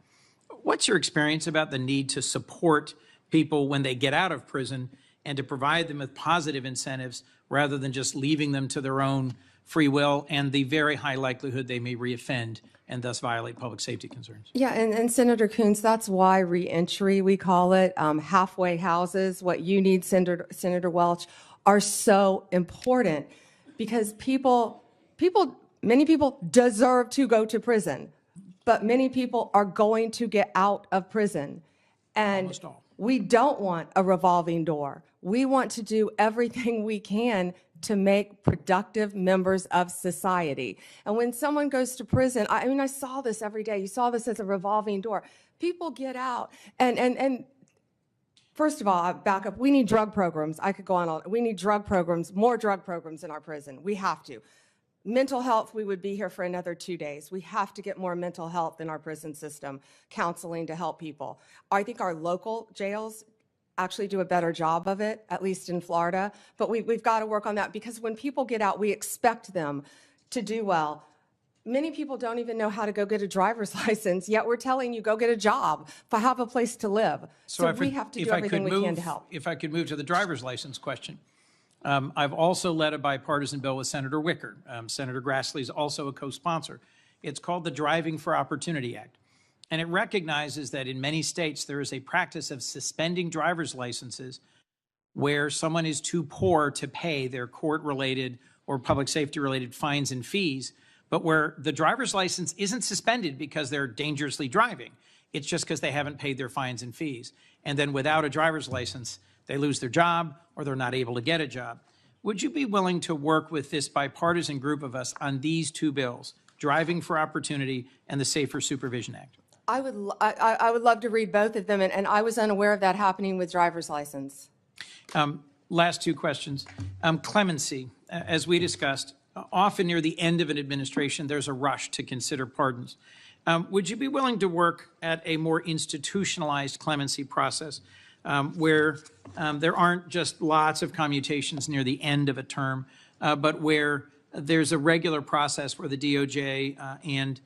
What's your experience about the need to support people when they get out of prison and to provide them with positive incentives rather than just leaving them to their own free will and the very high likelihood they may reoffend and thus violate public safety concerns? Yeah, and Senator Coons, that's why reentry, we call it, halfway houses, what you need, Senator Welch, are so important because many people deserve to go to prison, but many people are going to get out of prison. And we don't want a revolving door. We want to do everything we can to make productive members of society. And when someone goes to prison, I mean, I saw this every day. You saw this as a revolving door. People get out. And first of all, I back up. We need drug programs. I could go on. We need drug programs, more drug programs in our prison. We have to. Mental health, we would be here for another 2 days. We have to get more mental health in our prison system, counseling to help people. I think our local jails actually do a better job of it, at least in Florida. But we've got to work on that because when people get out, we expect them to do well. Many people don't even know how to go get a driver's license, yet we're telling you, go get a job, have a place to live. So we have to do everything we can to help. If I could move to the driver's license question. I've also led a bipartisan bill with Senator Wicker. Senator Grassley is also a co-sponsor. It's called the Driving for Opportunity Act. And it recognizes that in many states there is a practice of suspending driver's licenses where someone is too poor to pay their court-related or public safety-related fines and fees, but where the driver's license isn't suspended because they're dangerously driving. It's just because they haven't paid their fines and fees. And then without a driver's license, they lose their job or they're not able to get a job. Would you be willing to work with this bipartisan group of us on these two bills, Driving for Opportunity and the Safer Supervision Act? I would love to read both of them, and I was unaware of that happening with driver's license. Last two questions. Clemency, as we discussed, often near the end of an administration, there's a rush to consider pardons. Would you be willing to work at a more institutionalized clemency process where there aren't just lots of commutations near the end of a term, but where there's a regular process where the DOJ and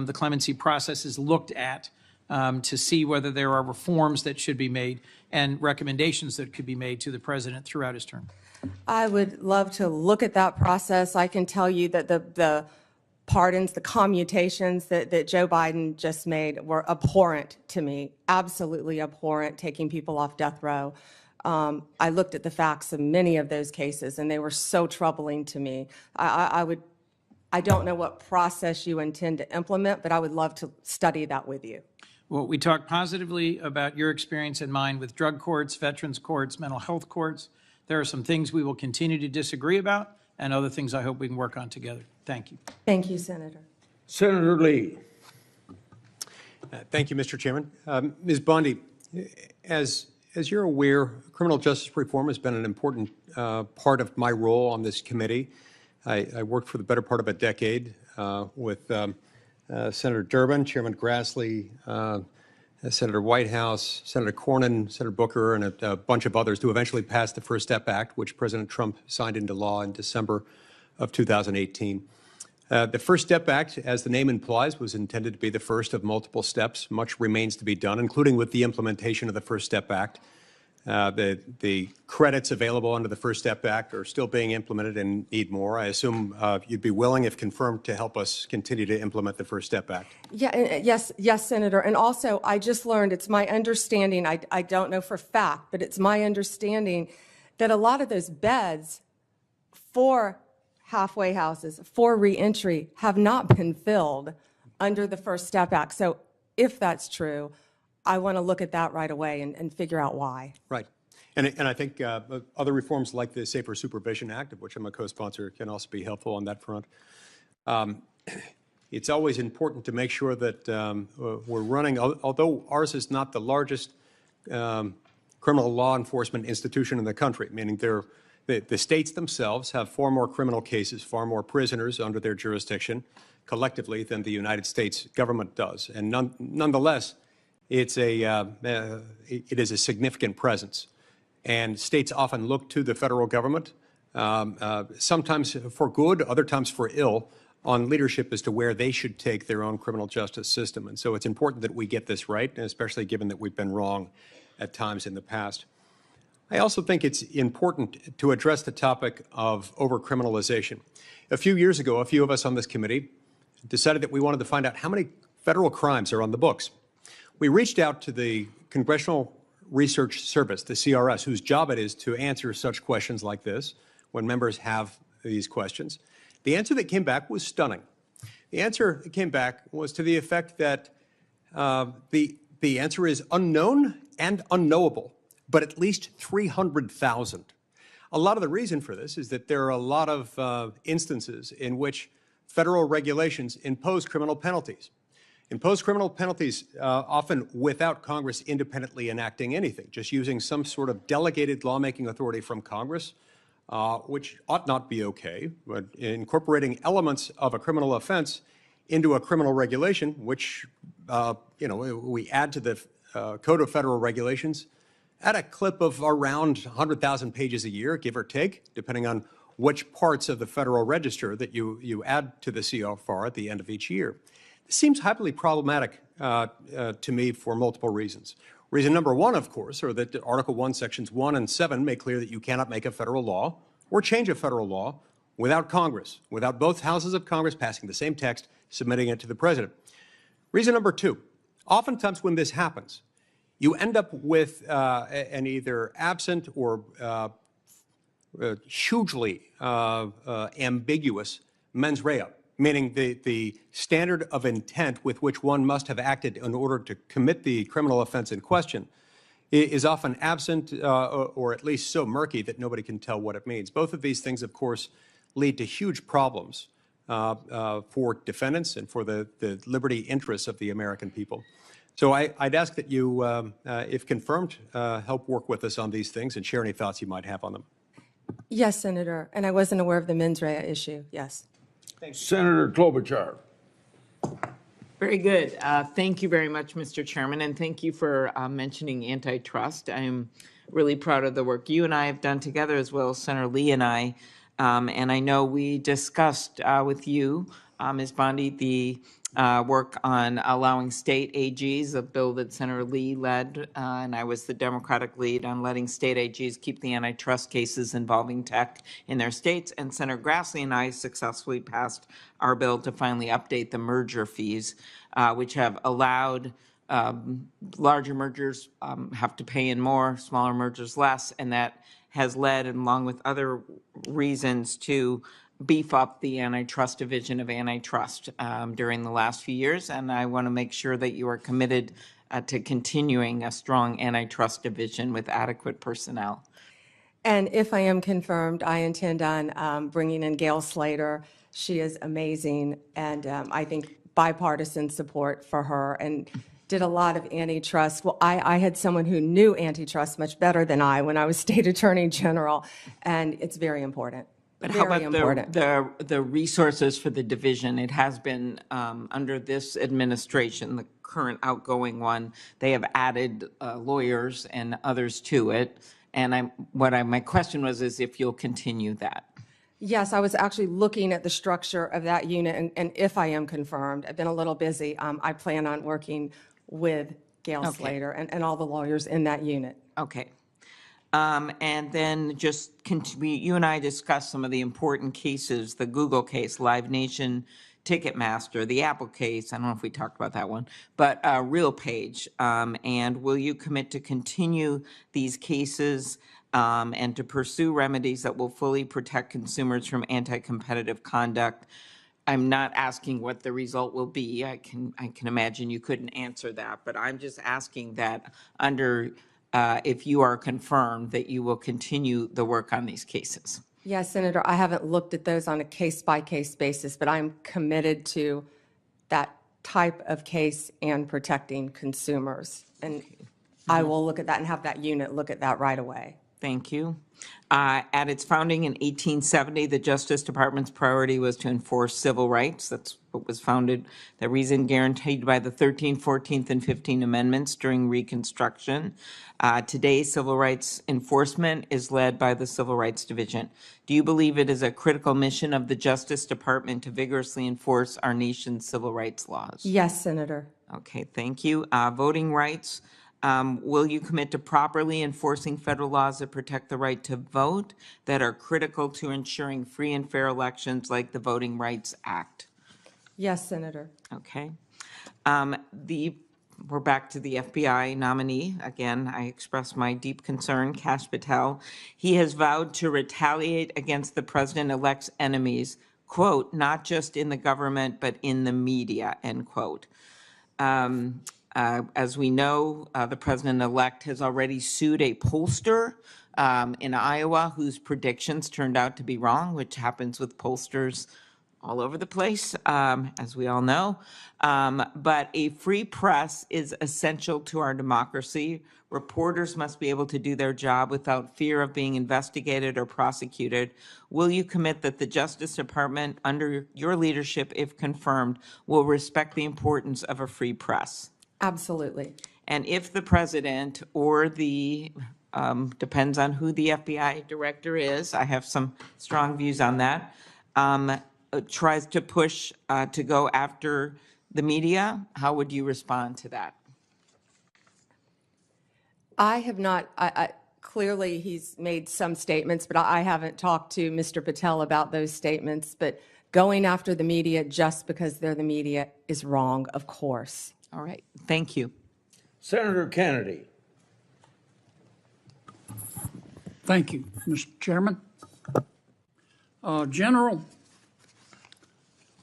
the clemency process is looked at to see whether there are reforms that should be made and recommendations that could be made to the president throughout his term. I would love to look at that process. I can tell you that the pardons, the commutations that Joe Biden just made were abhorrent to me, absolutely abhorrent, taking people off death row. I looked at the facts of many of those cases, and they were so troubling to me. I don't know what process you intend to implement, but I would love to study that with you. Well, we talked positively about your experience and mine with drug courts, veterans courts, mental health courts. There are some things we will continue to disagree about and other things I hope we can work on together. Thank you. Thank you, Senator. Senator Lee. Thank you, Mr. Chairman. Ms. Bondi, as you're aware, criminal justice reform has been an important part of my role on this committee. I worked for the better part of a decade with Senator Durbin, Chairman Grassley, Senator Whitehouse, Senator Cornyn, Senator Booker, and a bunch of others to eventually pass the First Step Act, which President Trump signed into law in December of 2018. The First Step Act, as the name implies, was intended to be the first of multiple steps. Much remains to be done, including with the implementation of the First Step Act. The credits available under the First Step Act are still being implemented and need more. I assume you'd be willing, if confirmed, to help us continue to implement the First Step Act. Yeah, yes, Senator. And also, I just learned, it's my understanding, I don't know for fact, but it's my understanding that a lot of those beds for halfway houses, for reentry, have not been filled under the First Step Act. So if that's true, I want to look at that right away and figure out why. Right. And I think other reforms like the Safer Supervision Act, of which I'm a co-sponsor, can also be helpful on that front. It's always important to make sure that we're running, although ours is not the largest criminal law enforcement institution in the country, meaning the states themselves have far more criminal cases, far more prisoners under their jurisdiction collectively than the United States government does. And nonetheless, it is a significant presence. And states often look to the federal government, sometimes for good, other times for ill, on leadership as to where they should take their own criminal justice system. And so it's important that we get this right, especially given that we've been wrong at times in the past. I also think it's important to address the topic of overcriminalization. A few years ago, a few of us on this committee decided that we wanted to find out how many federal crimes are on the books. We reached out to the Congressional Research Service, the CRS, whose job it is to answer such questions like this when members have these questions. The answer that came back was stunning. The answer that came back was to the effect that the answer is unknown and unknowable, but at least 300,000. A lot of the reason for this is that there are a lot of instances in which federal regulations impose criminal penalties. Impose criminal penalties often without Congress independently enacting anything, just using some sort of delegated lawmaking authority from Congress, which ought not be okay, but incorporating elements of a criminal offense into a criminal regulation, which we add to the Code of Federal Regulations at a clip of around 100,000 pages a year, give or take, depending on which parts of the Federal Register that you add to the CFR at the end of each year. This seems highly problematic to me for multiple reasons. Reason number one, of course, are that Article 1, Sections 1 and 7 make clear that you cannot make a federal law or change a federal law without Congress, without both houses of Congress passing the same text, submitting it to the president. Reason number two, oftentimes when this happens, you end up with an either absent or hugely ambiguous mens rea, meaning the standard of intent with which one must have acted in order to commit the criminal offense in question is often absent or at least so murky that nobody can tell what it means. Both of these things, of course, lead to huge problems for defendants and for the liberty interests of the American people. So I'd ask that you, if confirmed, help work with us on these things and share any thoughts you might have on them. Yes, Senator, and I wasn't aware of the mens rea issue, yes. Senator Klobuchar. Very good. Thank you very much, Mr. Chairman, and thank you for mentioning antitrust. I'm really proud of the work you and I have done together, as well as Senator Lee and I. And I know we discussed with you, Ms. Bondi, the work on allowing state AGs, a bill that Senator Lee led, and I was the Democratic lead on letting state AGs keep the antitrust cases involving tech in their states. And Senator Grassley and I successfully passed our bill to finally update the merger fees, which have allowed larger mergers have to pay in more, smaller mergers less, and that has led, along with other reasons, to beef up the antitrust division of antitrust during the last few years. And I want to make sure that you are committed to continuing a strong antitrust division with adequate personnel. And if I am confirmed, I intend on bringing in Gail Slater. She is amazing, and I think bipartisan support for her, and did a lot of antitrust. Well, I had someone who knew antitrust much better than I when I was state attorney general, and it's very important. But very how about important. the resources for the division? It has been under this administration, the current outgoing one, they have added lawyers and others to it. And my question was is if you'll continue that. Yes, I was actually looking at the structure of that unit, and if I am confirmed, I've been a little busy, I plan on working with Gail Slater and all the lawyers in that unit. Okay. And then just you and I discussed some of the important cases, the Google case, Live Nation, Ticketmaster, the Apple case, I don't know if we talked about that one, but RealPage. And will you commit to continue these cases and to pursue remedies that will fully protect consumers from anti-competitive conduct? I'm not asking what the result will be. I can imagine you couldn't answer that, but I'm just asking that if you are confirmed that you will continue the work on these cases. Yes, Senator, I haven't looked at those on a case-by-case basis, but I'm committed to that type of case and protecting consumers. And I will look at that and have that unit look at that right away. Thank you. At its founding in 1870, the Justice Department's priority was to enforce civil rights. That's what was founded, the reason guaranteed by the 13th, 14th, and 15th Amendments during Reconstruction. Today, civil rights enforcement is led by the Civil Rights Division. Do you believe it is a critical mission of the Justice Department to vigorously enforce our nation's civil rights laws? Yes, Senator. Okay, thank you. Voting rights. Will you commit to properly enforcing federal laws that protect the right to vote that are critical to ensuring free and fair elections like the Voting Rights Act? Yes, Senator. Okay. We're back to the FBI nominee. Again, I express my deep concern, Kash Patel. He has vowed to retaliate against the president-elect's enemies, quote, not just in the government, but in the media, end quote. As we know, the president-elect has already sued a pollster in Iowa whose predictions turned out to be wrong, which happens with pollsters all over the place, as we all know. But a free press is essential to our democracy. Reporters must be able to do their job without fear of being investigated or prosecuted. Will you commit that the Justice Department, under your leadership, if confirmed, will respect the importance of a free press? Absolutely. And if the president or depends on who the FBI director is, I have some strong views on that, tries to push to go after the media, how would you respond to that? I have not, clearly he's made some statements, but I haven't talked to Mr. Patel about those statements. But going after the media just because they're the media is wrong, of course. All right, thank you. Senator Kennedy. Thank you, Mr. Chairman. General,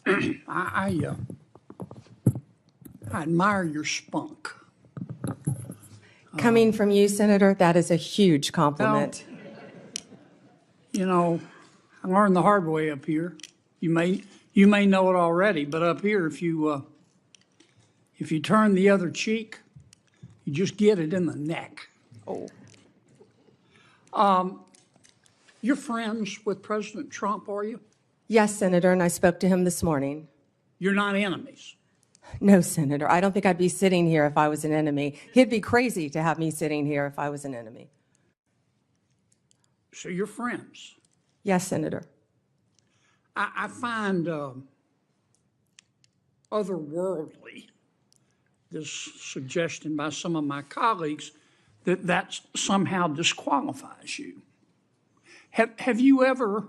I admire your spunk. Coming from you, Senator, that is a huge compliment. Well, you know, I learned the hard way up here. You may know it already, but up here, if you turn the other cheek, you just get it in the neck. Oh. You're friends with President Trump, are you? Yes, Senator, and I spoke to him this morning. You're not enemies. No, Senator, I don't think I'd be sitting here if I was an enemy. He'd be crazy to have me sitting here if I was an enemy. So you're friends? Yes, Senator. I find a otherworldly, this suggestion by some of my colleagues that that somehow disqualifies you. Have you ever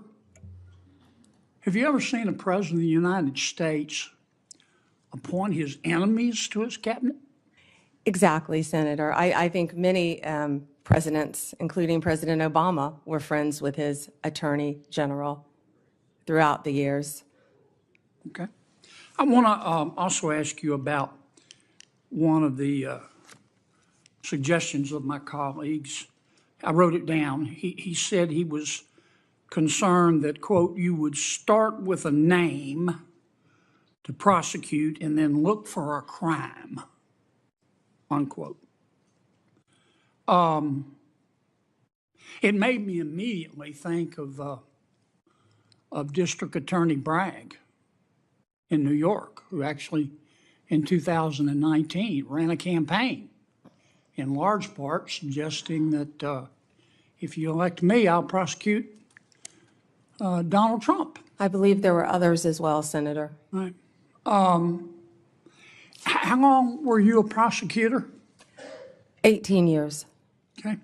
seen a president of the United States appoint his enemies to his cabinet? Exactly, Senator. I think many presidents, including President Obama, were friends with his attorney general throughout the years. Okay. I want to also ask you about one of the suggestions of my colleagues. I wrote it down. He said he was concerned that, quote, you would start with a name to prosecute and then look for a crime, unquote. It made me immediately think of District Attorney Bragg in New York, who actually in 2019 ran a campaign in large part suggesting that if you elect me, I'll prosecute Donald Trump. I believe there were others as well, Senator. Right. How long were you a prosecutor? 18 years. Okay.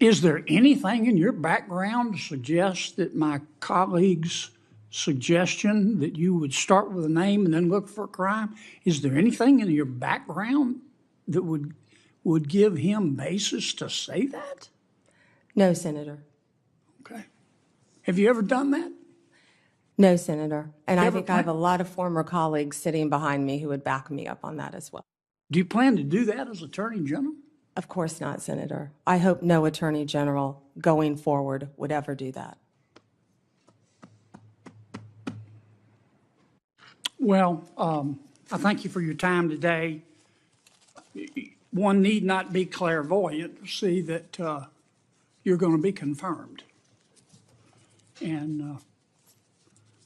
Is there anything in your background to suggest that my colleague's suggestion that you would start with a name and then look for a crime, is there anything in your background that would give him basis to say that? No, Senator. Okay. Have you ever done that? No, Senator. And I think I have a lot of former colleagues sitting behind me who would back me up on that as well. Do you plan to do that as Attorney General? Of course not, Senator. I hope no Attorney General going forward would ever do that. Well, I thank you for your time today. One need not be clairvoyant to see that you're going to be confirmed. And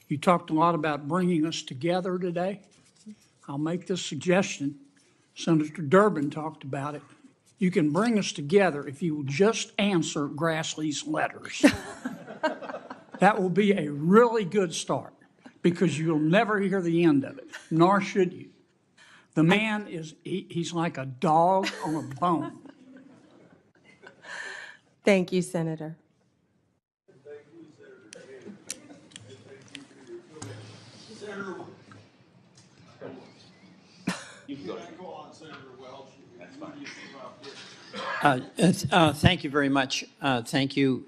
you talked a lot about bringing us together today. I'll make this suggestion. Senator Durbin talked about it. You can bring us together if you will just answer Grassley's letters. That will be a really good start, because you'll never hear the end of it, nor should you. The man he's like a dog on a bone. Thank you, Senator. Thank you very much. Thank you,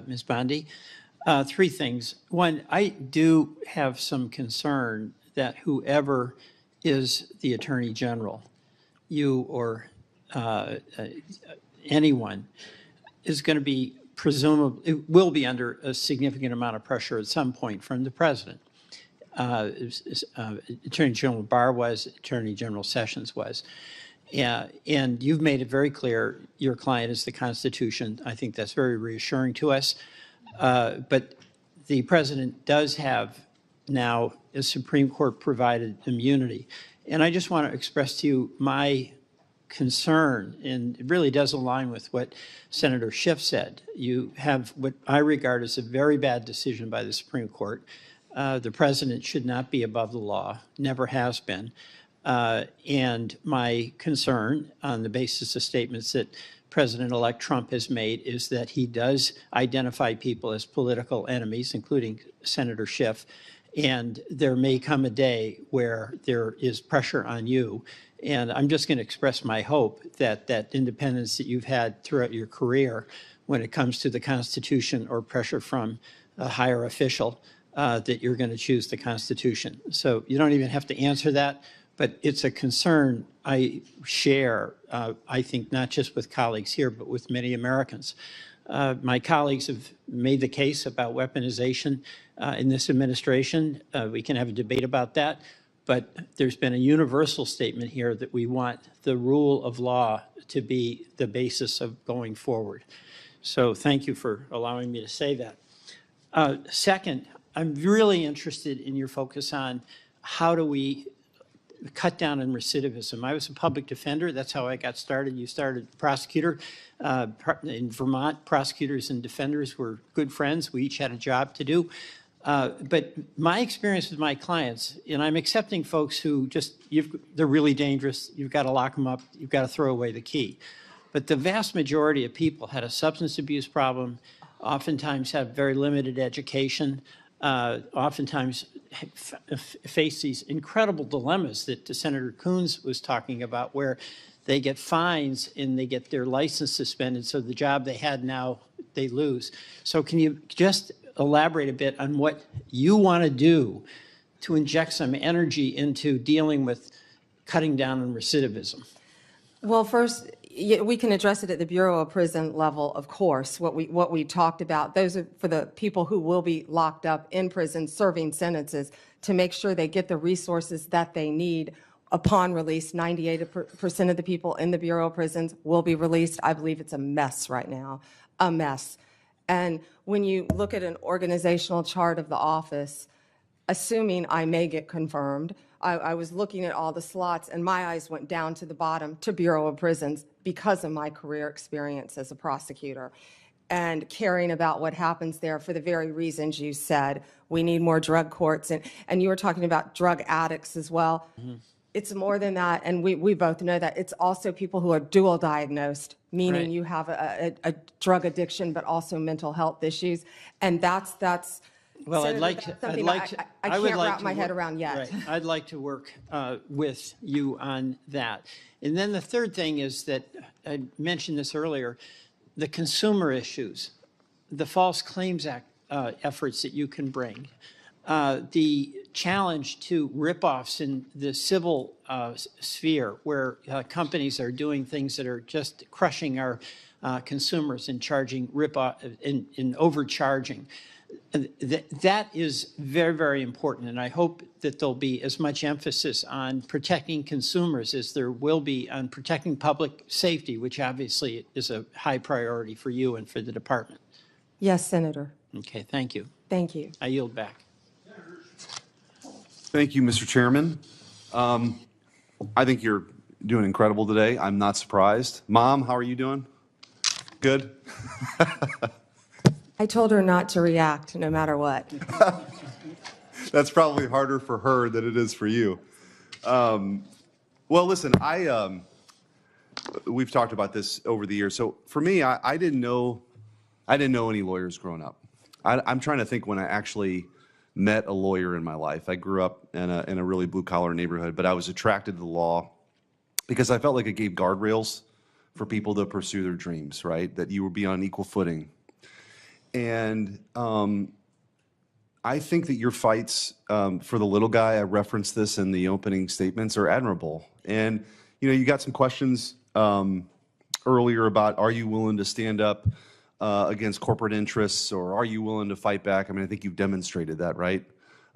Ms. Bondi. Three things. One, I do have some concern that whoever is the Attorney General, you or anyone, is going to be presumably, will be under a significant amount of pressure at some point from the President. Attorney General Barr was, Attorney General Sessions was. And you've made it very clear your client is the Constitution. I think that's very reassuring to us. But the President does have now a Supreme Court provided immunity. And I just want to express to you my concern, and it really does align with what Senator Schiff said. You have what I regard as a very bad decision by the Supreme Court. The President should not be above the law, never has been. And my concern, on the basis of statements that President-elect Trump has made, is that he does identify people as political enemies, including Senator Schiff, and there may come a day where there is pressure on you. And I'm just going to express my hope that that independence that you've had throughout your career when it comes to the Constitution or pressure from a higher official, that you're going to choose the Constitution. So you don't even have to answer that. But it's a concern I share, I think, not just with colleagues here, but with many Americans. My colleagues have made the case about weaponization in this administration. We can have a debate about that. But there's been a universal statement here that we want the rule of law to be the basis of going forward. So thank you for allowing me to say that. Second, I'm really interested in your focus on how do we cut down on recidivism. I was a public defender. That's how I got started. You started prosecutor. In Vermont, prosecutors and defenders were good friends. We each had a job to do. But my experience with my clients, and I'm accepting folks who they're really dangerous, you've got to lock them up, you've got to throw away the key. But the vast majority of people had a substance abuse problem, oftentimes have very limited education, oftentimes face these incredible dilemmas that Senator Coons was talking about, where they get fines and they get their license suspended, so the job they had now they lose. So can you just elaborate a bit on what you want to do to inject some energy into dealing with cutting down on recidivism? Well, first, we can address it at the Bureau of Prison level, of course. What we talked about, those are for the people who will be locked up in prison serving sentences, to make sure they get the resources that they need upon release. 98% of the people in the Bureau of Prisons will be released. I believe it's a mess right now, a mess. And when you look at an organizational chart of the office, assuming I may get confirmed, I was looking at all the slots and my eyes went down to the bottom to Bureau of Prisons because of my career experience as a prosecutor and caring about what happens there for the very reasons you said. We need more drug courts, and you were talking about drug addicts as well. Mm-hmm. It's more than that, and we both know that. It's also people who are dual diagnosed, meaning right. You have a drug addiction but also mental health issues, and that's well, Senator, I can't wrap my head around yet. Right. I'd like to work with you on that. And then the third thing is that I mentioned this earlier, the consumer issues, the False Claims Act efforts that you can bring, the challenge to ripoffs in the civil sphere, where companies are doing things that are just crushing our consumers and charging in overcharging. That is very, very important, and I hope that there'll be as much emphasis on protecting consumers as there will be on protecting public safety, which obviously is a high priority for you and for the department. Yes, Senator. Okay, thank you. Thank you. I yield back. Thank you, Mr. Chairman. I think you're doing incredible today. I'm not surprised. Mom, how are you doing? Good? I told her not to react no matter what. That's probably harder for her than it is for you. Well, listen, we've talked about this over the years. So for me, I didn't know any lawyers growing up. I'm trying to think when I actually met a lawyer in my life. I grew up in a really blue-collar neighborhood, but I was attracted to the law because I felt like it gave guardrails for people to pursue their dreams, right? That you would be on equal footing. And I think that your fights for the little guy, I referenced this in the opening statements, are admirable. And, you got some questions earlier about, are you willing to stand up against corporate interests, or are you willing to fight back? I mean, I think you've demonstrated that, right?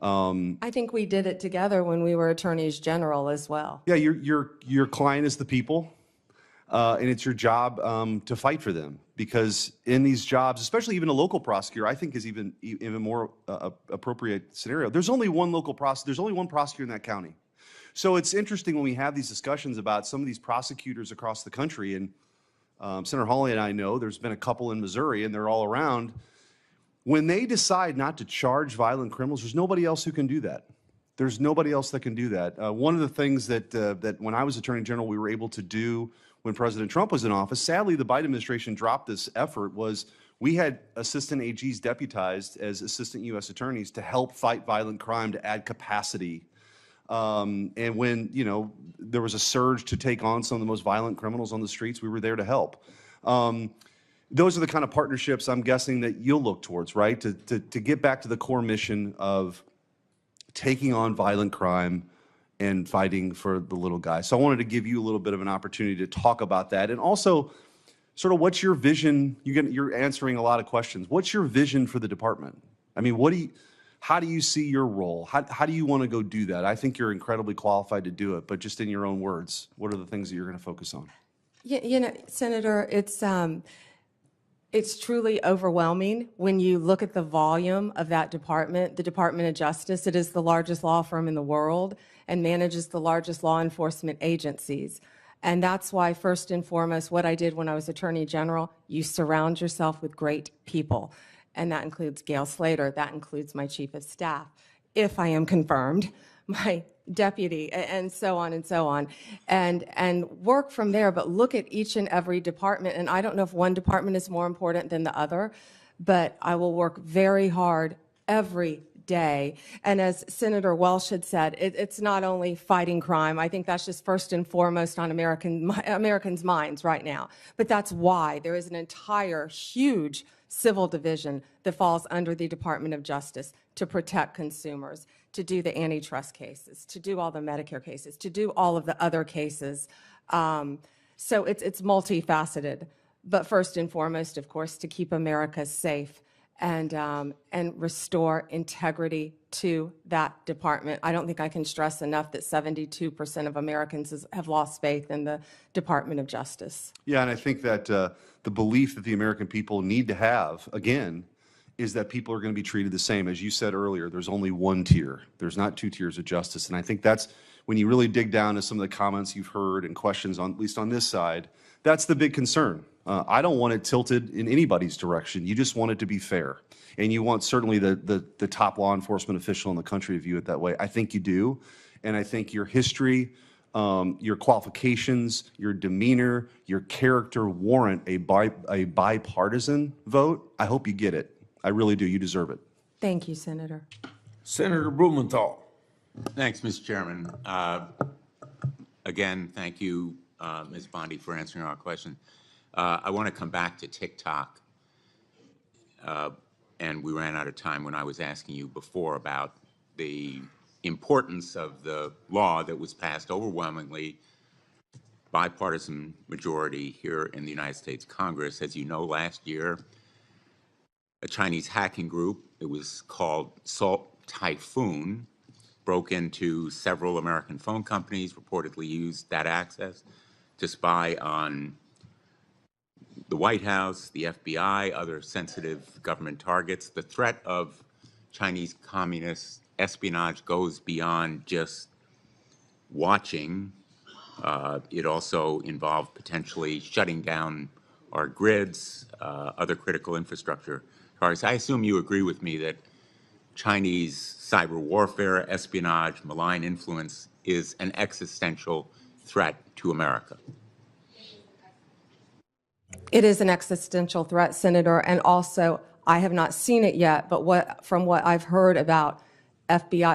I think we did it together when we were attorneys general as well. Yeah, your client is the people, and it's your job to fight for them. Because in these jobs, especially even a local prosecutor, I think is even more appropriate scenario. There's only one local prosecutor. There's only one prosecutor in that county. So it's interesting when we have these discussions about some of these prosecutors across the country. And Senator Hawley and I know there's been a couple in Missouri, and they're all around. When they decide not to charge violent criminals, there's nobody else who can do that. There's nobody else that can do that. One of the things that when I was Attorney General we were able to do when President Trump was in office, sadly the Biden administration dropped this effort, was we had assistant AGs deputized as assistant U.S. attorneys to help fight violent crime, to add capacity. And when, there was a surge to take on some of the most violent criminals on the streets, we were there to help. Those are the kind of partnerships I'm guessing that you'll look towards, right? To get back to the core mission of taking on violent crime and fighting for the little guy. So I wanted to give you a little bit of an opportunity to talk about that. And also, sort of what's your vision? You're answering a lot of questions. What's your vision for the department? I mean, how do you see your role? How do you want to go do that? I think you're incredibly qualified to do it, but just in your own words, what are the things that you're going to focus on? Senator, it's truly overwhelming when you look at the volume of that department. The Department of Justice, it is the largest law firm in the world and manages the largest law enforcement agencies. And that's why, first and foremost, what I did when I was Attorney General, you surround yourself with great people. and that includes Gail Slater, that includes my chief of staff, if I am confirmed, my deputy, and so on and so on, and work from there, but look at each and every department. And I don't know if one department is more important than the other, but I will work very hard every day. And as Senator Welsh had said, it's not only fighting crime. I think that's just first and foremost on Americans' minds right now. But that's why there is an entire huge civil division that falls under the Department of Justice to protect consumers, to do the antitrust cases, to do all the Medicare cases, to do all of the other cases. So it's multifaceted. But first and foremost, of course, to keep America safe and restore integrity to that department. I don't think I can stress enough that 72% of Americans have lost faith in the Department of Justice. Yeah, and I think that the belief that the American people need to have, again, is that people are going to be treated the same. As you said earlier, there's only one tier. There's not two tiers of justice. And I think that's, when you really dig down to some of the comments you've heard and questions, on, at least on this side, that's the big concern. I don't want it tilted in anybody's direction. You just want it to be fair. And you want certainly the top law enforcement official in the country to view it that way. I think you do. And I think your history, your qualifications, your demeanor, your character warrant a bipartisan vote. I hope you get it. I really do. You deserve it. Thank you, Senator. Senator Blumenthal. Thanks, Mr. Chairman. Again, thank you, Ms. Bondi, for answering our question. I want to come back to TikTok. And we ran out of time when I was asking you before about the importance of the law that was passed overwhelmingly bipartisan majority here in the United States Congress. As you know, last year, a Chinese hacking group, it was called Salt Typhoon, broke into several American phone companies, reportedly used that access to spy on the White House, the FBI, other sensitive government targets. The threat of Chinese communist espionage goes beyond just watching. It also involved potentially shutting down our grids, other critical infrastructure targets. I assume you agree with me that Chinese cyber warfare, espionage, malign influence is an existential threat to America. It is an existential threat, Senator, and also I have not seen it yet, but from what I've heard about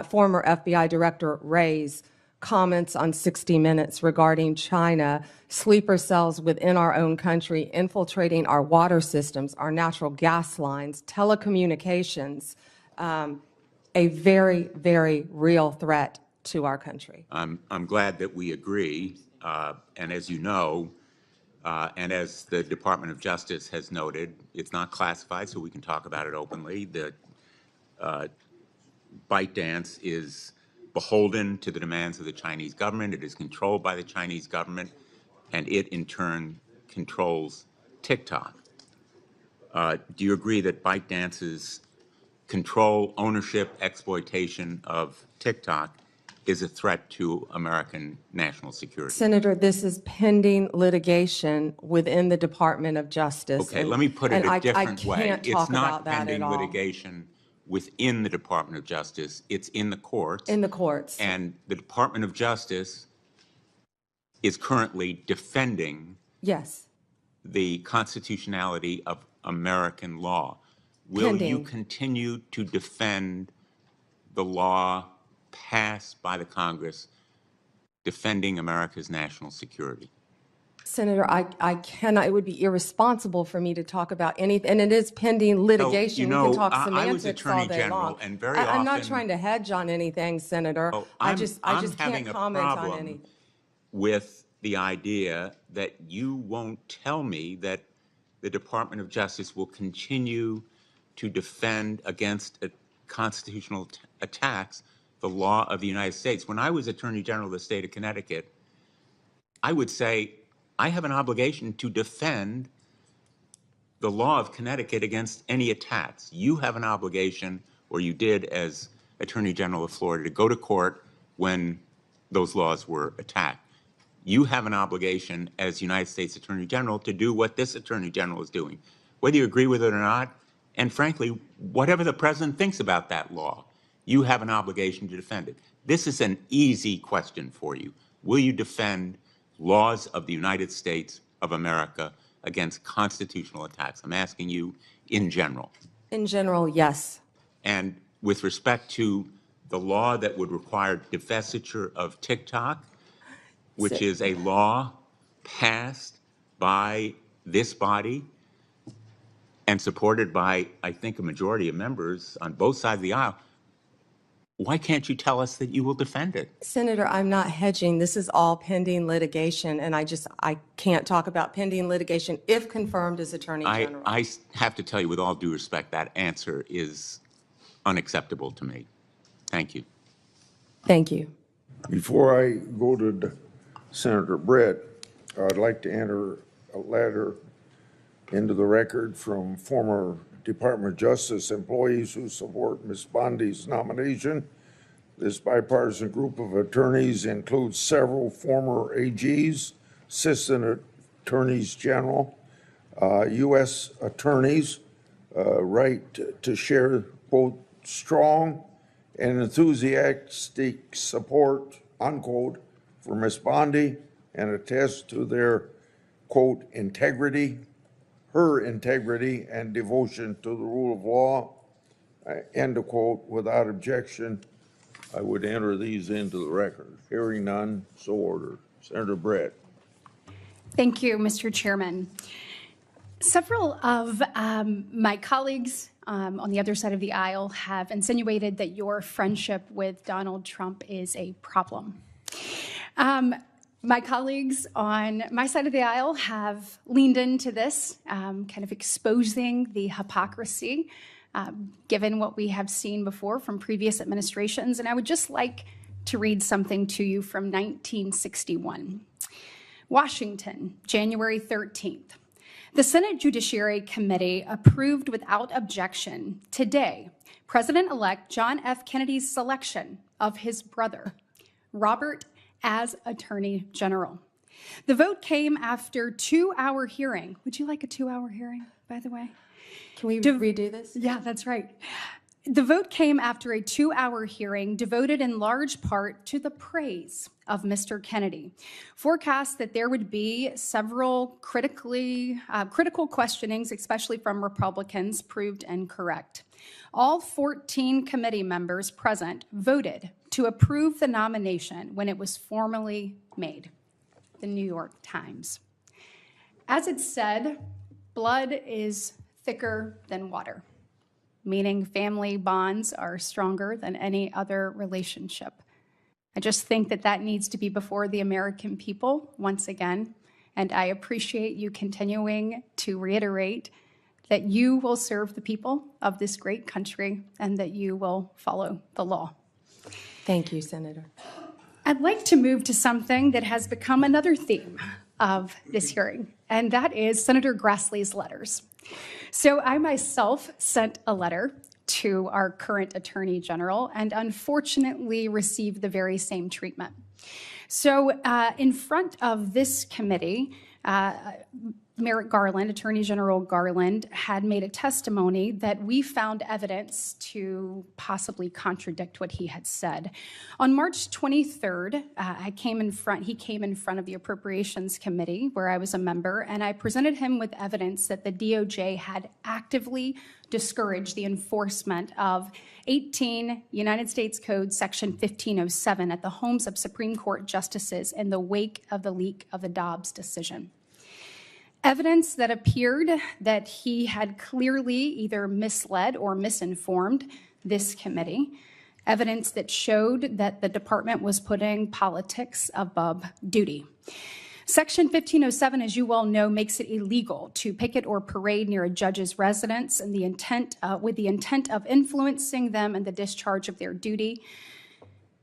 former FBI Director Wray's comments on 60 Minutes regarding China, sleeper cells within our own country, infiltrating our water systems, our natural gas lines, telecommunications, a very, very real threat to our country. I'm glad that we agree, and as you know, and as the Department of Justice has noted, it's not classified, so we can talk about it openly. The ByteDance is beholden to the demands of the Chinese government. It is controlled by the Chinese government, and it in turn controls TikTok. Do you agree that ByteDance's control, ownership, exploitation of TikTok is a threat to American national security? Senator, this is pending litigation within the Department of Justice. Okay, let me put it a different way. I can't talk about that at all. It's not pending litigation within the Department of Justice. It's in the courts. In the courts. And the Department of Justice is currently defending yes, the constitutionality of American law. Will you continue to defend the law passed by the Congress defending America's national security? Senator, I cannot. It would be irresponsible for me to talk about anything, and it is pending litigation. You know, we can talk I was semantics Attorney all day General, long. and very I'm often, not trying to hedge on anything, Senator. I just can't comment on anything. With the idea that you won't tell me that the Department of Justice will continue to defend against constitutional attacks the law of the United States. When I was Attorney General of the state of Connecticut, I would say I have an obligation to defend the law of Connecticut against any attacks. You have an obligation, or you did as Attorney General of Florida, to go to court when those laws were attacked. You have an obligation as United States Attorney General to do what this Attorney General is doing. Whether you agree with it or not, And frankly, whatever the president thinks about that law, you have an obligation to defend it. This is an easy question for you. Will you defend laws of the United States of America against constitutional attacks? I'm asking you in general. In general, yes. And with respect to the law that would require divestiture of TikTok, which is a law passed by this body and supported by, I think, a majority of members on both sides of the aisle, why can't you tell us that you will defend it? Senator, I'm not hedging. This is all pending litigation, and I can't talk about pending litigation if confirmed as Attorney General. I have to tell you, with all due respect, that answer is unacceptable to me. Thank you. Thank you. Before I go to Senator Brett, I'd like to enter a letter into the record from former Department of Justice employees who support Ms. Bondi's nomination. This bipartisan group of attorneys includes several former AGs, assistant attorneys general, U.S. attorneys, right to share both strong and enthusiastic support, unquote, for Ms. Bondi and attest to their, quote, integrity, her integrity and devotion to the rule of law, end of quote, without objection. I would enter these into the record. Hearing none, so ordered. Senator Brett. Thank you, Mr. Chairman. Several of my colleagues on the other side of the aisle have insinuated that your friendship with Donald Trump is a problem. My colleagues on my side of the aisle have leaned into this, kind of exposing the hypocrisy, given what we have seen before from previous administrations. And I would just like to read something to you from 1961. Washington, January 13th. The Senate Judiciary Committee approved without objection today President-elect John F. Kennedy's selection of his brother, Robert, as Attorney General. The vote came after a 2-hour hearing. Would you like a 2-hour hearing, by the way? Can we redo this? Yeah, that's right. The vote came after a 2-hour hearing devoted in large part to the praise of Mr. Kennedy. Forecasts that there would be several critical questionings, especially from Republicans, proved incorrect. All 14 committee members present voted to approve the nomination when it was formally made. The New York Times. As it said, blood is thicker than water, meaning family bonds are stronger than any other relationship. I just think that that needs to be before the American people once again, and I appreciate you continuing to reiterate that you will serve the people of this great country and that you will follow the law. Thank you, Senator. I'd like to move to something that has become another theme of this hearing, and that is Senator Grassley's letters. So I myself sent a letter to our current Attorney General and unfortunately received the very same treatment. So in front of this committee, Merrick Garland, Attorney General Garland, had made a testimony that we found evidence to possibly contradict what he had said. On March 23rd, he came in front of the Appropriations Committee, where I was a member, and I presented him with evidence that the DOJ had actively discouraged the enforcement of 18 United States Code Section 1507 at the homes of Supreme Court justices in the wake of the leak of the Dobbs decision. Evidence that appeared that he had clearly either misled or misinformed this committee. Evidence that showed that the department was putting politics above duty. Section 1507, as you well know, makes it illegal to picket or parade near a judge's residence and with the intent of influencing them in the discharge of their duty.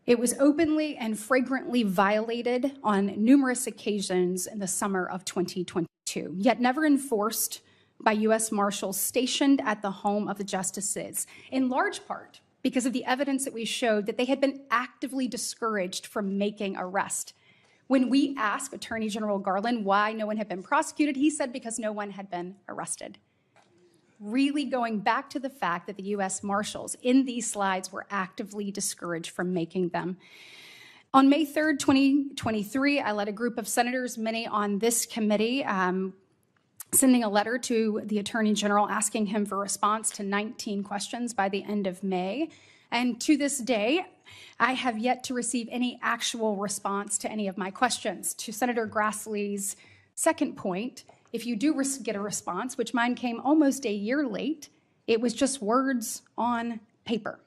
It was openly and flagrantly violated on numerous occasions in the summer of 2022, yet never enforced by U.S. Marshals stationed at the home of the justices, in large part because of the evidence that we showed that they had been actively discouraged from making arrests. When we asked Attorney General Garland why no one had been prosecuted, he said because no one had been arrested. really going back to the fact that the U.S. Marshals in these slides were actively discouraged from making them. On May 3rd, 2023, I led a group of senators, many on this committee, sending a letter to the Attorney General asking him for a response to 19 questions by the end of May. And to this day, I have yet to receive any actual response to any of my questions. To Senator Grassley's second point, if you do get a response, which mine came almost a year late, it was just words on paper.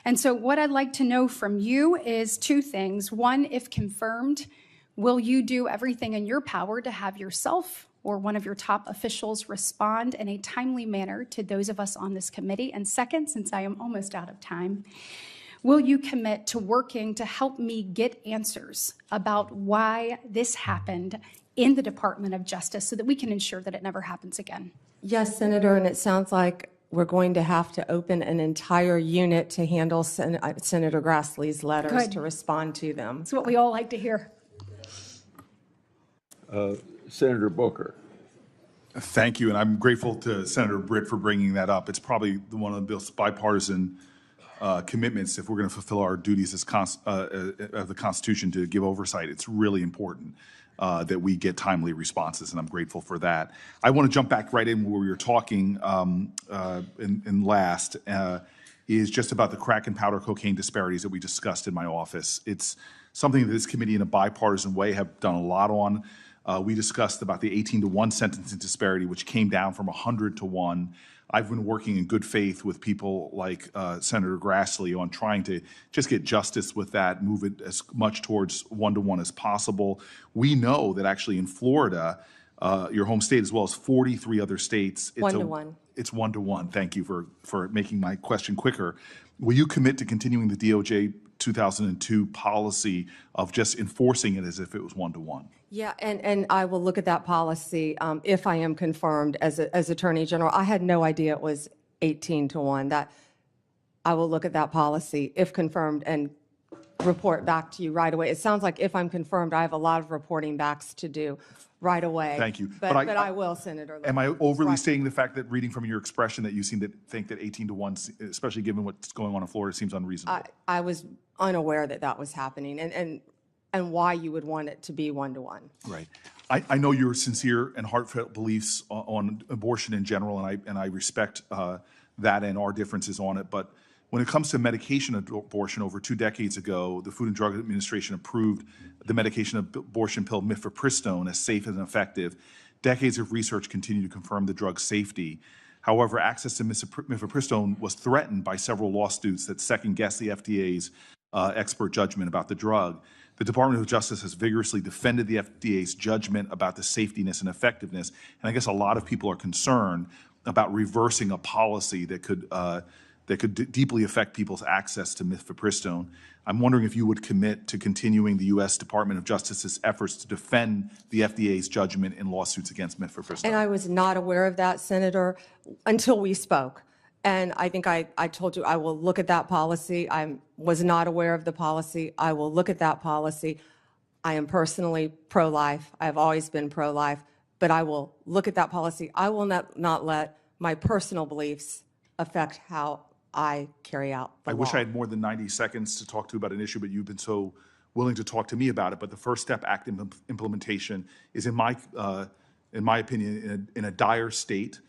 And so what I'd like to know from you is two things. One, if confirmed, will you do everything in your power to have yourself or one of your top officials respond in a timely manner to those of us on this committee? And second, since I am almost out of time, will you commit to working to help me get answers about why this happened in the Department of Justice so that we can ensure that it never happens again? Yes, Senator, and it sounds like we're going to have to open an entire unit to handle Senator Grassley's letters Good. to respond to them. That's what we all like to hear. Senator Booker. Thank you, and I'm grateful to Senator Britt for bringing that up. It's probably one of the most bipartisan commitments if we're going to fulfill our duties as of the Constitution to give oversight. It's really important that we get timely responses, and I'm grateful for that. I want to jump back right in where we were talking in last, is just about the crack and powder cocaine disparities that we discussed in my office. It's something that this committee in a bipartisan way have done a lot on. We discussed about the 18-to-1 sentencing disparity, which came down from 100-to-1. I've been working in good faith with people like Senator Grassley on trying to just get justice with that, move it as much towards 1-to-1 as possible. We know that actually in Florida, your home state, as well as 43 other states, it's 1-to-1. It's 1-to-1. Thank you for making my question quicker. Will you commit to continuing the DOJ 2002 policy of just enforcing it as if it was 1-to-1? Yeah, and I will look at that policy if I am confirmed as Attorney General. I had no idea it was 18-to-1. That I will look at that policy if confirmed and report back to you right away. It sounds like if I'm confirmed, I have a lot of reporting backs to do right away. Thank you. But I will, Senator. Am I overly Right. stating the fact that reading from your expression that you seem to think that 18-to-1, especially given what's going on in Florida, seems unreasonable? I was unaware that that was happening and why you would want it to be 1-to-1. Right. I know your sincere and heartfelt beliefs on abortion in general, and I respect that and our differences on it. But when it comes to medication abortion, over 2 decades ago, the Food and Drug Administration approved the medication abortion pill mifepristone as safe and effective. Decades of research continue to confirm the drug's safety. However, access to mifepristone was threatened by several lawsuits that second-guessed the FDA's expert judgment about the drug. The Department of Justice has vigorously defended the FDA's judgment about the safetiness and effectiveness, and I guess a lot of people are concerned about reversing a policy that could deeply affect people's access to mifepristone. I'm wondering if you would commit to continuing the U.S. Department of Justice's efforts to defend the FDA's judgment in lawsuits against mifepristone. And I was not aware of that, Senator, until we spoke. And I think I told you I will look at that policy. I was not aware of the policy. I will look at that policy. I am personally pro-life. I have always been pro-life. But I will look at that policy. I will not let my personal beliefs affect how I carry out the law. I wish I had more than 90 seconds to talk to you about an issue, but you've been so willing to talk to me about it. But the First Step Act implementation is, in my opinion, in a dire state.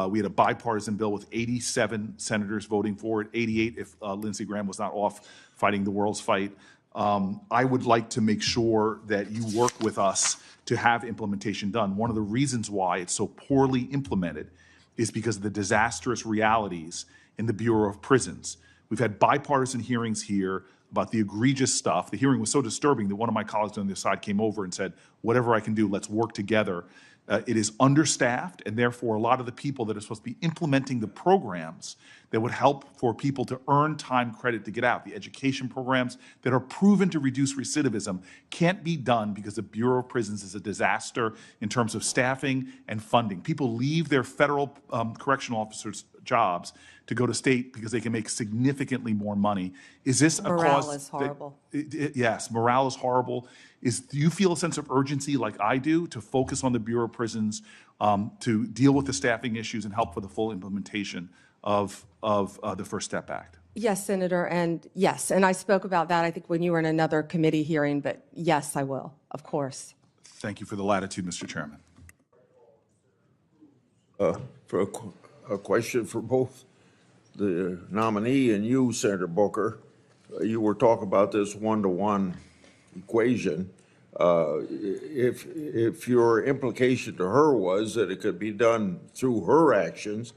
We had a bipartisan bill with 87 senators voting for it, 88 if Lindsey Graham was not off fighting the world's fight. I would like to make sure that you work with us to have implementation done. One of the reasons why it's so poorly implemented is because of the disastrous realities in the Bureau of Prisons. We've had bipartisan hearings here about the egregious stuff. The hearing was so disturbing that one of my colleagues on the side came over and said, whatever I can do, let's work together. It is understaffed, and therefore a lot of the people that are supposed to be implementing the programs that would help for people to earn time credit to get out, the education programs that are proven to reduce recidivism, can't be done because the Bureau of Prisons is a disaster in terms of staffing and funding. People leave their federal correctional officers' jobs to go to state because they can make significantly more money. Is this a cause? Morale is horrible. Yes, morale is horrible. Do you feel a sense of urgency like I do to focus on the Bureau of Prisons, to deal with the staffing issues and help for the full implementation of the First Step Act? Yes, Senator, and yes, and I spoke about that, I think, when you were in another committee hearing, but yes, I will, of course. Thank you for the latitude, Mr. Chairman. For a question for both the nominee and you, Senator Booker. You were talking about this one-to-one equation. If your implication to her was that it could be done through her actions,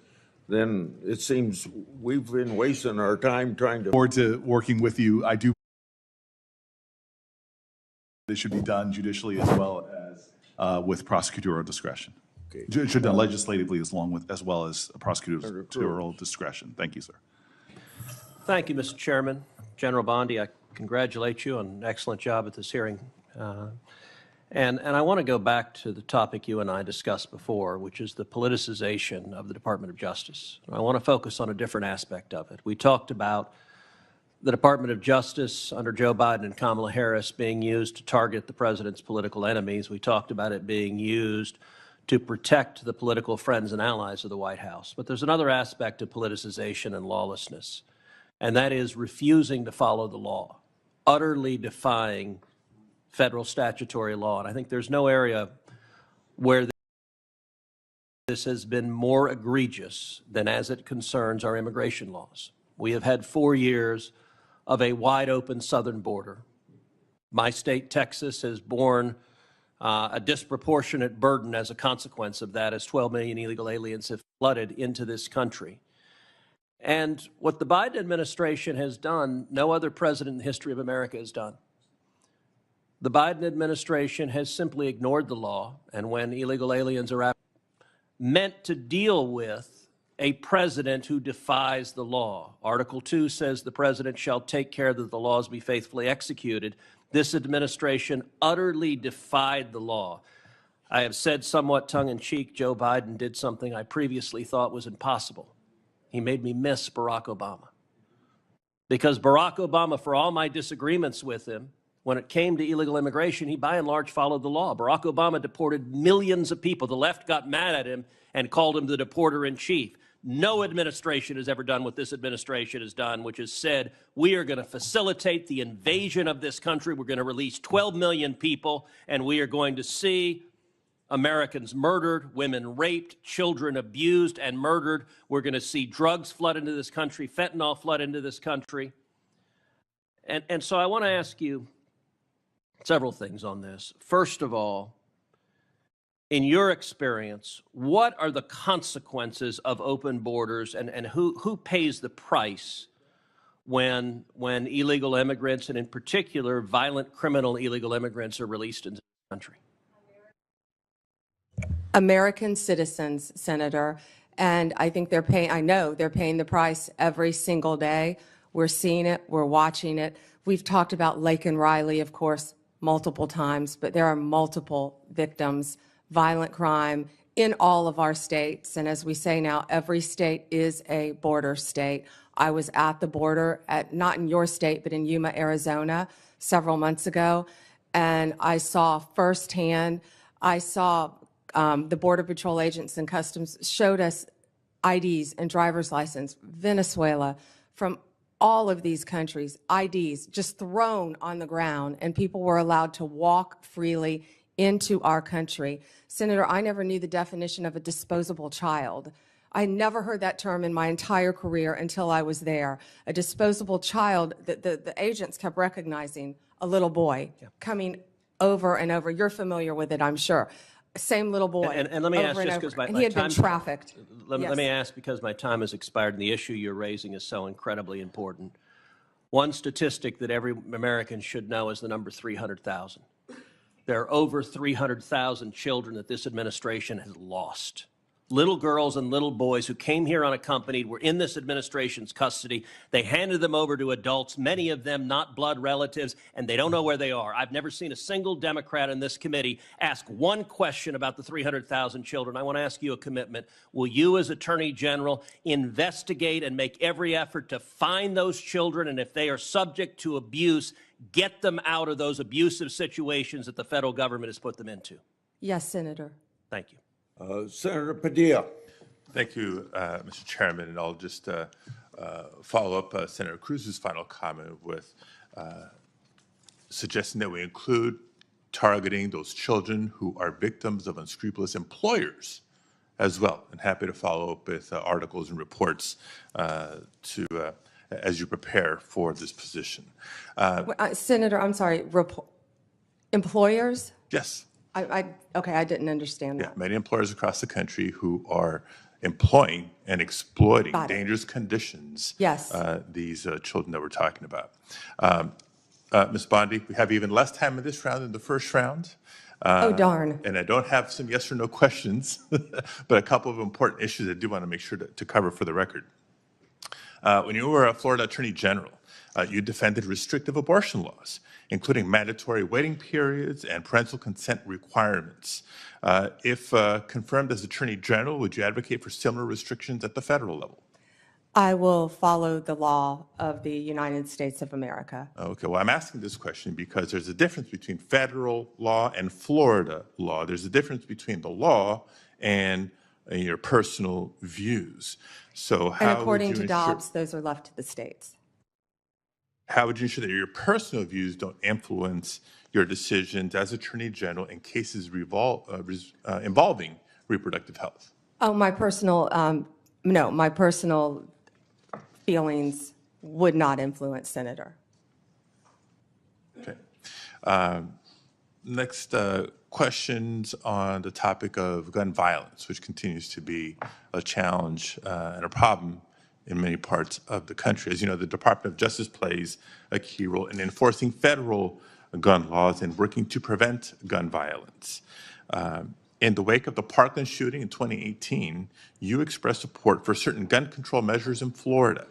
then it seems we've been wasting our time trying to. Forward to working with you. I do. This should be done judicially as well as with prosecutorial discretion. Okay. It should be done legislatively as well as prosecutorial discretion. Thank you, sir. Thank you, Mr. Chairman. General Bondi, I congratulate you on an excellent job at this hearing. And I want to go back to the topic you and I discussed before, which is the politicization of the Department of Justice. I want to focus on a different aspect of it. We talked about the Department of Justice under Joe Biden and Kamala Harris being used to target the president's political enemies. We talked about it being used to protect the political friends and allies of the White House. But there's another aspect of politicization and lawlessness, and that is refusing to follow the law, utterly defying federal statutory law. And I think there's no area where this has been more egregious than as it concerns our immigration laws. We have had 4 years of a wide open southern border. My state, Texas, has borne a disproportionate burden as a consequence of that, as 12 million illegal aliens have flooded into this country. And what the Biden administration has done, no other president in the history of America has done. The Biden administration has simply ignored the law, and when illegal aliens are meant to deal with a president who defies the law. Article 2 says the president shall take care that the laws be faithfully executed. This administration utterly defied the law. I have said somewhat tongue-in-cheek, Joe Biden did something I previously thought was impossible. He made me miss Barack Obama. Because Barack Obama, for all my disagreements with him, when it came to illegal immigration, he by and large followed the law. Barack Obama deported millions of people. The left got mad at him and called him the deporter-in-chief. No administration has ever done what this administration has done, which has said, we are going to facilitate the invasion of this country. We're going to release 12 million people, and we are going to see Americans murdered, women raped, children abused and murdered. We're going to see drugs flood into this country, fentanyl flood into this country. And so I want to ask you several things on this. First of all, in your experience, what are the consequences of open borders, and who pays the price when illegal immigrants, and in particular violent criminal illegal immigrants, are released into the country? American citizens, Senator, and I think I know they're paying the price every single day. We're seeing it, we're watching it. We've talked about Lake and Riley, of course, multiple times, but there are multiple victims, violent crime in all of our states. And as we say now, every state is a border state. I was at the border, not in your state, but in Yuma, Arizona, several months ago, and I saw firsthand, the Border Patrol agents and Customs showed us IDs and driver's license, Venezuela, from all of these countries, IDs just thrown on the ground, and people were allowed to walk freely into our country. Senator, I never knew the definition of a disposable child. I never heard that term in my entire career until I was there. A disposable child, the agents kept recognizing a little boy coming over and over. You're familiar with it, I'm sure. Same little boy. And let me ask, just because he had been trafficked. Let me ask, because my time has expired and the issue you're raising is so incredibly important. One statistic that every American should know is the number 300,000. There are over 300,000 children that this administration has lost. Little girls and little boys who came here unaccompanied were in this administration's custody. They handed them over to adults, many of them not blood relatives, and they don't know where they are. I've never seen a single Democrat in this committee ask one question about the 300,000 children. I want to ask you a commitment. Will you, as Attorney General, investigate and make every effort to find those children, and if they are subject to abuse, get them out of those abusive situations that the federal government has put them into? Yes, Senator. Thank you. Senator Padilla. Thank you, Mr. Chairman, and I'll just follow up Senator Cruz's final comment with suggesting that we include targeting those children who are victims of unscrupulous employers as well. And happy to follow up with articles and reports as you prepare for this position. Senator, I'm sorry, employers? Yes. Okay, I didn't understand Yeah, that. many employers across the country who are employing and exploiting dangerous conditions. Yes. These children that we're talking about. Ms. Bondi, we have even less time in this round than the first round. Oh, darn. And I don't have some yes or no questions, but a couple of important issues I do want to make sure to cover for the record. When you were a Florida Attorney General, you defended restrictive abortion laws, including mandatory waiting periods and parental consent requirements. If confirmed as Attorney General, would you advocate for similar restrictions at the federal level? I will follow the law of the United States of America. Okay, well, I'm asking this question because there's a difference between federal law and Florida law. There's a difference between the law and your personal views. So how And according would you to ensure, Dobbs, those are left to the states. how would you ensure that your personal views don't influence your decisions as Attorney General in cases involving reproductive health? Oh, my personal, no, my personal feelings would not influence, Senator. Okay. Next, questions on the topic of gun violence, which continues to be a challenge and a problem in many parts of the country. As you know, the Department of Justice plays a key role in enforcing federal gun laws and working to prevent gun violence. In the wake of the Parkland shooting in 2018, you expressed support for certain gun control measures in Florida,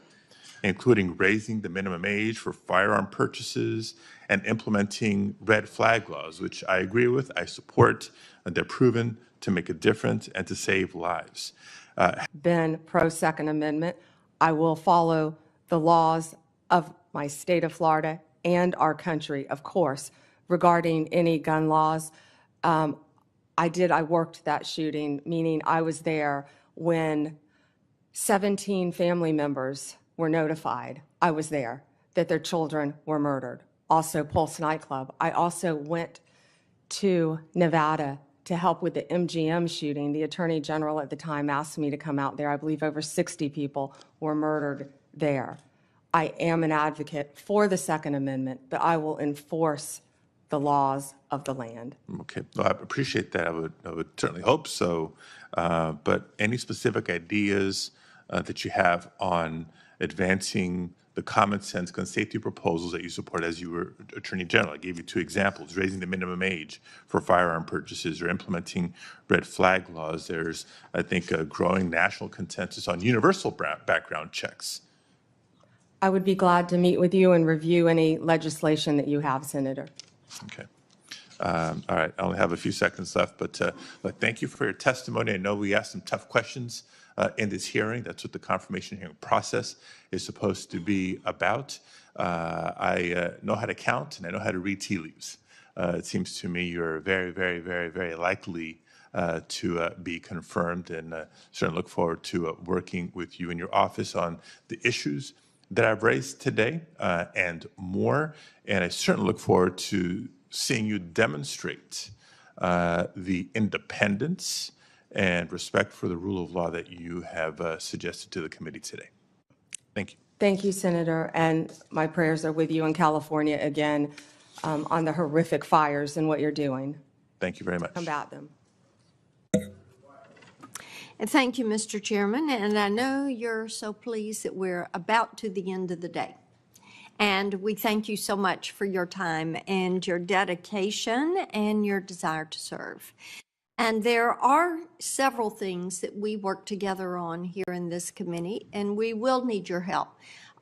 including raising the minimum age for firearm purchases and implementing red flag laws, which I agree with, I support, and they're proven to make a difference and to save lives. Been pro-Second Amendment. I will follow the laws of my state of Florida and our country, of course, regarding any gun laws. I worked that shooting, meaning I was there when 17 family members were notified. I was there that their children were murdered. Also, Pulse nightclub. I also went to Nevada to help with the MGM shooting. The Attorney General at the time asked me to come out there. I believe over 60 people were murdered there. I am an advocate for the Second Amendment, but I will enforce the laws of the land. Okay, well, I appreciate that. I would certainly hope so. But any specific ideas that you have on advancing the common sense gun safety proposals that you support as you were Attorney General? I gave you two examples: raising the minimum age for firearm purchases or implementing red flag laws. There's, I think, a growing national consensus on universal background checks. I would be glad to meet with you and review any legislation that you have, Senator. Okay. All right, I only have a few seconds left, but thank you for your testimony. I know we asked some tough questions in this hearing. That's what the confirmation hearing process is supposed to be about. I know how to count and I know how to read tea leaves. It seems to me you're very, very, very, very likely to be confirmed, and certainly look forward to working with you in your office on the issues that I've raised today and more. And I certainly look forward to seeing you demonstrate the independence and respect for the rule of law that you have suggested to the committee today. Thank you. Thank you, Senator, and my prayers are with you in California again on the horrific fires and what you're doing. Thank you very much. Combat them. And thank you, Mr. Chairman, and I know you're so pleased that we're about to the end of the day. And we thank you so much for your time and your dedication and your desire to serve. And there are several things that we work together on here in this committee, and we will need your help.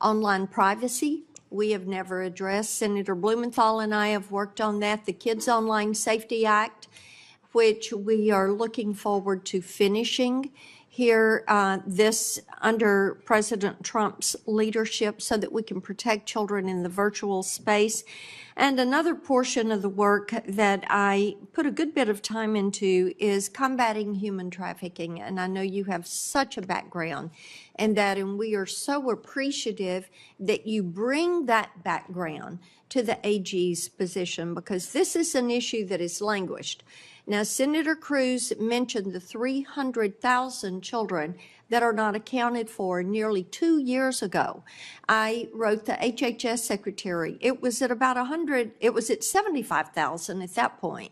Online privacy, we have never addressed. Senator Blumenthal and I have worked on that. The Kids Online Safety Act, which we are looking forward to finishing here this under President Trump's leadership so that we can protect children in the virtual space. And another portion of the work that I put a good bit of time into is combating human trafficking. And I know you have such a background in that, and we are so appreciative that you bring that background to the AG's position, because this is an issue that has languished. Now, Senator Cruz mentioned the 300,000 children that are not accounted for. Nearly 2 years ago, I wrote the HHS secretary. It was at about 100, it was at 75,000 at that point,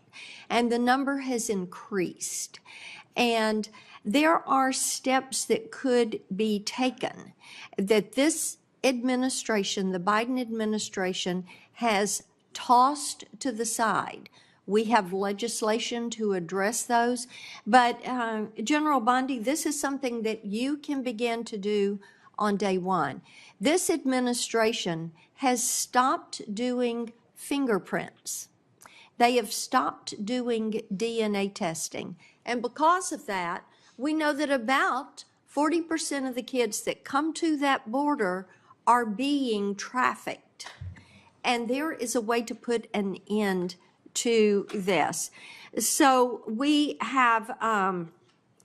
and the number has increased. And there are steps that could be taken that this administration, the Biden administration, has tossed to the side. We have legislation to address those. But General Bondi, this is something that you can begin to do on day one. This administration has stopped doing fingerprints. They have stopped doing DNA testing. And because of that, we know that about 40% of the kids that come to that border are being trafficked. And there is a way to put an end to this. So we have,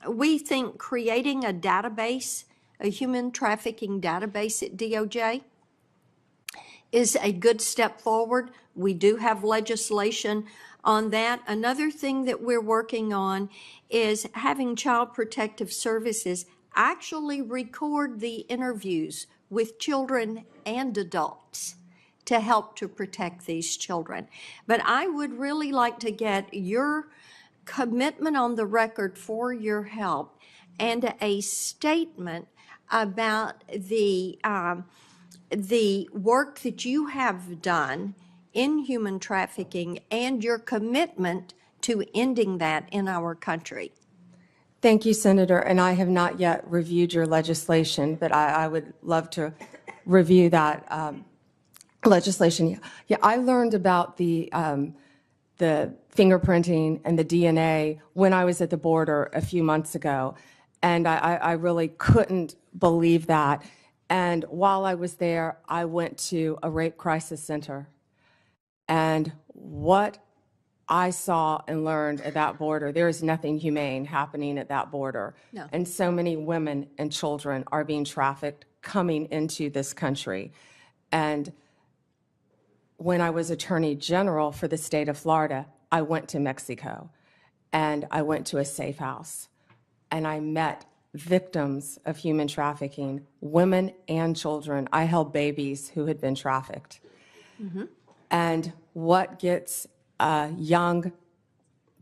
we think creating a database, a human trafficking database at DOJ is a good step forward. We do have legislation on that. Another thing that we're working on is having Child Protective Services actually record the interviews with children and adults to help to protect these children. But I would really like to get your commitment on the record for your help and a statement about the work that you have done in human trafficking and your commitment to ending that in our country. Thank you, Senator. And I have not yet reviewed your legislation, but I would love to review that legislation. Yeah, I learned about the fingerprinting and the DNA when I was at the border a few months ago, and I really couldn't believe that. And while I was there, I went to a rape crisis center, and what I saw and learned at that border, there is nothing humane happening at that border. No. And so many women and children are being trafficked coming into this country. And when I was Attorney General for the state of Florida, I went to Mexico and I went to a safe house and I met victims of human trafficking, women and children. I held babies who had been trafficked. Mm-hmm. And what gets young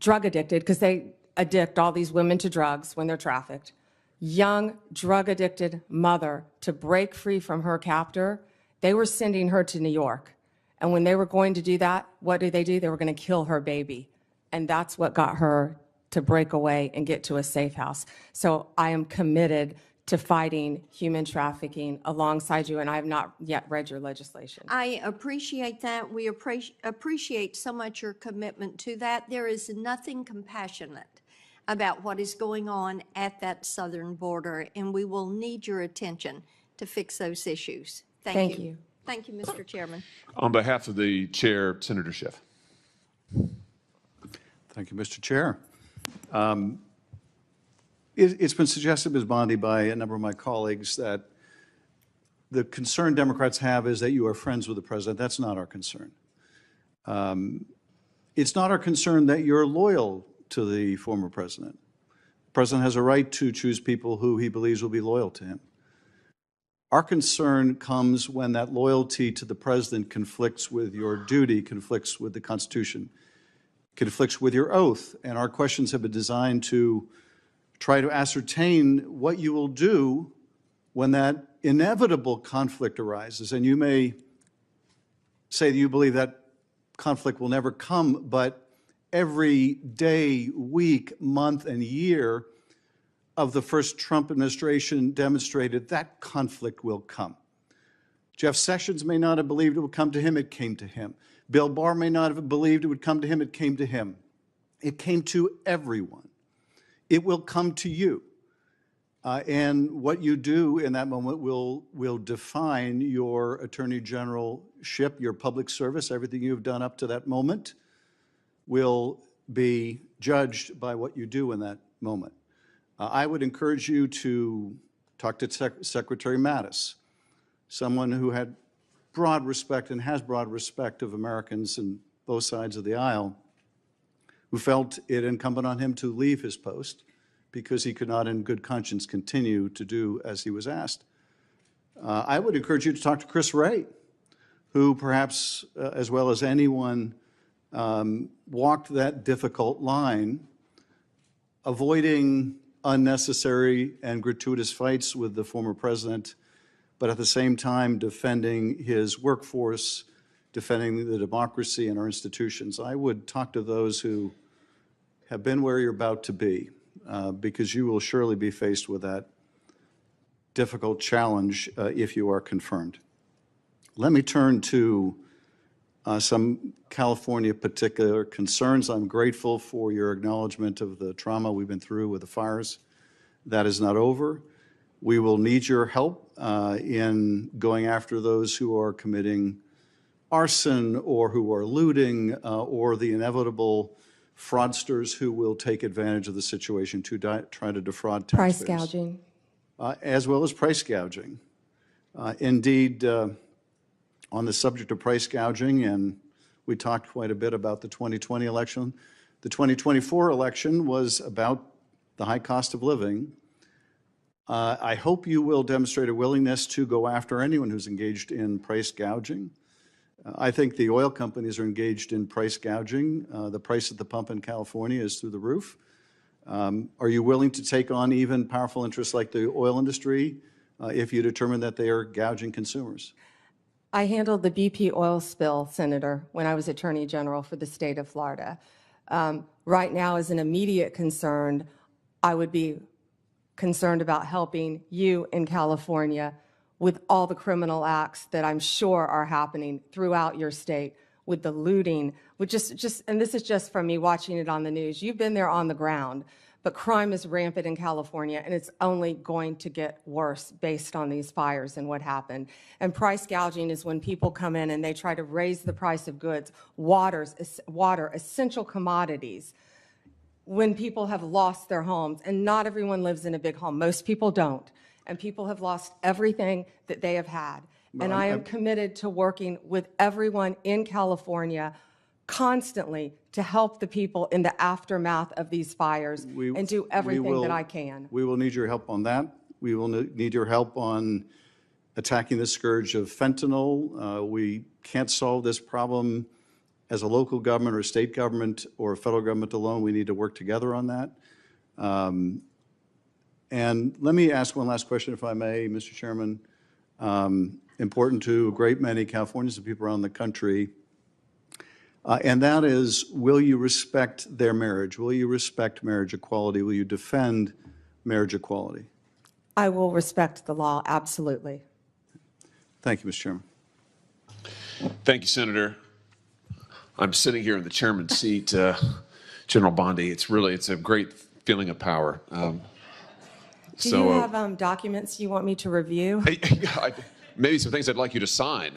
drug addicted, because they addict all these women to drugs when they're trafficked, young drug addicted mother to break free from her captor, they were sending her to New York. And when they were going to do that, what did? They were going to kill her baby. And that's what got her to break away and get to a safe house. So I am committed to fighting human trafficking alongside you, and I have not yet read your legislation. I appreciate that. We appreciate so much your commitment to that. There is nothing compassionate about what is going on at that southern border, and we will need your attention to fix those issues. Thank you. Thank you, Mr. Chairman. On behalf of the chair, Senator Schiff. Thank you, Mr. Chair. It's been suggested, Ms. Bondi, by a number of my colleagues that the concern Democrats have is that you are friends with the president. That's not our concern. It's not our concern that you're loyal to the former president. The president has a right to choose people who he believes will be loyal to him. Our concern comes when that loyalty to the president conflicts with your duty, conflicts with the Constitution, conflicts with your oath. And our questions have been designed to try to ascertain what you will do when that inevitable conflict arises. And you may say that you believe that conflict will never come, but every day, week, month, and year of the first Trump administration demonstrated that conflict will come. Jeff Sessions may not have believed it would come to him, it came to him. Bill Barr may not have believed it would come to him, it came to him. It came to everyone. It will come to you. And what you do in that moment will define your Attorney Generalship, your public service. Everything you've done up to that moment will be judged by what you do in that moment. I would encourage you to talk to Secretary Mattis, someone who had broad respect and has broad respect of Americans in both sides of the aisle, who felt it incumbent on him to leave his post because he could not in good conscience continue to do as he was asked. I would encourage you to talk to Chris Wray, who perhaps, as well as anyone, walked that difficult line, avoiding unnecessary and gratuitous fights with the former president, but at the same time defending his workforce, defending the democracy and our institutions. I would talk to those who have been where you're about to be, because you will surely be faced with that difficult challenge if you are confirmed. Let me turn to some California particular concerns. I'm grateful for your acknowledgement of the trauma we've been through with the fires. That is not over. We will need your help in going after those who are committing arson or who are looting or the inevitable fraudsters who will take advantage of the situation to try to defraud taxpayers. Price gouging. As well as price gouging. Indeed, on the subject of price gouging, and we talked quite a bit about the 2020 election, the 2024 election was about the high cost of living. I hope you will demonstrate a willingness to go after anyone who's engaged in price gouging. I think the oil companies are engaged in price gouging. The price at the pump in California is through the roof. Are you willing to take on even powerful interests like the oil industry if you determine that they are gouging consumers? I handled the BP oil spill, Senator, when I was Attorney General for the state of Florida. Right now, as an immediate concern, I would be concerned about helping you in California with all the criminal acts that I'm sure are happening throughout your state, with the looting, with and this is just from me watching it on the news. You've been there on the ground, but crime is rampant in California, and it's only going to get worse based on these fires and what happened. And price gouging is when people come in and they try to raise the price of goods, water, essential commodities, when people have lost their homes. And not everyone lives in a big home. Most people don't. And people have lost everything that they have had. And I am committed to working with everyone in California constantly to help the people in the aftermath of these fires and do everything that I can. We will need your help on that. We will need your help on attacking the scourge of fentanyl. We can't solve this problem as a local government or state government or federal government alone. We need to work together on that. And let me ask one last question, if I may, Mr. Chairman. Important to a great many Californians and people around the country. And that is, will you respect their marriage? Will you respect marriage equality? Will you defend marriage equality? I will respect the law, absolutely. Thank you, Mr. Chairman. Thank you, Senator. I'm sitting here in the chairman's seat, General Bondi. It's a great feeling of power. Do you have documents you want me to review? Maybe some things I'd like you to sign.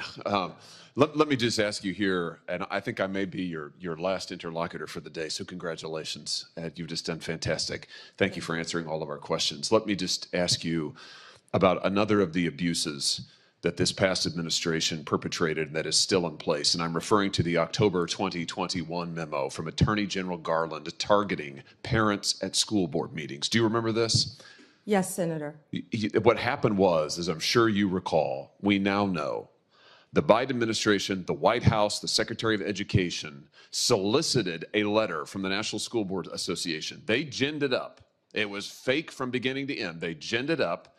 Let me just ask you here, and I think I may be your last interlocutor for the day, so congratulations. You've just done fantastic. Thank you for answering all of our questions. Let me just ask you about another of the abuses that this past administration perpetrated that is still in place, and I'm referring to the October 2021 memo from Attorney General Garland targeting parents at school board meetings. Do you remember this? Yes, Senator. What happened was, as I'm sure you recall, we now know the Biden administration, the White House, the Secretary of Education solicited a letter from the National School Board Association. They ginned it up. It was fake from beginning to end. They ginned it up,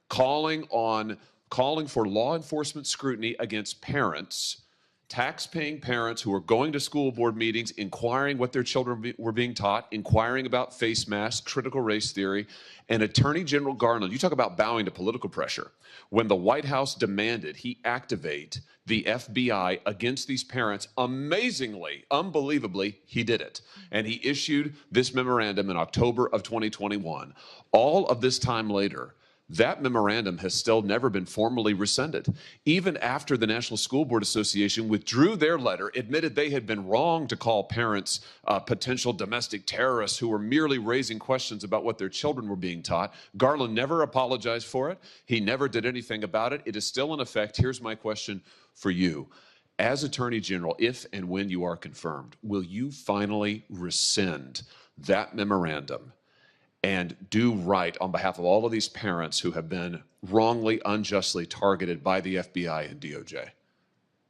calling for law enforcement scrutiny against parents tax-paying parents who are going to school board meetings, inquiring what their children were being taught, inquiring about face masks, critical race theory, and Attorney General Garland, you talk about bowing to political pressure. When the White House demanded he activate the FBI against these parents, amazingly, unbelievably, he did it. And he issued this memorandum in October of 2021. All of this time later, that memorandum has still never been formally rescinded. Even after the National School Board Association withdrew their letter, admitted they had been wrong to call parents potential domestic terrorists who were merely raising questions about what their children were being taught, Garland never apologized for it. He never did anything about it. It is still in effect. Here's my question for you. As Attorney General, if and when you are confirmed, will you finally rescind that memorandum and do right on behalf of all of these parents who have been wrongly, unjustly targeted by the FBI and DOJ?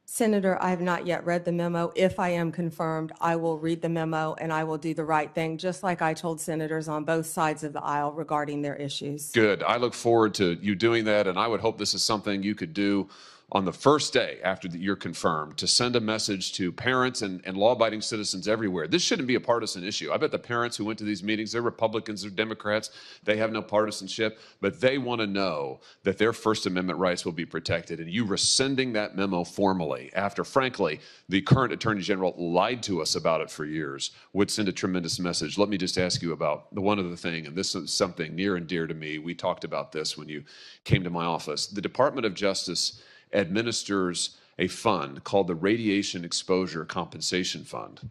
Senator, I have not yet read the memo. If I am confirmed, I will read the memo and I will do the right thing, just like I told senators on both sides of the aisle regarding their issues. Good. I look forward to you doing that, and I would hope this is something you could do on the first day after you're confirmed, to send a message to parents and law-abiding citizens everywhere. This shouldn't be a partisan issue. I bet the parents who went to these meetings, they're Republicans or Democrats, they have no partisanship, but they want to know that their First Amendment rights will be protected. And you rescinding that memo formally after, frankly, the current Attorney General lied to us about it for years would send a tremendous message. Let me just ask you about the one other thing, and this is something near and dear to me. We talked about this when you came to my office. The Department of Justice administers a fund called the Radiation Exposure Compensation Fund.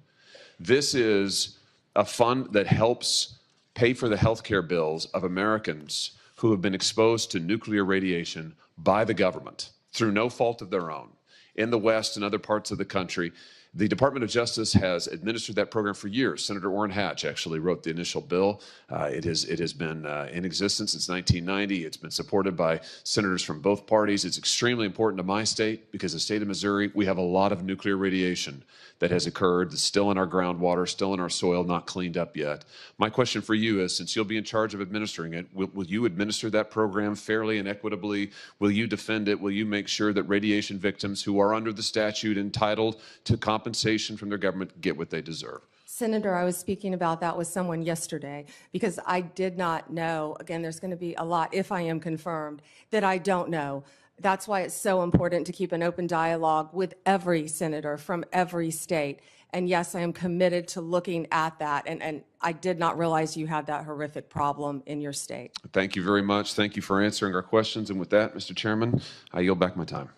This is a fund that helps pay for the health care bills of Americans who have been exposed to nuclear radiation by the government through no fault of their own. In the West and other parts of the country, the Department of Justice has administered that program for years. Senator Orrin Hatch actually wrote the initial bill. It has been in existence since 1990. It's been supported by senators from both parties. It's extremely important to my state because the state of Missouri, we have a lot of nuclear radiation that has occurred, that's still in our groundwater, still in our soil, not cleaned up yet. My question for you is, since you'll be in charge of administering it, will you administer that program fairly and equitably? Will you defend it? Will you make sure that radiation victims who are under the statute entitled to compensation from their government get what they deserve? Senator, I was speaking about that with someone yesterday because I did not know, again, there's going to be a lot, if I am confirmed, that I don't know. That's why it's so important to keep an open dialogue with every senator from every state. And yes, I am committed to looking at that. And I did not realize you had that horrific problem in your state. Thank you very much. Thank you for answering our questions. And with that, Mr. Chairman, I yield back my time.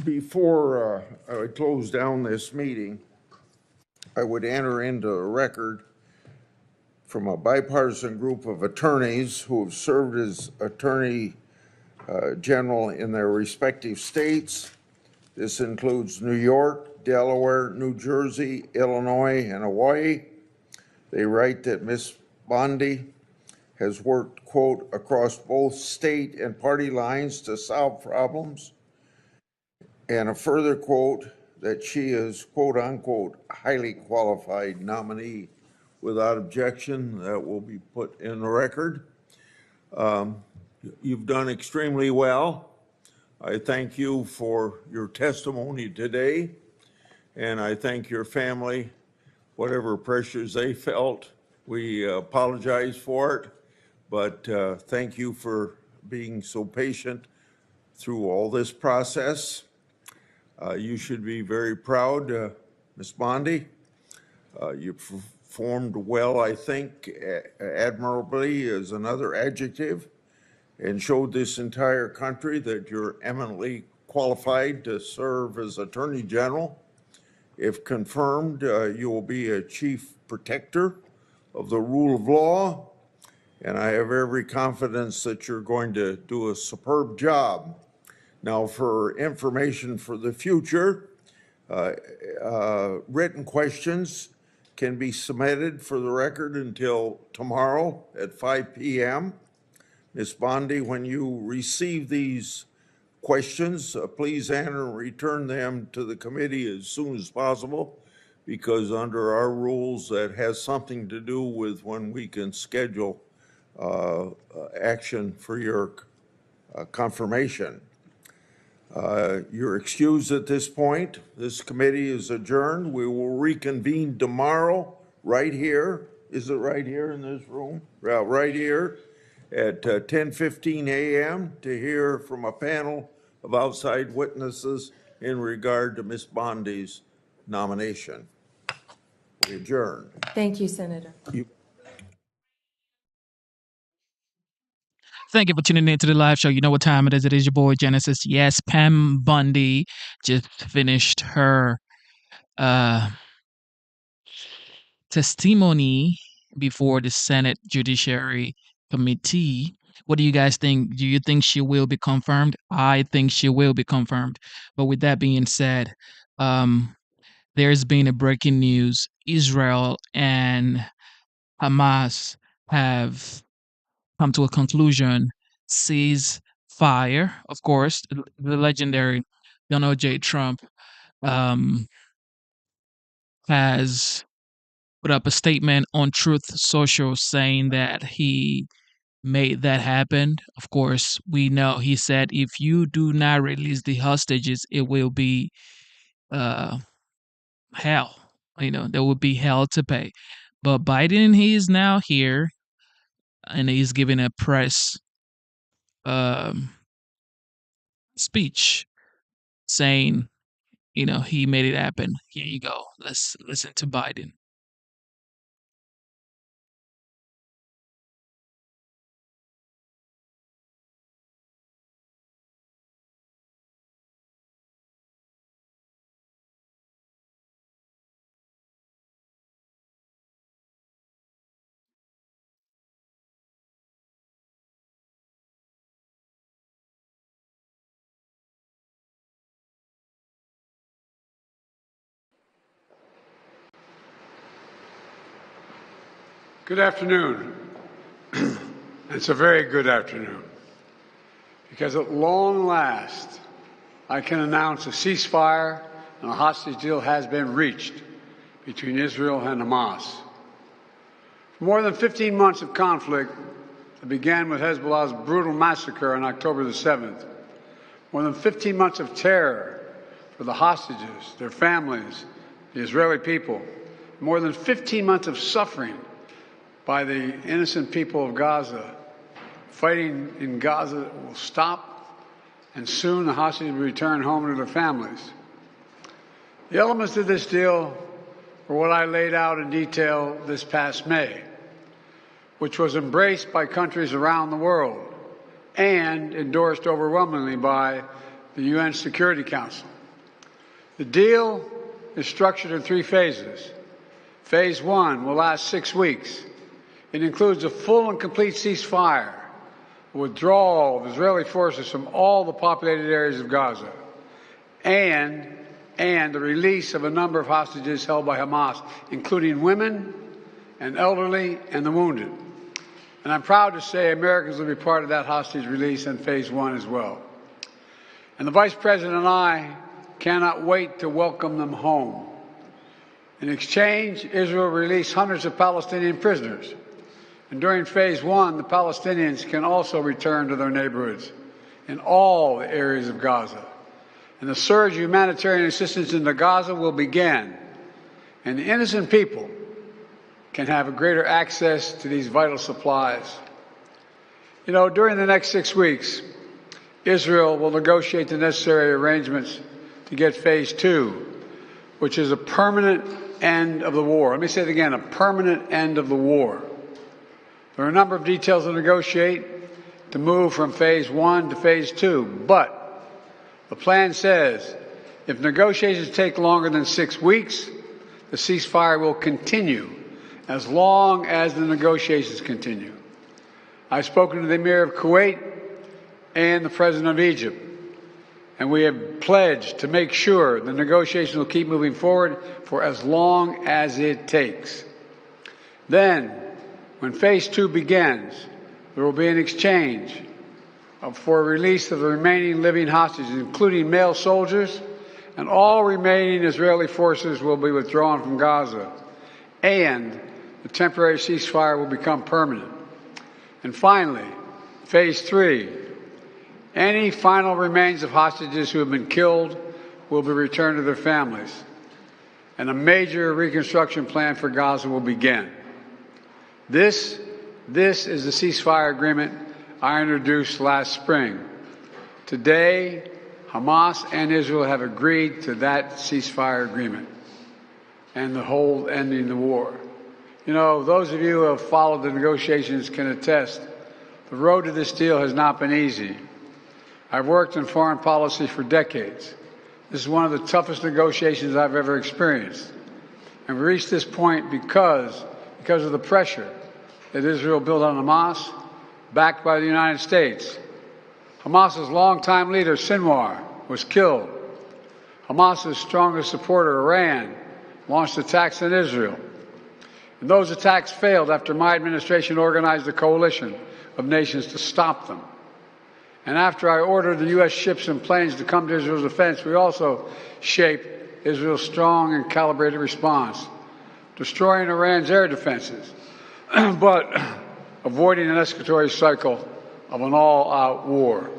Before I close down this meeting, I would enter into a record from a bipartisan group of attorneys who have served as Attorney General in their respective states. This includes New York, Delaware, New Jersey, Illinois, and Hawaii. They write that Ms. Bondi has worked, quote, across both state and party lines to solve problems. And a further quote that she is, quote unquote, highly qualified nominee. Without objection, that will be put in the record. You've done extremely well. I thank you for your testimony today, and I thank your family, whatever pressures they felt. We apologize for it, but thank you for being so patient through all this process. You should be very proud, Ms. Bondi. You performed well, I think, admirably is another adjective, and showed this entire country that you're eminently qualified to serve as Attorney General. If confirmed, you will be a chief protector of the rule of law, and I have every confidence that you're going to do a superb job. Now, for information for the future, written questions can be submitted for the record until tomorrow at 5 p.m. Ms. Bondi, when you receive these questions, please enter and return them to the committee as soon as possible, because under our rules, that has something to do with when we can schedule action for your confirmation. You're excused at this point. This committee is adjourned. We will reconvene tomorrow right here. Is it right here in this room? Yeah, right here at 10:15 a.m. to hear from a panel of outside witnesses in regard to Ms. Bondi's nomination. We adjourn. Thank you, Senator. Thank you for tuning in to the live show. You know what time it is. It is your boy Genesis. Yes, Pam Bondi just finished her testimony before the Senate Judiciary Committee. What do you guys think? Do you think she will be confirmed? I think she will be confirmed. But with that being said, there's been a breaking news. Israel and Hamas have come to a conclusion, cease fire. Of course, the legendary Donald J. Trump has put up a statement on Truth Social saying that he made that happen. Of course, we know he said if you do not release the hostages, it will be hell. You know, there will be hell to pay. But Biden, he is now here and he's giving a press speech saying, you know, he made it happen. Here you go. Let's listen to Biden. Good afternoon. It's a very good afternoon because at long last I can announce a ceasefire and a hostage deal has been reached between Israel and Hamas. For more than 15 months of conflict that began with Hezbollah's brutal massacre on October the 7th, more than 15 months of terror for the hostages, their families, the Israeli people, more than 15 months of suffering by the innocent people of Gaza. Fighting in Gaza will stop, and soon the hostages will return home to their families. The elements of this deal were what I laid out in detail this past May, which was embraced by countries around the world and endorsed overwhelmingly by the UN Security Council. The deal is structured in 3 phases. Phase 1 will last 6 weeks. It includes a full and complete ceasefire, withdrawal of Israeli forces from all the populated areas of Gaza, and the release of a number of hostages held by Hamas, including women and elderly and the wounded. And I'm proud to say Americans will be part of that hostage release in Phase 1 as well. And the Vice President and I cannot wait to welcome them home. In exchange, Israel released hundreds of Palestinian prisoners. And during Phase 1, the Palestinians can also return to their neighborhoods in all the areas of Gaza. And the surge of humanitarian assistance into Gaza will begin. And the innocent people can have a greater access to these vital supplies. You know, during the next 6 weeks, Israel will negotiate the necessary arrangements to get Phase 2, which is a permanent end of the war. Let me say it again, a permanent end of the war. There are a number of details to negotiate to move from Phase 1 to Phase 2, but the plan says if negotiations take longer than 6 weeks, the ceasefire will continue as long as the negotiations continue. I've spoken to the Emir of Kuwait and the President of Egypt, and we have pledged to make sure the negotiations will keep moving forward for as long as it takes. Then, when Phase 2 begins, there will be an exchange for release of the remaining living hostages, including male soldiers, and all remaining Israeli forces will be withdrawn from Gaza, and the temporary ceasefire will become permanent. And finally, Phase 3, Any final remains of hostages who have been killed will be returned to their families, and a major reconstruction plan for Gaza will begin. This is the ceasefire agreement I introduced last spring. Today, Hamas and Israel have agreed to that ceasefire agreement and the whole ending the war. You know, those of you who have followed the negotiations can attest, the road to this deal has not been easy. I've worked in foreign policy for decades. This is one of the toughest negotiations I've ever experienced. And we reached this point because of the pressure that Israel built on Hamas, backed by the United States. Hamas's longtime leader, Sinwar, was killed. Hamas's strongest supporter, Iran, launched attacks on Israel. And those attacks failed after my administration organized a coalition of nations to stop them. And after I ordered the U.S. ships and planes to come to Israel's defense, we also shaped Israel's strong and calibrated response, destroying Iran's air defenses, but avoiding an escalatory cycle of an all-out war.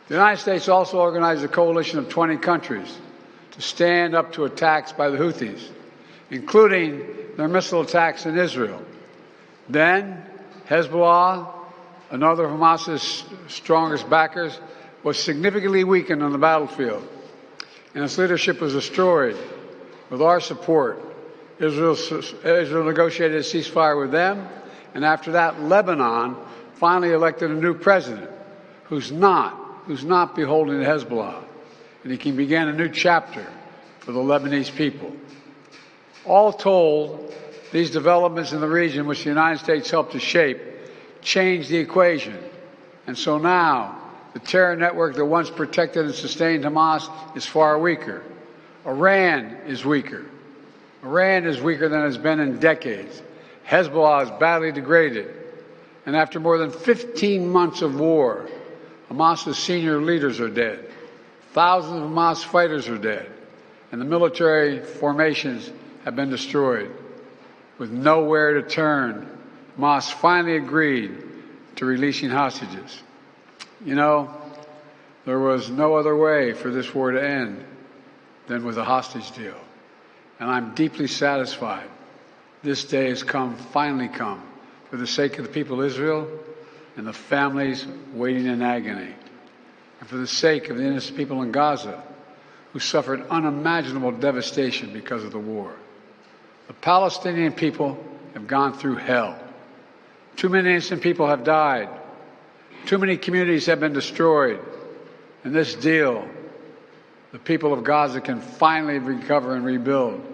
The United States also organized a coalition of 20 countries to stand up to attacks by the Houthis, including their missile attacks in Israel. Then, Hezbollah, another of Hamas's strongest backers, was significantly weakened on the battlefield, and its leadership was destroyed. With our support, Israel negotiated a ceasefire with them, and after that, Lebanon finally elected a new president who's not beholden to Hezbollah, and he can begin a new chapter for the Lebanese people. All told, these developments in the region, which the United States helped to shape, changed the equation. And so now, the terror network that once protected and sustained Hamas is far weaker. Iran is weaker. Iran is weaker than it's been in decades. Hezbollah is badly degraded. And after more than 15 months of war, Hamas's senior leaders are dead. Thousands of Hamas fighters are dead. And the military formations have been destroyed. With nowhere to turn, Hamas finally agreed to releasing hostages. You know, there was no other way for this war to end than with a hostage deal. And I'm deeply satisfied this day has finally come, for the sake of the people of Israel and the families waiting in agony, and for the sake of the innocent people in Gaza who suffered unimaginable devastation because of the war. The Palestinian people have gone through hell. Too many innocent people have died. Too many communities have been destroyed. In this deal, the people of Gaza can finally recover and rebuild.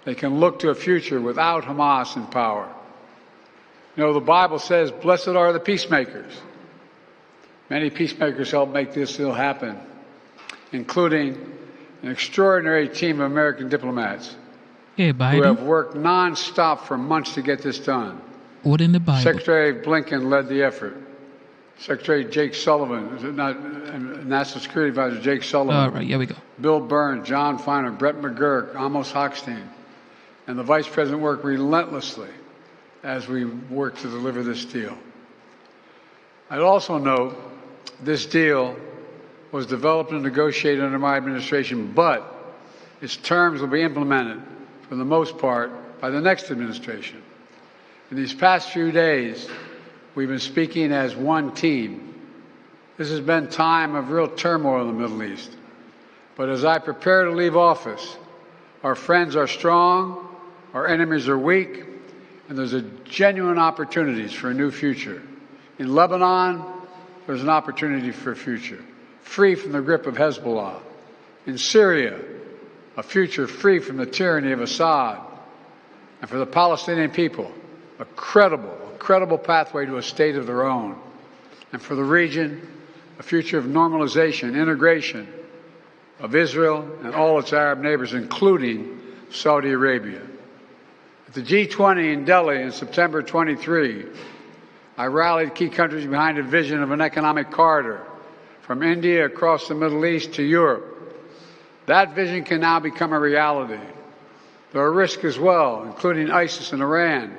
They can look to a future without Hamas in power. You know, the Bible says, blessed are the peacemakers. Many peacemakers helped make this deal happen, including an extraordinary team of American diplomats who have worked nonstop for months to get this done. What in the Bible? Secretary Blinken led the effort. Secretary Jake Sullivan, National Security Advisor Jake Sullivan. All right, here we go. Bill Burns, John Feiner, Brett McGurk, Amos Hochstein. And the Vice President worked relentlessly as we worked to deliver this deal. I'd also note this deal was developed and negotiated under my administration, but its terms will be implemented, for the most part, by the next administration. In these past few days, we've been speaking as one team. This has been a time of real turmoil in the Middle East. But as I prepare to leave office, our friends are strong, our enemies are weak, and there's a genuine opportunities for a new future. In Lebanon, there's an opportunity for a future, free from the grip of Hezbollah. In Syria, a future free from the tyranny of Assad. And for the Palestinian people, a credible pathway to a state of their own. And for the region, a future of normalization, integration of Israel and all its Arab neighbors, including Saudi Arabia. At the G20 in Delhi in September 23, I rallied key countries behind a vision of an economic corridor from India across the Middle East to Europe. That vision can now become a reality. There are risks as well, including ISIS and Iran,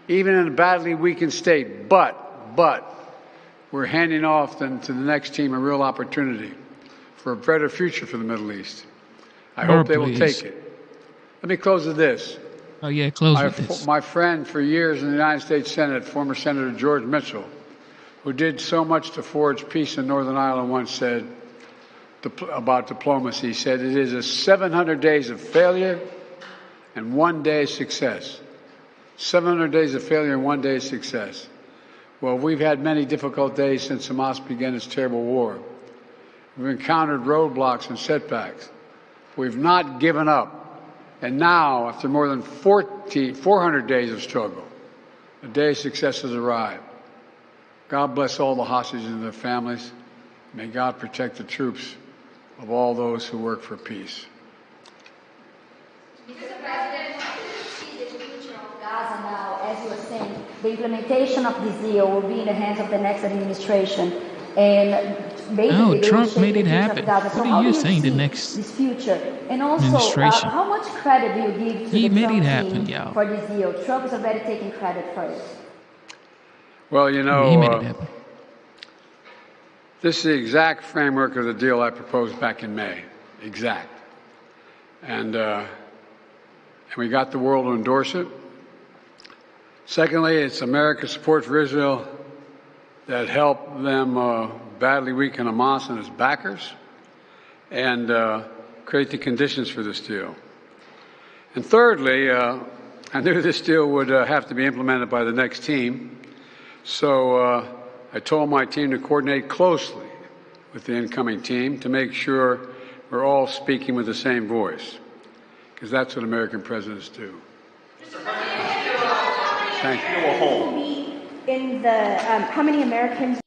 even in a badly weakened state. But we're handing off then to the next team a real opportunity for a better future for the Middle East. I hope they will take it. Let me close with this. Oh yeah, close with this. My friend for years in the United States Senate, former Senator George Mitchell, who did so much to forge peace in Northern Ireland, once said about diplomacy, he said, it is a 700 days of failure and 1 day of success. 700 days of failure and 1 day of success. Well, we've had many difficult days since Hamas began its terrible war. We've encountered roadblocks and setbacks. We've not given up. And now, after more than 400 days of struggle, the day of success has arrived. God bless all the hostages and their families. May God protect the troops of all those who work for peace. Mr. President, how do you see the future of Gaza now? As you were saying, the implementation of this deal will be in the hands of the next administration. And basically, Trump made it happen. So What are you saying? The next this future, and also administration. how much credit do you give to He the made Trump it happen, team y'all. for this deal? Trump is already taking credit for it. Well, you He know, made it happen. this is the exact framework of the deal I proposed back in May. Exact. And we got the world to endorse it. Secondly, it's America's support for Israel that helped them badly weaken Hamas and its backers and create the conditions for this deal. And thirdly, I knew this deal would have to be implemented by the next team. So I told my team to coordinate closely with the incoming team to make sure we're all speaking with the same voice, because that's what American presidents do. Thank you. In the how many Americans?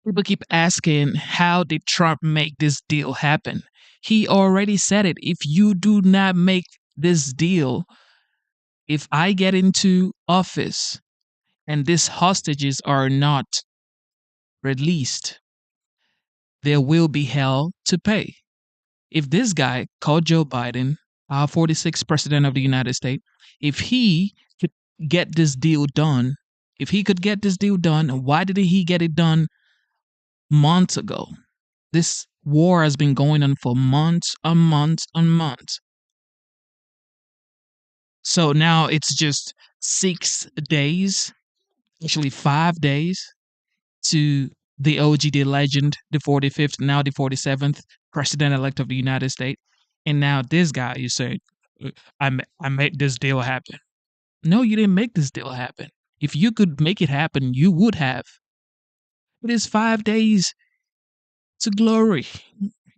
People keep asking, how did Trump make this deal happen? He already said it. If you do not make this deal, if I get into office and these hostages are not released, there will be hell to pay. If this guy called Joe Biden, our 46th president of the United States, if he could get this deal done, why didn't he get it done months ago? This war has been going on for months and months and months. So now it's just 6 days, actually 5 days, to the OG, the legend, the 45th, now the 47th president-elect of the United States. And now this guy, you say, I made this deal happen. No, you didn't make this deal happen. If you could make it happen, you would have. It is 5 days to glory.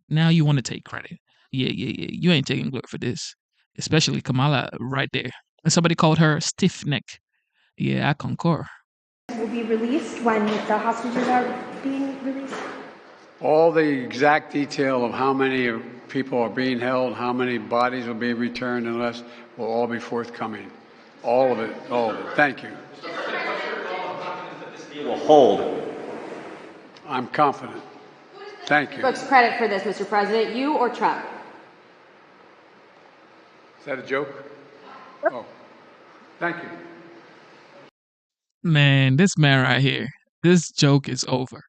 Now you want to take credit. Yeah. You ain't taking glory for this. Especially Kamala right there. And somebody called her stiff neck. Yeah, I concur. Will be released when the hostages are being released? All the exact detail of how many people are being held, how many bodies will be returned and less, will all be forthcoming. All of it. Thank you. This deal will hold. I'm confident. Thank you. Folks, credit for this, Mr. President, you or Trump? Is that a joke? Oh, thank you. Man, this man right here, this joke is over.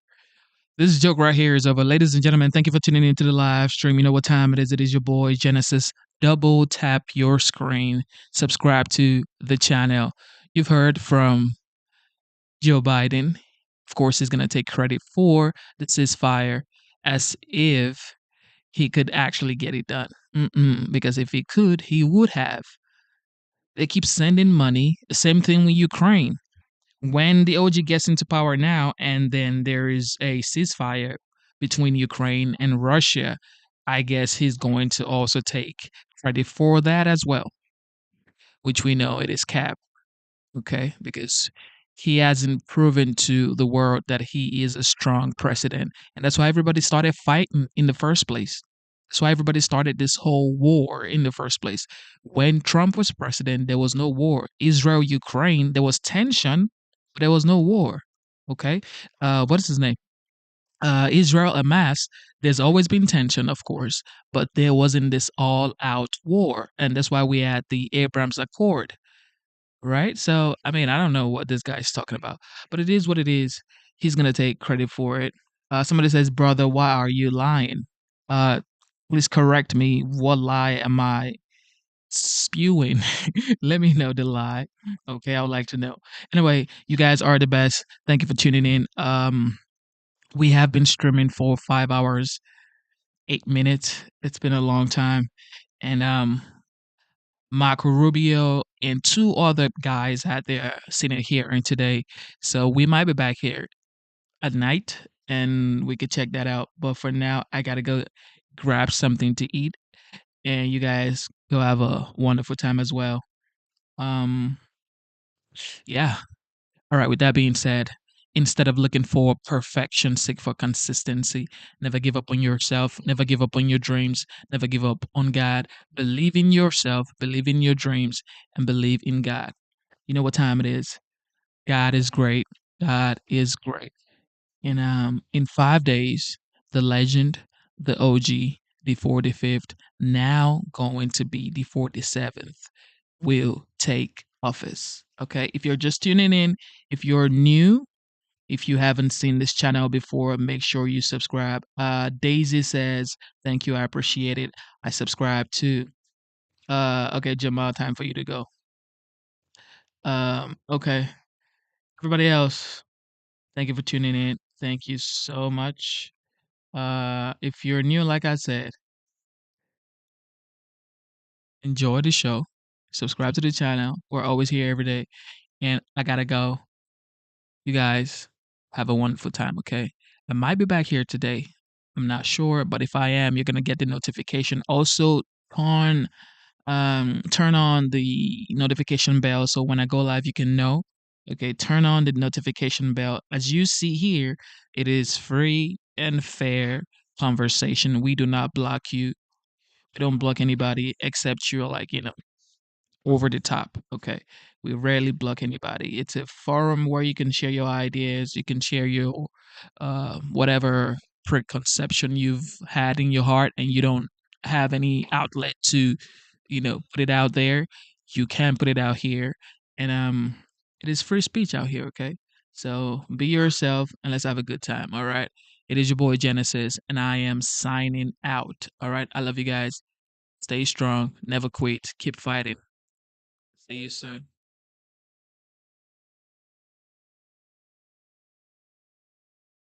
This joke right here is over. Ladies and gentlemen, thank you for tuning into the live stream. You know what time it is. It is your boy, Genesis. Double tap your screen. Subscribe to the channel. You've heard from Joe Biden. Of course, he's going to take credit for the ceasefire as if he could actually get it done. Because if he could, he would have. They keep sending money. Same thing with Ukraine. When the OG gets into power now, and then there is a ceasefire between Ukraine and Russia, I guess he's going to also take credit for that as well, which we know it is cap, okay? Because he hasn't proven to the world that he is a strong president. And that's why everybody started fighting in the first place. That's why everybody started this whole war in the first place. When Trump was president, there was no war. Israel, Ukraine, there was tension, but there was no war. Okay? What is his name? Israel, Hamas, there's always been tension, of course, but there wasn't this all-out war. And that's why we had the Abraham Accord, right? So, I mean, I don't know what this guy's talking about, but it is what it is. he's gonna take credit for it. Somebody says, "Brother, why are you lying?" Uh, please correct me. What lie am I spewing? Let me know the lie. Okay, I would like to know. Anyway, you guys are the best. Thank you for tuning in. We have been streaming for 5 hours, 8 minutes. It's been a long time, and Marco Rubio and two other guys had their Senate hearing today, so we might be back here at night, and we could check that out. But for now, I gotta go grab something to eat, and you guys go have a wonderful time as well. Um, yeah. All right. With that being said, instead of looking for perfection, seek for consistency. Never give up on yourself. Never give up on your dreams. Never give up on God. Believe in yourself. Believe in your dreams, and believe in God. You know what time it is. God is great. God is great. And in 5 days, the legend, the OG, the 45th, now going to be the 47th, will take office. Okay. If you're just tuning in, if you're new, if you haven't seen this channel before, make sure you subscribe. Daisy says, "Thank you, I appreciate it. I subscribe too." Okay, Jamal, time for you to go. Okay. Everybody else, thank you for tuning in. Thank you so much. If you're new, like I said, enjoy the show. Subscribe to the channel. We're always here every day. And I gotta go. You guys have a wonderful time, okay? I might be back here today. I'm not sure, but if I am, you're gonna get the notification. Also, turn turn on the notification bell so when I go live, you can know. Okay, turn on the notification bell. As you see here, it is free and fair conversation. We do not block you. We don't block anybody except you're like, over the top. Okay. We rarely block anybody. It's a forum where you can share your ideas, you can share your whatever preconception you've had in your heart and you don't have any outlet to, put it out there. You can put it out here. And it is free speech out here, okay? So be yourself and let's have a good time. All right. It is your boy Genesis, and I am signing out. All right. I love you guys. Stay strong. Never quit. Keep fighting. See you soon.